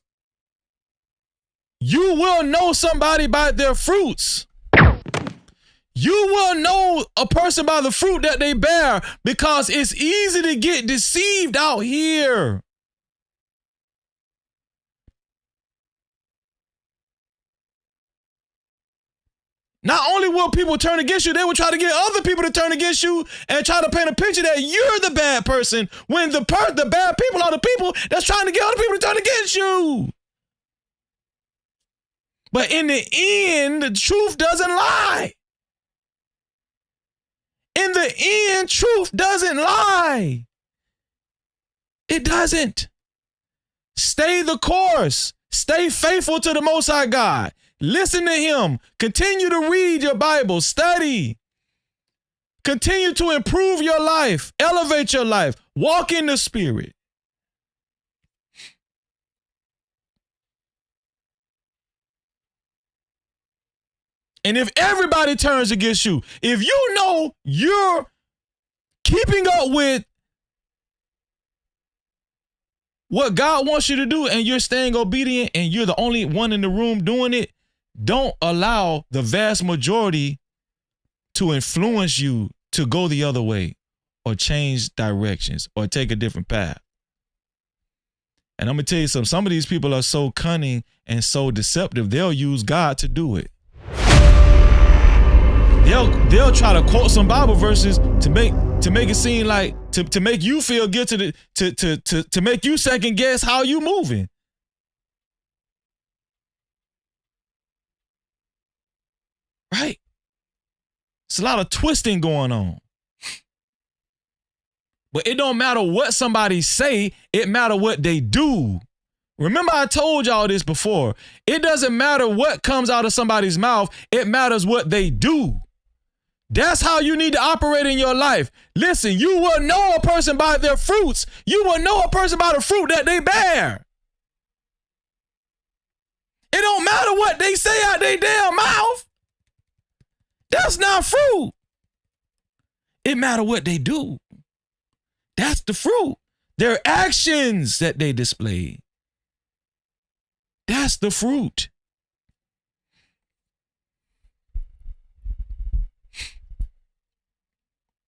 you will know somebody by their fruits. You will know a person by the fruit that they bear, because it's easy to get deceived out here. Not only will people turn against you, they will try to get other people to turn against you and try to paint a picture that you're the bad person, when the bad people are the people that's trying to get other people to turn against you. But in the end, the truth doesn't lie. In the end, truth doesn't lie. It doesn't. Stay the course. Stay faithful to the Most High God. Listen to him. Continue to read your Bible. Study. Continue to improve your life. Elevate your life. Walk in the Spirit. And if everybody turns against you, if you know you're keeping up with what God wants you to do and you're staying obedient and you're the only one in the room doing it, don't allow the vast majority to influence you to go the other way or change directions or take a different path. And I'm going to tell you something. Some of these people are so cunning and so deceptive, they'll use God to do it. They'll try to quote some Bible verses to make it seem like to make you feel guilty, to make you second guess how you moving. Right? It's a lot of twisting going on. But it don't matter what somebody say, it matter what they do. Remember I told y'all this before. It doesn't matter what comes out of somebody's mouth, it matters what they do. That's how you need to operate in your life. Listen, you will know a person by their fruits. You will know a person by the fruit that they bear. It don't matter what they say out their damn mouth. That's not fruit. It matter what they do. That's the fruit. Their actions that they display. That's the fruit.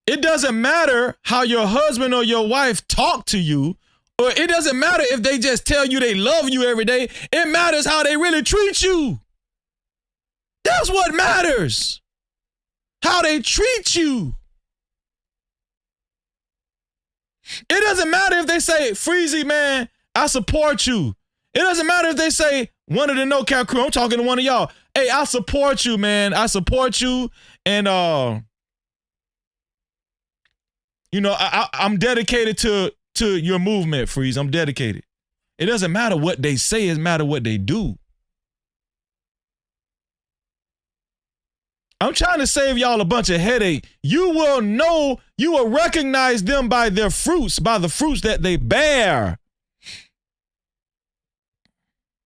It doesn't matter how your husband or your wife talk to you, or it doesn't matter if they just tell you they love you every day. It matters how they really treat you. That's what matters. How they treat you. It doesn't matter if they say, Freezy, man, I support you. It doesn't matter if they say, one of the No Cap crew, I'm talking to one of y'all. Hey, I support you, man. I support you. And, you know, I'm dedicated to your movement, Freeze. I'm dedicated. It doesn't matter what they say, it matters what they do. I'm trying to save y'all a bunch of headache. You will know, you will recognize them by their fruits, by the fruits that they bear.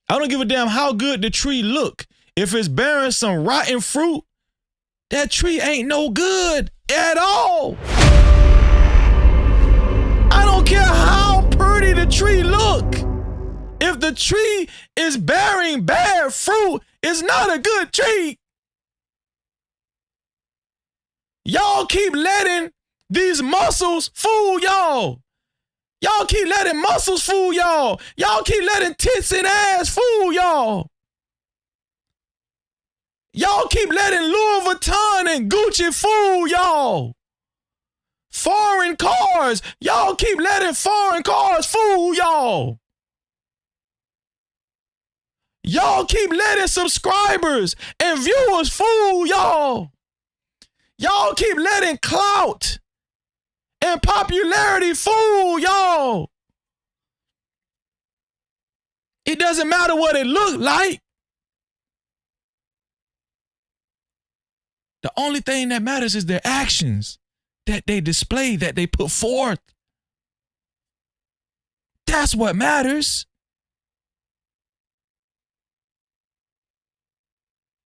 I don't give a damn how good the tree look. If it's bearing some rotten fruit, that tree ain't no good at all. I don't care how pretty the tree look. If the tree is bearing bad fruit, it's not a good tree. Y'all keep letting these muscles fool y'all. Y'all keep letting muscles fool y'all. Y'all keep letting tits and ass fool y'all. Y'all keep letting Louis Vuitton and Gucci fool y'all. Foreign cars. Y'all keep letting foreign cars fool y'all. Y'all keep letting subscribers and viewers fool y'all. Y'all keep letting clout and popularity fool y'all. It doesn't matter what it look like. The only thing that matters is their actions that they display, that they put forth. That's what matters.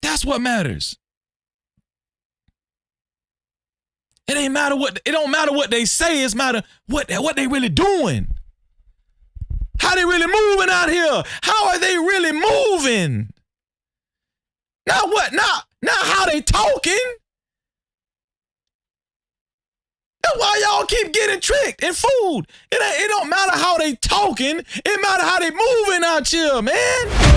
That's what matters. It don't matter what they say, it's matter what they really doing. How they really moving out here? How are they really moving? Not what? Not how they talking. That's why y'all keep getting tricked and fooled. It don't matter how they talking. It matter how they moving out here, man.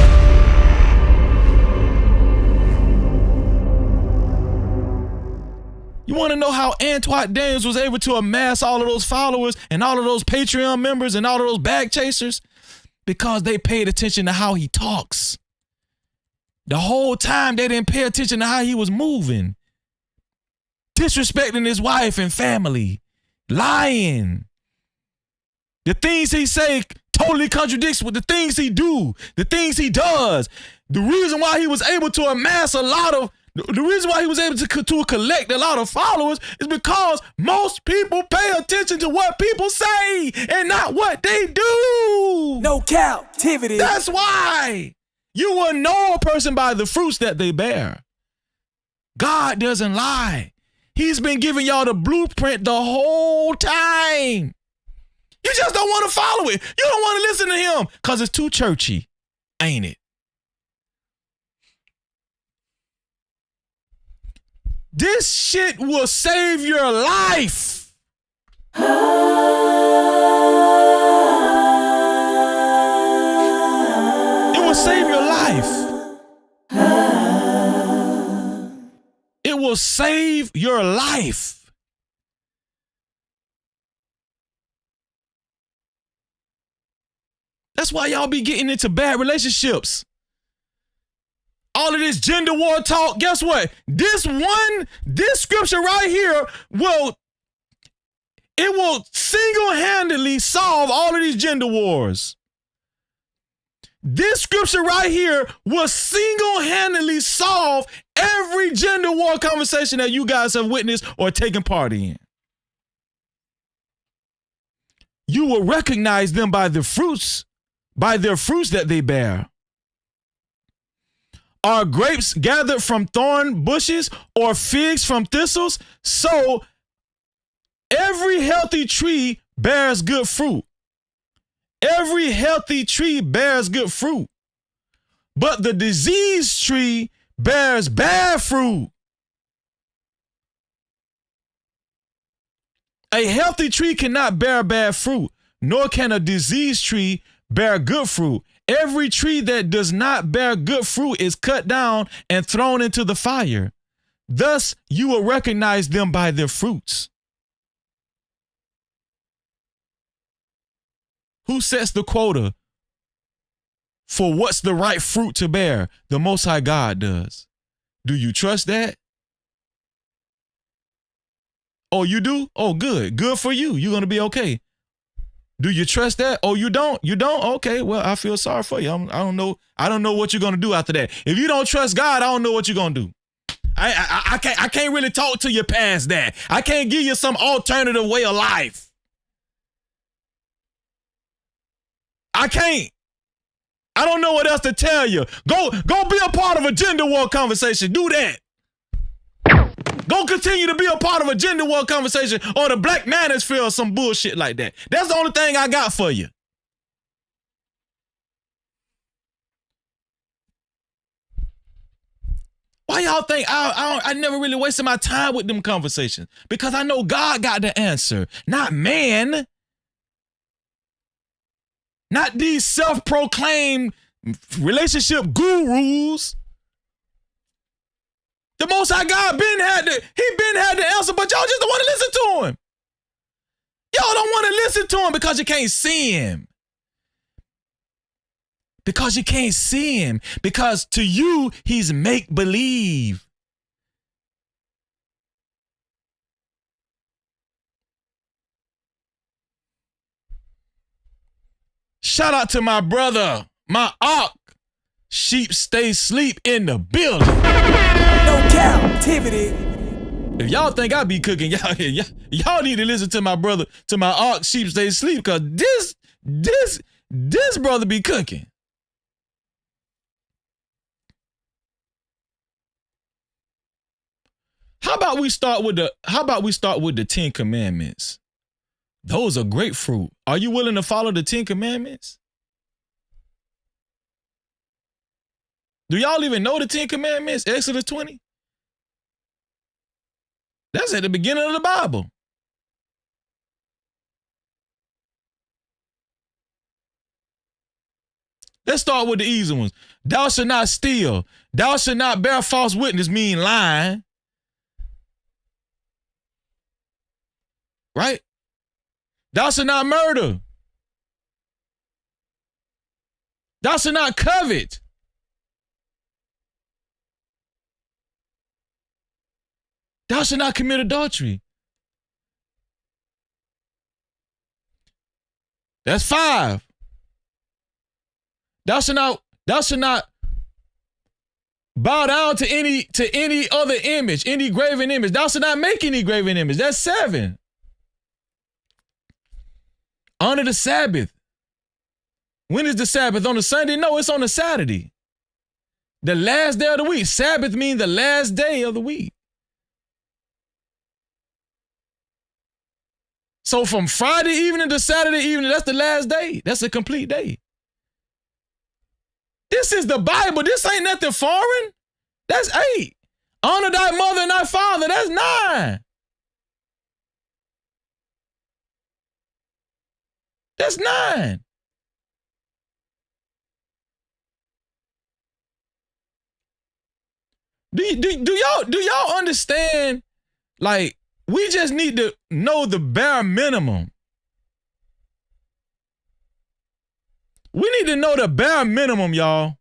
You want to know how Antoine Daniels was able to amass all of those followers and all of those Patreon members and all of those bag chasers? Because they paid attention to how he talks. The whole time they didn't pay attention to how he was moving. Disrespecting his wife and family. Lying. The things he say totally contradicts with the things he do. The things he does. The reason why he was able to amass the reason why he was able to collect a lot of followers is because most people pay attention to what people say and not what they do. No Cap-tivity. That's why. You will know a person by the fruits that they bear. God doesn't lie. He's been giving y'all the blueprint the whole time. You just don't want to follow it. You don't want to listen to him because it's too churchy, ain't it? This shit will save your life. It will save your life. It will save your life. That's why y'all be getting into bad relationships. All of this gender war talk, guess what? This scripture right here will single-handedly solve all of these gender wars. This scripture right here will single-handedly solve every gender war conversation that you guys have witnessed or taken part in. You will recognize them by their fruits that they bear. Are grapes gathered from thorn bushes or figs from thistles? So every healthy tree bears good fruit. Every healthy tree bears good fruit. But the diseased tree bears bad fruit. A healthy tree cannot bear bad fruit, nor can a diseased tree bear good fruit. Every tree that does not bear good fruit is cut down and thrown into the fire. Thus, you will recognize them by their fruits. Who sets the quota for what's the right fruit to bear? The Most High God does. Do you trust that? Oh, you do? Oh, good. Good for you. You're going to be okay. Do you trust that? Oh, you don't? You don't? Okay, well, I feel sorry for you. I don't know what you're going to do after that. If you don't trust God, I don't know what you're going to do. I can't really talk to you past that. I can't give you some alternative way of life. I can't. I don't know what else to tell you. Go be a part of a gender war conversation. Do that. Go continue to be a part of a gender war conversation or the Black Manosphere or some bullshit like that. That's the only thing I got for you. Why y'all think I never really wasted my time with them conversations? Because I know God got the answer, not man. Not these self-proclaimed relationship gurus. The Most High God been had the answer, but y'all just don't want to listen to him. Y'all don't want to listen to him because you can't see him. Because you can't see him. Because to you, he's make-believe. Shout out to my brother, my Ark. Sheep stay sleep in the building. No Cap-tivity. If y'all think I be cooking, y'all need to listen to my brother, to my Ark Sheep stay sleep, because this brother be cooking. How about we start with the 10 Commandments? Those are grapefruit. Are you willing to follow the 10 Commandments? Do y'all even know the 10 Commandments? Exodus 20? That's at the beginning of the Bible. Let's start with the easy ones. Thou shalt not steal. Thou shalt not bear false witness, mean lying. Right? Thou shalt not murder. Thou shalt not covet. Thou shalt not commit adultery. That's 5. Thou shalt not bow down to any other image, any graven image. Thou shalt not make any graven image. That's 7. Honor the Sabbath. When is the Sabbath? On a Sunday? No, it's on a Saturday. The last day of the week. Sabbath means the last day of the week. So from Friday evening to Saturday evening, that's the last day. That's a complete day. This is the Bible. This ain't nothing foreign. That's 8. Honor thy mother and thy father. That's 9. That's 9. Do y'all understand? Like, we just need to know the bare minimum. We need to know the bare minimum, y'all.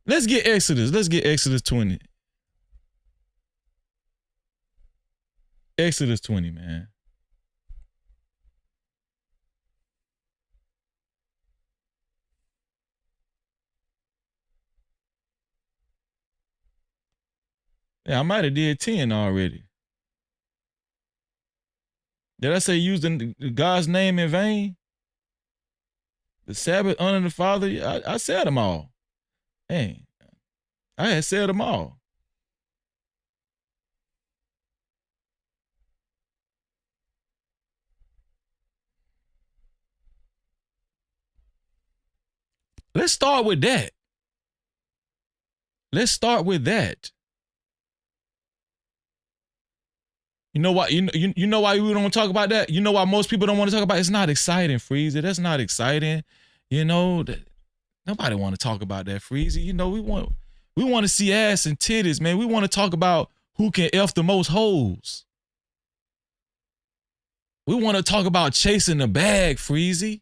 Let's get Exodus. Let's get Exodus 20. Exodus 20, man. Yeah, I might have did 10 already. Did I say using God's name in vain? The Sabbath, honor the Father. I said them all. Hey, I had said them all. Let's start with that. Let's start with that. You know why? You know why we don't talk about that? You know why most people don't want to talk about it? It's not exciting, Freezy. That's not exciting. You know, nobody want to talk about that, Freezy. You know, we want to see ass and titties, man. We want to talk about who can F the most hoes. We want to talk about chasing the bag, Freezy.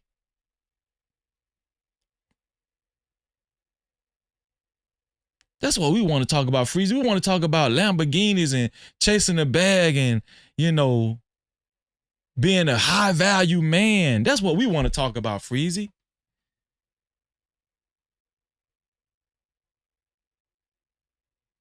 That's what we want to talk about, Freezy. We want to talk about Lamborghinis and chasing the bag and, you know, being a high value man. That's what we want to talk about, Freezy.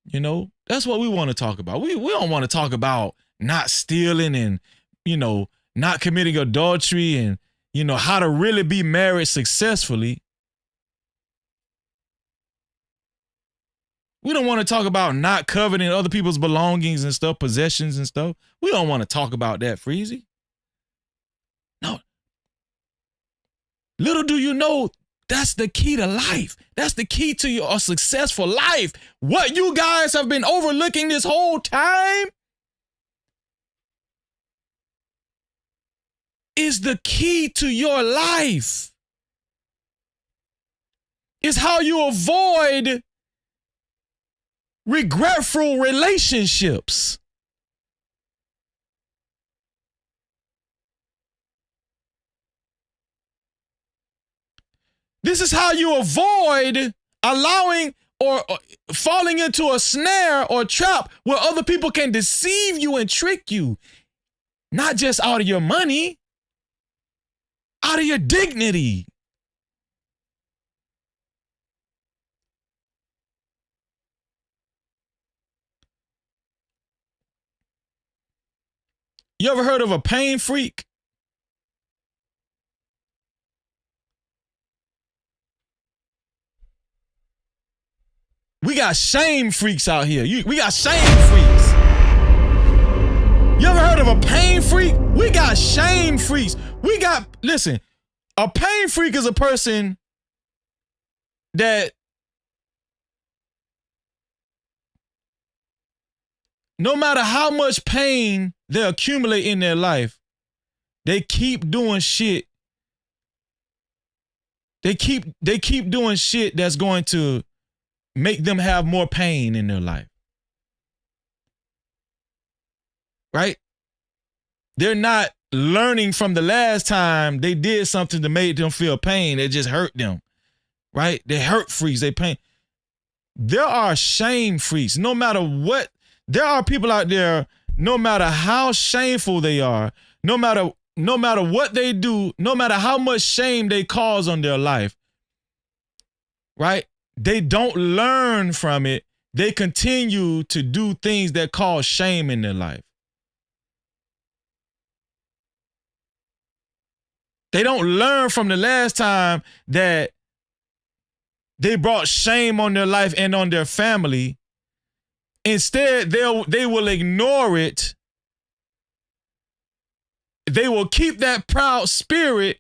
You know, that's what we want to talk about. We don't want to talk about not stealing and, you know, not committing adultery and, you know, how to really be married successfully. We don't want to talk about not coveting other people's belongings and stuff, possessions and stuff. We don't want to talk about that, Freezy. No. Little do you know, that's the key to life. That's the key to your successful life. What you guys have been overlooking this whole time is the key to your life. It's how you avoid regretful relationships. This is how you avoid allowing or falling into a snare or trap where other people can deceive you and trick you. Not just out of your money, out of your dignity. You ever heard of a pain freak? We got shame freaks out here. We got shame freaks. You ever heard of a pain freak? We got shame freaks. Listen, a pain freak is a person that no matter how much pain they accumulate in their life, they keep doing shit. They keep doing shit that's going to make them have more pain in their life. Right? They're not learning from the last time they did something that made them feel pain. It just hurt them. Right? They hurt freaks. They pain. There are shame freaks. No matter what, there are people out there, no matter how shameful they are, no matter what they do, no matter how much shame they cause on their life, right? They don't learn from it. They continue to do things that cause shame in their life. They don't learn from the last time that they brought shame on their life and on their family. Instead, they will ignore it. They will keep that proud spirit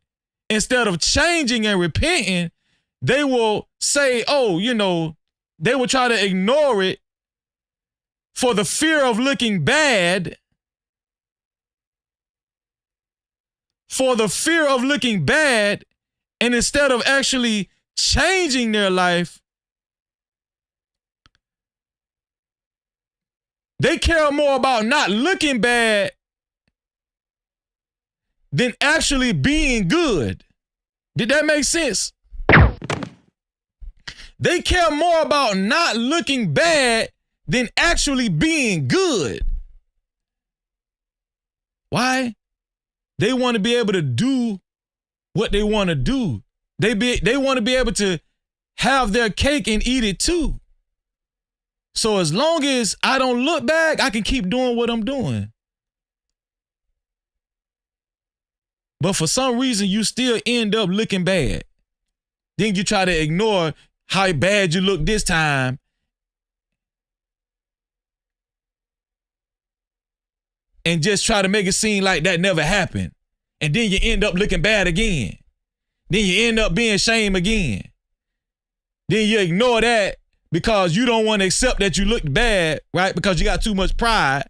instead of changing and repenting. they will say, oh, you know, they will try to ignore it for the fear of looking bad. For the fear of looking bad, and instead of actually changing their life, they care more about not looking bad than actually being good. Did that make sense? They care more about not looking bad than actually being good. Why? They want to be able to do what they want to do. They want to be able to have their cake and eat it too. So as long as I don't look back, I can keep doing what I'm doing. But for some reason, you still end up looking bad. Then you try to ignore how bad you look this time. And just try to make it seem like that never happened. And then you end up looking bad again. Then you end up being shamed again. Then you ignore that because you don't want to accept that you looked bad, right? Because you got too much pride.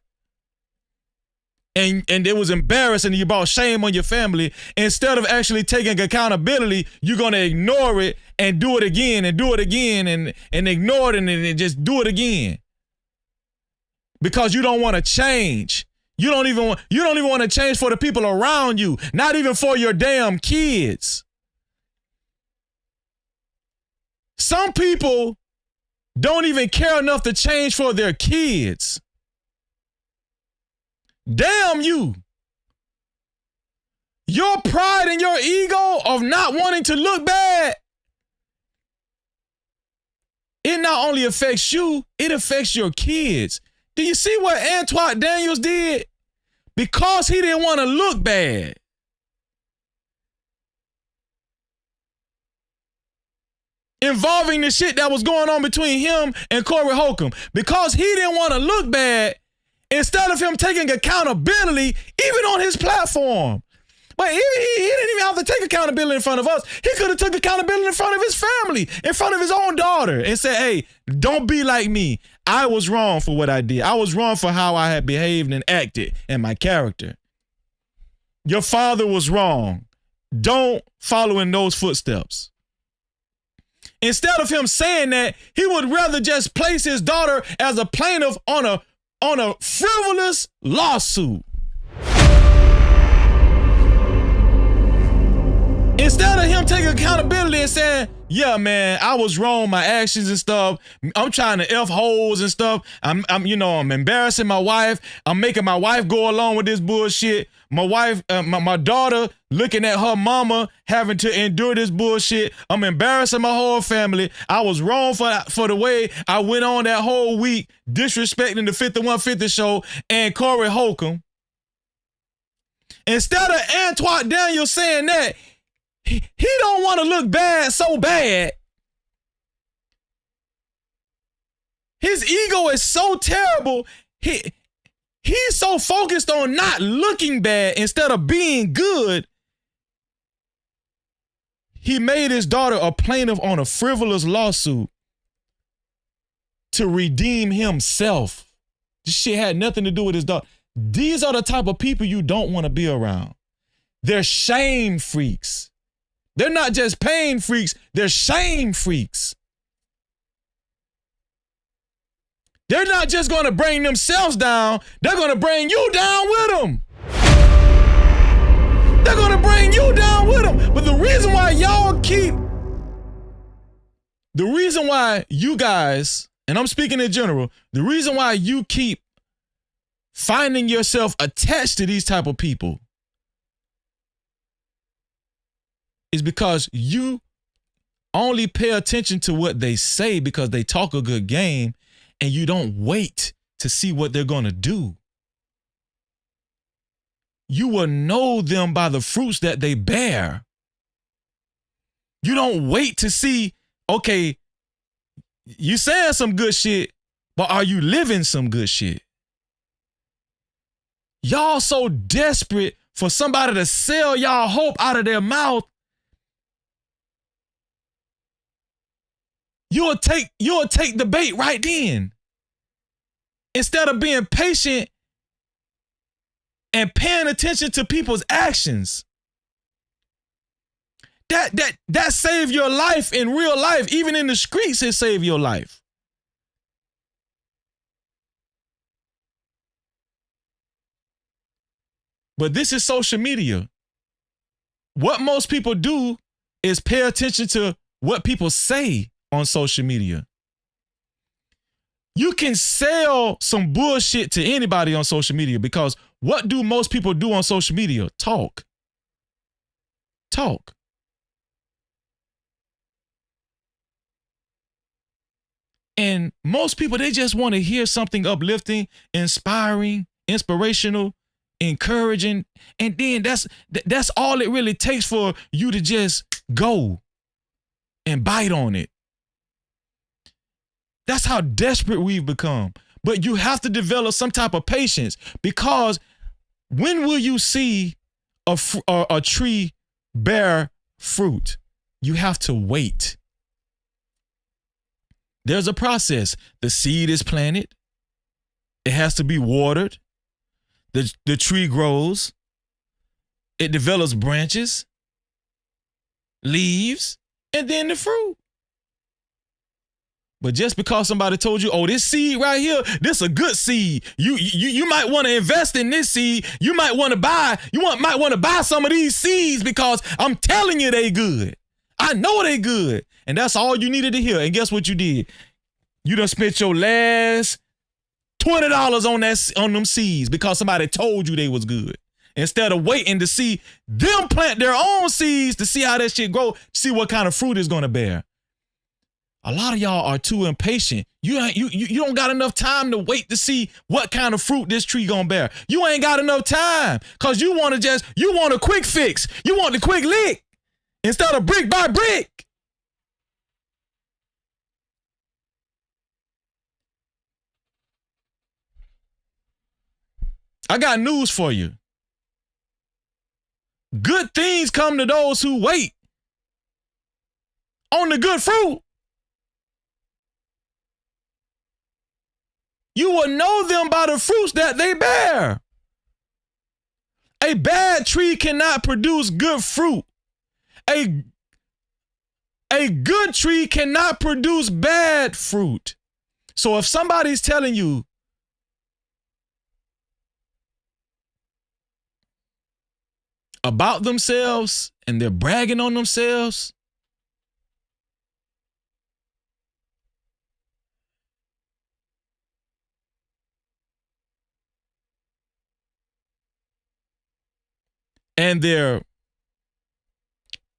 And it was embarrassing. You brought shame on your family. Instead of actually taking accountability, you're going to ignore it and do it again and do it again and ignore it and just do it again. Because you don't want to change. You don't even want to change for the people around you, not even for your damn kids. Some people don't even care enough to change for their kids. Damn you. Your pride and your ego of not wanting to look bad, it not only affects you, it affects your kids. Do you see what Antoine Daniels did? Because he didn't want to look bad. Involving the shit that was going on between him and Corey Holcomb. Because he didn't want to look bad, instead of him taking accountability, even on his platform. But he didn't even have to take accountability in front of us. He could have took accountability in front of his family, in front of his own daughter, and said, hey, don't be like me. I was wrong for what I did. I was wrong for how I had behaved and acted and my character. Your father was wrong. Don't follow in those footsteps. Instead of him saying that, he would rather just place his daughter as a plaintiff on a frivolous lawsuit. Instead of him taking accountability and saying, yeah, man, I was wrong, my actions and stuff. I'm trying to F holes and stuff. I'm embarrassing my wife. I'm making my wife go along with this bullshit. My wife, my daughter looking at her mama having to endure this bullshit. I'm embarrassing my whole family. I was wrong for the way I went on that whole week disrespecting the 5150 show and Corey Holcomb. Instead of Antoine Daniels saying that, he don't want to look bad so bad. His ego is so terrible. He's so focused on not looking bad instead of being good. He made his daughter a plaintiff on a frivolous lawsuit to redeem himself. This shit had nothing to do with his daughter. These are the type of people you don't want to be around. They're shame freaks. They're not just pain freaks, they're shame freaks. They're not just going to bring themselves down, they're going to bring you down with them. They're going to bring you down with them. But the reason why you guys, and I'm speaking in general, the reason why you keep finding yourself attached to these type of people is because you only pay attention to what they say because they talk a good game, and you don't wait to see what they're going to do. You will know them by the fruits that they bear. You don't wait to see, okay, you saying some good shit, but are you living some good shit? Y'all so desperate for somebody to sell y'all hope out of their mouth you'll take the bait right then. Instead of being patient and paying attention to people's actions. That saved your life in real life. Even in the streets, it saved your life. But this is social media. What most people do is pay attention to what people say on social media. You can sell some bullshit to anybody on social media because what do most people do on social media? Talk. Talk. And most people, they just want to hear something uplifting, inspiring, inspirational, encouraging. And then that's all it really takes for you to just go and bite on it. That's how desperate we've become. But you have to develop some type of patience, because when will you see a tree bear fruit? You have to wait. There's a process. The seed is planted. It has to be watered. The tree grows. It develops branches, leaves, and then the fruit. But just because somebody told you, oh, this seed right here, this a good seed. You might want to invest in this seed. You might want to buy some of these seeds because I'm telling you they good. I know they good. And that's all you needed to hear. And guess what you did? You done spent your last $20 on them seeds because somebody told you they was good. Instead of waiting to see them plant their own seeds to see how that shit grow, see what kind of fruit it's gonna bear. A lot of y'all are too impatient. You don't got enough time to wait to see what kind of fruit this tree gonna bear. You ain't got enough time because you want a quick fix. You want the quick lick instead of brick by brick. I got news for you. Good things come to those who wait on the good fruit. You will know them by the fruits that they bear. A bad tree cannot produce good fruit. A good tree cannot produce bad fruit. So if somebody's telling you about themselves and they're bragging on themselves, and they're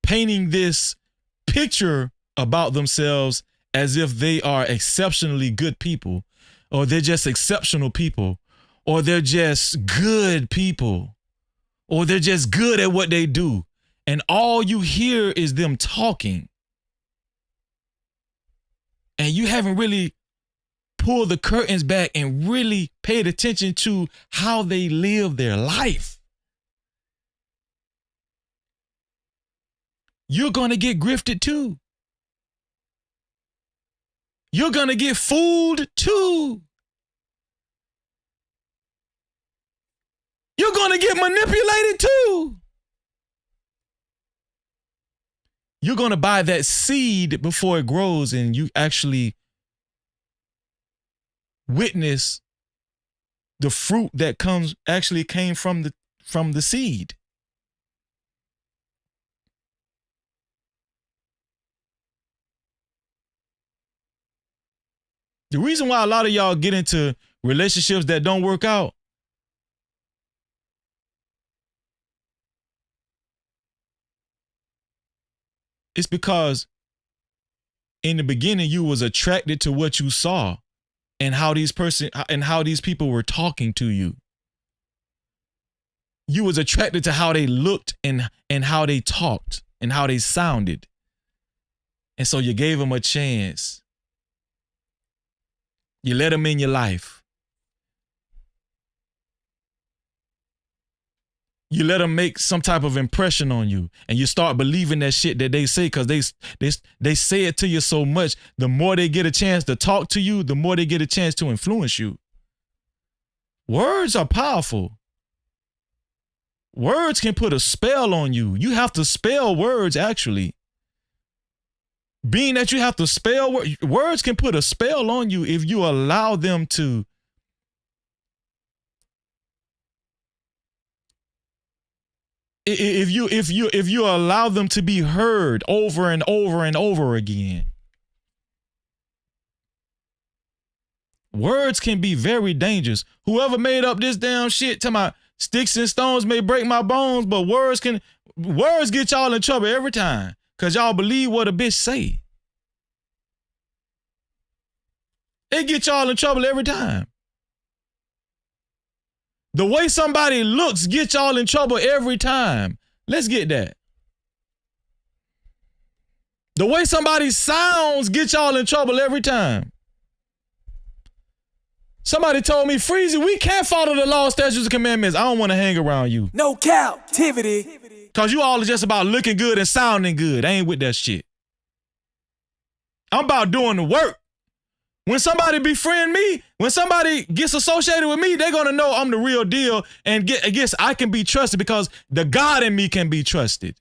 painting this picture about themselves as if they are exceptionally good people, or they're just exceptional people, or they're just good people, or they're just good at what they do. And all you hear is them talking. And you haven't really pulled the curtains back and really paid attention to how they live their life. You're going to get grifted too. You're going to get fooled too. You're going to get manipulated too. You're going to buy that seed before it grows and you actually witness the fruit that came from the seed. The reason why a lot of y'all get into relationships that don't work out is because in the beginning you was attracted to what you saw and how these people were talking to you. You was attracted to how they looked and how they talked and how they sounded. And so you gave them a chance. You let them in your life. you let them make some type of impression on you, and you start believing that shit that they say because they say it to you so much. The more they get a chance to talk to you, the more they get a chance to influence you. Words are powerful. Words can put a spell on you. You have to spell words, actually. Being that you have to spell words can put a spell on you if you allow them to if you allow them to be heard over and over and over again. Words can be very dangerous. Whoever made up this damn shit, talking about sticks and stones may break my bones, but words get y'all in trouble every time because y'all believe what a bitch say. It get y'all in trouble every time. The way somebody looks get y'all in trouble every time. Let's get that. The way somebody sounds get y'all in trouble every time. Somebody told me, Freezy, we can't follow the law, statutes, and commandments. I don't want to hang around you. No captivity. Because you all are just about looking good and sounding good. I ain't with that shit. I'm about doing the work. When somebody befriend me, when somebody gets associated with me, they're going to know I'm the real deal and guess I can be trusted because the God in me can be trusted.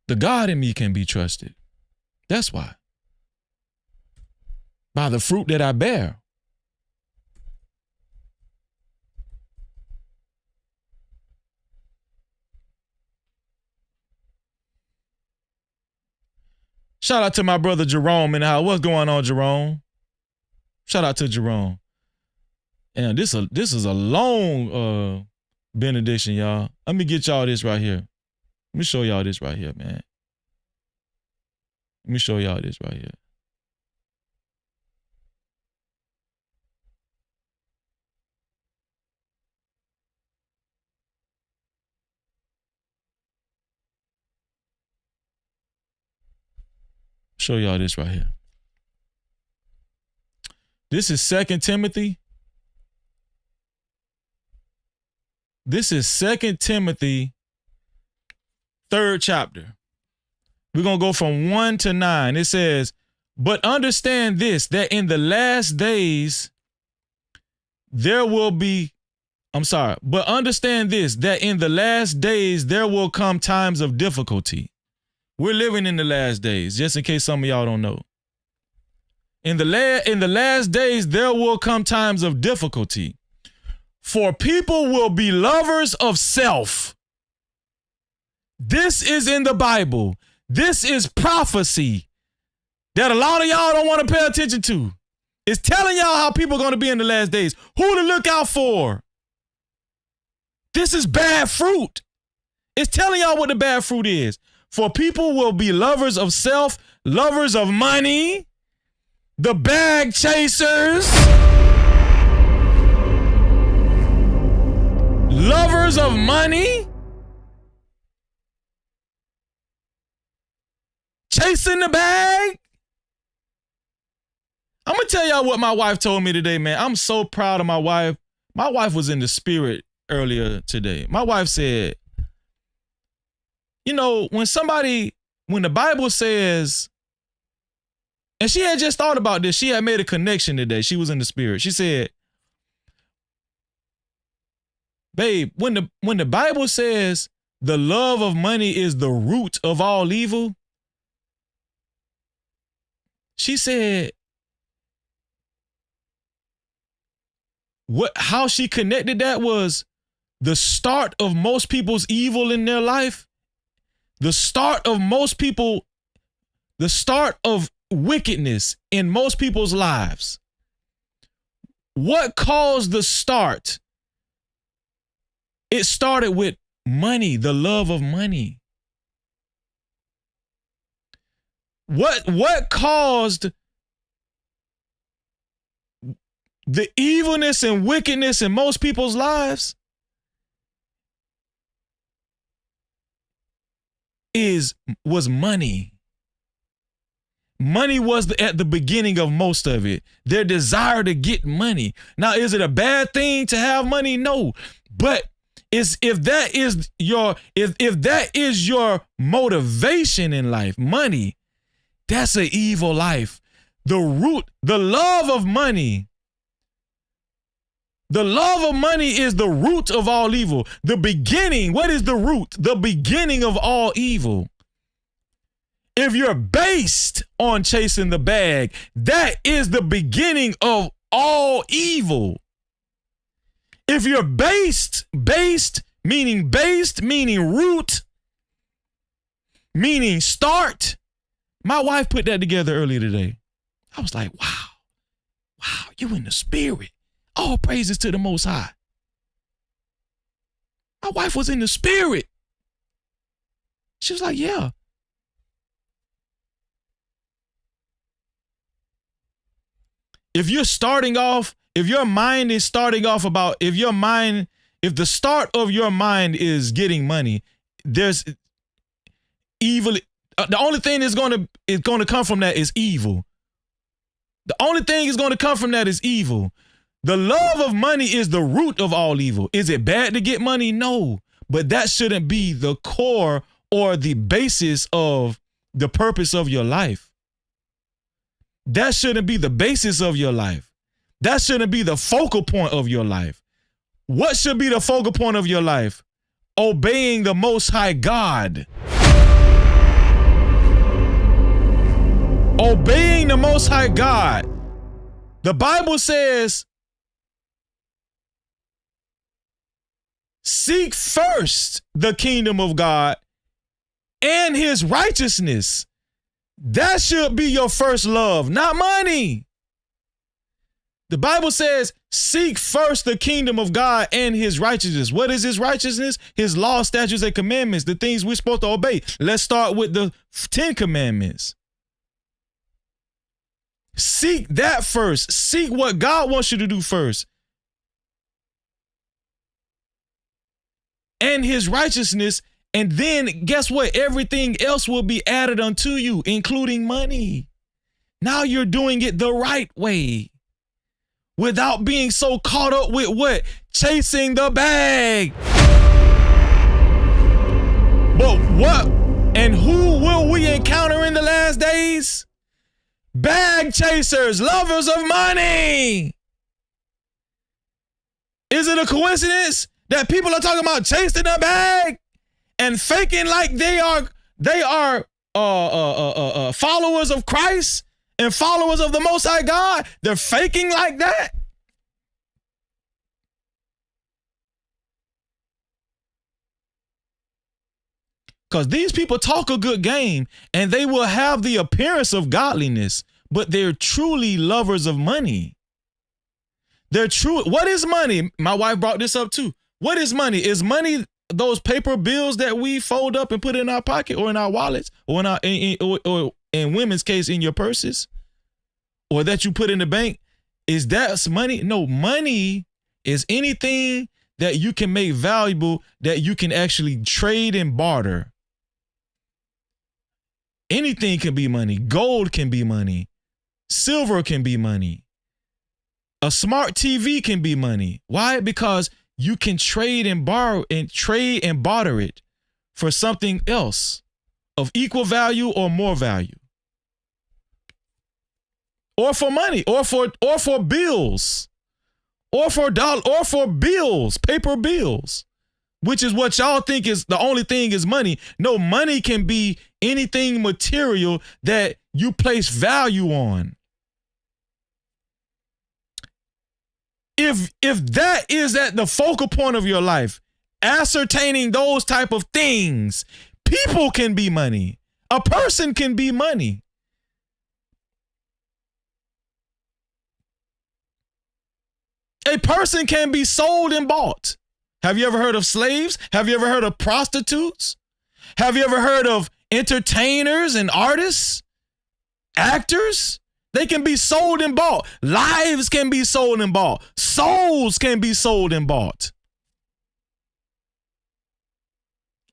The God in me can be trusted. That's why. By the fruit that I bear. Shout out to my brother Jerome in the house. What's going on, Jerome? Shout out to Jerome. And this is a long benediction, y'all. Let me get y'all this right here. Let me show y'all this right here, man. Let me show y'all this right here. Show y'all this right here. This is 2 Timothy. This is 2 Timothy, 3rd chapter. We're going to go from 1 to 9. It says, but understand this, that in the last days, but understand this, that in the last days, there will come times of difficulty. We're living in the last days, just in case some of y'all don't know. In the last days, there will come times of difficulty. For people will be lovers of self. This is in the Bible. This is prophecy that a lot of y'all don't want to pay attention to. It's telling y'all how people are going to be in the last days. Who to look out for. This is bad fruit. It's telling y'all what the bad fruit is. For people will be lovers of self, lovers of money, the bag chasers, lovers of money, chasing the bag. I'm going to tell y'all what my wife told me today, man. I'm so proud of my wife. My wife was in the spirit earlier today. My wife said, you know, when the Bible says, and she had just thought about this, she had made a connection today. She was in the spirit. She said, babe, when the Bible says the love of money is the root of all evil, she said, how she connected that was the start of most people's evil in their life. The start of wickedness in most people's lives. What caused the start? It started with money, the love of money. What caused the evilness and wickedness in most people's lives? Was money. Money was at the beginning of most of it. Their desire to get money. Now, is it a bad thing to have money? No. But if that is your motivation in life, money, that's an evil life. The love of money is the root of all evil. The beginning, what is the root? The beginning of all evil. If you're based on chasing the bag, that is the beginning of all evil. If you're based meaning root, meaning start. My wife put that together earlier today. I was like, wow, you in the spirit. All praises to the Most High. My wife was in the spirit. She was like, yeah. If you're starting off, if your mind is starting off about, if the start of your mind is getting money, there's evil. The only thing is going to come from that is evil. The only thing is going to come from that is evil. The love of money is the root of all evil. Is it bad to get money? No, but that shouldn't be the core or the basis of the purpose of your life. That shouldn't be the basis of your life. That shouldn't be the focal point of your life. What should be the focal point of your life? Obeying the Most High God. Obeying the Most High God. The Bible says, seek first the kingdom of God and his righteousness. That should be your first love, not money. The Bible says, seek first the kingdom of God and his righteousness. What is his righteousness? His law, statutes, and commandments, the things we're supposed to obey. Let's start with the 10 commandments. Seek that first. Seek what God wants you to do first. And his righteousness. And then guess what? Everything else will be added unto you, including money. Now you're doing it the right way without being so caught up with what? Chasing the bag. But what and who will we encounter in the last days? Bag chasers, lovers of money. Is it a coincidence that people are talking about chasing the bag and faking like they are followers of Christ and followers of the Most High God? They're faking like that. Because these people talk a good game and they will have the appearance of godliness, but they're truly lovers of money. They're true. What is money? My wife brought this up too. What is money? Is money those paper bills that we fold up and put in our pocket or in our wallets or or in women's case in your purses or that you put in the bank? Is that money? No, money is anything that you can make valuable that you can actually trade and barter. Anything can be money. Gold can be money. Silver can be money. A smart TV can be money. Why? Because you can trade and borrow and trade and barter it for something else of equal value or more value. Or for money, or for bills, or for bills, paper bills, which is what y'all think is the only thing is money. No, money can be anything material that you place value on. If that is at the focal point of your life, ascertaining those type of things, people can be money. A person can be money. A person can be sold and bought. Have you ever heard of slaves? Have you ever heard of prostitutes? Have you ever heard of entertainers and artists? Actors? They can be sold and bought. Lives can be sold and bought. Souls can be sold and bought.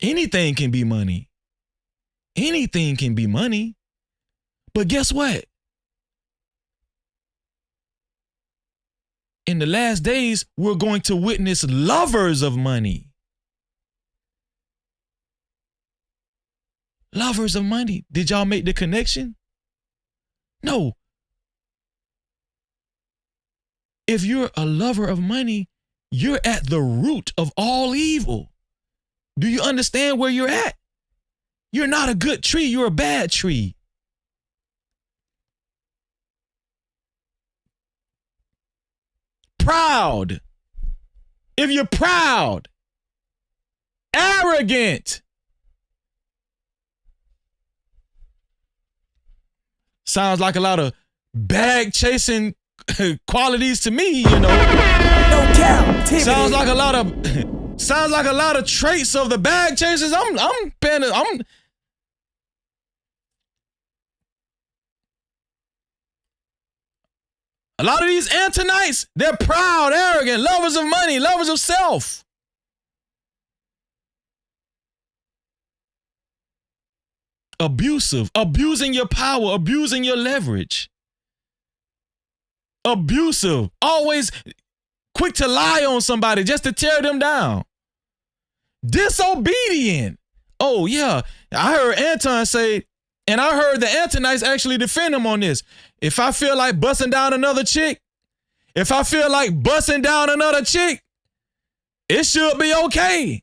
Anything can be money. Anything can be money. But guess what? In the last days, we're going to witness lovers of money. Lovers of money. Did y'all make the connection? No. If you're a lover of money, you're at the root of all evil. Do you understand where you're at? You're not a good tree, you're a bad tree. Proud. If you're proud, arrogant, sounds like a lot of bag chasing qualities to me, you know. No Cap-tivity. Sounds like a lot of traits of the bag chasers. A lot of these Antonites, they're proud, arrogant, lovers of money, lovers of self. Abusive, abusing your power, abusing your leverage. Abusive, always quick to lie on somebody just to tear them down. Disobedient. Oh yeah, I heard Anton say, and I heard the Antonites actually defend him on this. If I feel like busting down another chick, it should be okay.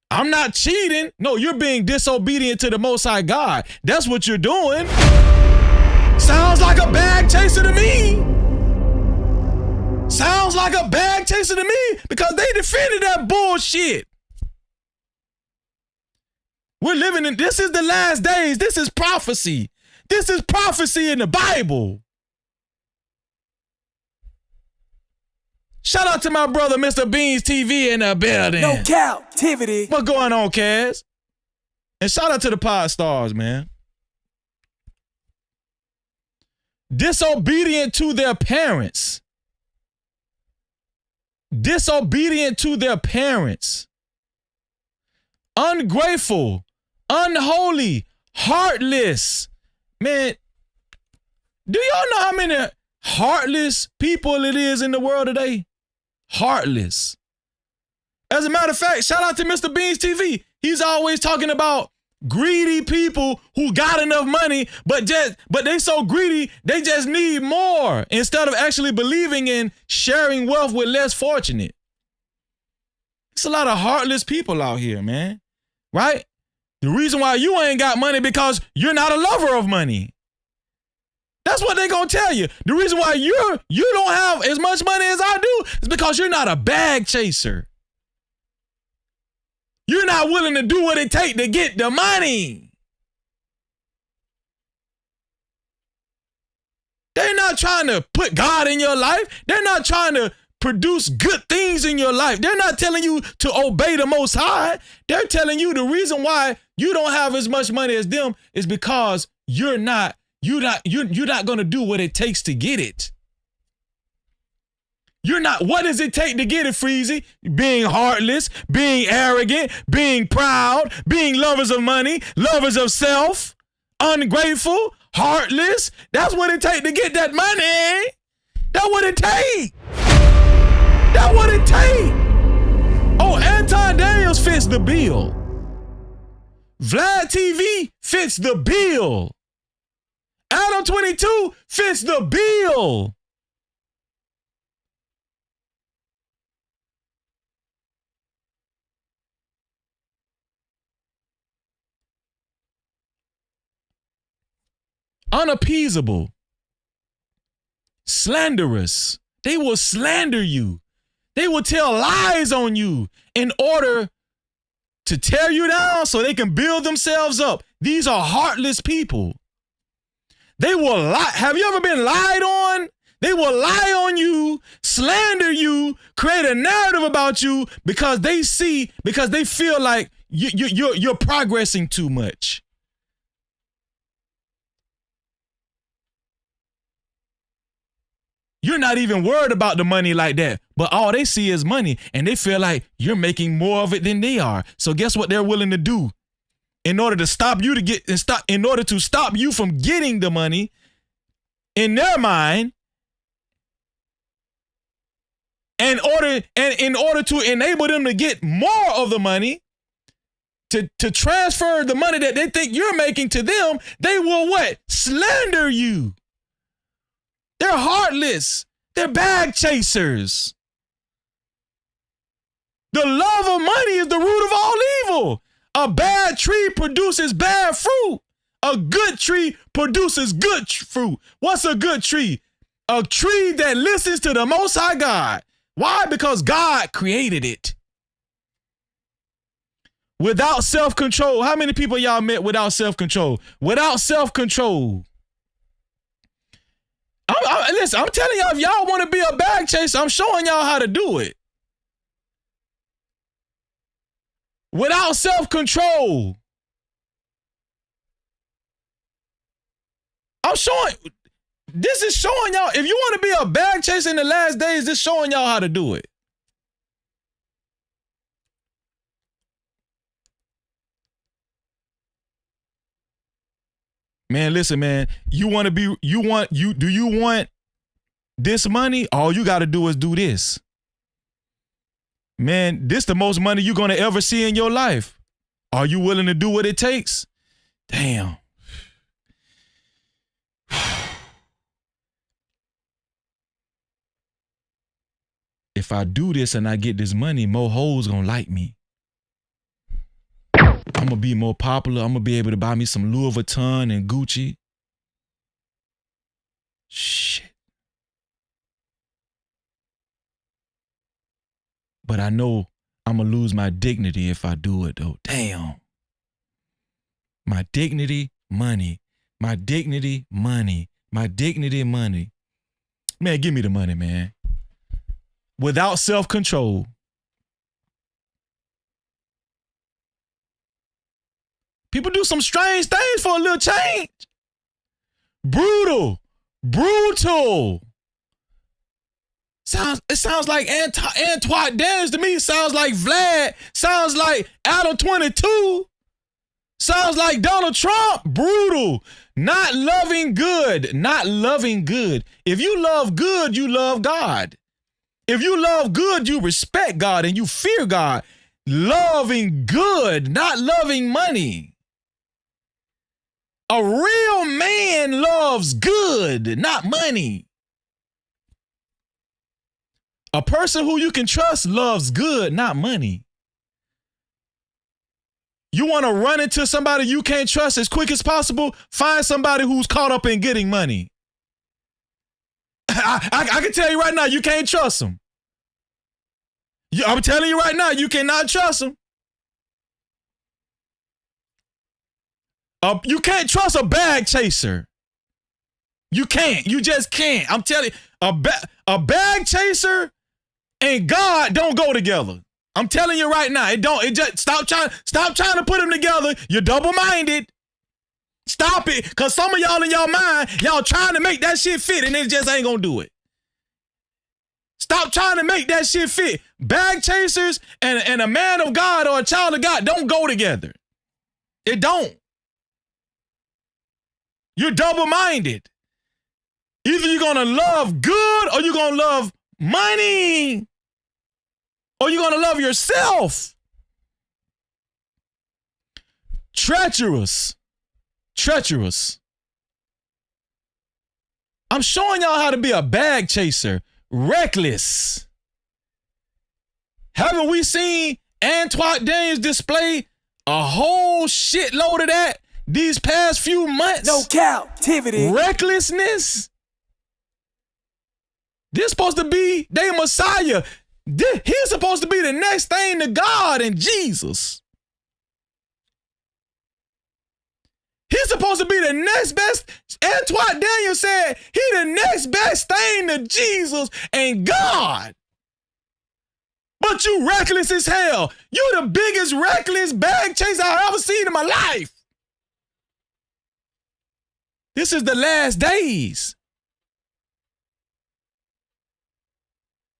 I'm not cheating. No, you're being disobedient to the Most High God. That's what you're doing. Sounds like a bag chaser to me. Sounds like a bag chaser to me because they defended that bullshit. We're living in, this is the last days. This is prophecy. This is prophecy in the Bible. Shout out to my brother, Mr. Beans TV in the building. No Cap-tivity. What's going on, Kaz? And shout out to the pod stars, man. Disobedient to their parents. Disobedient to their parents. Ungrateful. Unholy. Heartless. Man, do y'all know how many heartless people it is in the world today? Heartless. As a matter of fact, shout out to Mr. Beans TV. He's always talking about greedy people who got enough money, but they so greedy, they just need more instead of actually believing in sharing wealth with less fortunate. It's a lot of heartless people out here, man. Right? The reason why you ain't got money because you're not a lover of money. That's what they're going to tell you. The reason why you don't have as much money as I do is because you're not a bag chaser. You're not willing to do what it takes to get the money. They're not trying to put God in your life. They're not trying to produce good things in your life. They're not telling you to obey the Most High. They're telling you the reason why you don't have as much money as them is because you're not going to do what it takes to get it. You're not, what does it take to get it, Freezy? Being heartless, being arrogant, being proud, being lovers of money, lovers of self, ungrateful, heartless. That's what it takes to get that money. That's what it takes. That's what it takes. Oh, Anton Daniels fits the bill. Vlad TV fits the bill. Adam 22 fits the bill. Unappeasable. Slanderous. They will slander you. They will tell lies on you in order to tear you down so they can build themselves up. These are heartless people. They will lie. Have you ever been lied on? They will lie on you, slander you, create a narrative about you because they feel like you're progressing too much. You're not even worried about the money like that, but all they see is money and they feel like you're making more of it than they are. So guess what they're willing to do? in order to stop you from getting the money in their mind, and in order to enable them to get more of the money, to transfer the money that they think you're making to them, they will what? Slander you. They're heartless. They're bag chasers. The love of money is the root of all evil. A bad tree produces bad fruit. A good tree produces good fruit. What's a good tree? A tree that listens to the Most High God. Why? Because God created it. Without self-control. How many people y'all met without self-control? Without self-control. Listen, I'm telling y'all, if y'all want to be a bag chaser, I'm showing y'all how to do it. Without self-control. This is showing y'all, if you want to be a bag chaser in the last days, this is showing y'all how to do it. Man, listen, man, do you want this money? All you got to do is do this. Man, this the most money you're going to ever see in your life. Are you willing to do what it takes? Damn. If I do this and I get this money, more hoes gonna like me. I'm gonna be more popular. I'm gonna be able to buy me some Louis Vuitton and Gucci. Shit. But I know I'm gonna lose my dignity if I do it though. Damn. My dignity, money. My dignity, money. My dignity, money. Man, give me the money, man. Without self-control. People do some strange things for a little change. Brutal. It sounds like Antoine Daniels to me. It sounds like Vlad. Sounds like Adam 22. Sounds like Donald Trump. Brutal. Not loving good. If you love good, you love God. If you love good, you respect God and you fear God. Loving good, not loving money. A real man loves good, not money. A person who you can trust loves good, not money. You want to run into somebody you can't trust as quick as possible? Find somebody who's caught up in getting money. I can tell you right now, you can't trust them. I'm telling you right now, you cannot trust them. You can't trust a bag chaser. You can't. You just can't. I'm telling you, a bag chaser and God don't go together. I'm telling you right now, it don't. It just stop trying to put them together. You're double-minded. Stop it, cause some of y'all in your mind, y'all trying to make that shit fit, and it just ain't gonna do it. Stop trying to make that shit fit. Bag chasers and a man of God or a child of God don't go together. It don't. You're double-minded. Either you're gonna love good or you're gonna love money. Or you're gonna love yourself. Treacherous. I'm showing y'all how to be a bag chaser. Reckless. Haven't we seen Antoine Daniels display a whole shitload of that these past few months? No Cap-tivity. Recklessness. This supposed to be their Messiah. He's supposed to be the next thing to God and Jesus. He's supposed to be the next best. Antoine Daniels said he the next best thing to Jesus and God. But you reckless as hell. You the biggest reckless bag chaser I've ever seen in my life. This is the last days.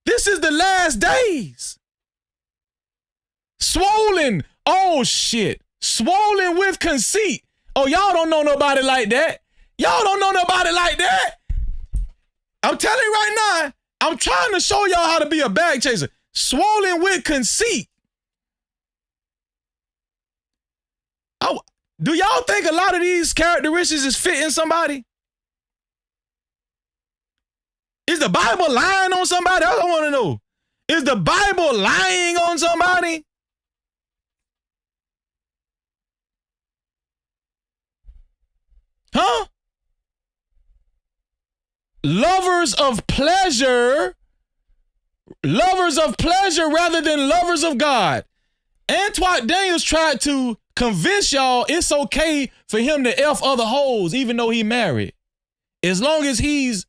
This is the last days. Swollen. Oh shit. swollen with conceit. Oh, y'all don't know nobody like that. Y'all don't know nobody like that. I'm telling you right now, I'm trying to show y'all how to be a bag chaser. Swollen with conceit. Do y'all think a lot of these characteristics is fitting somebody? Is the Bible lying on somebody? I don't want to know. Is the Bible lying on somebody? Huh? Lovers of pleasure rather than lovers of God. Antoine Daniels tried to convince y'all it's okay for him to F other hoes even though he married. As long as he's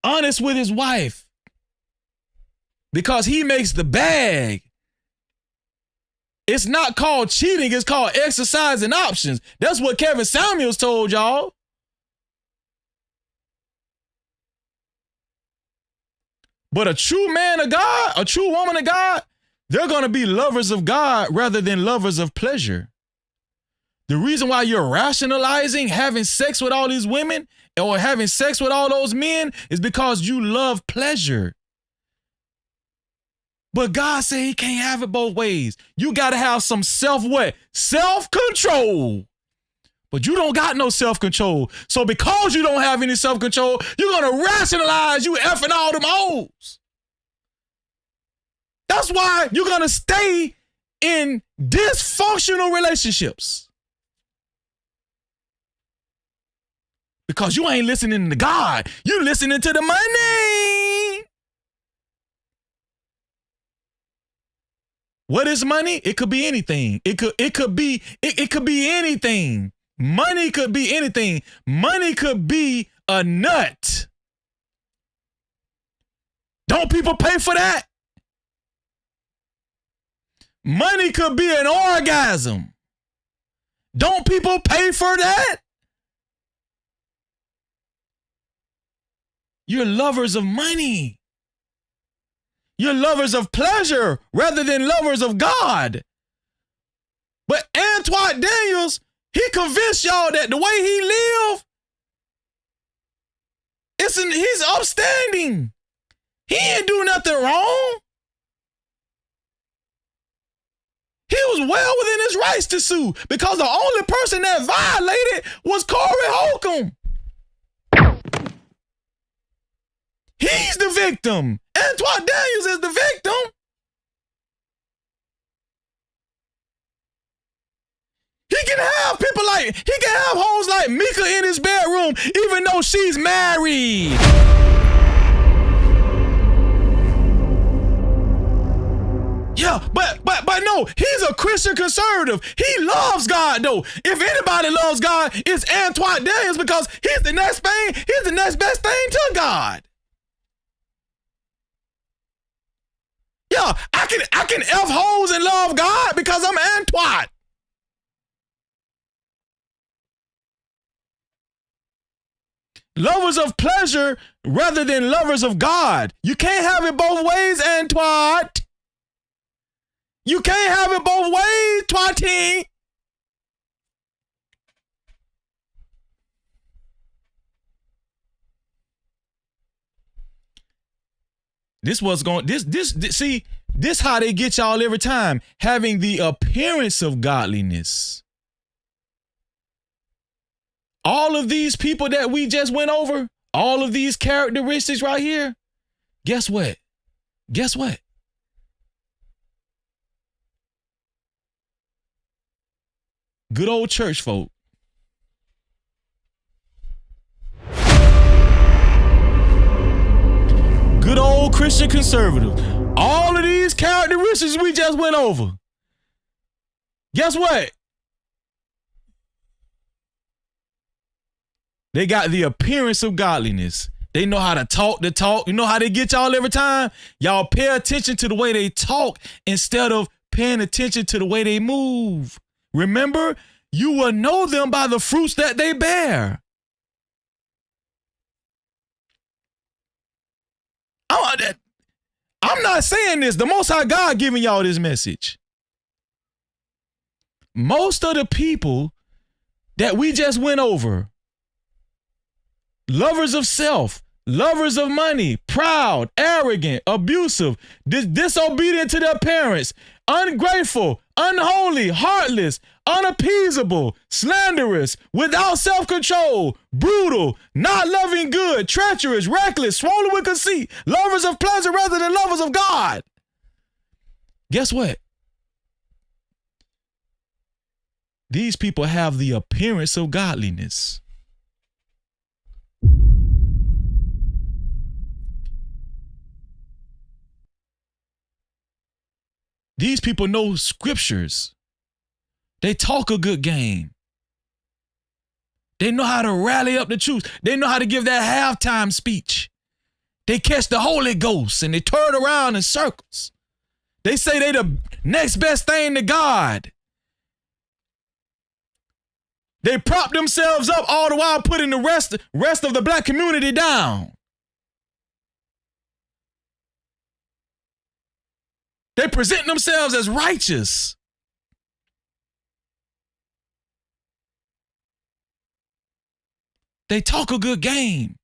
honest with his wife. Because he makes the bag. It's not called cheating, it's called exercising options. That's what Kevin Samuels told y'all. But a true man of God, a true woman of God, they're going to be lovers of God rather than lovers of pleasure. The reason why you're rationalizing having sex with all these women or having sex with all those men is because you love pleasure. But God said he can't have it both ways. You got to have some self-control. But you don't got no self-control. So because you don't have any self-control, you're going to rationalize you effing all them hoes. That's why you're going to stay in dysfunctional relationships. Because you ain't listening to God. You listening to the money. What is money? It could be anything. It could be anything. Money could be anything. Money could be a nut. Don't people pay for that? Money could be an orgasm. Don't people pay for that? You're lovers of money. You're lovers of pleasure rather than lovers of God. But Antoine Daniels, he convinced y'all that the way he lived, he's upstanding. He ain't do nothing wrong. He was well within his rights to sue because the only person that violated was Corey Holcomb. He's the victim. Antoine Daniels is the victim. He can have hoes like Mika in his bedroom, even though she's married. Yeah, but no, he's a Christian conservative. He loves God though. If anybody loves God, it's Antoine Daniels because he's the next thing. He's the next best thing to God. Yeah, I can F hoes and love God because I'm Antoine. Lovers of pleasure rather than lovers of God. You can't have it both ways, Antoine. You can't have it both ways, Twatty. This how they get y'all every time, having the appearance of godliness. All of these people that we just went over, all of these characteristics right here, guess what? Guess what? Good old church folk. Good old Christian conservative. All of these characteristics we just went over. Guess what? They got the appearance of godliness. They know how to talk the talk. You know how they get y'all every time? Y'all pay attention to the way they talk instead of paying attention to the way they move. Remember, you will know them by the fruits that they bear. I'm not saying this. The Most High God giving y'all this message. most of the people that we just went over, lovers of self, lovers of money, proud, arrogant, abusive, disobedient to their parents, ungrateful, unholy, heartless, unappeasable, slanderous, without self-control, brutal, not loving good, treacherous, reckless, swollen with conceit, lovers of pleasure rather than lovers of God. Guess what? These people have the appearance of godliness. These people know scriptures. They talk a good game. They know how to rally up the troops. They know how to give that halftime speech. They catch the Holy Ghost and they turn around in circles. They say they the next best thing to God. They prop themselves up all the while putting the rest of the black community down. They present themselves as righteous. They talk a good game.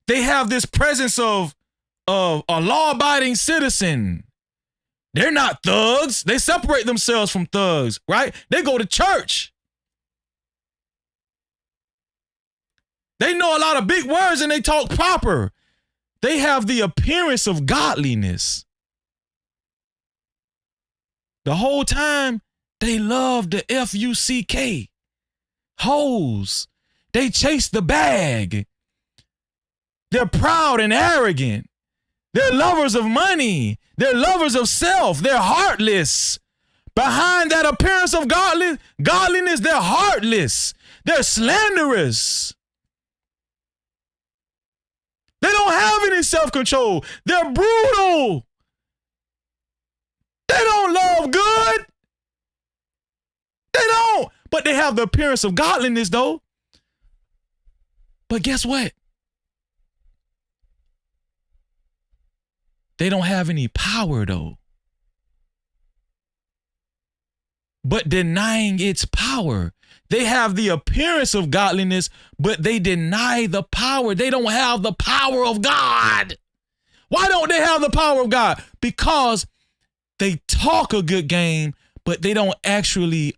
They have this presence of a law-abiding citizen. They're not thugs. They separate themselves from thugs, right? They go to church. They know a lot of big words and they talk proper. They have the appearance of godliness. The whole time, they love the F-U-C-K. Hoes. They chase the bag. They're proud and arrogant. They're lovers of money. They're lovers of self. They're heartless. Behind that appearance of godliness, they're heartless. They're slanderous. They don't have any self-control. They're brutal. They don't love good. They don't. But they have the appearance of godliness, though. But guess what? They don't have any power, though. But denying its power. They have the appearance of godliness, but they deny the power. They don't have the power of God. Why don't they have the power of God? Because they talk a good game, but they don't actually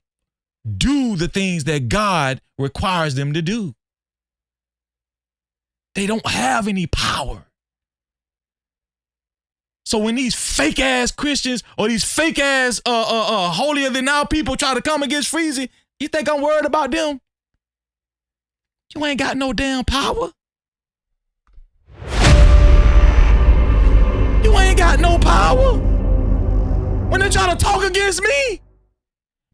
do the things that God requires them to do. They don't have any power. So when these fake ass Christians or these fake ass holier than thou people try to come against Freezy, you think I'm worried about them? You ain't got no damn power. You ain't got no power. When they try to talk against me,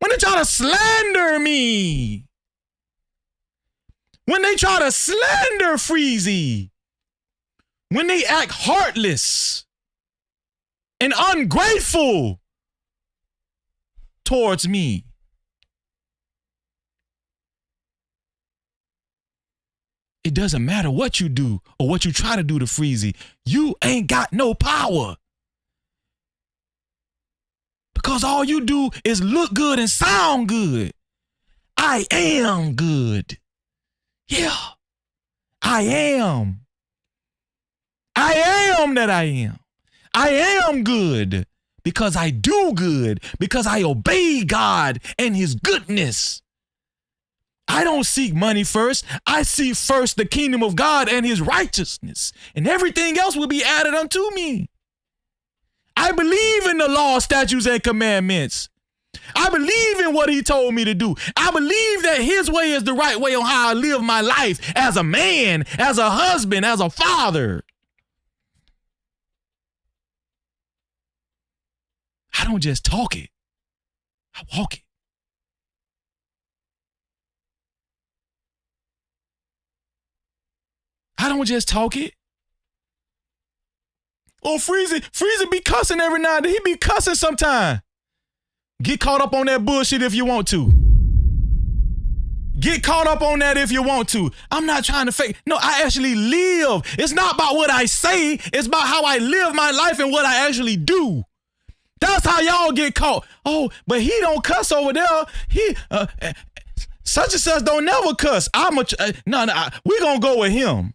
when they try to slander me, when they try to slander Freezy, when they act heartless and ungrateful towards me. It doesn't matter what you do or what you try to do to Freezy. You ain't got no power. Because all you do is look good and sound good. I am good. Yeah, I am. I am that I am. I am good because I do good, because I obey God and his goodness. I don't seek money first. I seek first the kingdom of God and his righteousness, and everything else will be added unto me. I believe in the law, statutes, and commandments. I believe in what he told me to do. I believe that his way is the right way on how I live my life as a man, as a husband, as a father. I don't just talk it. I walk it. I don't just talk it. Oh, Freezy be cussing every now and then. He be cussing sometime. Get caught up on that bullshit if you want to. Get caught up on that if you want to. I'm not trying to fake. No, I actually live. It's not about what I say. It's about how I live my life and what I actually do. That's how y'all get caught. Oh, but he don't cuss over there. He such and such don't never cuss. We gonna go with him.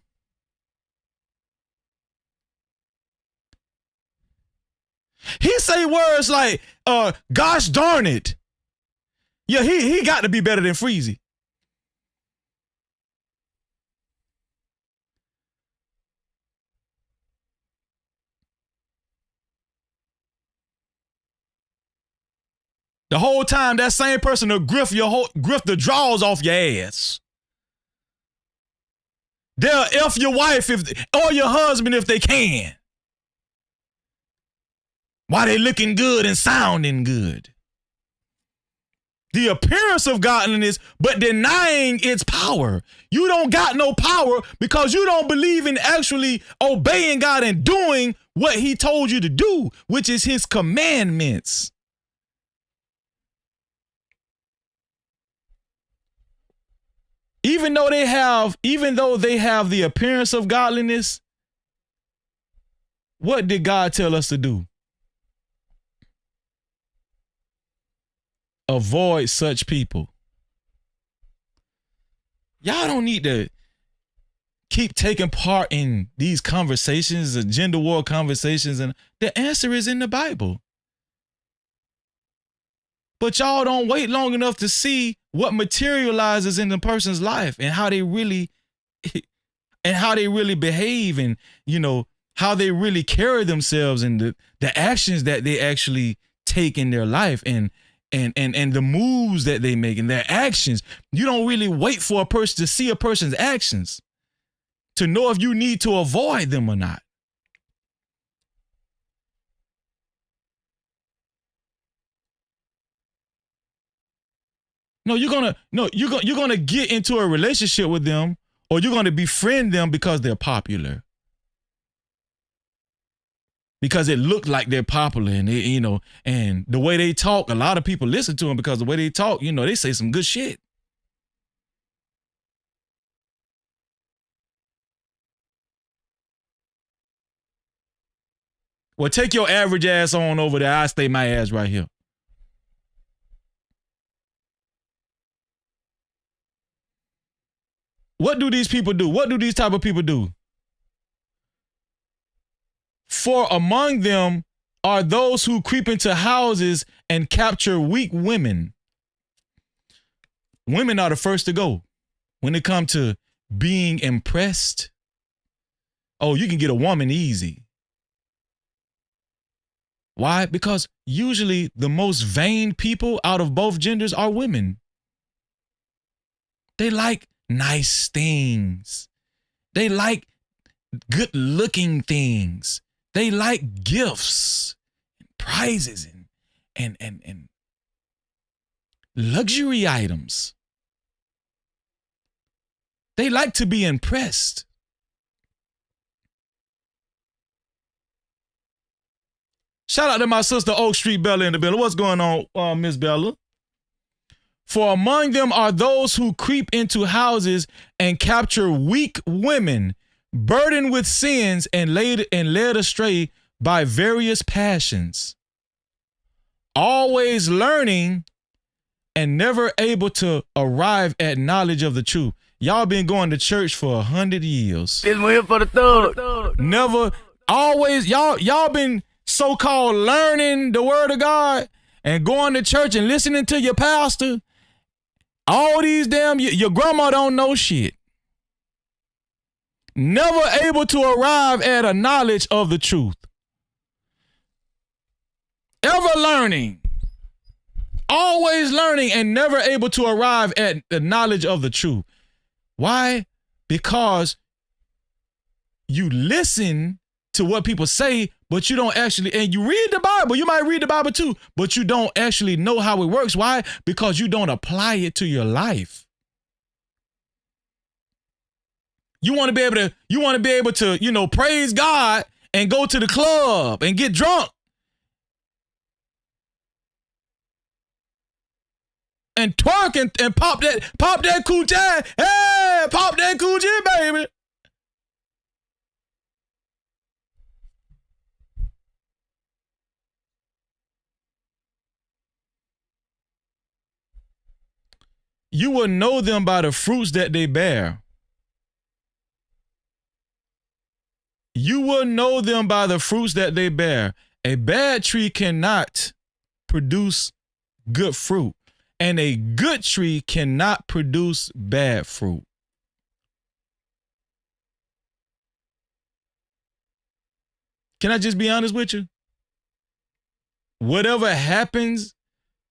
He say words like, gosh darn it. Yeah, he got to be better than Freezy. The whole time that same person will grift the drawers off your ass. They'll F your wife or your husband if they can. While they looking good and sounding good. The appearance of godliness, but denying its power. You don't got no power because you don't believe in actually obeying God and doing what he told you to do, which is his commandments. Even though they have the appearance of godliness, what did God tell us to do? Avoid such people. Y'all don't need to keep taking part in these conversations, the gender war conversations, and the answer is in the Bible. But y'all don't wait long enough to see what materializes in the person's life and how they really behave and, how they really carry themselves and the actions that they actually take in their life and the moves that they make and their actions. You don't really wait for a person to see a person's actions to know if you need to avoid them or not. No, you're gonna get into a relationship with them, or you're gonna befriend them because they're popular. Because it looked like they're popular and they, and the way they talk, a lot of people listen to them because the way they talk, they say some good shit. Well, take your average ass on over there. I stay my ass right here. What do these people do? What do these type of people do? For among them are those who creep into houses and capture weak women. Women are the first to go when it comes to being impressed. Oh, you can get a woman easy. Why? Because usually the most vain people out of both genders are women. They like nice things. They like good looking things. They like gifts, and prizes, and luxury items. They like to be impressed. Shout out to my sister Oak Street Bella in the building. What's going on, Miss Bella? For among them are those who creep into houses and capture weak women, burdened with sins and led astray by various passions, always learning and never able to arrive at knowledge of the truth. Y'all been going to church for 100 years. It's here for the thug. Never, always, y'all been so-called learning the word of God and going to church and listening to your pastor. All these your grandma don't know shit. Never able to arrive at a knowledge of the truth. Ever learning. Always learning and never able to arrive at the knowledge of the truth. Why? Because you listen to what people say, but you don't actually, and you read the Bible, you might read the Bible too, but you don't actually know how it works. Why? Because you don't apply it to your life. You want to be able to, praise God and go to the club and get drunk and twerk and pop that coochie. Hey, pop that coochie, baby. You will know them by the fruits that they bear. You will know them by the fruits that they bear. A bad tree cannot produce good fruit, and a good tree cannot produce bad fruit. Can I just be honest with you? Whatever happens,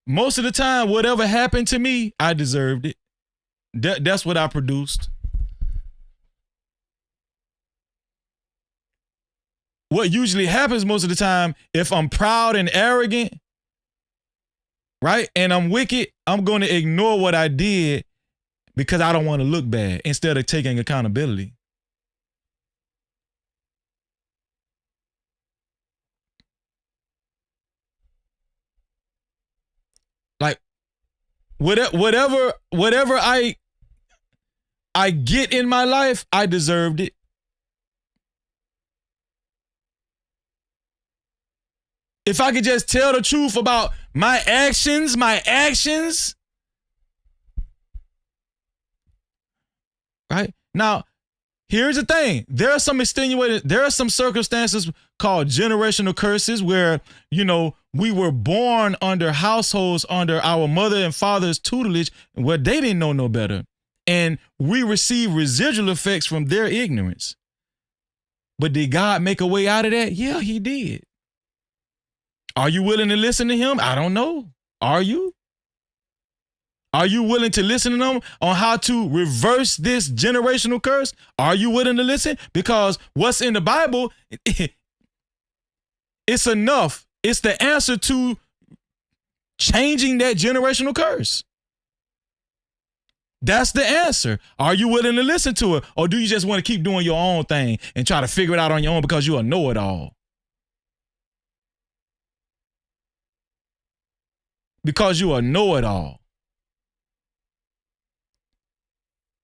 most of the time, whatever happened to me, I deserved it. That's what I produced. What usually happens most of the time, if I'm proud and arrogant, right, and I'm wicked, I'm going to ignore what I did because I don't want to look bad instead of taking accountability. Like, whatever I get in my life, I deserved it. If I could just tell the truth about my actions, right? Now, here's the thing. There are some circumstances called generational curses where, we were born under households under our mother and father's tutelage where they didn't know no better. And we receive residual effects from their ignorance. But did God make a way out of that? Yeah, he did. Are you willing to listen to him? I don't know. Are you? Are you willing to listen to them on how to reverse this generational curse? Are you willing to listen? Because what's in the Bible, it's enough. It's the answer to changing that generational curse. That's the answer. Are you willing to listen to it? Or do you just want to keep doing your own thing and try to figure it out on your own because you a know-it-all? Because you a know-it-all.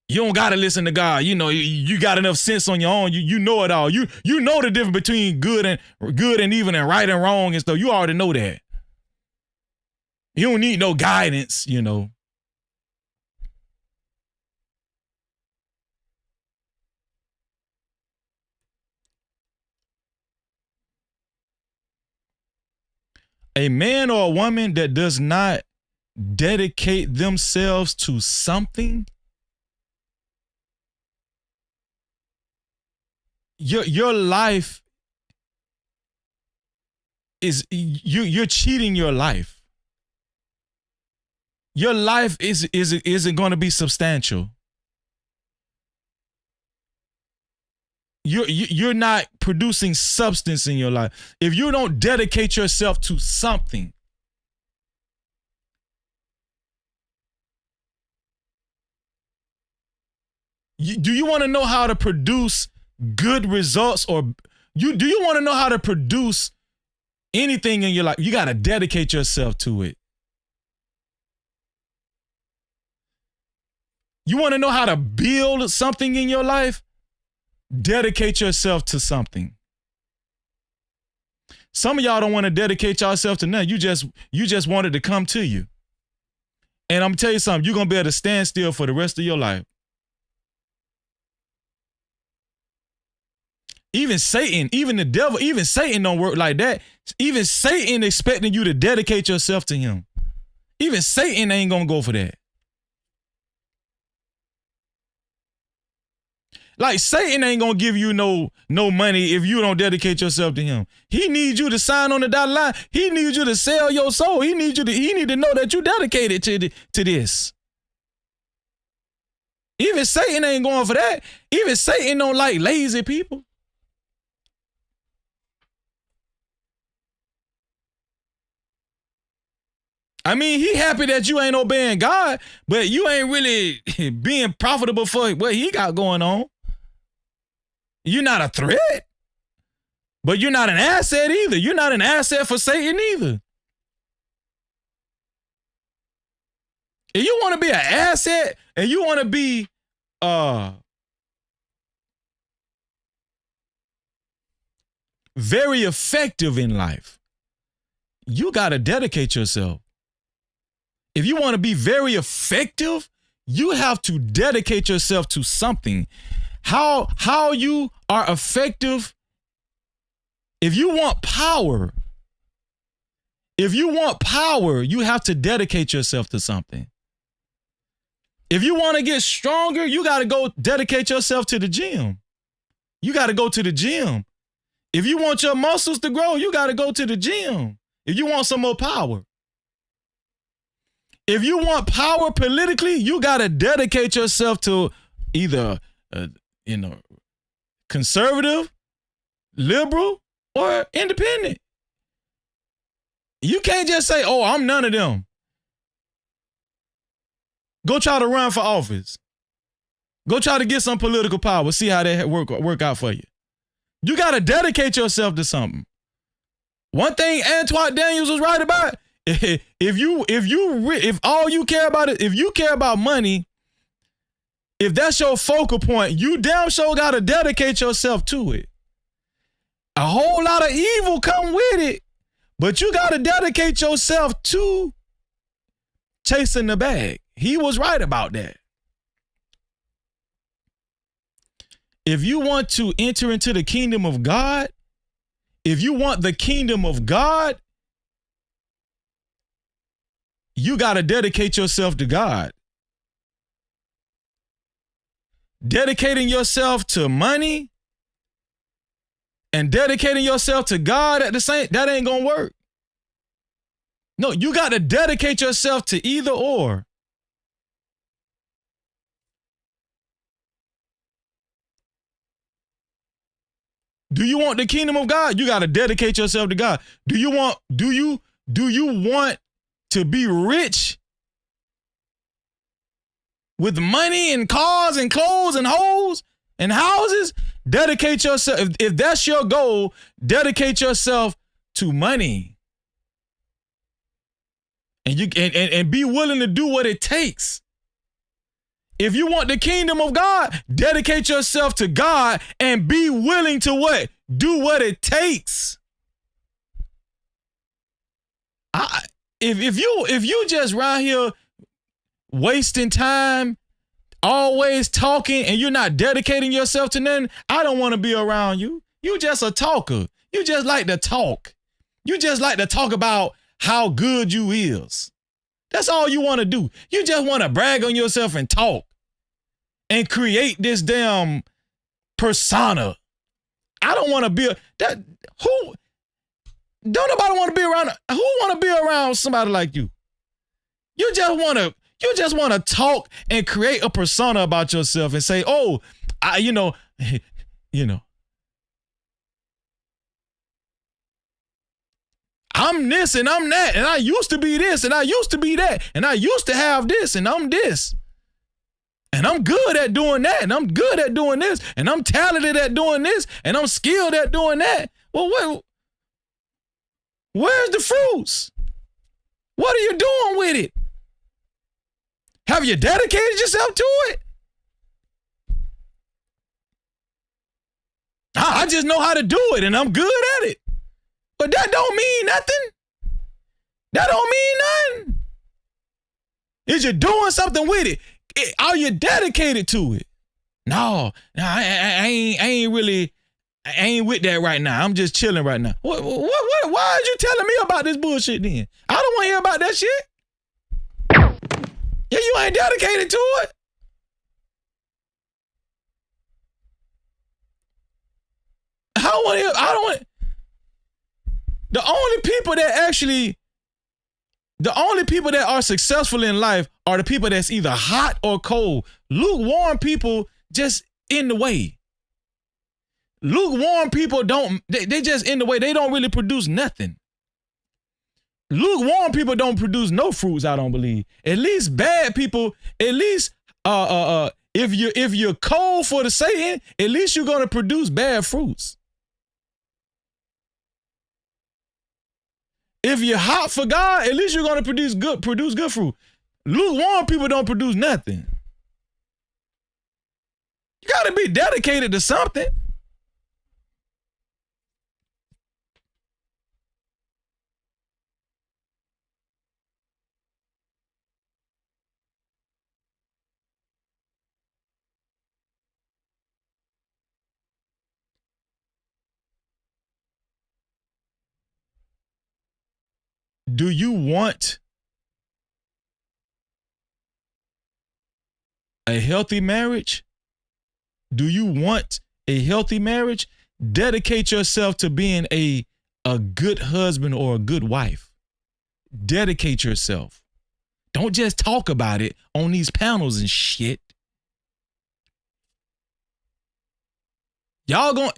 You don't got to listen to God. You got enough sense on your own. You know it all. You know the difference between good and evil and right and wrong and stuff. You already know that. You don't need no guidance, A man or a woman that does not dedicate themselves to something, your life is you're cheating your life. Your life isn't going to be substantial. You're not producing substance in your life. If you don't dedicate yourself to something, do you want to know how to produce good results, or do you want to know how to produce anything in your life? You got to dedicate yourself to it. You want to know how to build something in your life? Dedicate yourself to something. Some of y'all don't want to dedicate yourself to nothing. You just want it to come to you. And I'm gonna tell you something, you're gonna be able to stand still for the rest of your life. Even Satan, even the devil, even Satan don't work like that. Even Satan expecting you to dedicate yourself to him. Even Satan ain't gonna go for that. Like, Satan ain't gonna give you no money if you don't dedicate yourself to him. He needs you to sign on the dotted line. He needs you to sell your soul. He need to know that you dedicated to this. Even Satan ain't going for that. Even Satan don't like lazy people. I mean, he happy that you ain't obeying God, but you ain't really being profitable for what he got going on. You're not a threat, but you're not an asset either. You're not an asset for Satan either. If you want to be an asset and you want to be very effective in life, you got to dedicate yourself. If you want to be very effective, you have to dedicate yourself to something. How you are effective, if you want power, you have to dedicate yourself to something. If you want to get stronger, you got to go dedicate yourself to the gym. You got to go to the gym. If you want your muscles to grow, you got to go to the gym. If you want some more power. If you want power politically, you got to dedicate yourself to either, conservative, liberal, or independent. You can't just say, oh, I'm none of them. Go try to run for office. Go try to get some political power. See how that work out for you. You got to dedicate yourself to something. One thing Antoine Daniels was right about, if all you care about is, if you care about money, if that's your focal point, you damn sure got to dedicate yourself to it. A whole lot of evil come with it, but you got to dedicate yourself to chasing the bag. He was right about that. If you want to enter into the kingdom of God, if you want the kingdom of God, you got to dedicate yourself to God. Dedicating yourself to money and dedicating yourself to God at the same, that ain't gonna work. No, you got to dedicate yourself to either or. Do you want the kingdom of God? You got to dedicate yourself to God. Do you want to be rich with money and cars and clothes and hoes and houses? Dedicate yourself. If that's your goal, dedicate yourself to money. And you and be willing to do what it takes. If you want the kingdom of God, dedicate yourself to God and be willing to what? Do what it takes. If you just around here wasting time, always talking, and you're not dedicating yourself to nothing, I don't want to be around you. You just a talker. You just like to talk. You just like to talk about how good you is. That's all you want to do. You just want to brag on yourself and talk and create this damn persona. I don't want to be don't nobody want to be around. Who want to be around somebody like you? You just want to talk and create a persona about yourself and say, "Oh, I'm this and I'm that, and I used to be this and I used to be that, and I used to have this and I'm this. And I'm good at doing that, and I'm good at doing this, and I'm talented at doing this, and I'm skilled at doing that." Well, where's the fruits? What are you doing with it? Have you dedicated yourself to it? I just know how to do it, and I'm good at it. But that don't mean nothing. That don't mean nothing. Is you doing something with it? Are you dedicated to it? No, I ain't with that right now. I'm just chilling right now. What? Why are you telling me about this bullshit then? I don't want to hear about that shit. Yeah, you ain't dedicated to it. I don't want. The only people that are successful in life are the people that's either hot or cold. Lukewarm people just in the way. Lukewarm people they just in the way. They don't really produce nothing. Lukewarm people don't produce no fruits, I don't believe. At least bad people, at least if you're cold for the Satan, at least you're gonna produce bad fruits. If you're hot for God, at least you're gonna produce good fruit. Lukewarm people don't produce nothing. You got to be dedicated to something. Do you want a healthy marriage? Do you want a healthy marriage? Dedicate yourself to being a good husband or a good wife. Dedicate yourself. Don't just talk about it on these panels and shit. Y'all gonna,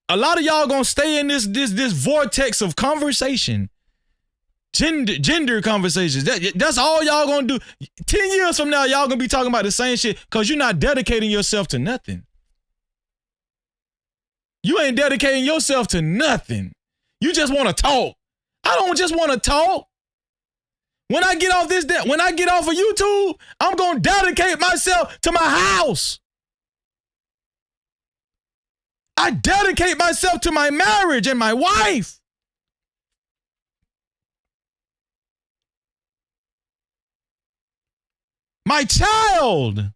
a lot of y'all gonna stay in this vortex of conversation. Gender conversations. That's all y'all gonna do. 10 years from now, y'all gonna be talking about the same shit because you're not dedicating yourself to nothing. You ain't dedicating yourself to nothing. You just want to talk. I don't just want to talk. When I get off when I get off of YouTube, I'm gonna dedicate myself to my house. I dedicate myself to my marriage and my wife. My child.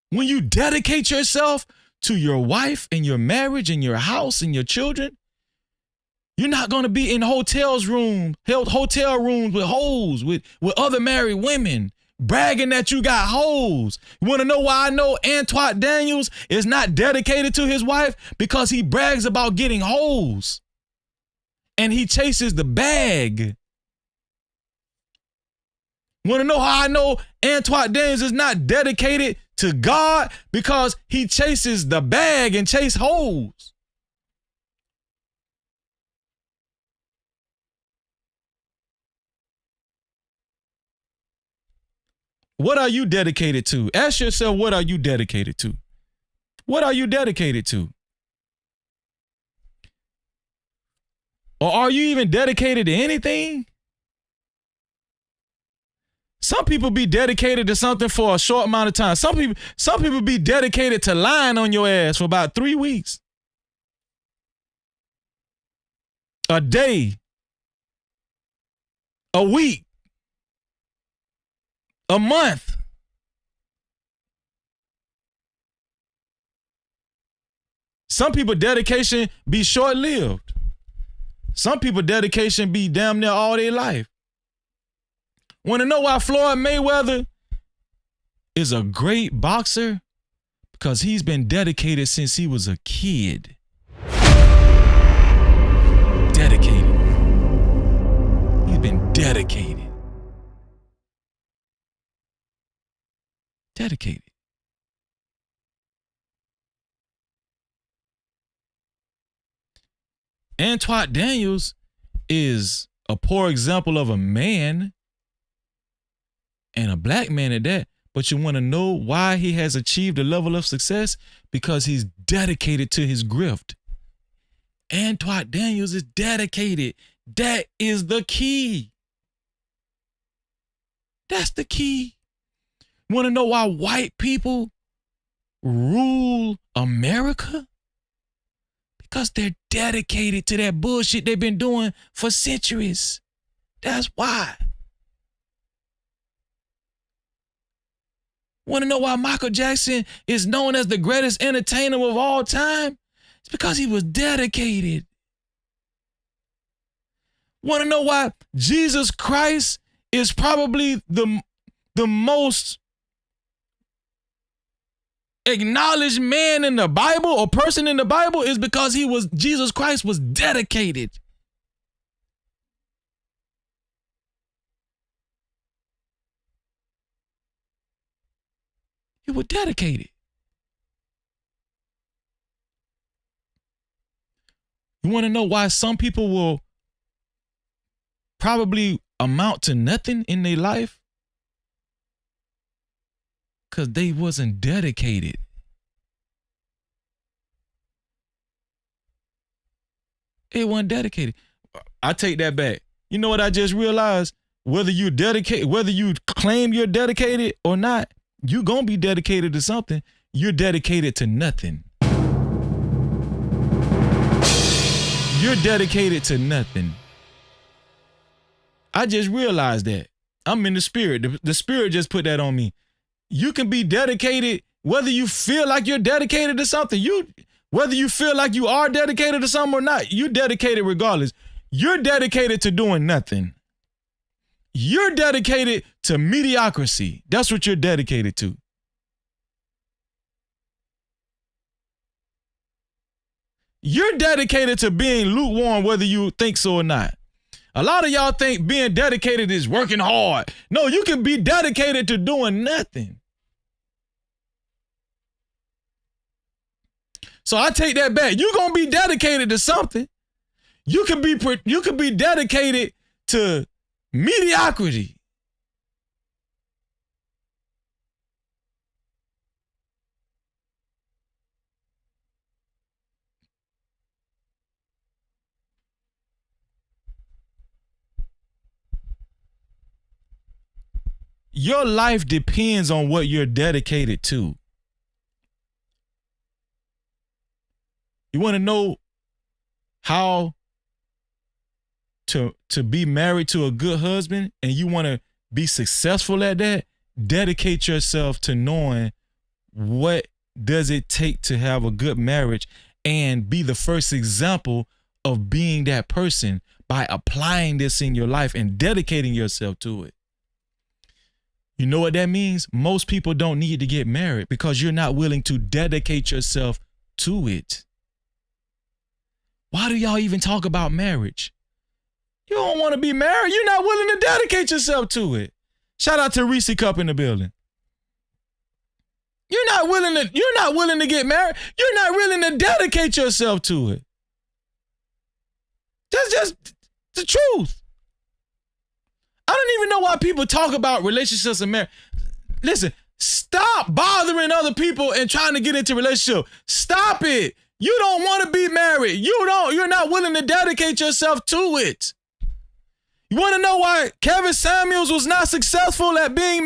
When you dedicate yourself to your wife and your marriage and your house and your children, you're not going to be in hotel rooms with hoes, with other married women, bragging that you got hoes. You want to know why I know Antoine Daniels is not dedicated to his wife? Because he brags about getting hoes. And he chases the bag. Want to know how I know Antoine Daniels is not dedicated to God? Because he chases the bag and chase hoes. What are you dedicated to? Ask yourself, what are you dedicated to? What are you dedicated to? Or are you even dedicated to anything? Some people be dedicated to something for a short amount of time. Some people be dedicated to lying on your ass for about 3 weeks. A day. A week. A month. Some people dedication be short-lived. Some people dedication be damn near all their life. Want to know why Floyd Mayweather is a great boxer? Because he's been dedicated since he was a kid. Dedicated. He's been dedicated. Dedicated. Antoine Daniels is a poor example of a man, and a black man at that. But you want to know why he has achieved a level of success? Because he's dedicated to his grift. Antoine Daniels is dedicated. That is the key. That's the key. Want to know why white people rule America? Because they're dedicated to that bullshit they've been doing for centuries. That's why. Want to know why Michael Jackson is known as the greatest entertainer of all time? It's because he was dedicated. Want to know why Jesus Christ is probably the most acknowledged man in the Bible or person in the Bible? Is because Jesus Christ was dedicated. You were dedicated. You want to know why some people will probably amount to nothing in their life? Because they wasn't dedicated. It wasn't dedicated. I take that back. You know what I just realized? Whether you claim you're dedicated or not, you gonna be dedicated to something. You're dedicated to nothing. You're dedicated to nothing. I just realized that. I'm in the spirit. The spirit just put that on me. You can be dedicated whether you feel like you're dedicated to something. Whether you feel like you are dedicated to something or not, you're dedicated regardless. You're dedicated to doing nothing. You're dedicated to mediocrity. That's what you're dedicated to. You're dedicated to being lukewarm whether you think so or not. A lot of y'all think being dedicated is working hard. No, you can be dedicated to doing nothing. So I take that back. You're going to be dedicated to something. You can be dedicated to mediocrity. Your life depends on what you're dedicated to. You want to know how to be married to a good husband and you want to be successful at that? Dedicate yourself to knowing what does it take to have a good marriage and be the first example of being that person by applying this in your life and dedicating yourself to it. You know what that means? Most people don't need to get married because you're not willing to dedicate yourself to it. Why do y'all even talk about marriage? You don't want to be married. You're not willing to dedicate yourself to it. Shout out to Reese Cup in the building. You're not willing to get married. You're not willing to dedicate yourself to it. That's just the truth. I don't even know why people talk about relationships and marriage. Listen, stop bothering other people and trying to get into a relationship. Stop it. You don't want to be married. You're not willing to dedicate yourself to it. You want to know why Kevin Samuels was not successful at being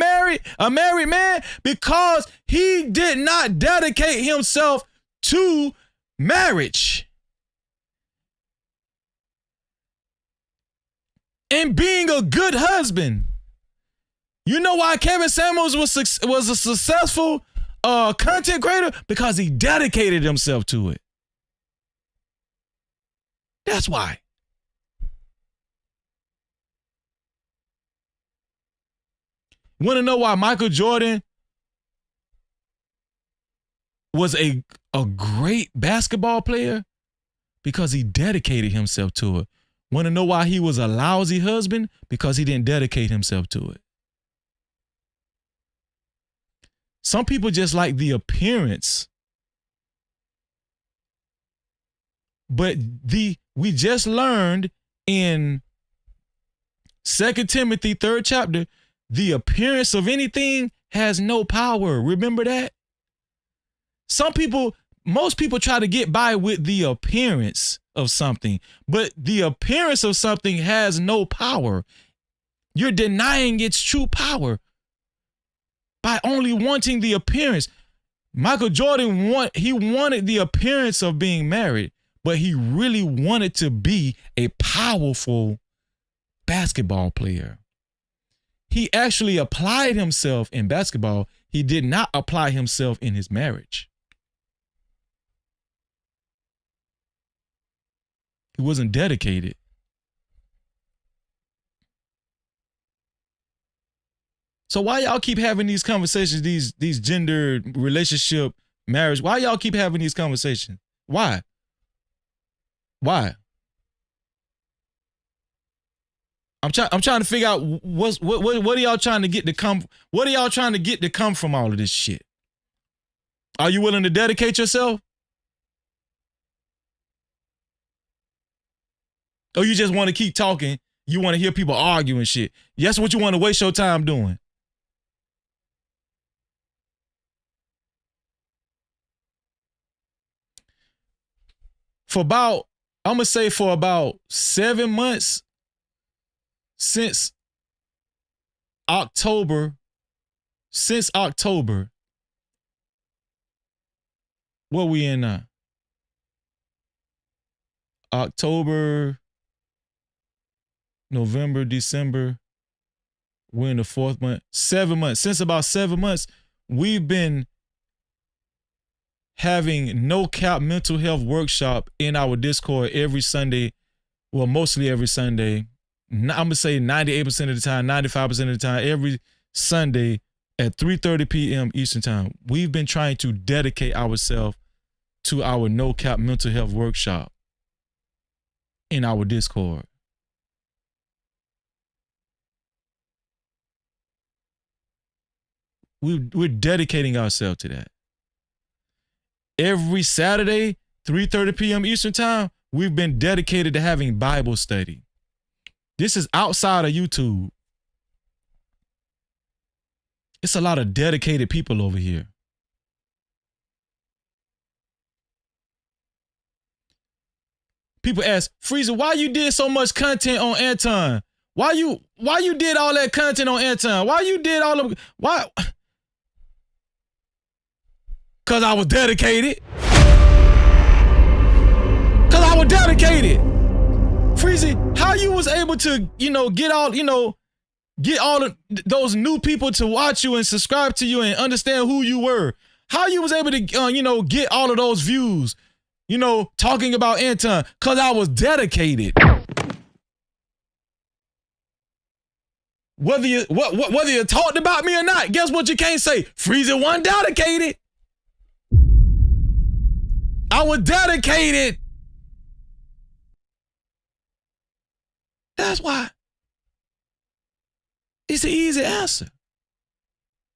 a married man? Because he did not dedicate himself to marriage. And being a good husband. You know why Kevin Samuels was a successful content creator? Because he dedicated himself to it. That's why. You want to know why Michael Jordan was a great basketball player? Because he dedicated himself to it. Want to know why he was a lousy husband? Because he didn't dedicate himself to it. Some people just like the appearance. But we just learned in 2 Timothy 3rd chapter, the appearance of anything has no power. Remember that? Most people try to get by with the appearance of something, but the appearance of something has no power. You're denying its true power by only wanting the appearance. Michael Jordan wanted the appearance of being married, but he really wanted to be a powerful basketball player. He actually applied himself in basketball. He did not apply himself in his marriage. He wasn't dedicated. So why y'all keep having these conversations, these gender relationship marriage? Why y'all keep having these conversations? Why? I'm trying to figure out what are y'all trying to get to come? What are y'all trying to get to come from all of this shit? Are you willing to dedicate yourself? Or you just want to keep talking? You want to hear people argue and shit? That's what you want to waste your time doing. For about I'm gonna say for about 7 months since October. What we in now? October, November, December. We're in the 4th month. 7 months. Since about 7 months, we've been having No Cap mental health workshop in our Discord every Sunday. Well, mostly every Sunday. I'm going to say 98% of the time, 95% of the time, every Sunday at 3:30 p.m. Eastern time. We've been trying to dedicate ourselves to our No Cap mental health workshop in our Discord. We're dedicating ourselves to that. Every Saturday, 3:30 p.m. Eastern time, we've been dedicated to having Bible study. This is outside of YouTube. It's a lot of dedicated people over here. People ask, Freezer, why you did so much content on Anton? Why you did all that content on Anton? Why you did all of why? Cause I was dedicated. Freezy, how you was able to, get all of those new people to watch you and subscribe to you and understand who you were? How you was able to, get all of those views, talking about Anton? Cause I was dedicated. Whether you talked about me or not, guess what you can't say? Freezy wasn't dedicated. I was dedicated. That's why. It's an easy answer.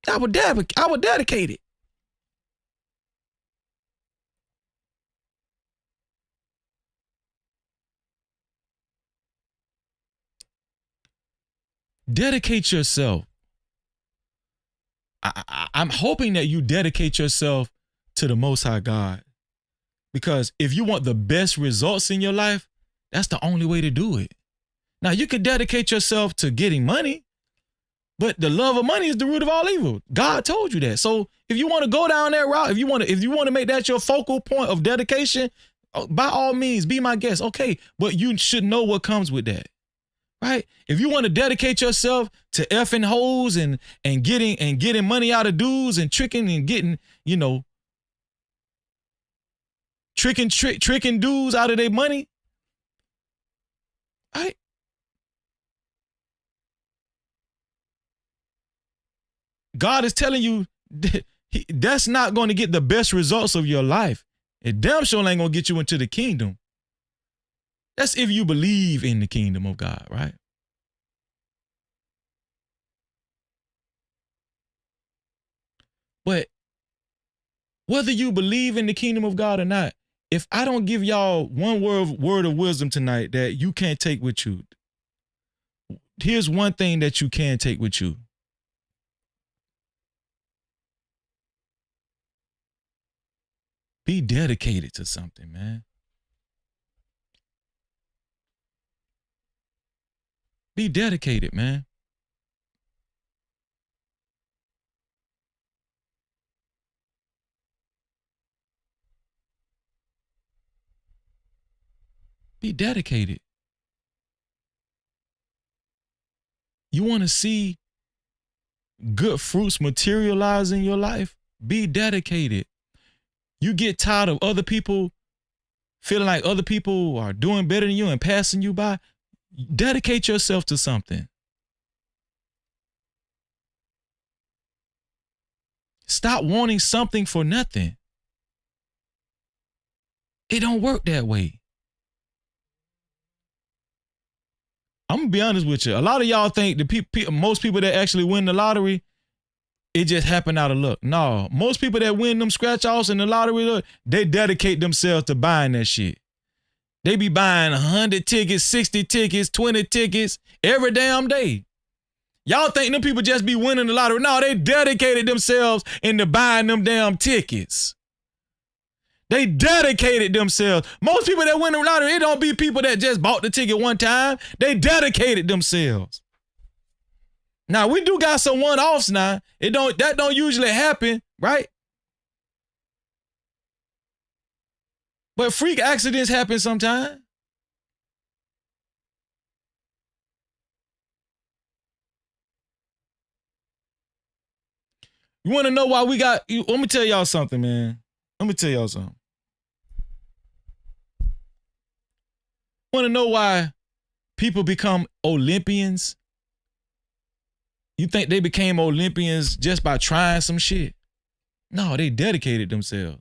I was dedicated. Dedicate yourself. I'm hoping that you dedicate yourself to the Most High God. Because if you want the best results in your life, that's the only way to do it. Now, you can dedicate yourself to getting money, but the love of money is the root of all evil. God told you that. So if you want to go down that route, if you want to make that your focal point of dedication, by all means, be my guest. Okay, but you should know what comes with that. Right? If you want to dedicate yourself to effing hoes and getting money out of dudes and tricking and getting, tricking dudes out of their money, right? God is telling you that's not going to get the best results of your life. It damn sure ain't going to get you into the kingdom. That's if you believe in the kingdom of God, right? But whether you believe in the kingdom of God or not, if I don't give y'all one word of wisdom tonight that you can't take with you, here's one thing that you can take with you. Be dedicated to something, man. Be dedicated, man. Be dedicated. You want to see good fruits materialize in your life? Be dedicated. You get tired of other people feeling like other people are doing better than you and passing you by? Dedicate yourself to something. Stop wanting something for nothing. It don't work that way. I'm going to be honest with you. A lot of y'all think most people that actually win the lottery, it just happened out of luck. No, most people that win them scratch-offs in the lottery, they dedicate themselves to buying that shit. They be buying 100 tickets, 60 tickets, 20 tickets every damn day. Y'all think them people just be winning the lottery. No, they dedicated themselves into buying them damn tickets. They dedicated themselves. Most people that win the lottery, it don't be people that just bought the ticket one time. They dedicated themselves. Now, we do got some one-offs now. That don't usually happen, right? But freak accidents happen sometimes. You want to know why we got... Let me tell y'all something, man. Want to know why people become Olympians? You think they became Olympians just by trying some shit? No, they dedicated themselves.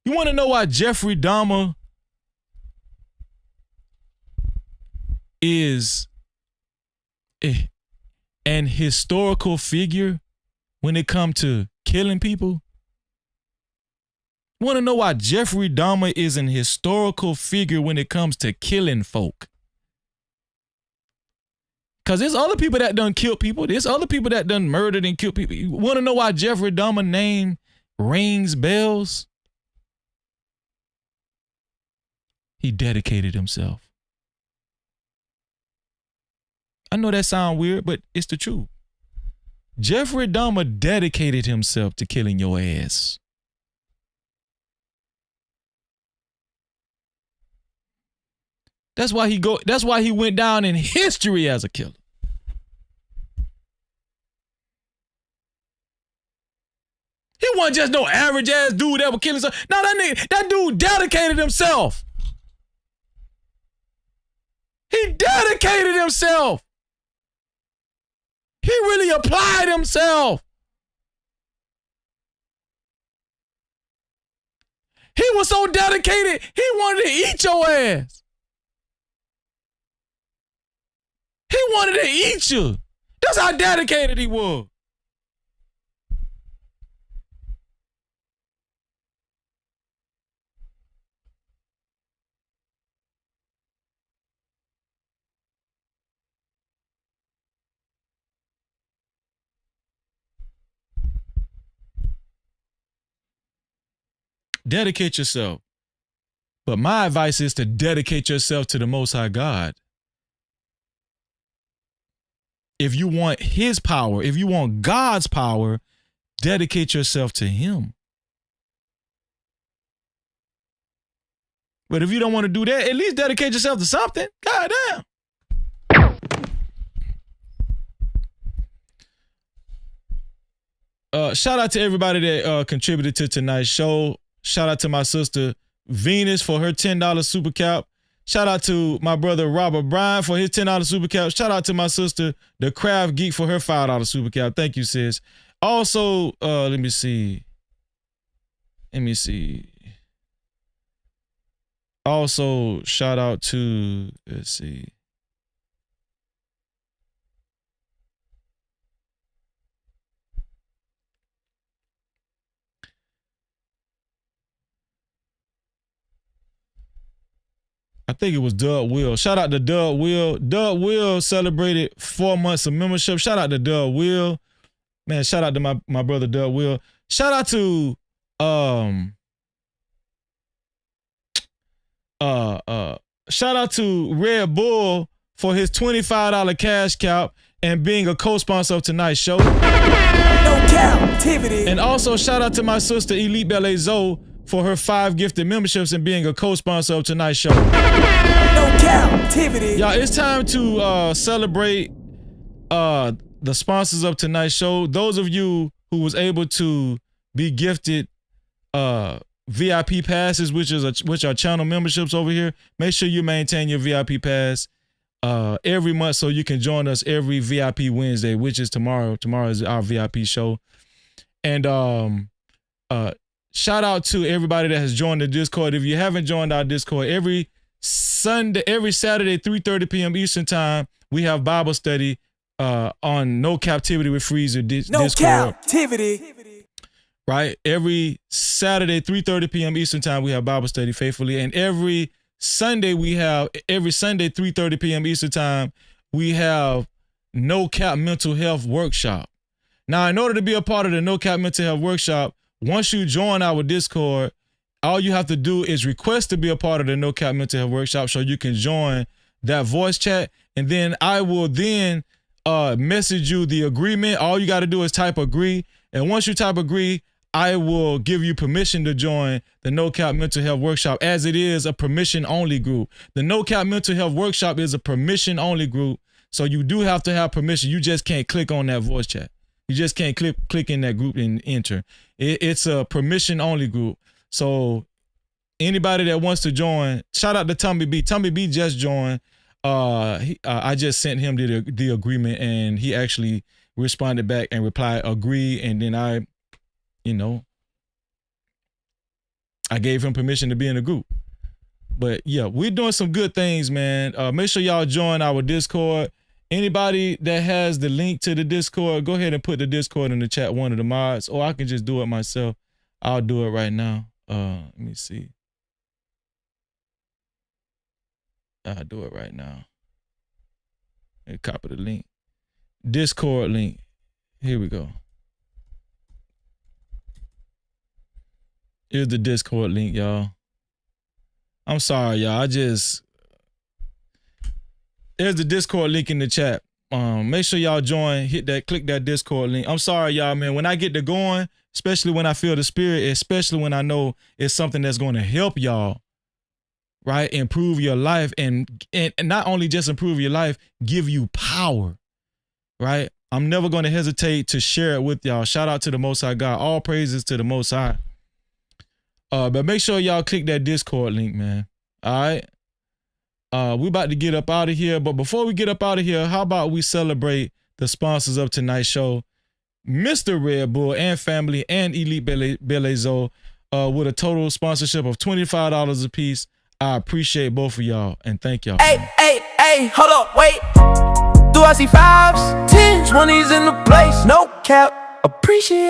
You want to know why Jeffrey Dahmer is an historical figure when it comes to killing people? You want to know why Jeffrey Dahmer is an historical figure when it comes to killing folk? Because there's other people that done killed people. There's other people that done murdered and killed people. You want to know why Jeffrey Dahmer's name rings bells? He dedicated himself. I know that sounds weird, but it's the truth. Jeffrey Dahmer dedicated himself to killing your ass. That's why he went down in history as a killer. He wasn't just no average ass dude that was killing something. No, that dude dedicated himself. He dedicated himself. He really applied himself. He was so dedicated, he wanted to eat your ass. He wanted to eat you. That's how dedicated he was. Dedicate yourself. But my advice is to dedicate yourself to the Most High God. If you want his power, if you want God's power, dedicate yourself to him. But if you don't want to do that, at least dedicate yourself to something. God damn. Shout out to everybody that contributed to tonight's show. Shout out to my sister Venus for her $10 super cap. Shout out to my brother Robert Bryan for his $10 super cap. Shout out to my sister, the Craft Geek, for her $5 super cap. Thank you, sis. Also, let me see. Also, shout out to, let's see. I think it was Doug Will. Shout out to Doug Will. Doug Will celebrated 4 months of membership. Shout out to Doug Will. Man, shout out to my brother Doug Will. Shout out to shout out to Red Bull for his $25 cash cap and being a co-sponsor of tonight's show. No Cap-tivity. And also shout out to my sister Elite Ballet Zoe for her 5 gifted memberships and being a co-sponsor of tonight's show. No Cap-tivity. Y'all, it's time to celebrate the sponsors of tonight's show. Those of you who was able to be gifted VIP passes, which are channel memberships over here, make sure you maintain your VIP pass every month so you can join us every VIP Wednesday, which is tomorrow. Tomorrow is our VIP show. And shout out to everybody that has joined the Discord. If you haven't joined our Discord, every Saturday, 3:30 p.m. Eastern time, we have Bible study on No Cap-tivity with Freezer Discord. No Cap-tivity. Right? Every Saturday, 3:30 p.m. Eastern time, we have Bible study faithfully. And every Sunday we have, every Sunday, 3:30 p.m. Eastern time, we have No Cap Mental Health Workshop. Now, in order to be a part of the No Cap Mental Health Workshop, once you join our Discord, all you have to do is request to be a part of the No Cap Mental Health Workshop so you can join that voice chat. And then I will then message you the agreement. All you got to do is type agree. And once you type agree, I will give you permission to join the No Cap Mental Health Workshop, as it is a permission-only group. The No Cap Mental Health Workshop is a permission-only group, so you do have to have permission. You just can't click on that voice chat. You just can't click in that group and enter. It's a permission-only group. So anybody that wants to join, shout out to Tommy B. Tommy B just joined. I just sent him the agreement, and he actually responded back and replied, agree, and then I gave him permission to be in the group. But yeah, we're doing some good things, man. Make sure y'all join our Discord. Anybody that has the link to the Discord, go ahead and put the Discord in the chat, one of the mods, or I can just do it myself. I'll do it right now. Let me see. I'll do it right now. And copy the link. Discord link. Here we go. Here's the Discord link, y'all. I'm sorry, y'all. Here's the Discord link in the chat. Make sure y'all join, click that Discord link. I'm sorry, y'all, man. When I get to going, especially when I feel the spirit, especially when I know it's something that's going to help y'all, right? Improve your life, and not only just improve your life, give you power, right? I'm never going to hesitate to share it with y'all. Shout out to the Most High God. All praises to the Most High. But make sure y'all click that Discord link, man. All right. We about to get up out of here. But before we get up out of here, how about we celebrate the sponsors of tonight's show, Mr. Red Bull and Family and Elite Belezo, with a total sponsorship of $25 a piece. I appreciate both of y'all and thank y'all. Hey, hold up, wait. Do I see 5s, 10s, 20s in the place? No cap. Appreciate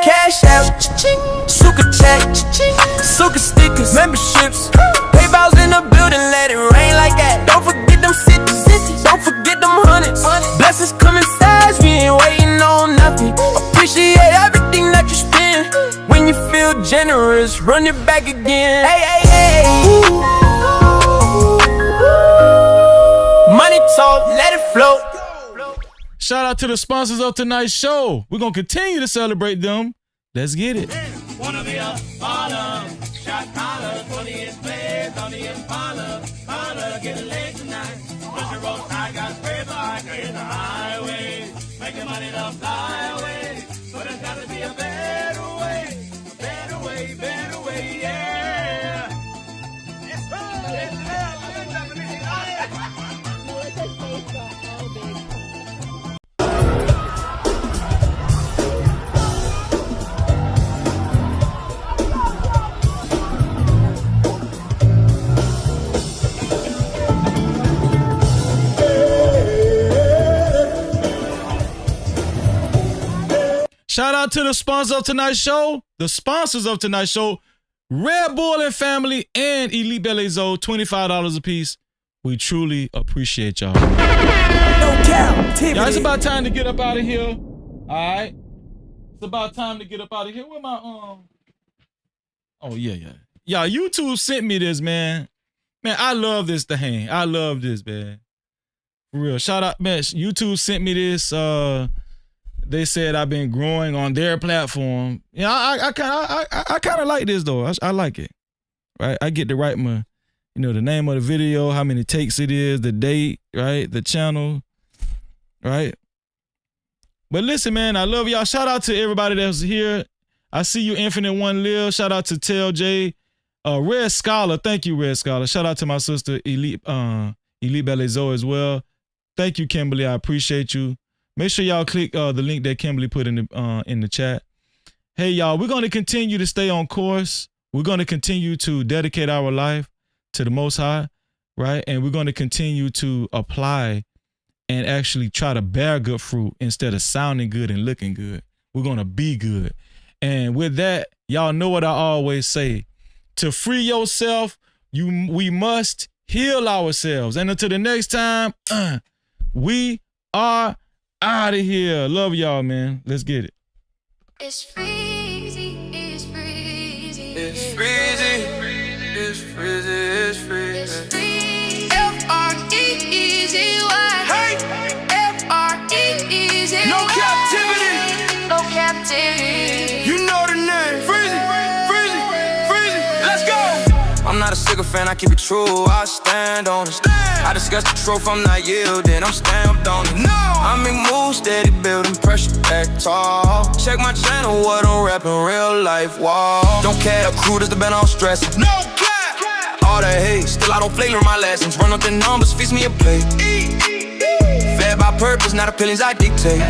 cash out, cha-ching, suka chat, cha-ching, suka stickers, memberships, PayPal's in the building, let it rain like that. Don't forget them cities, don't forget them hundreds. Blessings coming fast, we ain't waiting on nothing. Appreciate everything that you spend. When you feel generous, run it back again. Hey. Money talk, let it flow. Shout out to the sponsors of tonight's show. We're going to continue to celebrate them. Let's get it. Wanna be a baller, shot collar, 20-inch blades on the Impala. Holla, get a leg tonight. Country road, I got spray vodka in the highway. Making money to fly away. But there's gotta be a better way. Better way, yeah. It's fun, it's love. Shout out to the sponsor of tonight's show. The sponsors of tonight's show, Red Bull and Family and Elite Belezo, $25 a piece. We truly appreciate y'all. No Cap-tivity. Y'all, it's about time to get up out of here. All right. It's about time to get up out of here. Where my Oh yeah. Y'all, YouTube sent me this, man. Man, I love this thing. I love this, man. For real. Shout out, man. YouTube sent me this. They said I've been growing on their platform. Yeah, I kind of like this though. I like it. Right? I get to write my, the name of the video, how many takes it is, the date, right? The channel, right? But listen, man, I love y'all. Shout out to everybody that's here. I see you, Infinite One Lil. Shout out to Tell J. Red Scholar. Thank you, Red Scholar. Shout out to my sister, Elite Belezo as well. Thank you, Kimberly. I appreciate you. Make sure y'all click the link that Kimberly put in the chat. Hey, y'all, we're going to continue to stay on course. We're going to continue to dedicate our life to the Most High, right? And we're going to continue to apply and actually try to bear good fruit instead of sounding good and looking good. We're going to be good. And with that, y'all know what I always say. To free yourself, We must heal ourselves. And until the next time, we are out of here. Love y'all, man. Let's get it. It's freezing, it's freezing. It's freezing, it's freezing, it's freezing. F-R-E-E-Z-Y. Hey! F-R-E-E-Z-Y. No captivity. No captivity. You know the name. Freezy, freezy, freezy. Let's go. I'm not a sycophant, I keep it true, I stand on it. I discuss the truth, I'm not yielding, I'm stamped on it. I make moves, steady building pressure, act tall. Check my channel, what I'm rapping, real life, wall. Don't care, a crew that's the been all stressing. No cap! All that hate, still I don't flavor my lessons. Run up the numbers, feast me a plate. Fed by purpose, not opinions I dictate.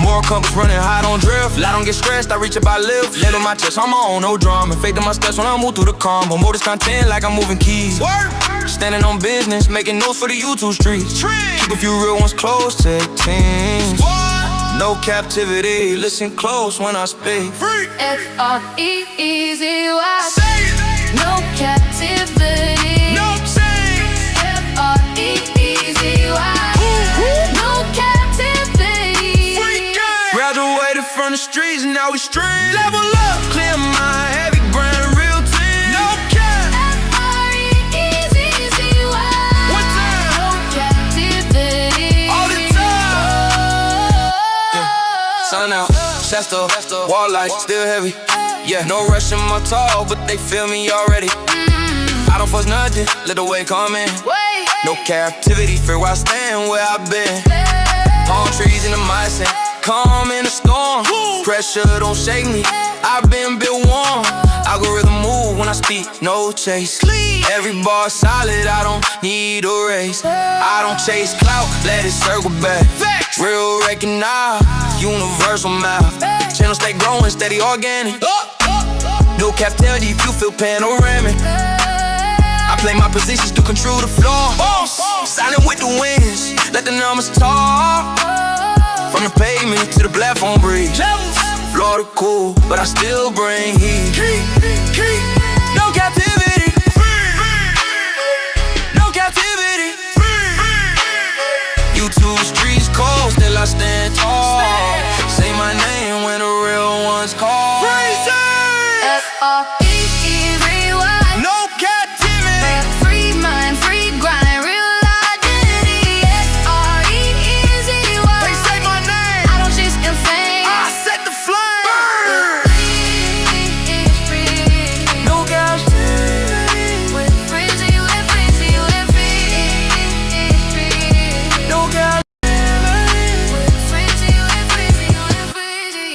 More compass running high, don't drift. I don't get stressed, I reach up, I lift. Lay on my chest, I'm on, no drama. Faith in my steps when I move through the combo. More this content like I'm moving keys. Standing on business, making notes for the YouTube streets. Keep a few real ones close, take teams. No captivity, listen close when I speak. F-R-E-E-Z-Y. No captivity. No change. F-R-E-E-Z-Y. No captivity. Graduated from the streets, now we street. Level up, clear my heavy brand, real team. No cap. F-R-E-E-Z-Z-Y. One time. No captivity. All the time. Sun out, Shasta, wall light, still heavy. Yeah, no rush in my talk, but they feel me already. I don't fuss nothing, let the way come in. No captivity, fear where I stand, where I've been. Palm trees in the mindset, calm in the storm. Pressure don't shake me, I've been built warm. Algorithm move when I speak, no chase. Every bar solid, I don't need a race. I don't chase clout, let it circle back. Real recognize, universal math. Channel stay growing, steady organic. No captivity if you feel panoramic. I play my positions to control the floor. Silent with the winds, let the numbers talk. From the pavement to the platform bridge. Florida cool, but I still bring heat. No captivity. No captivity. YouTube streets cold, still I stand tall. Say my name when the real ones call. F-R-E-E-Z-Y. No captivity. Free mind, free grind, real identity. F-R-E-E-Z-Y. They say my name, I don't chase in fame. I set the flame. Free. No captivity. We're freezy, we're freezy, we're free. No captivity. We're freezy, we're freezy, we're freezy.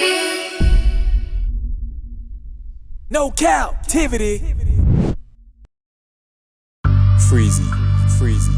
No captivity. Freezy, freezy,